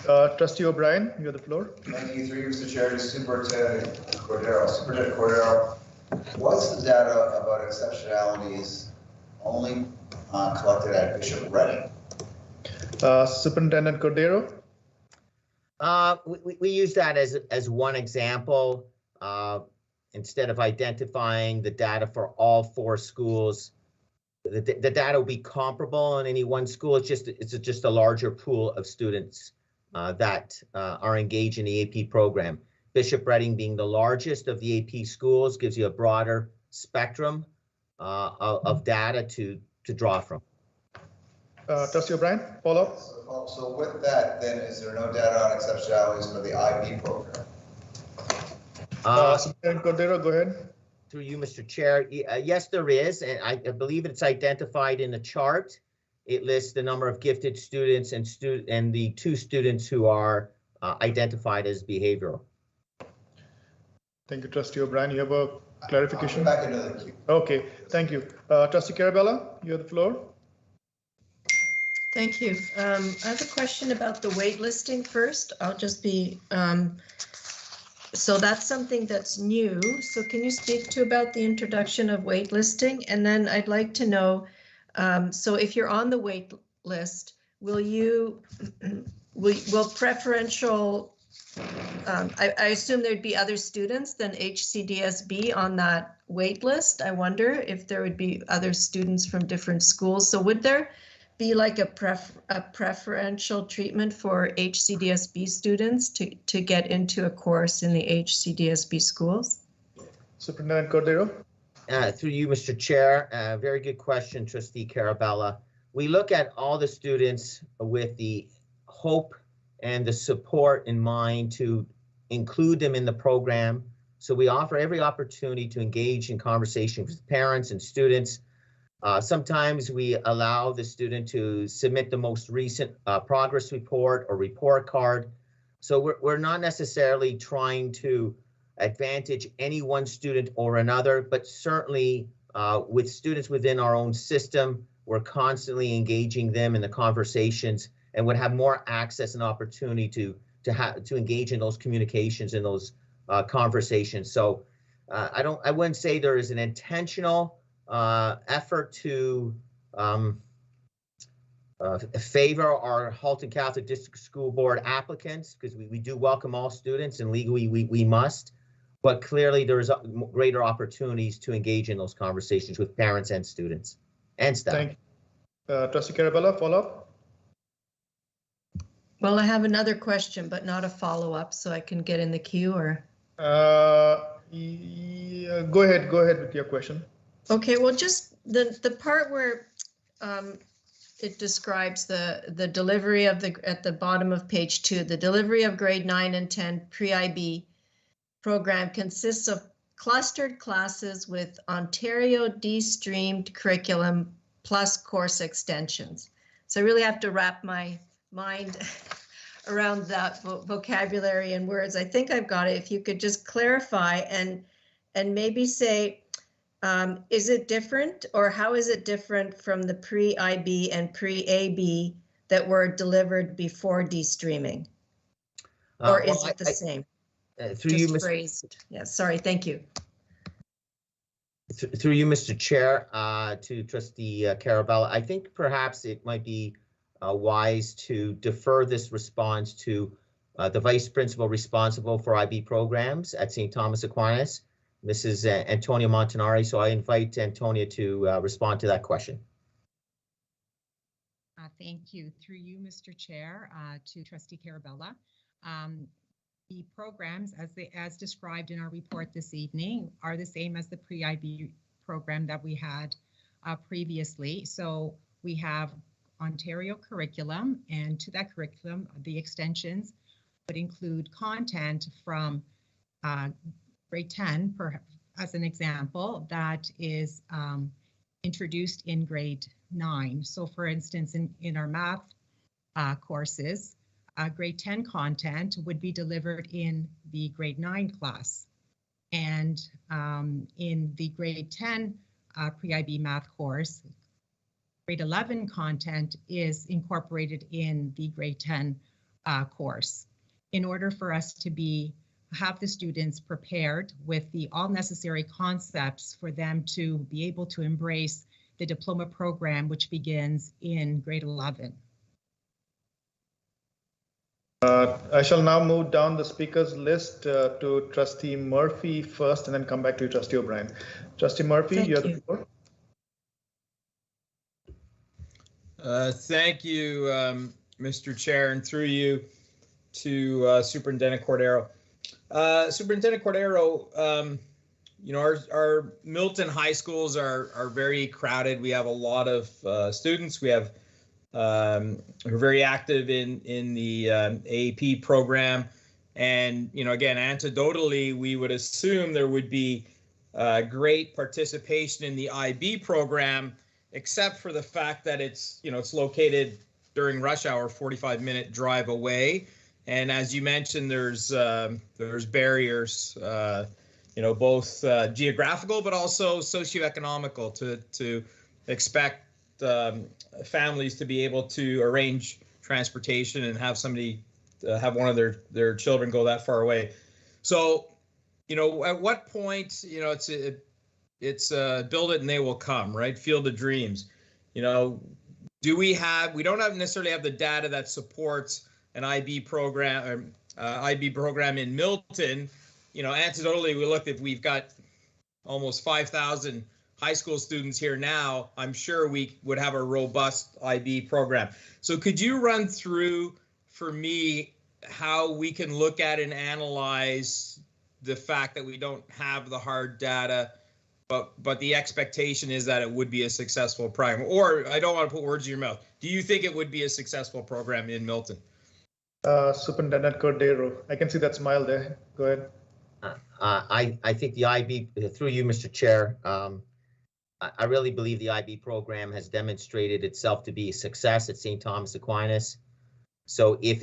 Trustee O'Brien, you have the floor. Thank you, through you, Mr. Chair, to Superintendent Cordero. Superintendent Cordero, what's the data about exceptionalities only collected at Bishop Reading? Superintendent Cordero. We use that as one example. Instead of identifying the data for all 4 schools, the data will be comparable in any one school. It's just a larger pool of students that are engaged in the AP program. Bishop Reading being the largest of the AP schools gives you a broader spectrum of data to draw from. Trustee O'Brien, follow up. So with that, then, is there no data on exceptionalities for the IB program? Superintendent Cordero, go ahead. Through you, Mr. Chair. Yes, there is, and I believe it's identified in the chart. It lists the number of gifted students and the 2 students who are identified as behavioral. Thank you, Trustee O'Brien. You have a clarification? Back into the queue. Okay, thank you. Trustee Carella, you have the floor. Thank you. I have a question about the waitlisting first. I'll just be, so that's something that's new. So can you speak to about the introduction of waitlisting? And then I'd like to know, so if you're on the wait list, will preferential, I assume there'd be other students than HCDSB on that wait list. I wonder if there would be other students from different schools. So would there be like a preferential treatment for HCDSB students to get into a course in the HCDSB schools? Superintendent Cordero. Through you, Mr. Chair, very good question, Trustee Carella. We look at all the students with the hope and the support in mind to include them in the program. So we offer every opportunity to engage in conversation with parents and students. Sometimes we allow the student to submit the most recent progress report or report card. So we're not necessarily trying to advantage any one student or another, but certainly with students within our own system, we're constantly engaging them in the conversations and would have more access and opportunity to engage in those communications and those conversations. So I wouldn't say there is an intentional effort to favor our Halton Catholic District School Board applicants, because we do welcome all students and legally we must, but clearly there's greater opportunities to engage in those conversations with parents and students and staff. Thank you. Trustee Carella, follow up? Well, I have another question, but not a follow-up, so I can get in the queue, or? Yeah, go ahead with your question. Okay, well, just the part where it describes the delivery of at the bottom of page 2, the delivery of grade 9 and 10 pre-IB program consists of clustered classes with Ontario de-streamed curriculum plus course extensions. So I really have to wrap my mind around that vocabulary and words. I think I've got it. If you could just clarify and maybe say, is it different, or how is it different from the pre-IB and pre-AB that were delivered before de-streaming? Or is it the same? Through you, Mr. Phrased. Yeah, sorry, thank you. Through you, Mr. Chair, to Trustee Carella, I think perhaps it might be wise to defer this response to the Vice Principal responsible for IB programs at St. Thomas Aquinas, Mrs. Antonia Montanari. So I invite Antonia to respond to that question. Thank you. Through you, Mr. Chair, to Trustee Carella. The programs, as described in our report this evening, are the same as the pre-IB program that we had previously. So we have Ontario curriculum, and to that curriculum, the extensions would include content from grade 10, as an example, that is introduced in grade 9. So for instance, in our math courses, grade 10 content would be delivered in the grade 9 class. And in the grade 10 pre-IB math course, grade 11 content is incorporated in the grade 10 course in order for us to have the students prepared with all necessary concepts for them to be able to embrace the diploma program, which begins in grade 11. I shall now move down the speakers list to Trustee Murphy first, and then come back to you, Trustee OBrien. Trustee Murphy, you have the floor. Thank you, Mr. Chair, and through you to Superintendent Cordero. Superintendent Cordero, you know, our Milton high schools are very crowded. We have a lot of students. We have who are very active in the AP program, and you know, again, anecdotally, we would assume there would be great participation in the IB program, except for the fact that it's located during rush hour, 45-minute drive away. And as you mentioned, there's barriers, both geographical but also socioeconomical to expect families to be able to arrange transportation and have somebody have one of their children go that far away. So, at what point, it's build it and they will come, right? Field of dreams. We don't necessarily have the data that supports an IB program in Milton. Anecdotally, we looked, if we've got almost 5,000 high school students here now, I'm sure we would have a robust IB program. So could you run through for me how we can look at and analyze the fact that we don't have the hard data, but the expectation is that it would be a successful program? Or, I don't want to put words in your mouth, do you think it would be a successful program in Milton? Superintendent Cordero, I can see that smile there. Go ahead. I think the IB, through you, Mr. Chair, I really believe the IB program has demonstrated itself to be a success at St. Thomas Aquinas. So if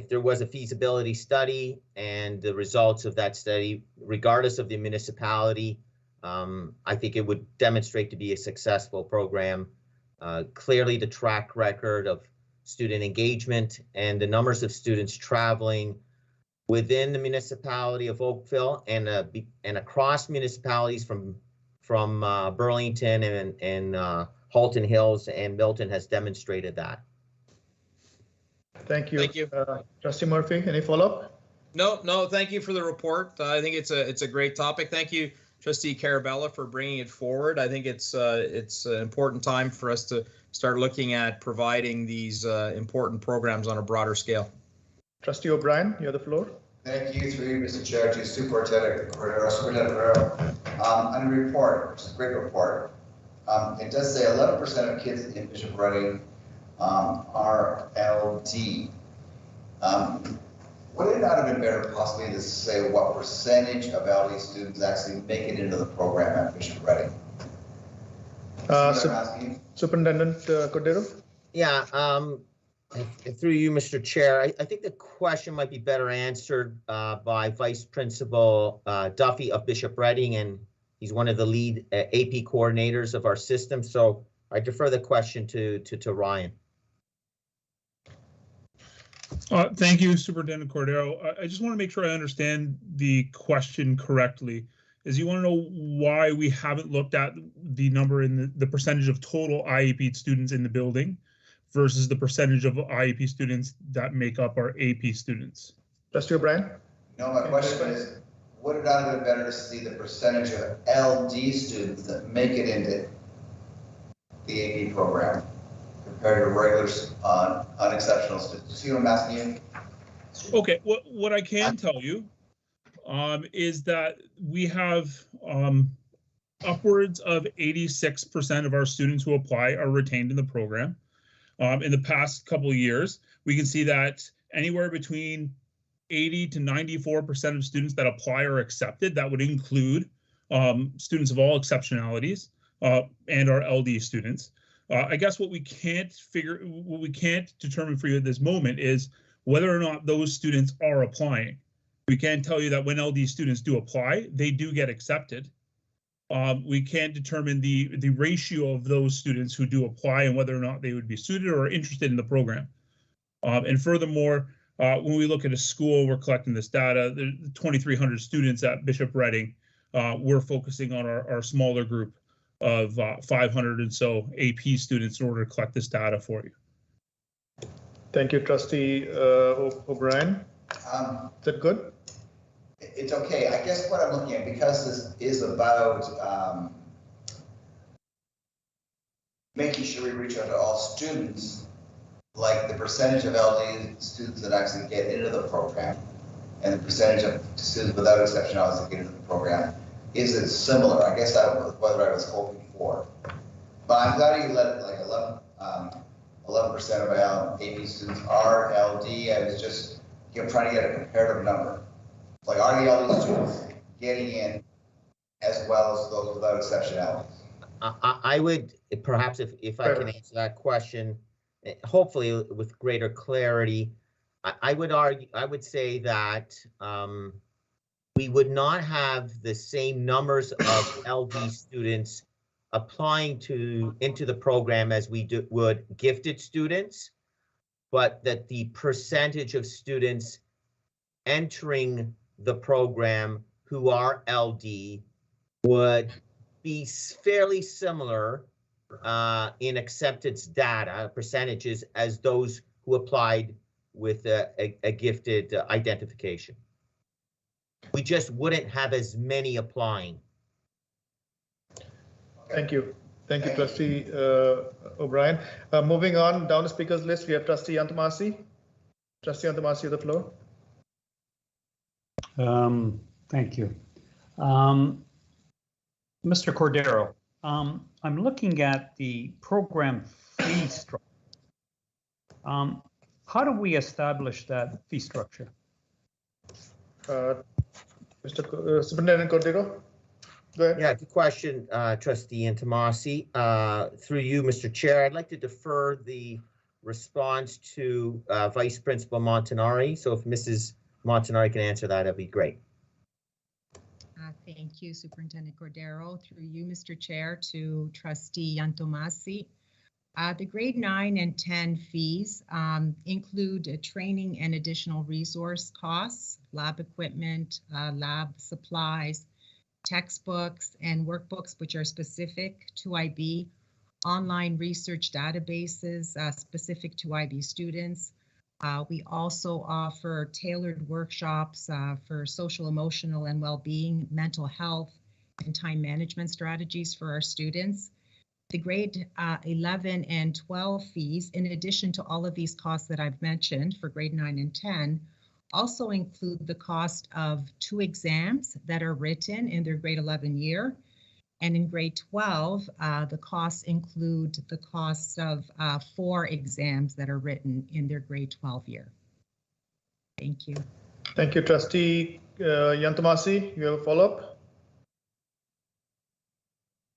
there was a feasibility study and the results of that study, regardless of the municipality, I think it would demonstrate to be a successful program. Clearly, the track record of student engagement and the numbers of students traveling within the municipality of Oakville and across municipalities from Burlington and Halton Hills and Milton has demonstrated that. Thank you. Thank you. Trustee Murphy, any follow-up? No, thank you for the report. I think it's a great topic. Thank you, Trustee Carella, for bringing it forward. I think it's an important time for us to start looking at providing these important programs on a broader scale. Trustee OBrien, you have the floor. Thank you, through you, Mr. Chair, to Superintendent Cordero. On the report, which is a great report, it does say 11% of kids in Bishop Reading are LD. Would it not have been better possibly to say what percentage of LD students actually make it into the program at Bishop Reading? Superintendent Cordero? Yeah, through you, Mr. Chair, I think the question might be better answered by Vice Principal Duffy of Bishop Reading, and he's one of the lead AP coordinators of our system. So I defer the question to Ryan. Thank you, Superintendent Cordero. I just want to make sure I understand the question correctly. Is you want to know why we haven't looked at the number in the percentage of total IEP students in the building versus the percentage of IEP students that make up our AP students? Trustee OBrien? No, my question is, would it not have been better to see the percentage of LD students that make it into the AP program compared to regular unexceptional students? See what I'm asking you? Okay, what I can tell you is that we have upwards of 86% of our students who apply are retained in the program. In the past couple of years, we can see that anywhere between 80 to 94% of students that apply are accepted. That would include students of all exceptionalities and our LD students. I guess what we can't determine for you at this moment is whether or not those students are applying. We can tell you that when LD students do apply, they do get accepted. We can't determine the ratio of those students who do apply and whether or not they would be suited or interested in the program. And furthermore, when we look at a school, we're collecting this data, the 2,300 students at Bishop Reading, we're focusing on our smaller group of 500 and so AP students in order to collect this data for you. Thank you, Trustee OBrien. Is that good? It's okay. I guess what I'm looking at, because this is about making sure we reach out to all students, like the percentage of LD students that actually get into the program and the percentage of students without exceptionalities that get into the program, is it similar? I guess that was what I was hoping for. But I'm glad you let it like 11% of our AP students are LD. I was just trying to get a comparative number. Like, are the LD students getting in as well as those without exceptionalities? I would, perhaps if I can answer that question, hopefully with greater clarity, I would say that we would not have the same numbers of LD students applying into the program as we would gifted students, but that the percentage of students entering the program who are LD would be fairly similar in acceptance data percentages as those who applied with a gifted identification. We just wouldn't have as many applying. Thank you. Thank you, Trustee OBrien. Moving on down the speakers list, we have Trustee Antomasi. Trustee Antomasi, you have the floor. Thank you. Mr. Cordero, I'm looking at the program fee structure. How do we establish that fee structure? Mr. Superintendent Cordero, go ahead. Yeah, good question, Trustee Antomasi. Through you, Mr. Chair, I'd like to defer the response to Vice Principal Montanari. So if Mrs. Montanari can answer that, that'd be great. Thank you, Superintendent Cordero. Through you, Mr. Chair, to Trustee Antomasi. The grade 9 and 10 fees include training and additional resource costs, lab equipment, lab supplies, textbooks and workbooks which are specific to IB, online research databases specific to IB students. We also offer tailored workshops for social, emotional, and well-being, mental health, and time management strategies for our students. The grade 11 and 12 fees, in addition to all of these costs that I've mentioned for grade 9 and 10, also include the cost of 2 exams that are written in their grade 11 year. And in grade 12, the costs include the costs of 4 exams that are written in their grade 12 year. Thank you. Thank you, Trustee Yantomasi. You have a follow-up?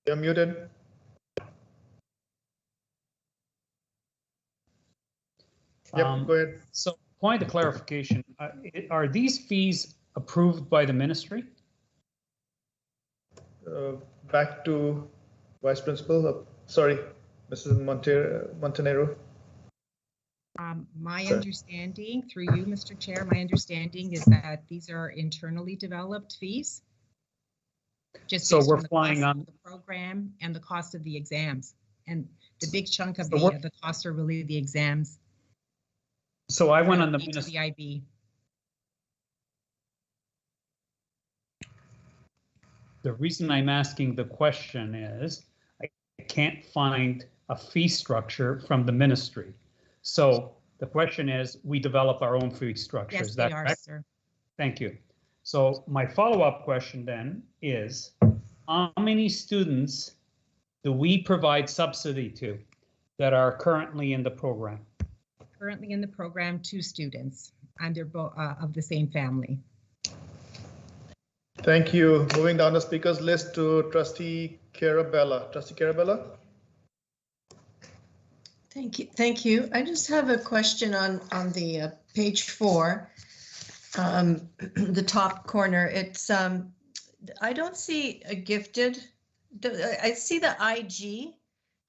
You're muted. Yep, go ahead. So, point of clarification, are these fees approved by the ministry? Back to Vice Principal. Sorry, Mrs. Montenegro. My understanding, through you, Mr. Chair, my understanding is that these are internally developed fees. Just so we're on the flying on the program and the cost of the exams, and the big chunk of the costs are really the exams. So I went on the IB. The reason I'm asking the question is I can't find a fee structure from the ministry. So the question is, we develop our own fee structure. Yes, is that they are, correct? sir. Thank you. So my follow-up question then is, how many students do we provide subsidy to that are currently in the program? Currently in the program, 2 students, and they're both of the same family. Thank you. Moving down the speakers list to Trustee Carella. Trustee Carella. Thank you. I just have a question on the page 4, the top corner. It's I don't see a gifted. I see the IG.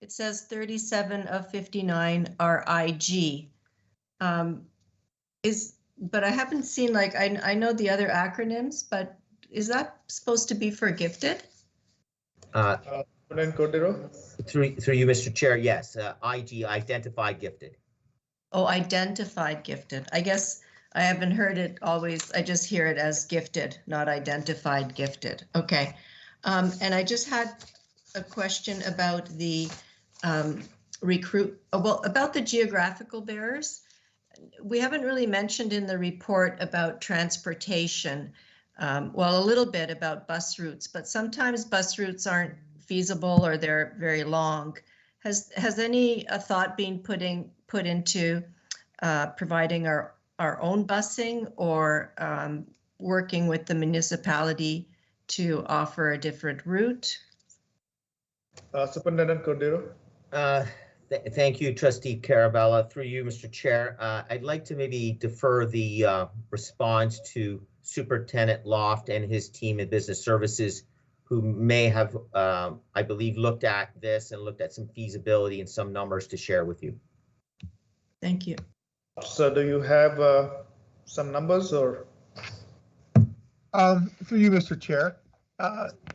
It says 37 of 59 are IG. But I haven't seen, like, I know the other acronyms, but is that supposed to be for gifted? Through you, Mr. Chair, yes, IG, identified gifted. Oh, identified gifted. I guess I haven't heard it always. I just hear it as gifted, not identified gifted. Okay. And I just had a question about the about the geographical barriers. We haven't really mentioned in the report about transportation. Well, a little bit about bus routes, but sometimes bus routes aren't feasible or they're very long. Has any thought been put into providing our own busing or working with the municipality to offer a different route? Superintendent Cordero. Thank you, Trustee Carella. Through you, Mr. Chair, I'd like to maybe defer the response to Superintendent Loft and his team in business services, who may have, I believe, looked at this and looked at some feasibility and some numbers to share with you. Thank you. So do you have some numbers or? Through you, Mr. Chair.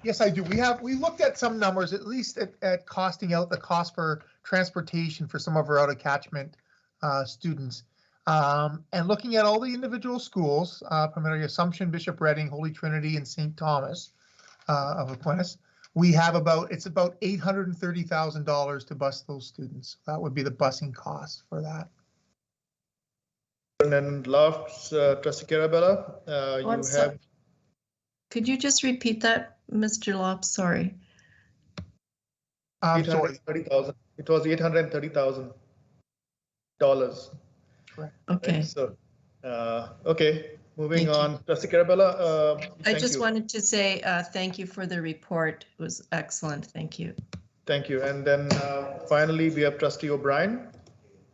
Yes, I do. We looked at some numbers, at least at costing out the cost for transportation for some of our out of catchment students. And looking at all the individual schools, primarily Assumption, Bishop Redding, Holy Trinity, and St. Thomas of Aquinas, we have it's about $830,000 to bus those students. That would be the busing cost for that. And then Loft's Trustee Carabella, you have. Could you just repeat that, Mr. Loft? Sorry. Sorry. It was $830,000. Okay. Right, so, okay, moving on. Trustee Carabella. I just wanted to say thank you for the report. It was excellent. Thank you. Thank you. And then finally, we have Trustee O'Brien.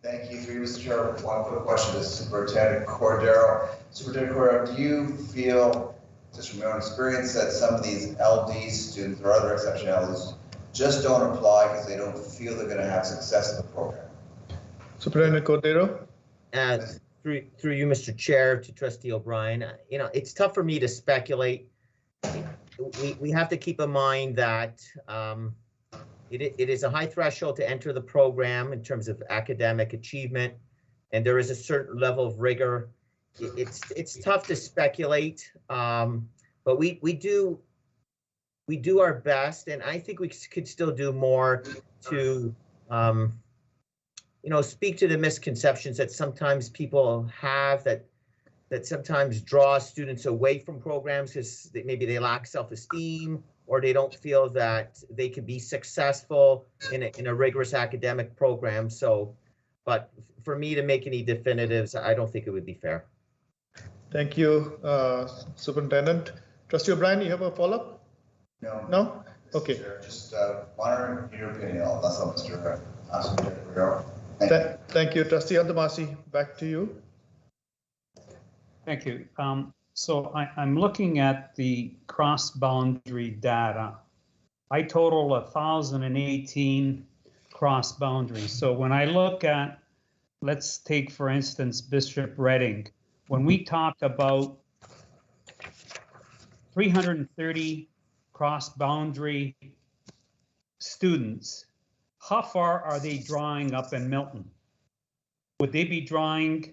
Thank you, Mr. Chair. One quick question to Superintendent Cordero. Superintendent Cordero, do you feel, just from your own experience, that some of these LD students or other exceptionalities just don't apply because they don't feel they're going to have success in the program? Superintendent Cordero. Through you, Mr. Chair, to Trustee O'Brien, it's tough for me to speculate. We have to keep in mind that it is a high threshold to enter the program in terms of academic achievement, and there is a certain level of rigor. It's tough to speculate, but we do our best, and I think we could still do more to speak to the misconceptions that sometimes people have that sometimes draw students away from programs because maybe they lack self-esteem or they don't feel that they can be successful in a rigorous academic program. So, but for me to make any definitives, I don't think it would be fair. Thank you, Superintendent. Trustee O'Brien, you have a follow-up? No. No? Okay. Sure. Just wondering your opinion. That's all, Mr. Thank you. Trustee Antamasi, back to you. Thank you. So I'm looking at the cross-boundary data. I total 1,018 cross boundaries. So when I look at, let's take for instance, Bishop Redding, when we talked about 330 cross-boundary students, how far are they drawing up in Milton? Would they be drawing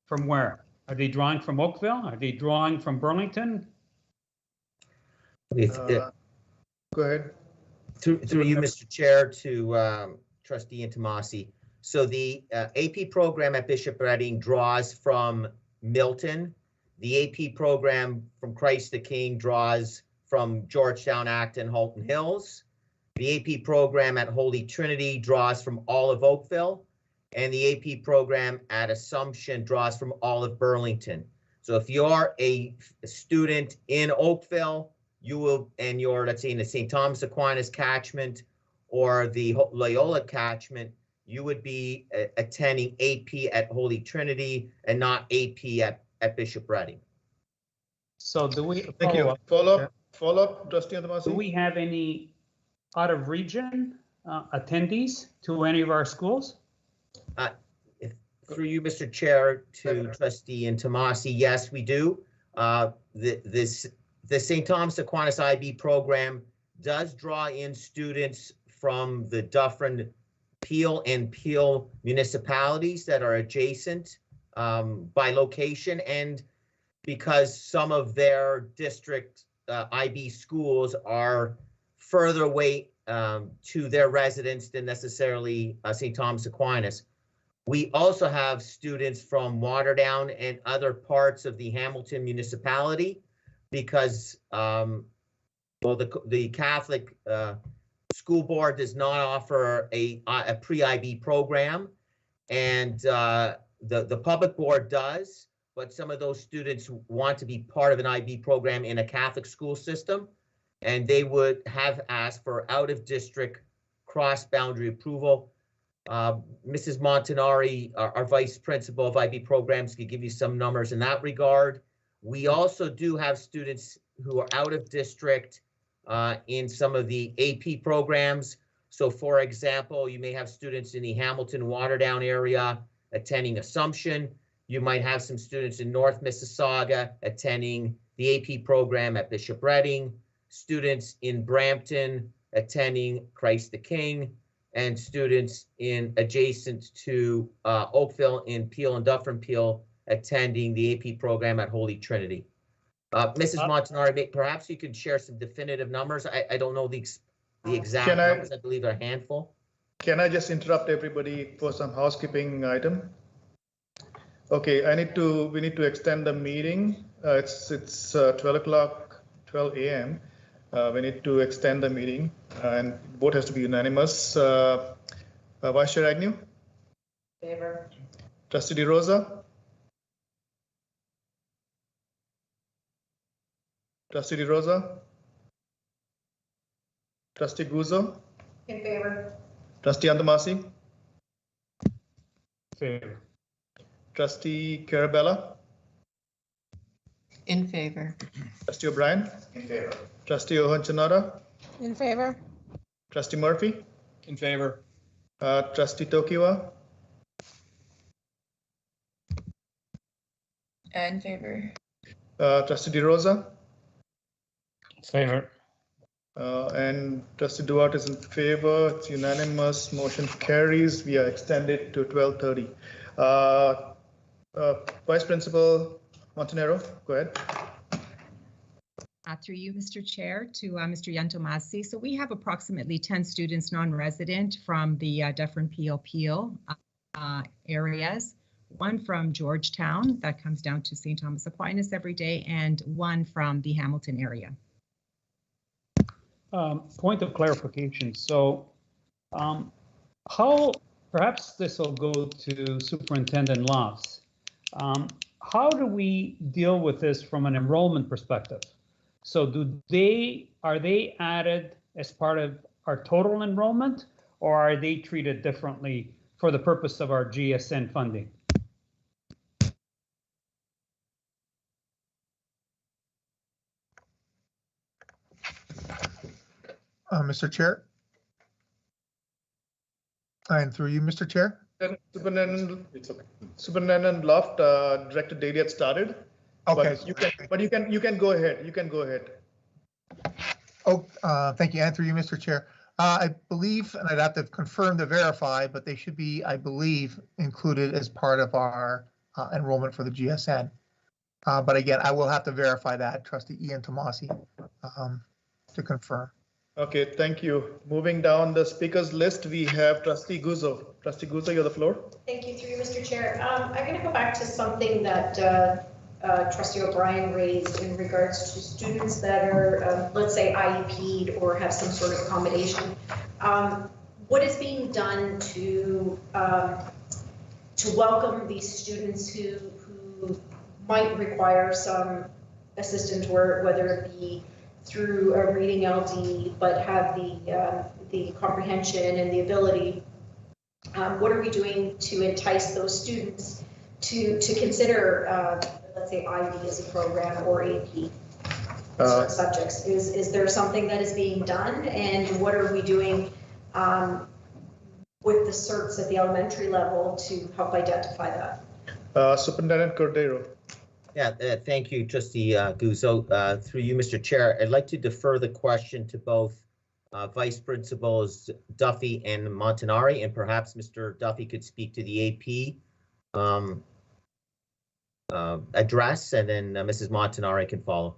from where? Are they drawing from Oakville? Are they drawing from Burlington? Go ahead. Through you, Mr. Chair, to Trustee Intomasi. So the AP program at Bishop Redding draws from Milton. The AP program from Christ the King draws from Georgetown, Acton, Halton Hills. The AP program at Holy Trinity draws from all of Oakville. And the AP program at Assumption draws from all of Burlington. So if you're a student in Oakville, you will, and you're, let's say, in the St. Thomas Aquinas catchment or the Loyola catchment, you would be attending AP at Holy Trinity and not AP at Bishop Redding. So do we follow up, Trustee Antamasi? Do we have any out of region attendees to any of our schools? Through you, Mr. Chair, to Trustee Intomasi, yes, we do. The St. Thomas Aquinas IB program does draw in students from the Dufferin, Peel, and Peel municipalities that are adjacent by location, and because some of their district IB schools are further away to their residents than necessarily St. Thomas Aquinas. We also have students from Waterdown and other parts of the Hamilton municipality because, well, the Catholic school board does not offer a pre-IB program, and the public board does, but some of those students want to be part of an IB program in a Catholic school system, and they would have asked for out-of-district cross-boundary approval. Mrs. Montanari, our vice principal of IB programs, could give you some numbers in that regard. We also do have students who are out of district in some of the AP programs. So for example, you may have students in the Hamilton, Waterdown area attending Assumption. You might have some students in North Mississauga attending the AP program at Bishop Redding, students in Brampton attending Christ the King, and students in adjacent to Oakville in Peel and Dufferin Peel attending the AP program at Holy Trinity. Mrs. Montanari, perhaps you could share some definitive numbers. I don't know the exact numbers. I believe they're a handful. Can I just interrupt everybody for some housekeeping item? Okay, we need to extend the meeting. It's 12 a.m. We need to extend the meeting, and vote has to be unanimous. Vice Chair Agnew? Favor. Trustee DeRosa? Trustee DeRosa? Trustee Guzzo? In favor. Trustee Antomasi? Favor. Trustee Carella? In favor. Trustee O'Brien? In favor. Trustee Ohonchanara? In favor? Trustee Murphy? In favor. Trustee Tokiwa? In favor. Trustee DeRosa? Favor. And Trustee Duarte is in favor. It's unanimous. Motion carries. We are extended to 12:30. Vice Principal Montanaro, go ahead. Through you, Mr. Chair, to Mr. Yantomasi. So we have approximately 10 students non-resident from the Dufferin Peel areas, one from Georgetown that comes down to St. Thomas Aquinas every day, and one from the Hamilton area. Point of clarification. So how, perhaps this will go to Superintendent Loss. How do we deal with this from an enrollment perspective? So are they added as part of our total enrollment, or are they treated differently for the purpose of our GSN funding? Mr. Chair? And through you, Mr. Chair? Superintendent Loft, Director Daly had started. Okay. But you can go ahead. You can go ahead. Oh, thank you. And through you, Mr. Chair. I believe, and I'd have to confirm to verify, but they should be, I believe, included as part of our enrollment for the GSN. But again, I will have to verify that, Trustee Ian Tomasi, to confirm. Okay, thank you. Moving down the speakers list, we have Trustee Guzzo. Trustee Guzzo, you have the floor. Thank you, through you, Mr. Chair. I'm going to go back to something that Trustee O'Brien raised in regards to students that are, let's say, IEP'd or have some sort of accommodation. What is being done to welcome these students who might require some assistance, whether it be through a reading LD, but have the comprehension and the ability? What are we doing to entice those students to consider, let's say, IB as a program or AP subjects? Is there something that is being done, and what are we doing with the certs at the elementary level to help identify that? Superintendent Cordero. Yeah, thank you, Trustee Guzzo. Through you, Mr. Chair, I'd like to defer the question to both Vice Principals Duffy and Montanari, and perhaps Mr. Duffy could speak to the AP address, and then Mrs. Montanari can follow.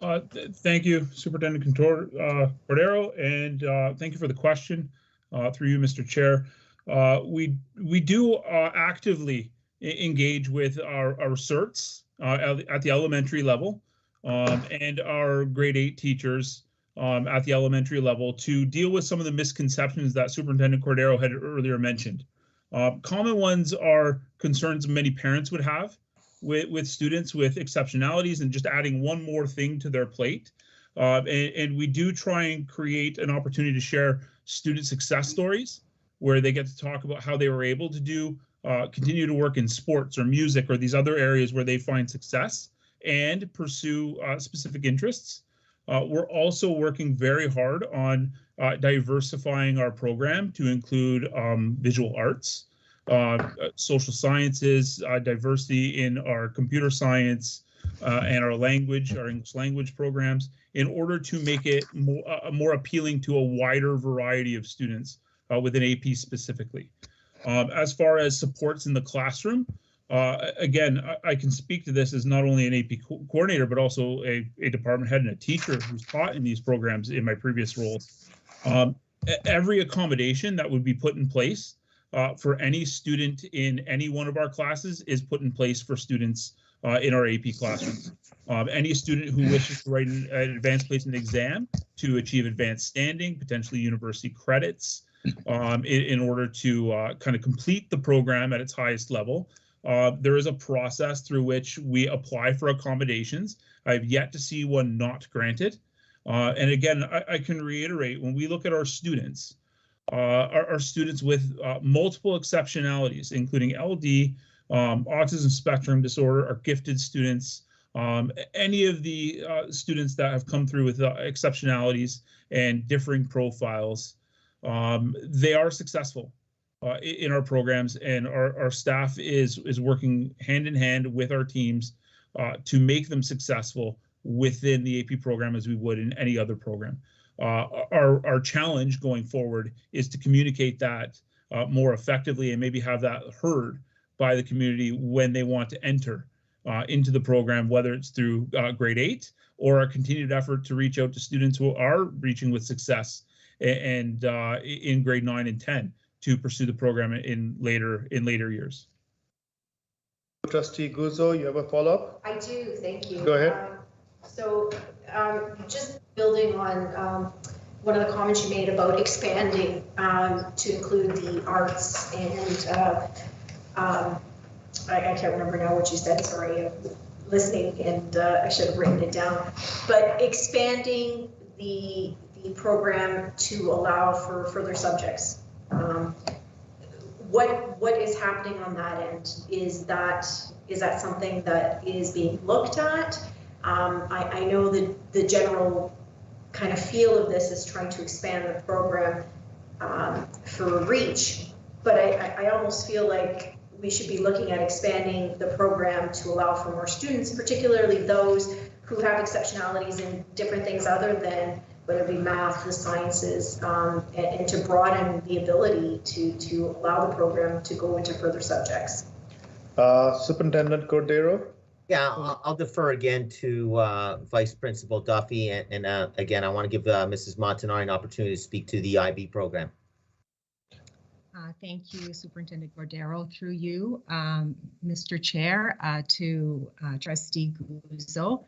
Thank you, Superintendent Cordero, and thank you for the question. Through you, Mr. Chair, we do actively engage with our certs at the elementary level and our grade 8 teachers at the elementary level to deal with some of the misconceptions that Superintendent Cordero had earlier mentioned. Common ones are concerns many parents would have with students with exceptionalities and just adding one more thing to their plate. And we do try and create an opportunity to share student success stories where they get to talk about how they were able to do continue to work in sports or music or these other areas where they find success and pursue specific interests. We're also working very hard on diversifying our program to include visual arts, social sciences, diversity in our computer science and our language, our English language programs, in order to make it more appealing to a wider variety of students within AP specifically. As far as supports in the classroom, again, I can speak to this as not only an AP coordinator, but also a department head and a teacher who's taught in these programs in my previous roles. Every accommodation that would be put in place for any student in any one of our classes is put in place for students in our AP classrooms. Any student who wishes to write an advanced placement exam to achieve advanced standing, potentially university credits, in order to kind of complete the program at its highest level, there is a process through which we apply for accommodations. I've yet to see one not granted. And again, I can reiterate, when we look at our students with multiple exceptionalities, including LD, autism spectrum disorder, or gifted students, any of the students that have come through with exceptionalities and differing profiles, they are successful in our programs, and our staff is working hand in hand with our teams to make them successful within the AP program as we would in any other program. Our challenge going forward is to communicate that more effectively and maybe have that heard by the community when they want to enter into the program, whether it's through grade 8 or a continued effort to reach out to students who are reaching with success and in grade 9 and 10 to pursue the program in later years. Trustee Guzzo, you have a follow-up? I do, thank you. Go ahead. Just building on one of the comments you made about expanding to include the arts and I can't remember now what you said, sorry, I'm listening and I should have written it down, but expanding the program to allow for further subjects. What is happening on that end? Is that something that is being looked at? I know that the general kind of feel of this is trying to expand the program for reach, but I almost feel like we should be looking at expanding the program to allow for more students, particularly those who have exceptionalities in different things other than whether it be math, the sciences, and to broaden the ability to allow the program to go into further subjects. Superintendent Cordero? Yeah, I'll defer again to Vice Principal Duffy, and again, I want to give Mrs. Montanari an opportunity to speak to the IB program. Thank you, Superintendent Cordero. Through you, Mr. Chair, to Trustee Guzzo.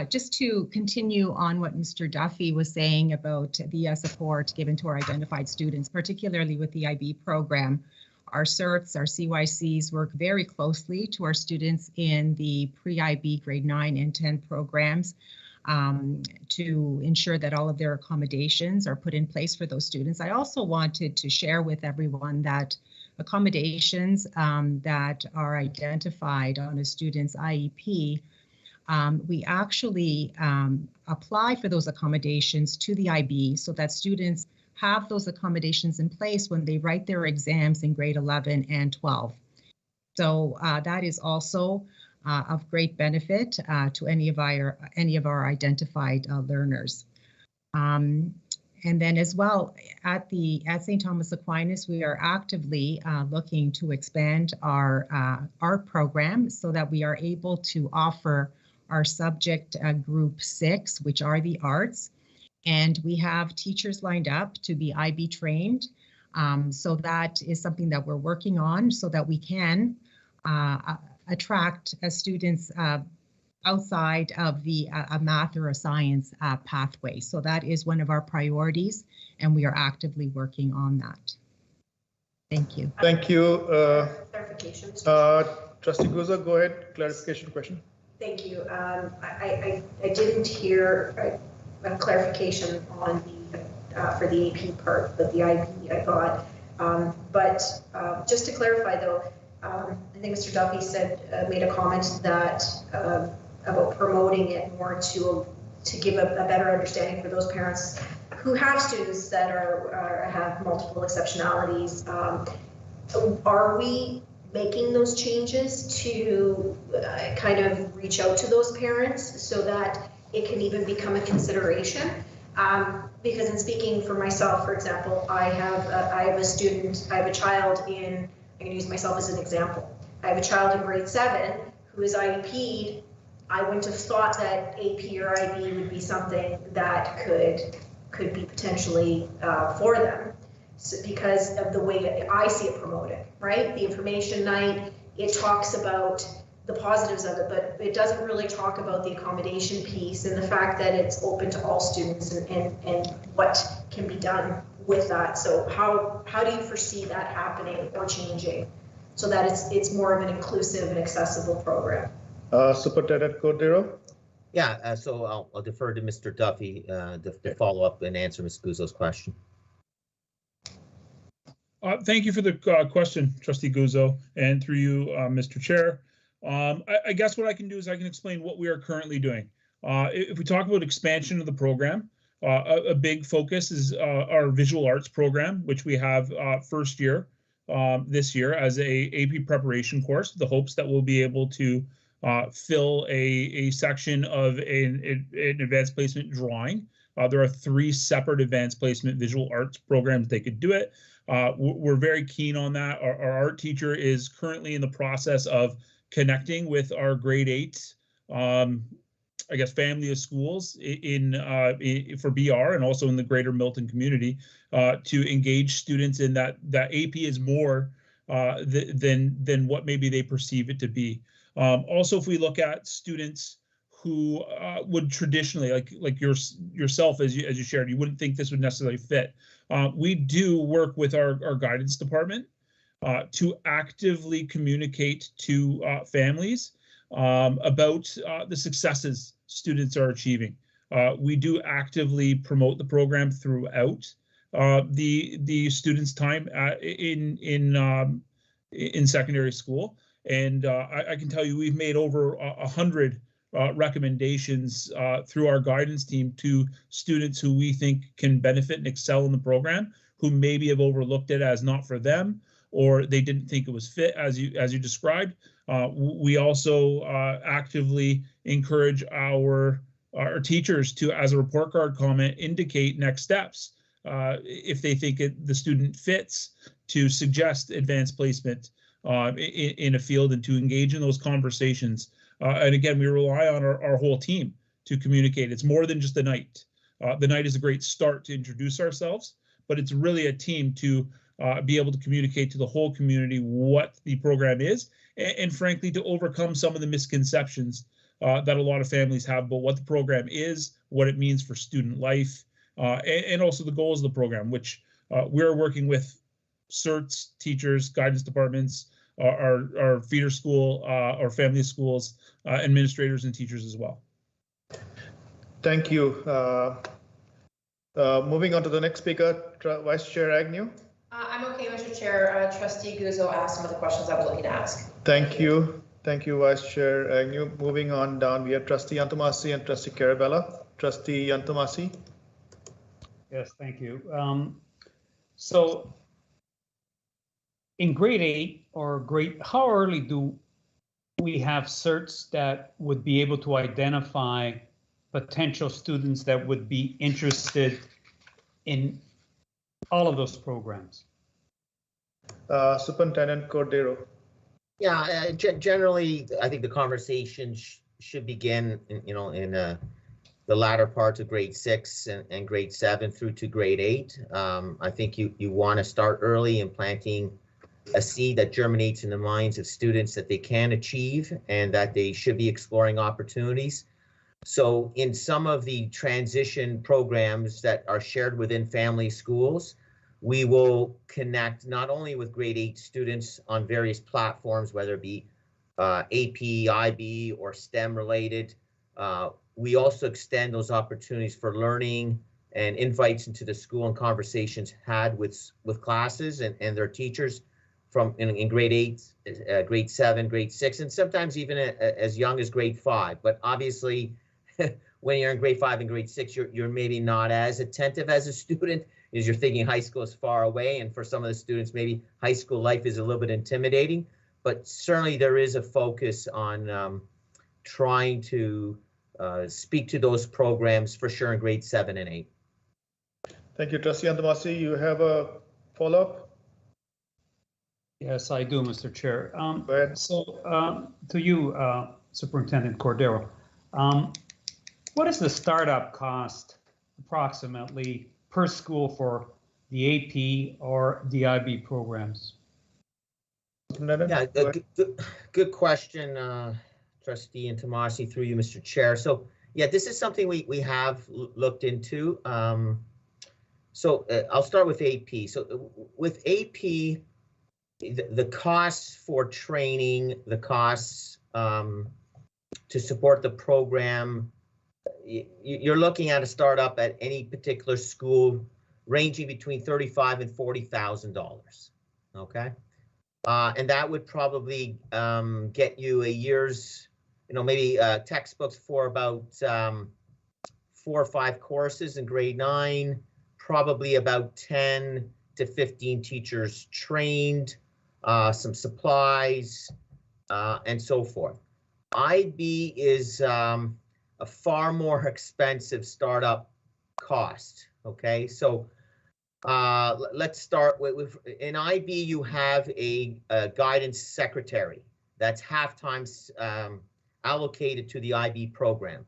Just to continue on what Mr. Duffy was saying about the support given to our identified students, particularly with the IB program. Our CERTs, our CYCs work very closely to our students in the pre-IB grade 9 and 10 programs to ensure that all of their accommodations are put in place for those students. I also wanted to share with everyone that accommodations that are identified on a student's IEP, we actually apply for those accommodations to the IB so that students have those accommodations in place when they write their exams in grade 11 and 12. So that is also of great benefit to any of our identified learners. And then as well, at St. Thomas Aquinas, we are actively looking to expand our art program so that we are able to offer our subject group 6, which are the arts. And we have teachers lined up to be IB trained. So that is something that we're working on so that we can attract students outside of the a math or a science pathway. So that is one of our priorities, and we are actively working on that. Thank you. Thank you. Clarification. Trustee Guzzo, go ahead. Clarification question. Thank you. I didn't hear a clarification on the for the AP part, but the IB I got. But just to clarify though, I think Mr. Duffy said made a comment that about promoting it more to give a better understanding for those parents who have students that have multiple exceptionalities. Are we making those changes to kind of reach out to those parents so that it can even become a consideration? Because in speaking for myself, for example, I have a child in, I'm going to use myself as an example. I have a child in grade 7 who is IEP'd. I wouldn't have thought that AP or IB would be something that could be potentially for them, so because of the way that I see it promoted, right? The information night, it talks about the positives of it, but it doesn't really talk about the accommodation piece and the fact that it's open to all students and what can be done with that. So how do you foresee that happening or changing so that it's more of an inclusive and accessible program? Superintendent Cordero? Yeah, so I'll defer to Mr. Duffy to follow up and answer Ms. Guzzo's question. Thank you for the question, Trustee Guzzo, and through you, Mr. Chair. I guess what I can do is I can explain what we are currently doing. If we talk about expansion of the program, a big focus is our visual arts program, which we have first year this year as a AP preparation course. The hopes that we'll be able to fill a section of an advanced placement drawing. There are 3 separate advanced placement visual arts programs they could do it. We're very keen on that. Our art teacher is currently in the process of connecting with our grade 8, I guess, family of schools for BR and also in the greater Milton community to engage students in that AP is more than what maybe they perceive it to be. Also, if we look at students who would traditionally, like yourself, as you shared, you wouldn't think this would necessarily fit. We do work with our guidance department to actively communicate to families about the successes students are achieving. We do actively promote the program throughout the students' time in secondary school. And I can tell you we've made over 100 recommendations through our guidance team to students who we think can benefit and excel in the program, who maybe have overlooked it as not for them, or they didn't think it was fit as you described. We also actively encourage our teachers to, as a report card comment, indicate next steps if they think the student fits, to suggest advanced placement in a field and to engage in those conversations. And again, we rely on our whole team to communicate. It's more than just the night. The night is a great start to introduce ourselves, but it's really a team to be able to communicate to the whole community what the program is, and frankly, to overcome some of the misconceptions that a lot of families have about what the program is, what it means for student life, and also the goals of the program, which we're working with CERTs, teachers, guidance departments, our feeder school, our family schools, administrators and teachers as well. Thank you. Moving on to the next speaker, Vice Chair Agnew. I'm okay, Mr. Chair. Trustee Guzzo asked some of the questions I was looking to ask. Thank you. Thank you, Vice Chair Agnew. Moving on down, we have Trustee Yantomasi and Trustee Carella. Trustee Yantomasi. Yes, thank you. So in grade 8 or how early do we have certs that would be able to identify potential students that would be interested in all of those programs? Superintendent Cordero. Yeah, generally, I think the conversation should begin, in the latter parts of grade 6 and grade 7 through to grade 8. I think you want to start early in planting a seed that germinates in the minds of students that they can achieve and that they should be exploring opportunities. So in some of the transition programs that are shared within family schools, we will connect not only with grade 8 students on various platforms, whether it be AP, IB, or STEM related. We also extend those opportunities for learning and invites into the school and conversations had with classes and their teachers from in grade 8, grade 7, grade 6, and sometimes even as young as grade 5. But obviously, when you're in grade 5 and grade 6, you're maybe not as attentive as a student, as you're thinking high school is far away. And for some of the students, maybe high school life is a little bit intimidating. But certainly there is a focus on trying to speak to those programs for sure in grade 7 and 8. Thank you, Trustee Antamasi. You have a follow-up? Yes, I do, Mr. Chair. Go ahead. So to you, Superintendent Cordero, what is the startup cost approximately per school for the AP or the IB programs? Yeah, good question, Trustee Antamasi, through you, Mr. Chair. So yeah, this is something we have looked into. So I'll start with AP. So with AP, the costs for training, the costs to support the program, you're looking at a startup at any particular school ranging between $35,000 and $40,000. Okay, and that would probably get you a year's, maybe textbooks for about 4 or 5 courses in grade 9, probably about 10 to 15 teachers trained, some supplies, and so forth. IB is a far more expensive startup cost. Okay, so let's start with in IB, you have a guidance secretary that's half-time allocated to the IB program.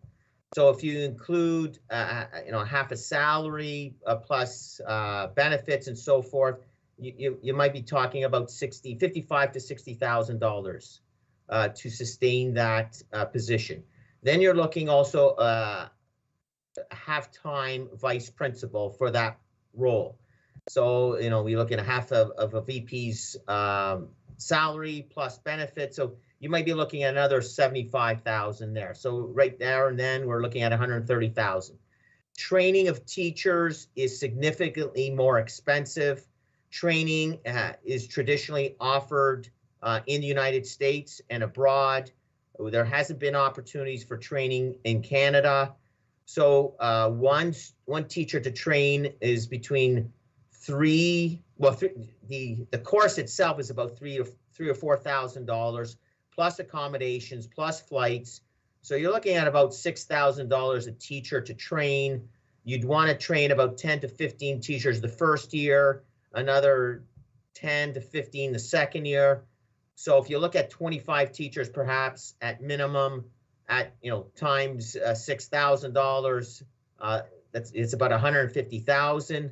So if you include half a salary plus benefits and so forth, you might be talking about $55,000 to $60,000 to sustain that position. Then you're looking also half-time vice principal for that role. So we look at half of a VP's salary plus benefits. So you might be looking at another $75,000 there. So right there and then we're looking at $130,000. Training of teachers is significantly more expensive. Training is traditionally offered in the United States and abroad. There hasn't been opportunities for training in Canada. So one teacher to train is between the course itself is about $3,000 or $4,000 plus accommodations plus flights. So you're looking at about $6,000 a teacher to train. You'd want to train about 10 to 15 teachers the first year, another 10 to 15 the second year. So if you look at 25 teachers, perhaps at minimum, at times $6,000, it's about $150,000.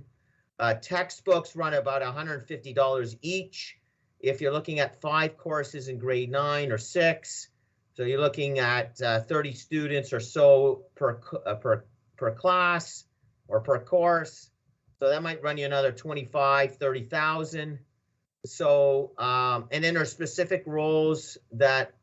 Textbooks run about $150 each. If you're looking at 5 courses in grade 9 or 6, so you're looking at 30 students or so per class or per course. So that might run you another $25,000, $30,000. So, and then there are specific roles that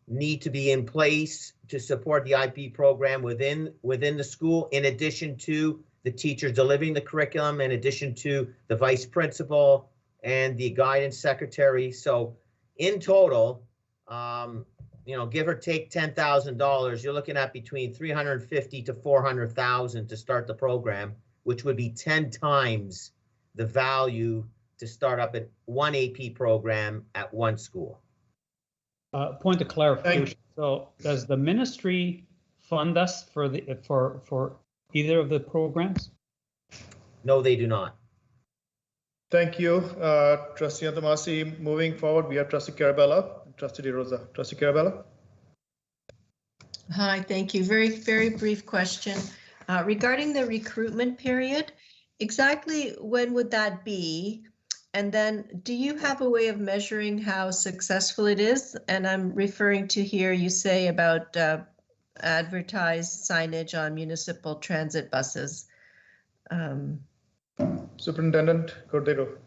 need to be in place to support the IP program within the school, in addition to the teachers delivering the curriculum, in addition to the vice principal and the guidance secretary. So in total, give or take $10,000, you're looking at between $350,000 to $400,000 to start the program, which would be 10 times the value to start up one AP program at one school. Point of clarification. So does the ministry fund us for either of the programs? No, they do not. Thank you, Trustee Antamasi. Moving forward, we have Trustee Carella and Trustee DeRosa. Trustee Carella. Hi, thank you. Very brief question. Regarding the recruitment period, exactly when would that be? And then do you have a way of measuring how successful it is? And I'm referring to here, you say about advertised signage on municipal transit buses. Superintendent Cordero.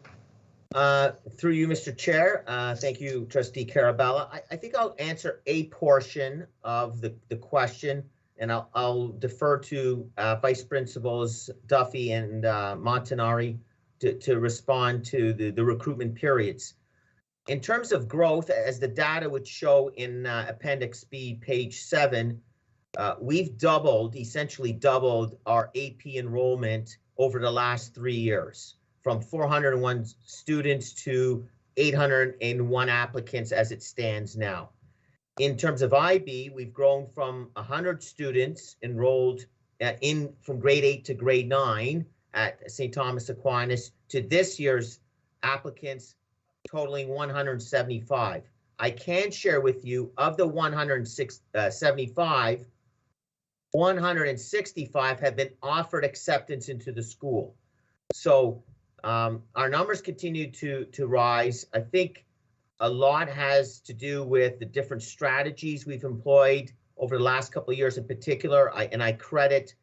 Through you, Mr. Chair. Thank you, Trustee Carella. I think I'll answer a portion of the question, and I'll defer to Vice Principals Duffy and Montanari to respond to the recruitment periods. In terms of growth, as the data would show in Appendix B, page 7, we've essentially doubled our AP enrollment over the last 3 years, from 401 students to 801 applicants as it stands now. In terms of IB, we've grown from 100 students enrolled from grade 8 to grade 9 at St. Thomas Aquinas to this year's applicants totaling 175. I can share with you, of the 175, 165 have been offered acceptance into the school. So our numbers continue to rise. I think a lot has to do with the different strategies we've employed over the last couple of years in particular. I credit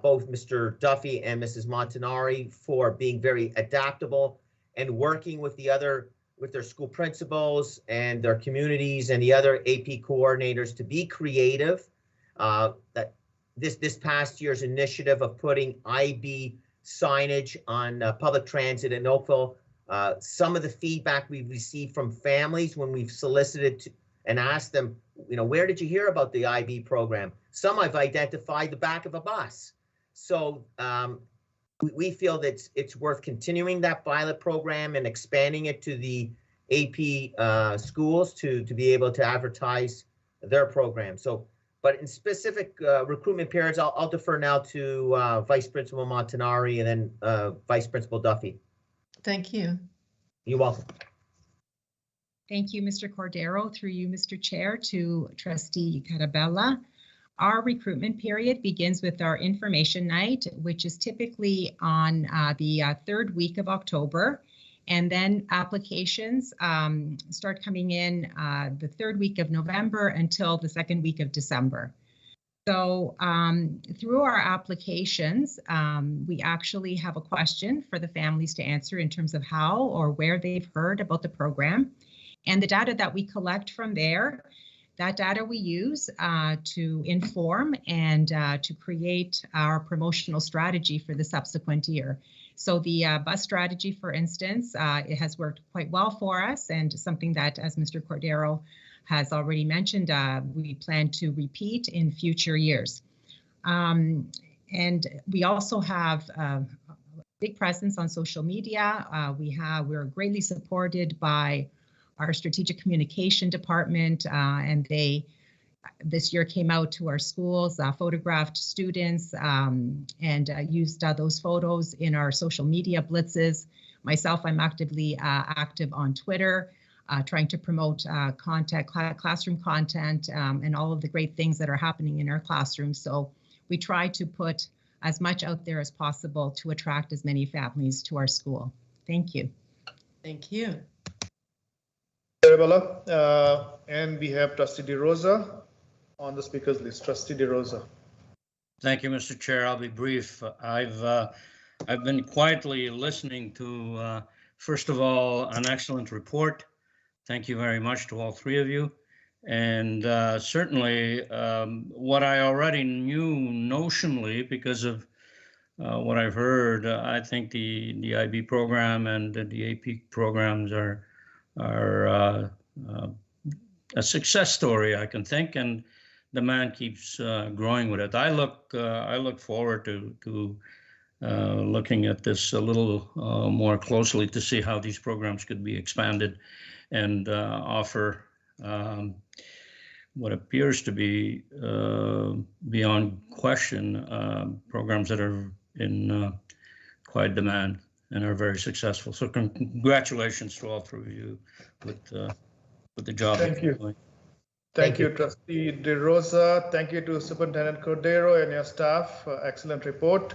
both Mr. Duffy and Mrs. Montanari for being very adaptable and working with their school principals and their communities and the other AP coordinators to be creative. That this past year's initiative of putting IB signage on public transit in Oakville, some of the feedback we've received from families when we've solicited and asked them, where did you hear about the IB program? Some I've identified the back of a bus. So we feel that it's worth continuing that pilot program and expanding it to the AP schools to be able to advertise their program. So, but in specific recruitment periods, I'll defer now to Vice Principal Montanari and then Vice Principal Duffy. Thank you. You're welcome. Thank you, Mr. Cordero. Through you, Mr. Chair, to Trustee Carella. Our recruitment period begins with our information night, which is typically on the third week of October. And then applications start coming in the third week of November until the second week of December. So through our applications, we actually have a question for the families to answer in terms of how or where they've heard about the program. And the data that we collect from there, that data we use to inform and to create our promotional strategy for the subsequent year. So the bus strategy, for instance, it has worked quite well for us, and something that, as Mr. Cordero has already mentioned, we plan to repeat in future years. And we also have a big presence on social media. We're greatly supported by our strategic communication department, and they this year came out to our schools, photographed students, and used those photos in our social media blitzes. Myself, I'm actively active on Twitter, trying to promote classroom content, and all of the great things that are happening in our classrooms. So we try to put as much out there as possible to attract as many families to our school. Thank you. Thank you. And we have Trustee DeRosa on the speakers list. Trustee DeRosa. Thank you, Mr. Chair. I'll be brief. I've been quietly listening to, first of all, an excellent report. Thank you very much to all three of you. And certainly what I already knew notionally because of what I've heard, I think the IB program and the AP programs are a success story, I can think, and the man keeps growing with it. I look forward to looking at this a little more closely to see how these programs could be expanded and offer what appears to be beyond question programs that are in quite demand and are very successful. So congratulations to all three of you with the job. Thank you. Thank you, Trustee De Rosa. Thank you to Superintendent Cordero and your staff. Excellent report.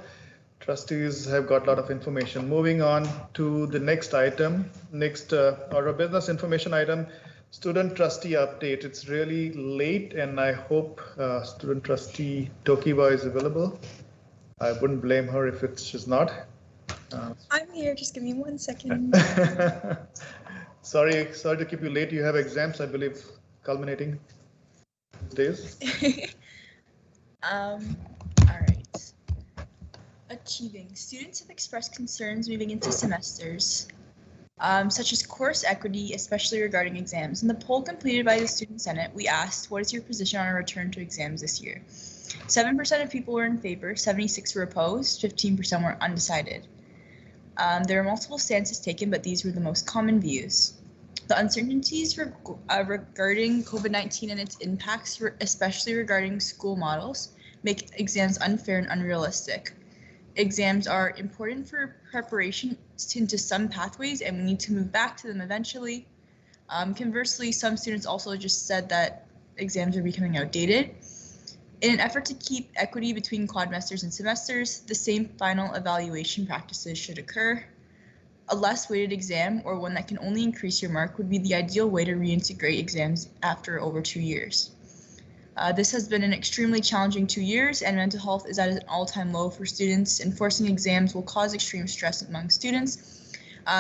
Trustees have got a lot of information. Moving on to the next item, order of business information item, student trustee update. It's really late and I hope student trustee Tokiwa is available. I wouldn't blame her if she's not. I'm here, just give me 1 second. Sorry to keep you late. You have exams, I believe, culminating these days. All right. Achieving. Students have expressed concerns moving into semesters, such as course equity, especially regarding exams. In the poll completed by the Student Senate, we asked, what is your position on a return to exams this year? 7% of people were in favor, 76% were opposed, 15% were undecided. There are multiple stances taken, but these were the most common views. The uncertainties regarding COVID-19 and its impacts, especially regarding school models, make exams unfair and unrealistic. Exams are important for preparation into some pathways, and we need to move back to them eventually. Conversely, some students also just said that exams are becoming outdated. In an effort to keep equity between quadmesters and semesters, the same final evaluation practices should occur. A less weighted exam, or one that can only increase your mark, would be the ideal way to reintegrate exams after over 2 years. This has been an extremely challenging 2 years, and mental health is at an all-time low for students. Enforcing exams will cause extreme stress among students.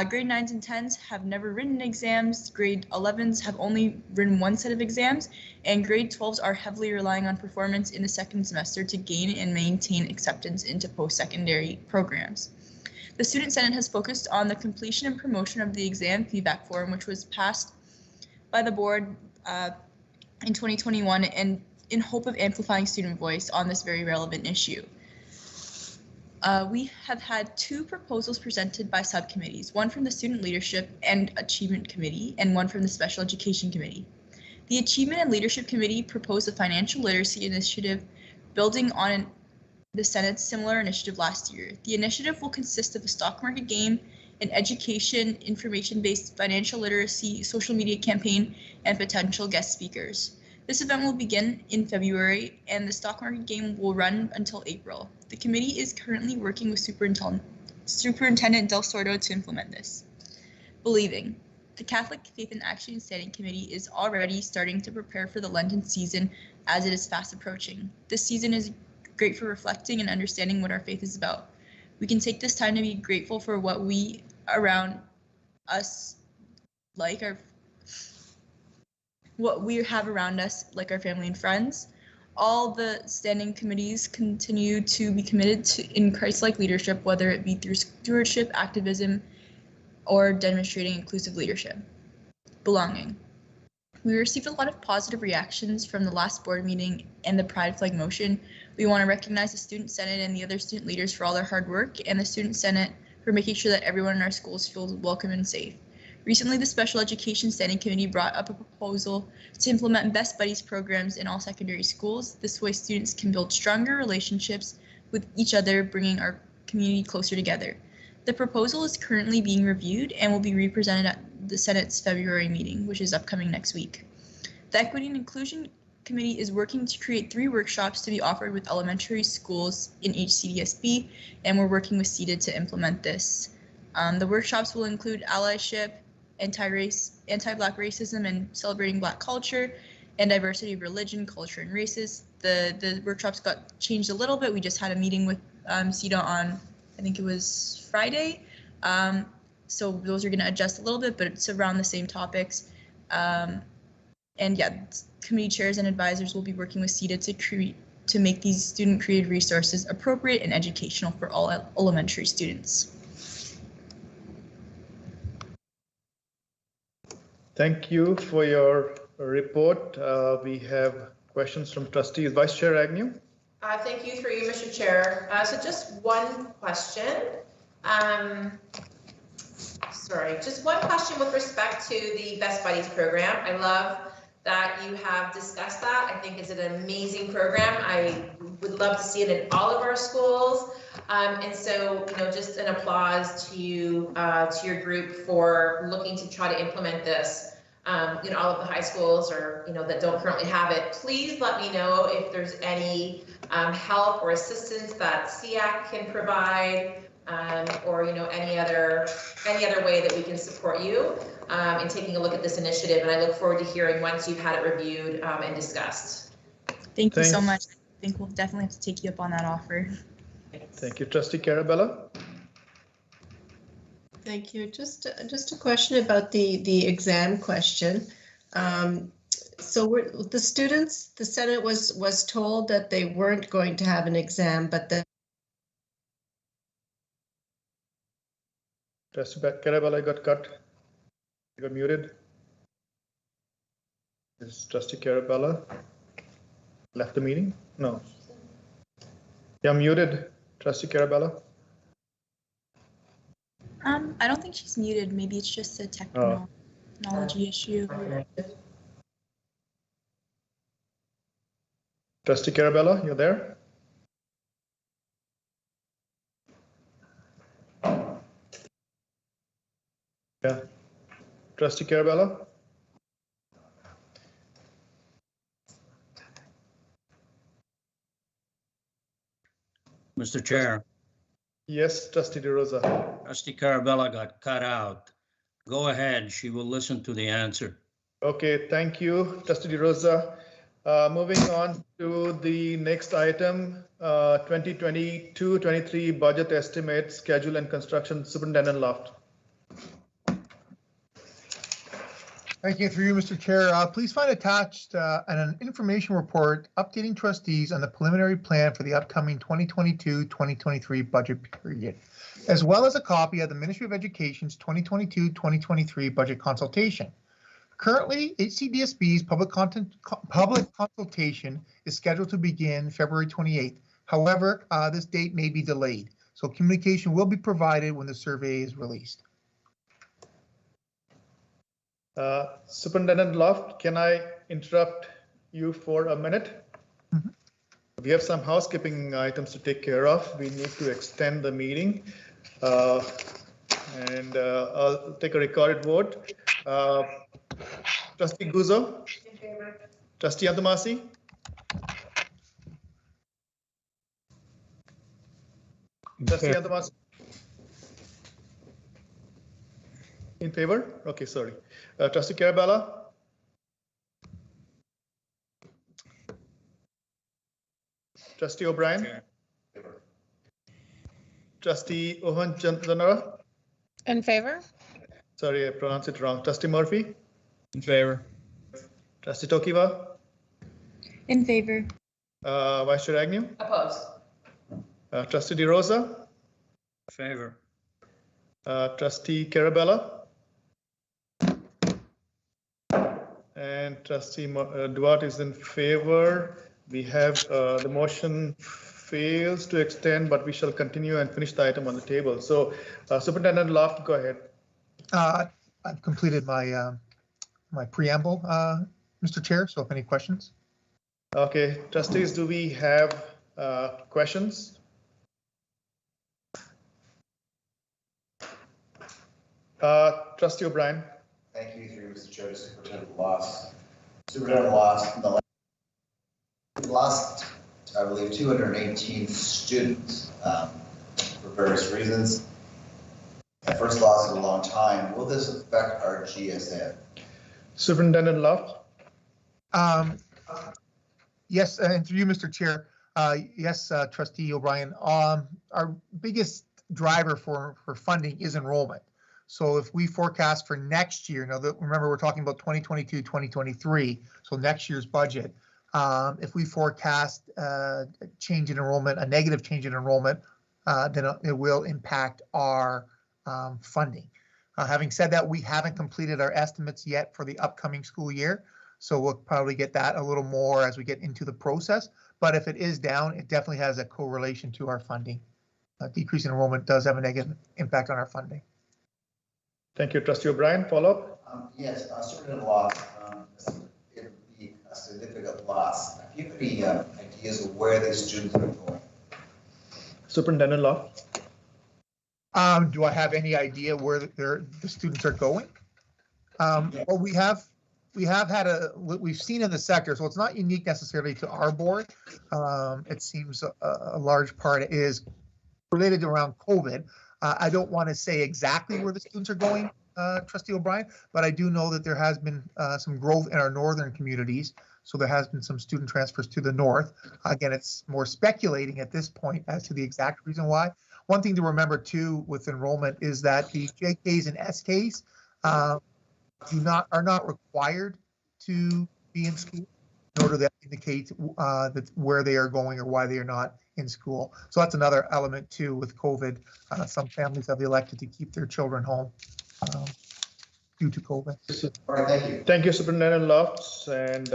Grade 9s and 10s have never written exams, grade 11s have only written one set of exams, and grade 12s are heavily relying on performance in the second semester to gain and maintain acceptance into post-secondary programs. The Student Senate has focused on the completion and promotion of the exam feedback form, which was passed by the board in 2021, and in hope of amplifying student voice on this very relevant issue. We have had 2 proposals presented by subcommittees, one from the Student Leadership and Achievement Committee and one from the Special Education Committee. The Achievement and Leadership Committee proposed a financial literacy initiative building on the Senate's similar initiative last year. The initiative will consist of a stock market game, an education, information-based financial literacy, social media campaign, and potential guest speakers. This event will begin in February, and the stock market game will run until April. The committee is currently working with Superintendent Del Sordo to implement this. Believing. The Catholic Faith and Action Standing Committee is already starting to prepare for the Lenten season as it is fast approaching. This season is great for reflecting and understanding what our faith is about. We can take this time to be grateful for what we around us what we have around us, like our family and friends. All the standing committees continue to be committed in Christ-like leadership, whether it be through stewardship, activism, or demonstrating inclusive leadership. Belonging. We received a lot of positive reactions from the last board meeting and the Pride Flag motion. We want to recognize the Student Senate and the other student leaders for all their hard work, and the Student Senate for making sure that everyone in our schools feels welcome and safe. Recently, the Special Education Standing Committee brought up a proposal to implement Best Buddies programs in all secondary schools. This way, students can build stronger relationships with each other, bringing our community closer together. The proposal is currently being reviewed and will be represented at the Senate's February meeting, which is upcoming next week. The Equity and Inclusion Committee is working to create 3 workshops to be offered with elementary schools in HCDSB, and we're working with CETA to implement this. The workshops will include allyship, anti-Black racism and celebrating Black culture, and diversity of religion, culture, and races. The workshops got changed a little bit. We just had a meeting with CETA on, I think it was Friday. So those are going to adjust a little bit, but it's around the same topics. And yeah, committee chairs and advisors will be working with CETA to make these student-created resources appropriate and educational for all elementary students. Thank you for your report. We have questions from trustees. Vice Chair Agnew. Thank you through you, Mr. Chair. So just one question. Just one question with respect to the Best Buddies program. I love that you have discussed that. I think it's an amazing program. I would love to see it in all of our schools. And so, just an applause to you, to your group for looking to try to implement this. All of the high schools or, that don't currently have it. Please let me know if there's any help or assistance that SEAC can provide, or any other way that we can support you in taking a look at this initiative. And I look forward to hearing once you've had it reviewed and discussed. Thank you so much. I think we'll definitely have to take you up on that offer. Thank you, Trustee Carella. Thank you. Just a question about the exam question. So the students, the Senate was told that they weren't going to have an exam, but the Trustee Carella got cut. You got muted. Is Trustee Carella left the meeting? No. You're muted, Trustee Carella. I don't think she's muted. Maybe it's just a technology issue. Trustee Carella, you're there? Yeah. Trustee Carella? Mr. Chair. Yes, Trustee DeRosa. Trustee Carella got cut out. Go ahead. She will listen to the answer. Okay, thank you, Trustee DeRosa. Moving on to the next item, 2022-23 budget estimate, schedule and construction, Superintendent Loft. Thank you. Through you, Mr. Chair. Please find attached an information report updating trustees on the preliminary plan for the upcoming 2022-2023 budget period, as well as a copy of the Ministry of Education's 2022-2023 budget consultation. Currently, HCDSB's public consultation is scheduled to begin February 28th. However, this date may be delayed, so communication will be provided when the survey is released. Superintendent Loft, can I interrupt you for a minute? Mm-hmm. We have some housekeeping items to take care of. We need to extend the meeting, and I'll take a recorded vote. Trustee Guzzo? In favor. Trustee Adamasi? Trustee Adamasi? In favor? Okay, sorry. Trustee Carella? Trustee O'Brien? Trustee Ohanjanara? In favor? Sorry, I pronounced it wrong. Trustee Murphy? In favor. Trustee Tokiwa? In favor. Vice Chair Agnew? Opposed. Trustee DeRosa? Favor. Trustee Carella? And Trustee Duarte is in favor. We have the motion fails to extend, but we shall continue and finish the item on the table. So Superintendent Loft, go ahead. I've completed my my preamble, Mr. Chair, so if any questions. Okay, trustees, do we have questions? Trustee O'Brien. Thank you, through Mr. Chair, to Superintendent Loft. Superintendent Loft, we lost, I believe, 218 students for various reasons. That first loss in a long time. Will this affect our GSN? Superintendent Loft. Yes, and through you, Mr. Chair. Yes, Trustee O'Brien. Our biggest driver for funding is enrollment. So if we forecast for next year, now that remember we're talking about 2022, 2023, so next year's budget. If we forecast a change in enrollment, a negative change in enrollment, then it will impact our funding. Having said that, we haven't completed our estimates yet for the upcoming school year. So we'll probably get that a little more as we get into the process. But if it is down, it definitely has a correlation to our funding. Decrease in enrollment does have a negative impact on our funding. Thank you. Trustee O'Brien, follow up? Yes, student loss, it would be a significant loss. Have you any ideas of where these students are going? Superintendent Law. Do I have any idea where the students are going? Well, we've seen in the sector, so it's not unique necessarily to our board. It seems a large part is related around COVID. I don't want to say exactly where the students are going, Trustee O'Brien, but I do know that there has been some growth in our northern communities. So there has been some student transfers to the north. Again, it's more speculating at this point as to the exact reason why. One thing to remember too with enrollment is that the JKs and SKs are not required to be in school in order to indicate that where they are going or why they are not in school. So that's another element too with COVID. Some families have elected to keep their children home due to COVID. All right, thank you. Thank you, Superintendent Lofts. And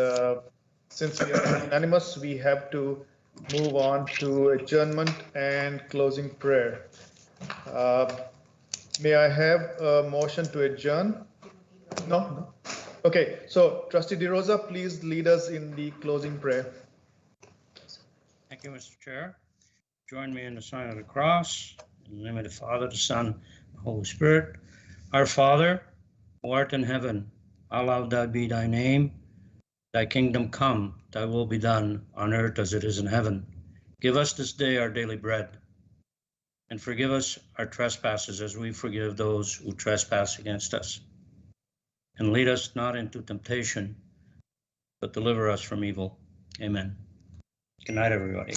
since we are unanimous, we have to move on to adjournment and closing prayer. May I have a motion to adjourn? No? Okay, so Trustee DeRosa, please lead us in the closing prayer. Thank you, Mr. Chair. Join me in the sign of the cross. In the name of the Father, the Son, and the Holy Spirit. Our Father, who art in heaven, hallowed be thy name. Thy kingdom come, thy will be done on earth as it is in heaven. Give us this day our daily bread, and forgive us our trespasses as we forgive those who trespass against us. And lead us not into temptation, but deliver us from evil. Amen. Good night, everybody.